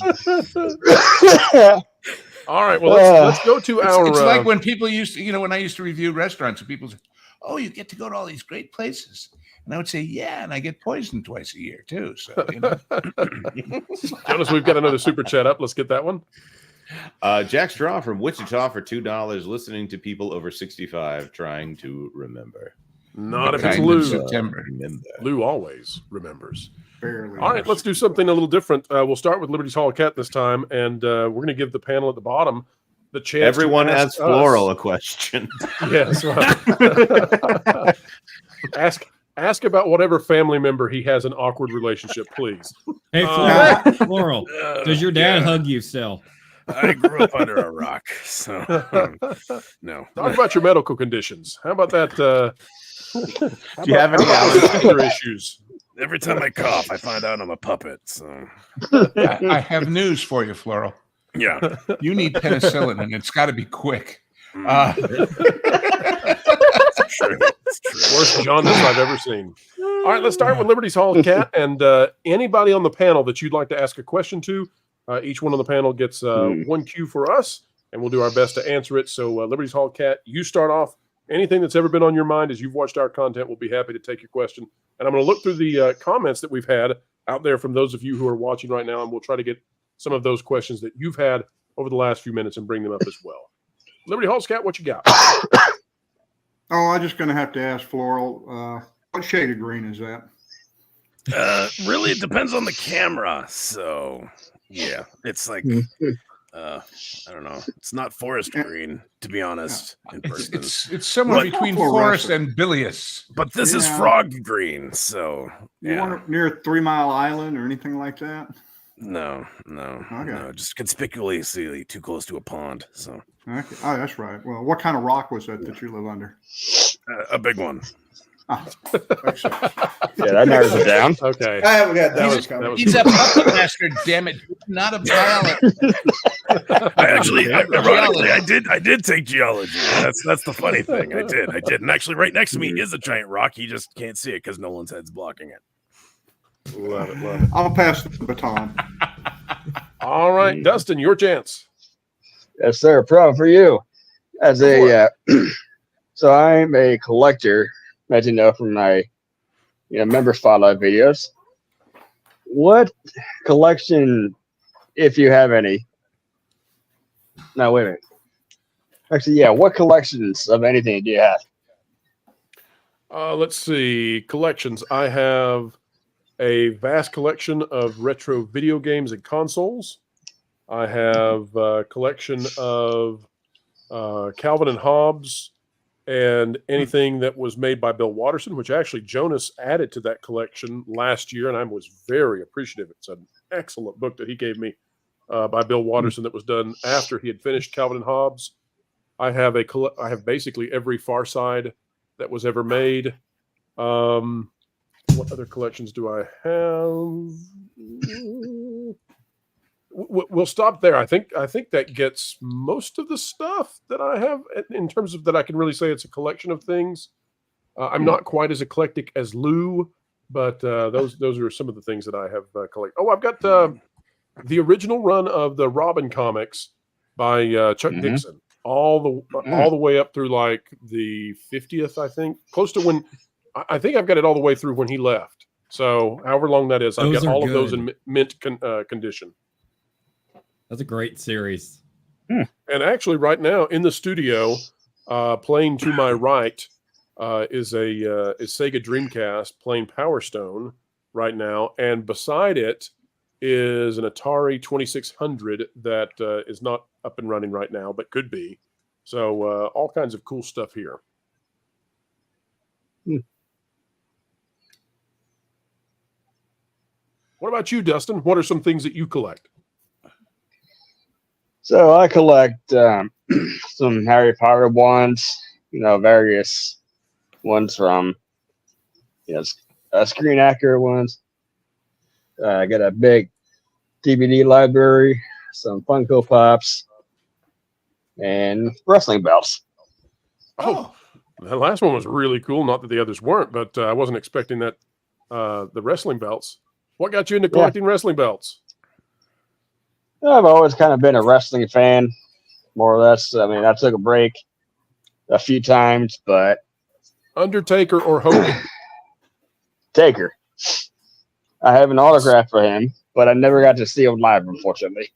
All right, well, let's go to our. It's like when people used to, when I used to review restaurants, and people say, "Oh, you get to go to all these great places," and I would say, "Yeah," and I get poisoned twice a year too. So, Jonas, we've got another super chat up. Let's get that one. Jack Straw from Wichita for $2, listening to people over 65 trying to remember. Not if it's Lou. Lou always remembers. Barely. All right, let's do something a little different. We'll start with Liberty's Hall Cat this time, and we're going to give the panel at the bottom the chance. Everyone asks Floral a question. Yes. Ask about whatever family member he has an awkward relationship, please. Hey, Floral, does your dad hug you still? I grew up under a rock, so no. Talk about your medical conditions. How about that? Do you have any other issues? Every time I cough, I find out I'm a puppet. So I have news for you, Floral. Yeah, you need penicillin, and it's got to be quick. It's true. Worst jaundice I've ever seen. All right, let's start with Liberty's Hall Cat, and anybody on the panel that you'd like to ask a question to. Each one on the panel gets one cue for us, and we'll do our best to answer it. So, Liberty's Hall Cat, you start off. Anything that's ever been on your mind as you've watched our content, we'll be happy to take your question. And I'm going to look through the comments that we've had out there from those of you who are watching right now, and we'll try to get some of those questions that you've had over the last few minutes and bring them up as well. Liberty Hall Cat, what you got? Oh, I'm just going to have to ask Floral, what shade of green is that? Really, it depends on the camera. So, yeah, it's like, I don't know. It's not forest green, to be honest. In person. It's somewhere between forest and bilious. But this is frog green, so you want near 3 Mile Island or anything like that? No, just conspicuously too close to a pond. So, okay. Oh, that's right. Well, what kind of rock was that you live under? A big one. Yeah, that narrows it down. Okay. I haven't got that. He's a puppet master, damn it. Not a biologist. Ironically, I did take geology. That's the funny thing. I did. And actually right next to me is a giant rock. You just can't see it because Nolan's head's blocking it. Love it. I'll pass the baton. All right, Dustin, your chance. Yes, sir. Pro for you. As a so I'm a collector, as you know from my member spotlight videos. What collection, if you have any? No, wait a minute. Actually, yeah. What collections of anything do you have? Let's see. Collections. I have a vast collection of retro video games and consoles. I have a collection of Calvin and Hobbes and anything that was made by Bill Watterson, which actually Jonas added to that collection last year, and I was very appreciative. It's an excellent book that he gave me by Bill Watterson that was done after he had finished Calvin and Hobbes. I have I have basically every Far Side that was ever made. What other collections do I have? We'll stop there. I think that gets most of the stuff that I have in terms of that I can really say it's a collection of things. I'm not quite as eclectic as Lou But those are some of the things that I have collected. Oh, I've got the original run of the Robin comics by Chuck Dixon, all the way up through like the 50th, I think, close to when I think I've got it all the way through when he left. So however long that is, I've got all of those in mint condition. That's a great series. And actually, right now in the studio, playing to my right is Sega Dreamcast playing Power Stone right now, and beside it is an Atari 2600 that is not up and running right now, but could be. So all kinds of cool stuff here. What about you, Dustin? What are some things that you collect? So I collect some Harry Potter ones, various ones from, Screen Actor ones. I got a big DVD library, some Funko Pops, and wrestling belts. Oh, that last one was really cool. Not that the others weren't, but I wasn't expecting that. The wrestling belts. What got you into collecting wrestling belts? I've always kind of been a wrestling fan, more or less. I mean, I took a break a few times, but Undertaker or Hogan? Taker. I have an autograph for him, but I never got to see him live, unfortunately.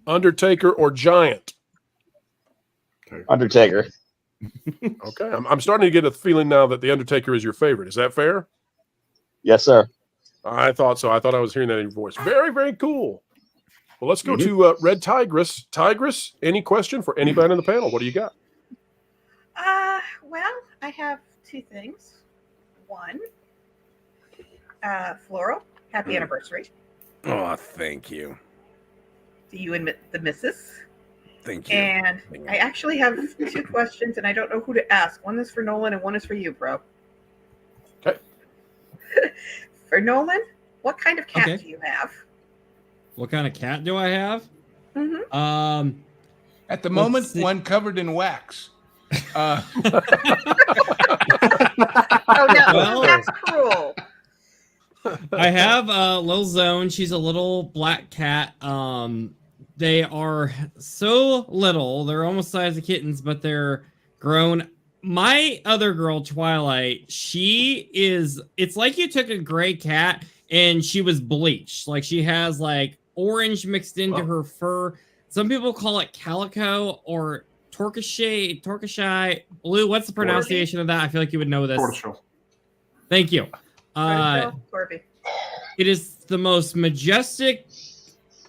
Undertaker or Giant? Undertaker. Okay, I'm starting to get a feeling now that the Undertaker is your favorite. Is that fair? Yes, sir. I thought so. I thought I was hearing that in your voice. Very, very cool. Well, let's go to Red Tigress. Tigress, any question for anybody on the panel? What do you got? Well, I have two things. One, Floral, happy anniversary. Oh, thank you. To you and the missus. Thank you. And I actually have two questions, and I don't know who to ask. One is for Nolan, and one is for you, bro. Okay. For Nolan, what kind of cat do you have? What kind of cat do I have? At the moment, one covered in wax. Oh no, that's cruel. I have Lil Zone. She's a little black cat. They are so little. They're almost the size of kittens, but they're grown. My other girl, Twilight, it's like you took a gray cat and she was bleached. Like she has like orange mixed into her fur. Some people call it calico or tortoiseshell blue. What's the pronunciation of that? I feel like you would know this. Tortoiseshell. Thank you. Corby. It is the most majestic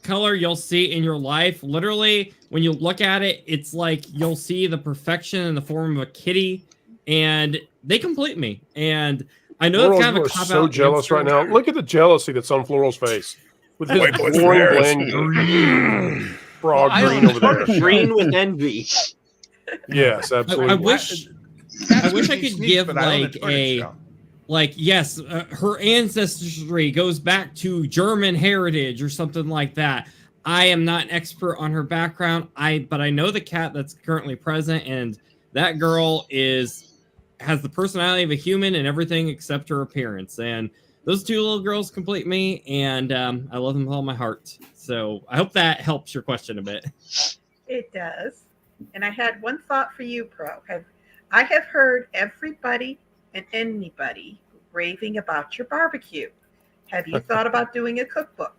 color you'll see in your life. Literally, when you look at it, it's like you'll see the perfection in the form of a kitty, and they complete me. And I know it's kind of a cop out. So jealous right now. Look at the jealousy that's on Floral's face with his boring, bland green frog green over there. Green with envy. Yes, absolutely. I wish I could give yes, her ancestry goes back to German heritage or something like that. I am not an expert on her background. But I know the cat that's currently present, and that girl has the personality of a human and everything except her appearance. And those two little girls complete me, and I love them with all my heart. So I hope that helps your question a bit. It does. And I had one thought for you, Pro. I have heard everybody and anybody raving about your barbecue. Have you thought about doing a cookbook?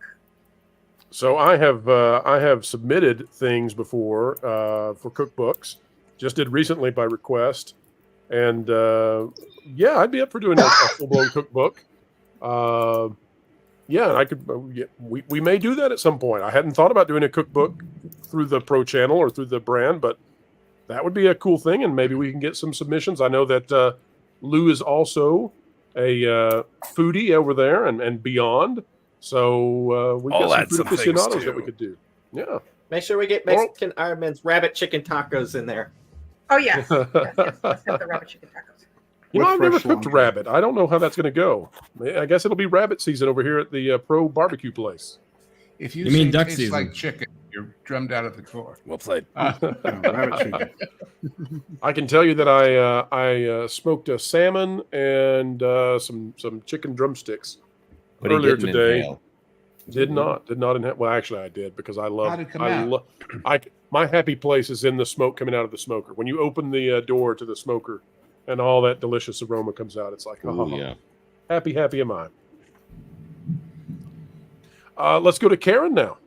So I have submitted things before for cookbooks. Just did recently by request, and I'd be up for doing a full-blown cookbook. And I could. We may do that at some point. I hadn't thought about doing a cookbook through the Pro Channel or through the brand, but that would be a cool thing, and maybe we can get some submissions. I know that Lou is also a foodie over there and beyond. So we got some food aficionados that we could do. Yeah. Make sure we get Mexican Iron Man's rabbit chicken tacos in there. Oh, yes. Let's have the rabbit chicken tacos. I've never cooked rabbit. I don't know how that's going to go. I guess it'll be rabbit season over here at the Pro Barbecue place. If you mean duck tastes season? Like chicken, You're drummed out of the core. Well played. Rabbit chicken. I can tell you that I smoked a salmon and some chicken drumsticks But he earlier didn't today. inhale. Did not inhale. Well, actually, I did because I love. How'd it come out? My happy place is in the smoke coming out of the smoker. When you open the door to the smoker, and all that delicious aroma comes out, it's like, Ooh, yeah. happy am I. Let's go to Karen now.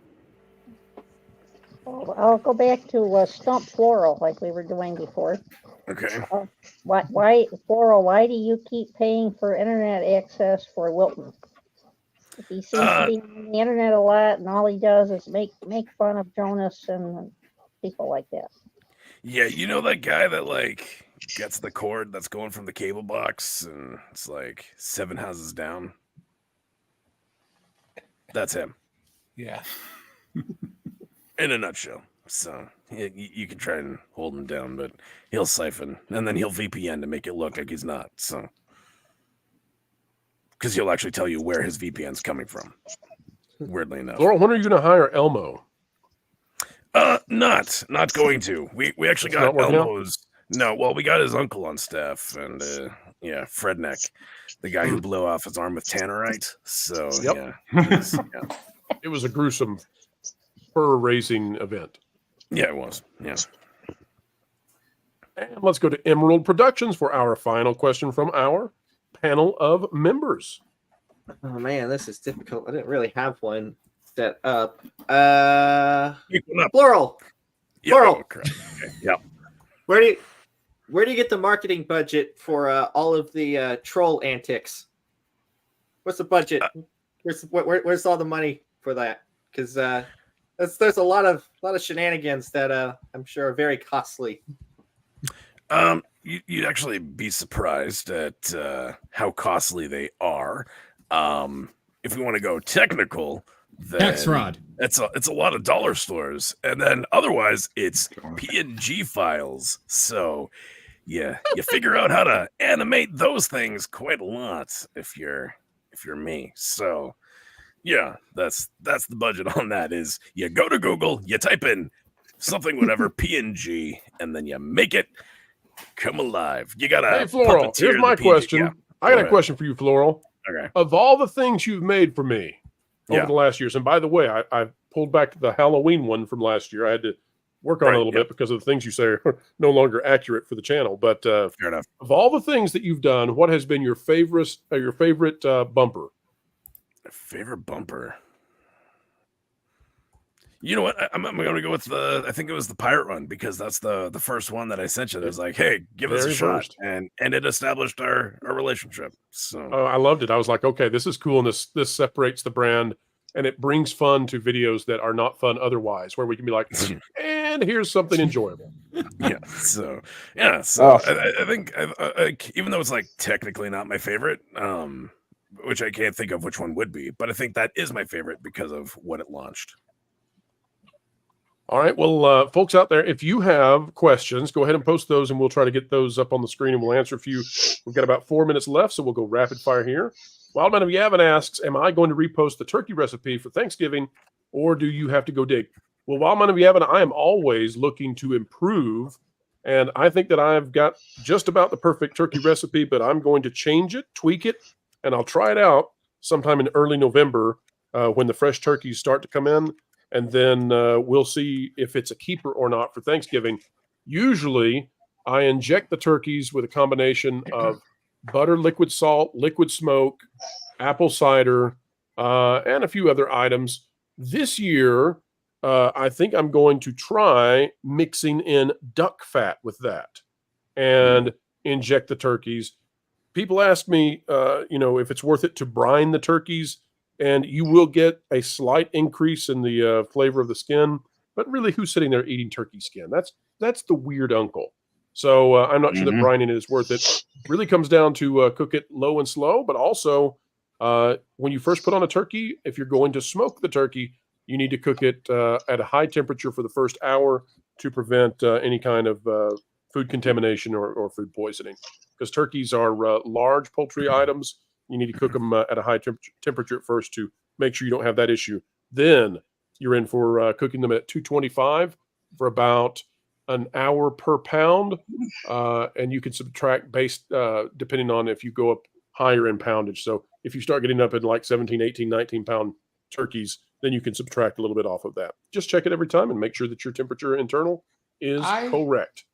I'll go back to Stump Floral like we were doing before. Okay. Why Floral? Why do you keep paying for internet access for Wilton? He seems to be on the internet a lot, and all he does is make fun of Jonas and people like that. Yeah, you know that guy that like gets the cord that's going from the cable box, and it's like 7 houses down. That's him. Yeah. In a nutshell. So you can try and hold him down, but he'll siphon, and then he'll VPN to make it look like he's not. So. Because he'll actually tell you where his VPN's coming from. Weirdly enough. Laurel, when are you going to hire Elmo? Not going to. We actually It's got not working out? Elmo's. No, well, we got his uncle on staff, and yeah, Fredneck, the guy who blew off his arm with tannerite. So Yep. yeah, It was a gruesome fur-raising event. yeah, it was. Yeah. And let's go to Emerald Productions for our final question from our panel of members. Oh man, this is difficult. I didn't really have one set up. Floral. Floral. Okay. Yep. Where do you get the marketing budget for all of the troll antics? What's the budget? Where's all the money for that? Because there's a lot of shenanigans that I'm sure are very costly. You'd actually be surprised at how costly they are. If we want to go technical, then Tax fraud. It's a lot of dollar stores, and then otherwise it's PNG files. So yeah, you figure out how to animate those things quite a lot if you're me. So yeah, that's the budget on that. Is you go to Google, you type in something whatever PNG, and then you make it come alive. You gotta. Hey, Floral, puppeteer here's my the PNG. question. Yeah, I go got a ahead. question for you, Floral. Okay. Of all the things you've made for me over Yeah. the last years, and by the way, I pulled back the Halloween one from last year. I had to work on it a little bit because of the things you say are no longer accurate for the channel. But fair enough. Of all the things that you've done, what has been your favorite bumper? Favorite bumper. You know what? I'm going to go with I think it was the Pirate Run, because that's the first one that I sent you. That was like, hey, give us a Very shot, first. and it established our relationship. So I loved it. I was like, okay, this is cool, and this separates the brand, and it brings fun to videos that are not fun otherwise, where we can be like, and here's something enjoyable. yeah. So I think even though it's like technically not my favorite, which I can't think of which one would be, but I think that is my favorite because of what it launched. All right. Well, folks out there, if you have questions, go ahead and post those, and we'll try to get those up on the screen, and we'll answer a few. We've got about 4 minutes left, so we'll go rapid fire here. Wildman of Yavin asks, am I going to repost the turkey recipe for Thanksgiving, or do you have to go dig? Well, Wildman of Yavin, I am always looking to improve, and I think that I've got just about the perfect turkey recipe, but I'm going to change it, tweak it, and I'll try it out sometime in early November when the fresh turkeys start to come in. And then we'll see if it's a keeper or not for Thanksgiving. Usually, I inject the turkeys with a combination of butter, liquid salt, liquid smoke, apple cider, and a few other items. This year, I think I'm going to try mixing in duck fat with that and inject the turkeys. People ask me, if it's worth it to brine the turkeys. And you will get a slight increase in the flavor of the skin, but really, who's sitting there eating turkey skin? That's the weird uncle. So I'm not sure that brining it is worth it. Really comes down to cook it low and slow, but also when you first put on a turkey, if you're going to smoke the turkey, you need to cook it at a high temperature for the first hour to prevent any kind of food contamination or food poisoning. Because turkeys are large poultry items. You need to cook them at a high temperature at first to make sure you don't have that issue. Then you're in for cooking them at 225 for about an hour per pound. And you can subtract based depending on if you go up higher in poundage. So if you start getting up in like 17, 18, 19 pound turkeys, then you can subtract a little bit off of that. Just check it every time and make sure that your temperature internal is correct.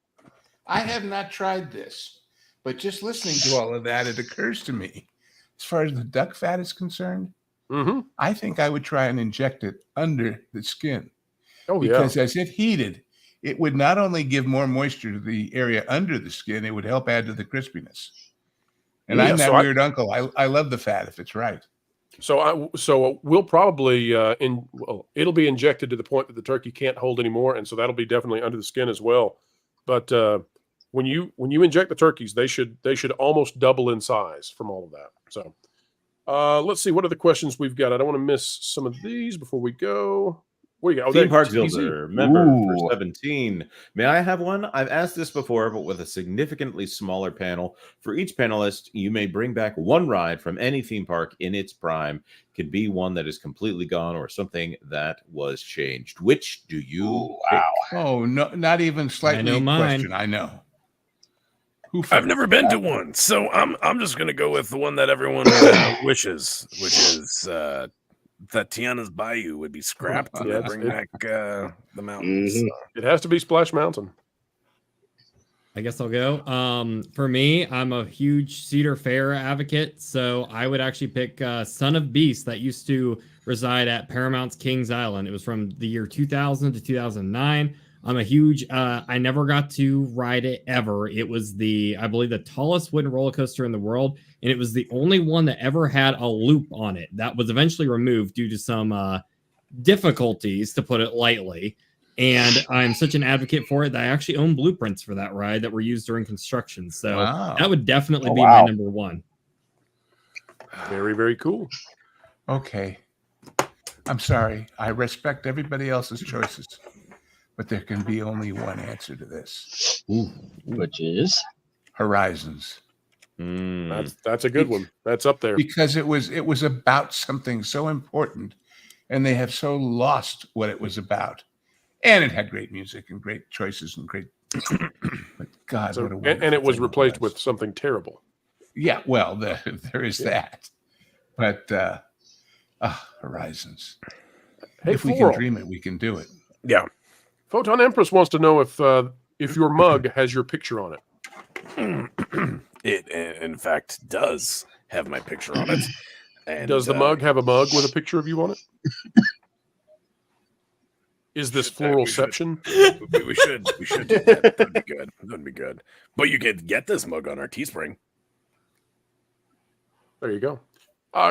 I have not tried this, but just listening to all of that, it occurs to me, as far as the duck fat is concerned, I think I would try and inject it under the skin. Because as it heated, it would not only give more moisture to the area under the skin, it would help add to the crispiness. And I'm that weird uncle. I love the fat if it's right. So we'll probably it'll be injected to the point that the turkey can't hold anymore, and so that'll be definitely under the skin as well. But when you inject the turkeys, they should almost double in size from all of that. So let's see what other questions we've got. I don't want to miss some of these before we go. What do you got? Theme Park Zilver, member for 17. May I have one? I've asked this before, but with a significantly smaller panel. For each panelist, you may bring back one ride from any theme park in its prime. Could be one that is completely gone or something that was changed. Which do you pick? Oh, no, not even slightly I know question. I know. I've never been to one, so I'm just gonna go with the one that everyone wishes, which is that Tiana's Bayou would be scrapped and bring back the mountains. It has to be Splash Mountain. I guess I'll go. For me, I'm a huge Cedar Fair advocate, so I would actually pick Son of Beast that used to reside at Paramount's Kings Island. It was from the year 2000 to 2009. I'm a huge, I never got to ride it ever. It was I believe the tallest wooden roller coaster in the world. And it was the only one that ever had a loop on it. That was eventually removed due to some difficulties, to put it lightly. And I'm such an advocate for it that I actually own blueprints for that ride that were used during construction. So that would definitely be my number one. Very, very cool. Okay. I'm sorry. I respect everybody else's choices. But there can be only one answer to this. Which is? Horizons. That's a good one. That's up there. Because it was about something so important, and they have so lost what it was about. And it had great music and great choices and great. But God, what a wonderful and it was replaced with something terrible. Yeah, well, there is that. But Horizons. Hey, if we can dream it, we can do it. Yeah. Photon Empress wants to know if your mug has your picture on it. It, in fact, does have my picture on it. And, does the mug have a mug with a picture of you on it? Is this floralception? We should do that. That'd be good. That'd be good. But you could get this mug on our Teespring. There you go.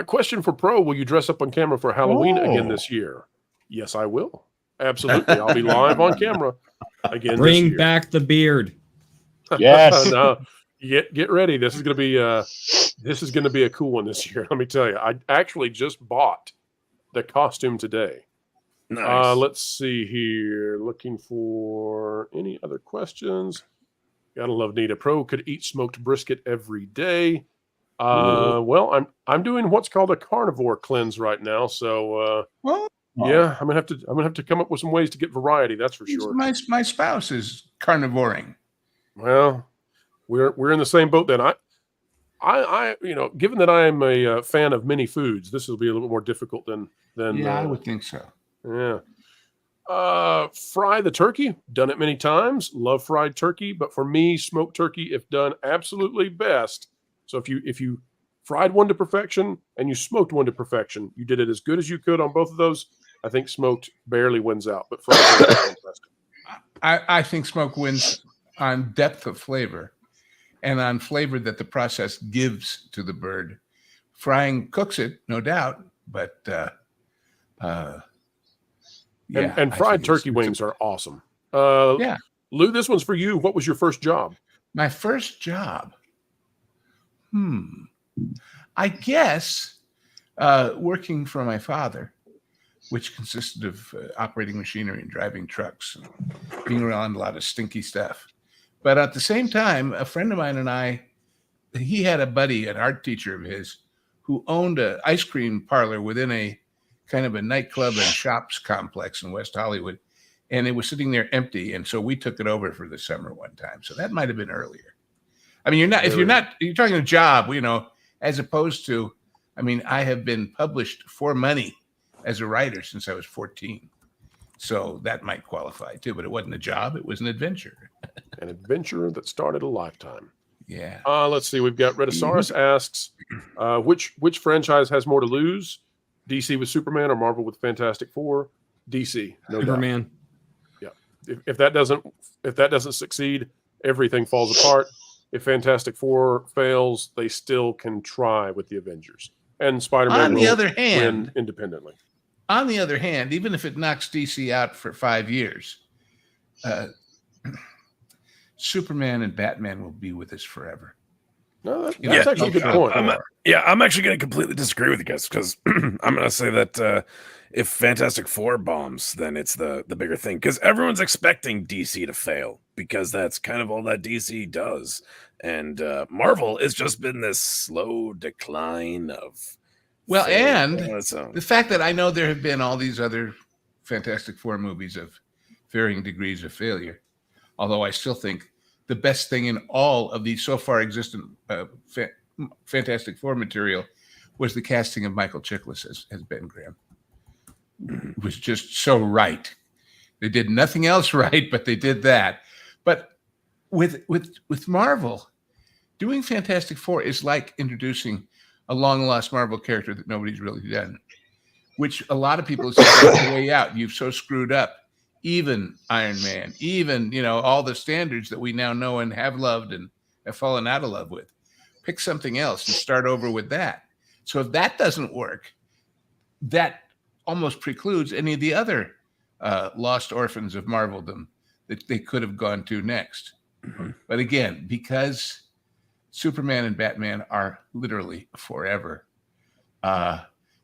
Question for Pro: will you dress up on camera for Halloween again this year? Yes, I will. Absolutely. I'll be live on camera again. Bring back the beard. Yes. No, get ready. This is gonna be a cool one this year. Let me tell you. I actually just bought the costume today. Nice. Let's see here. Looking for any other questions. Gotta love Nita. Pro could eat smoked brisket every day. Well, I'm doing what's called a carnivore cleanse right now. So yeah, I'm gonna have to come up with some ways to get variety. That's for sure. My spouse is carnivoring. Well, we're in the same boat then. I given that I am a fan of many foods, this will be a little bit more difficult than. Yeah, I would think so. Yeah. Fry the turkey. Done it many times. Love fried turkey, but for me, smoked turkey, if done absolutely best. So if you fried one to perfection and you smoked one to perfection, you did it as good as you could on both of those. I think smoked barely wins out, but fried. I think smoked wins on depth of flavor and on flavor that the process gives to the bird. Frying cooks it, no doubt, but and fried turkey wings are awesome. Yeah, Lou, this one's for you. What was your first job? My first job. I guess working for my father, which consisted of operating machinery and driving trucks and being around a lot of stinky stuff. But at the same time, a friend of mine and he had a buddy, an art teacher of his, who owned an ice cream parlor within a kind of a nightclub and shops complex in West Hollywood, and it was sitting there empty. And so we took it over for the summer one time. So that might have been earlier. I mean, you're talking a job, as opposed to, I mean, I have been published for money as a writer since I was 14. So that might qualify too, but it wasn't a job. It was an adventure. An adventure that started a lifetime. Yeah. Let's see. We've got Redisaurus asks, which franchise has more to lose? DC with Superman or Marvel with Fantastic Four? DC. No Superman. Doubt. Yeah. If that doesn't succeed, everything falls apart. If Fantastic Four fails, they still can try with the Avengers. And Spider-Man on the other hand, win independently. On the other hand, even if it knocks DC out for 5 years, Superman and Batman will be with us forever. No, that's actually a good point. I'm actually going to completely disagree with you guys because I'm going to say that if Fantastic Four bombs, then it's the bigger thing because everyone's expecting DC to fail because that's kind of all that DC does. And Marvel has just been this slow decline of. Well, and the fact that I know there have been all these other Fantastic Four movies of varying degrees of failure, although I still think the best thing in all of the so far existent Fantastic Four material was the casting of Michael Chiklis as Ben Grimm. It was just so right. They did nothing else right, but they did that. But with Marvel, doing Fantastic Four is like introducing a long-lost Marvel character that nobody's really done, which a lot of people say that's the way out. You've so screwed up. Even Iron Man, even, all the standards that we now know and have loved and have fallen out of love with. Pick something else and start over with that. So if that doesn't work, that almost precludes any of the other lost orphans of Marveldom that they could have gone to next. Mm-hmm. But again, because Superman and Batman are literally forever,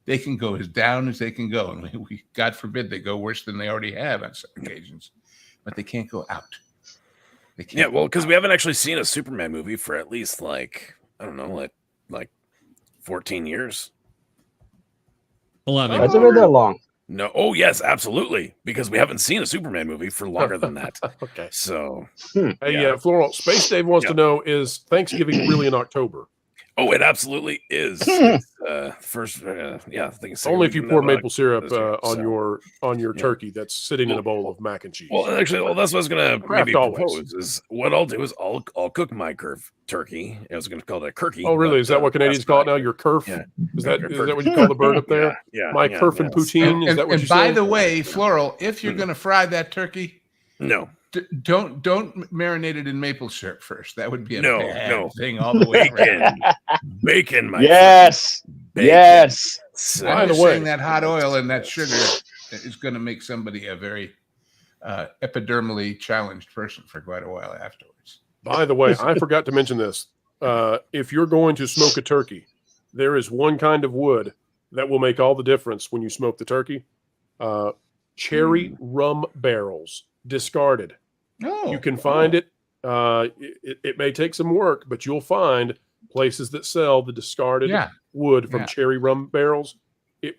they can go as down as they can go. And we, God forbid, they go worse than they already have on some occasions. But they can't go out. They can't because we haven't actually seen a Superman movie for at least, like 14 years. 11. Has it been that long? No. Oh, yes, absolutely. Because we haven't seen a Superman movie for longer than that. Okay. So, hey, Floral, Space Dave wants to know, is Thanksgiving really in October? Oh, it absolutely is. First, I think it's only if you pour maple syrup on your turkey that's sitting in a bowl of mac and cheese. Well, actually, that's what I was gonna maybe propose. Is what I'll do is I'll cook my kerf turkey. I was gonna call it a kirky. Oh, really? Is that what Canadians call it now? Your kerf? Yeah. Is that what you call the bird up there? Yeah. My kerf and poutine. Is that what you say? And by the way, Floral, if you're gonna fry that turkey, no. Don't marinate it in maple syrup first. That would be a bad thing all the way around. Bacon, my yes, bacon. Yes. So by the way, that hot oil and that sugar is going to make somebody a very epidermally challenged person for quite a while afterwards. By the way, I forgot to mention this. If you're going to smoke a turkey, there is one kind of wood that will make all the difference when you smoke the turkey. Cherry rum barrels, discarded. You can find it. It may take some work, but you'll find places that sell the discarded wood from cherry rum barrels. It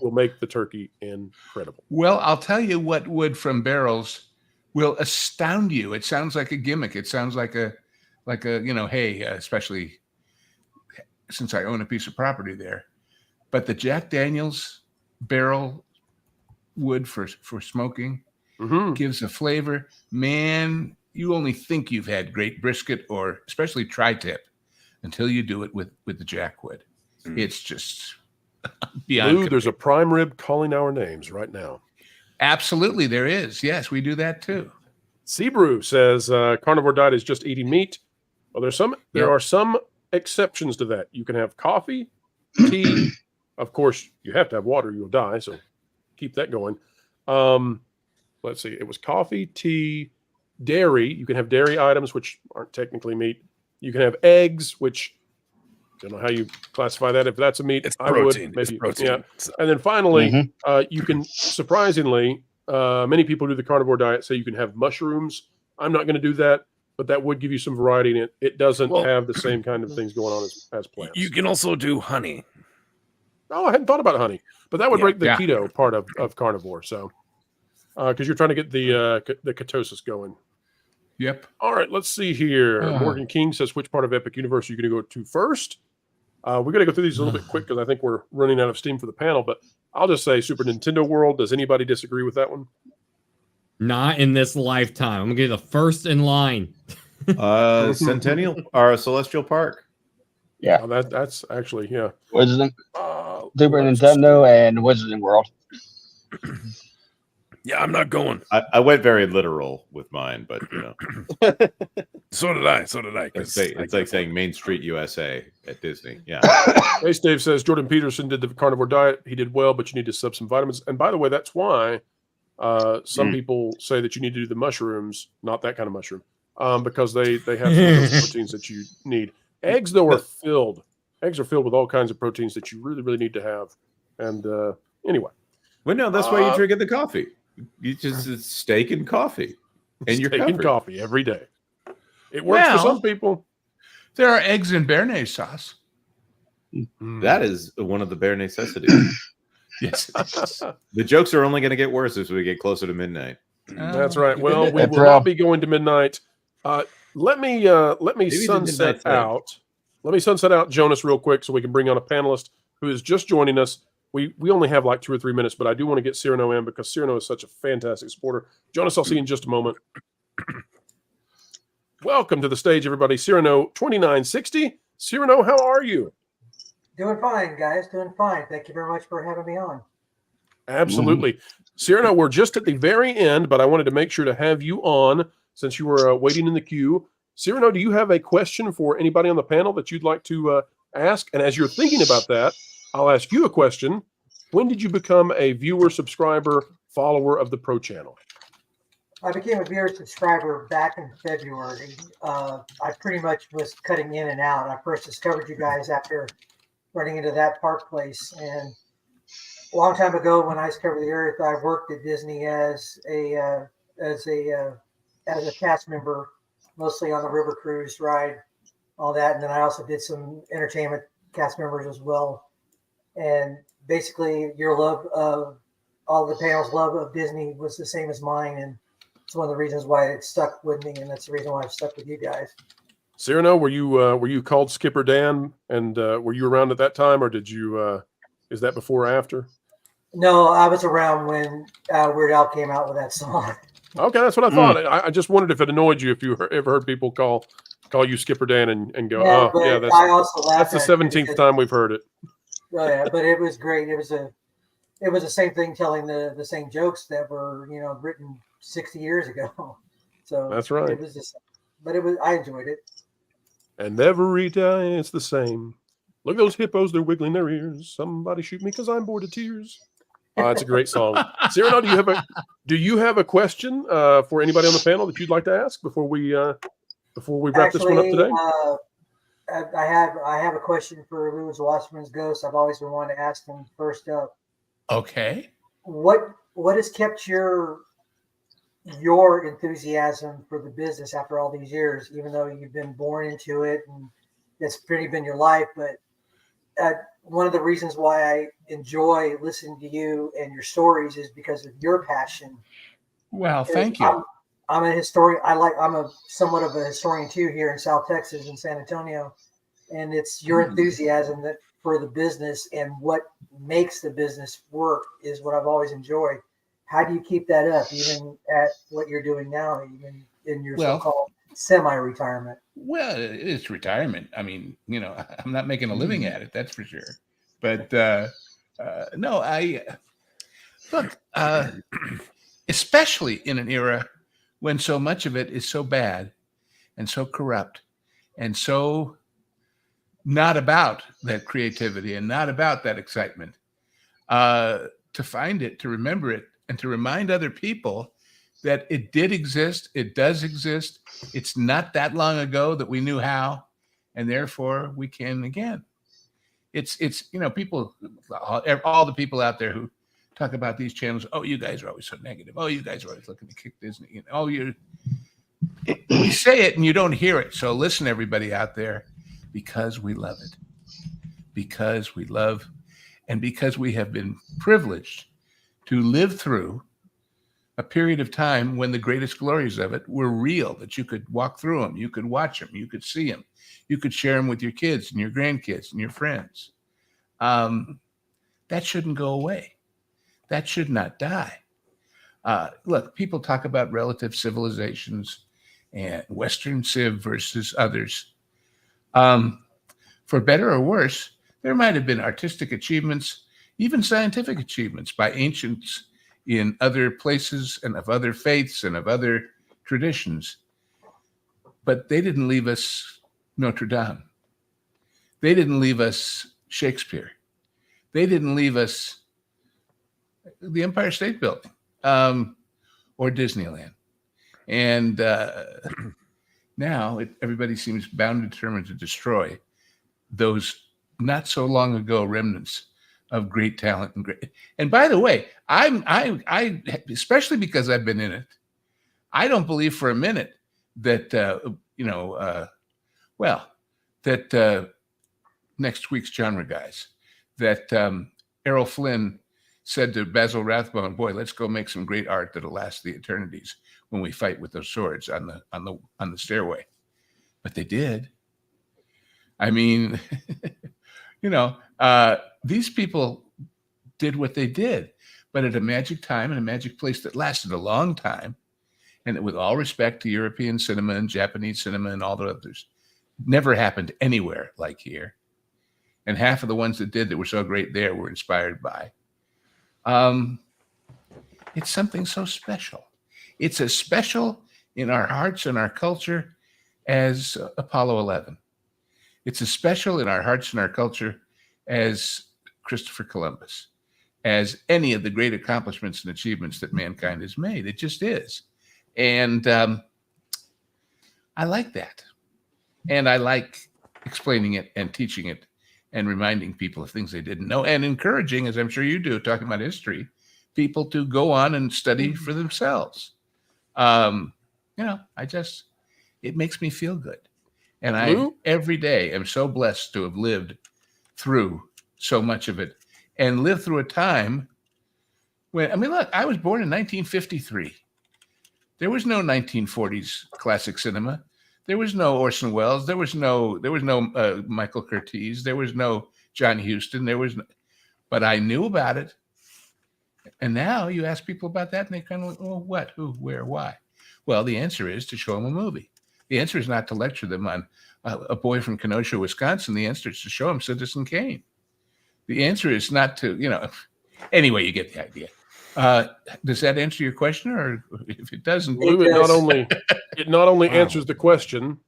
will make the turkey incredible. Well, I'll tell you what wood from barrels will astound you. It sounds like a gimmick. It sounds like a hey, especially since I own a piece of property there. But the Jack Daniel's barrel wood for smoking gives a flavor. Man, you only think you've had great brisket or especially tri-tip until you do it with the jackwood. It's just beyond. Lou, there's a prime rib calling our names right now. Absolutely, there is. Yes, we do that too. Seabrew says carnivore diet is just eating meat. Well, there are some exceptions to that. You can have coffee, tea. Of course, you have to have water. You'll die. So keep that going. Let's see. It was coffee, tea, dairy. You can have dairy items, which aren't technically meat. You can have eggs, which I don't know how you classify that. If that's a meat, it's I protein. would. Maybe, it's protein. Yeah. And then finally, you can, surprisingly, many people do the carnivore diet, say you can have mushrooms. I'm not going to do that, but that would give you some variety in it. It doesn't have the same kind of things going on as plants. You can also do honey. Oh, I hadn't thought about honey, but that would break the keto part of carnivore. So, because you're trying to get the ketosis going. Yep. All right, let's see here. Morgan King says, which part of Epic Universe are you going to go to first? We're going to go through these a little bit quick because I think we're running out of steam for the panel, but I'll just say Super Nintendo World. Does anybody disagree with that one? Not in this lifetime. I'm going to get the first in line. Centennial or Celestial Park. Yeah. Oh, that's actually, yeah. Wizarding. Super Nintendo and Wizarding World. Yeah, I'm not going. I went very literal with mine, but you know. So did I. It's like saying Main Street USA at Disney. Yeah. Ace Dave says Jordan Peterson did the carnivore diet. He did well, but you need to sub some vitamins. And by the way, that's why some people say that you need to do the mushrooms, not that kind of mushroom, because they have some of those proteins that you need. Eggs, though, are filled. Eggs are filled with all kinds of proteins that you really, really need to have. And anyway. Well, no, that's why you drink the coffee. You just it's steak and coffee. And you're steak covered. and coffee every day. It works for some people. There are eggs in béarnaise sauce. That is one of the bare necessities. Yes. The jokes are only going to get worse as we get closer to midnight. That's right. Well, we will not be going to midnight. Let me sunset out. Let me sunset out Jonas real quick so we can bring on a panelist who is just joining us. We only have like 2 or 3 minutes, but I do want to get Cyrano in because Cyrano is such a fantastic supporter. Jonas, I'll see you in just a moment. Welcome to the stage, everybody. Cyrano 2960. Cyrano, how are you? Doing fine, guys. Doing fine. Thank you very much for having me on. Absolutely. Cyrano, we're just at the very end, but I wanted to make sure to have you on since you were waiting in the queue. Cyrano, do you have a question for anybody on the panel that you'd like to ask? And as you're thinking about that, I'll ask you a question. When did you become a viewer, subscriber, follower of the Pro Channel? I became a viewer subscriber back in February. I pretty much was cutting in and out. I first discovered you guys after running into that park place. And a long time ago when I discovered the Earth, I worked at Disney as a cast member, mostly on the River Cruise ride, all that. And then I also did some entertainment cast members as well. And basically your love of all the panels, love of Disney was the same as mine. And it's one of the reasons why it stuck with me. And that's the reason why I've stuck with you guys. Cyrano, were you called Skipper Dan? And were you around at that time, or did you, is that before or after? No, I was around when Weird Al came out with that song. Okay, that's what I thought. I just wondered if it annoyed you if you ever heard people call you Skipper Dan and go, yeah, oh, yeah, that's the 17th time we've heard it. Oh, yeah, but it was great. It was the same thing, telling the same jokes that were written 60 years ago. So that's right. It was just, but I enjoyed it. And every day it's the same. Look at those hippos, they're wiggling their ears. Somebody shoot me because I'm bored of tears. It's a great song. Cyrano, do you have a question for anybody on the panel that you'd like to ask before we wrap this one up today? I have a question for Louis Wasserman's Ghost. I've always been wanting to ask him first up. Okay. What has kept your enthusiasm for the business after all these years, even though you've been born into it and it's pretty been your life? But one of the reasons why I enjoy listening to you and your stories is because of your passion. Well, thank you. I'm a historian. I'm a somewhat of a historian too here in South Texas in San Antonio, and it's your enthusiasm for the business and what makes the business work is what I've always enjoyed. How do you keep that up, even at what you're doing now, even in your so-called semi-retirement? Well, it's retirement. I mean, I'm not making a living at it, that's for sure. But no, look, especially in an era when so much of it is so bad and so corrupt and so not about that creativity and not about that excitement, to find it, to remember it, and to remind other people that it did exist, it does exist. It's not that long ago that we knew how, and therefore we can again. It's people, all the people out there who talk about these channels. Oh, you guys are always so negative. Oh, you guys are always looking to kick Disney. We say it and you don't hear it. So listen, everybody out there, because we love it, because we love And because we have been privileged to live through a period of time when the greatest glories of it were real, that you could walk through them, you could watch them, you could see them, you could share them with your kids and your grandkids and your friends. That shouldn't go away. That should not die. Look, people talk about relative civilizations and Western civ versus others. For better or worse, there might have been artistic achievements, even scientific achievements by ancients in other places and of other faiths and of other traditions. But they didn't leave us Notre Dame. They didn't leave us Shakespeare. They didn't leave us the Empire State Building or Disneyland. And now everybody seems bound and determined to destroy those not so long ago remnants of great talent and great. And by the way, I especially because I've been in it, I don't believe for a minute that that next week's genre guys, that Errol Flynn said to Basil Rathbone, "Boy, let's go make some great art that'll last the eternities when we fight with those swords on the stairway." But they did. I mean, these people did what they did, but at a magic time and a magic place that lasted a long time. And with all respect to European cinema and Japanese cinema and all the others, never happened anywhere like here. And half of the ones that did that were so great there were inspired by. It's something so special. It's as special in our hearts and our culture as Apollo 11. It's as special in our hearts and our culture as Christopher Columbus, as any of the great accomplishments and achievements that mankind has made. It just is. And I like that. And I like explaining it and teaching it and reminding people of things they didn't know and encouraging, as I'm sure you do, talking about history, people to go on and study for themselves. It makes me feel good. And I, every day, am so blessed to have lived through so much of it and lived through a time when, look, I was born in 1953. There was no 1940s classic cinema. There was no Orson Welles. There was no Michael Curtiz. There was no John Huston. But I knew about it. And now you ask people about that and they kind of, oh, what, who, where, why? Well, the answer is to show them a movie. The answer is not to lecture them on A Boy from Kenosha, Wisconsin. The answer is to show them Citizen Kane. The answer is not to, anyway, you get the idea. Does that answer your question? Or if it doesn't, it not only answers the question,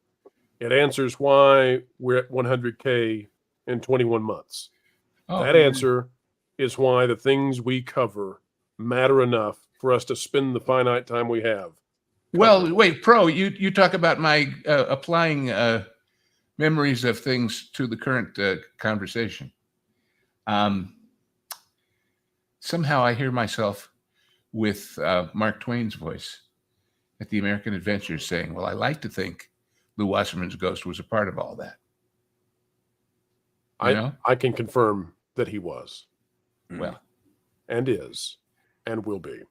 it answers why we're at 100K in 21 months. That answer is why the things we cover matter enough for us to spend the finite time we have. Well, wait, Pro, you talk about my applying memories of things to the current conversation. Somehow I hear myself with Mark Twain's voice at the American Adventures saying, well, I like to think Lou Wasserman's ghost was a part of all that. I can confirm that he was. Well. And is. And will be.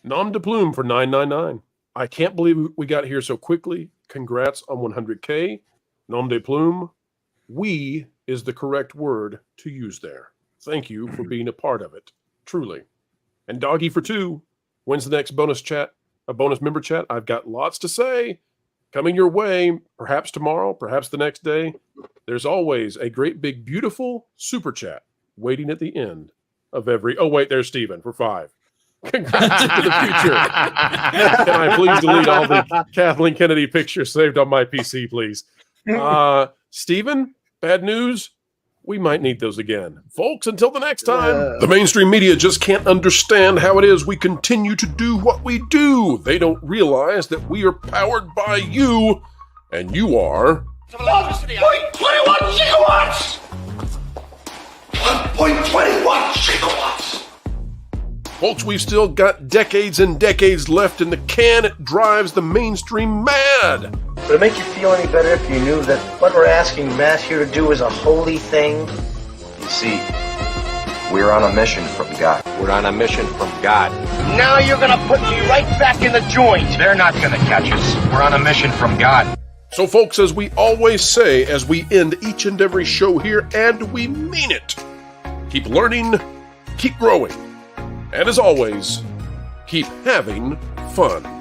Nom de plume for 999. I can't believe we got here so quickly. Congrats on 100K. Nom de plume. We is the correct word to use there. Thank you for being a part of it. Truly. And Doggy for 2. When's the next bonus chat? A bonus member chat? I've got lots to say. Coming your way. Perhaps tomorrow. Perhaps the next day. There's always a great big beautiful super chat waiting at the end of every... Oh, wait. There's Steven for 5. Congrats into the future. Can I please delete all the Kathleen Kennedy pictures saved on my PC, please? Steven, bad news. We might need those again. Folks, until the next time. The mainstream media just can't understand how it is we continue to do what we do. They don't realize that we are powered by you, and you are... 1.21 gigawatts! 1.21 gigawatts! Folks, we've still got decades and decades left in the can. It drives the mainstream mad. Would it make you feel any better if you knew that what we're asking Matt here to do is a holy thing? You see, We're on a mission from God. We're on a mission from God. Now you're gonna put me right back in the joint. They're not gonna catch us. We're on a mission from God. So, folks, as we always say as we end each and every show here, and we mean it, keep learning, keep growing, and as always, keep having fun.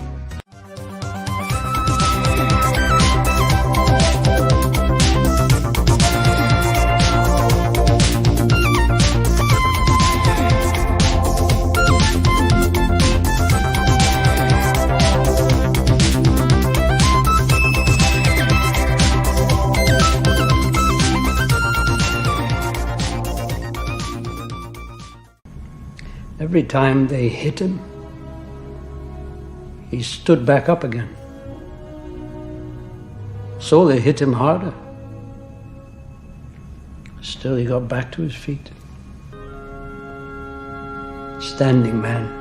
Every time they hit him, he stood back up again. So they hit him harder. Still, he got back to his feet. Standing man.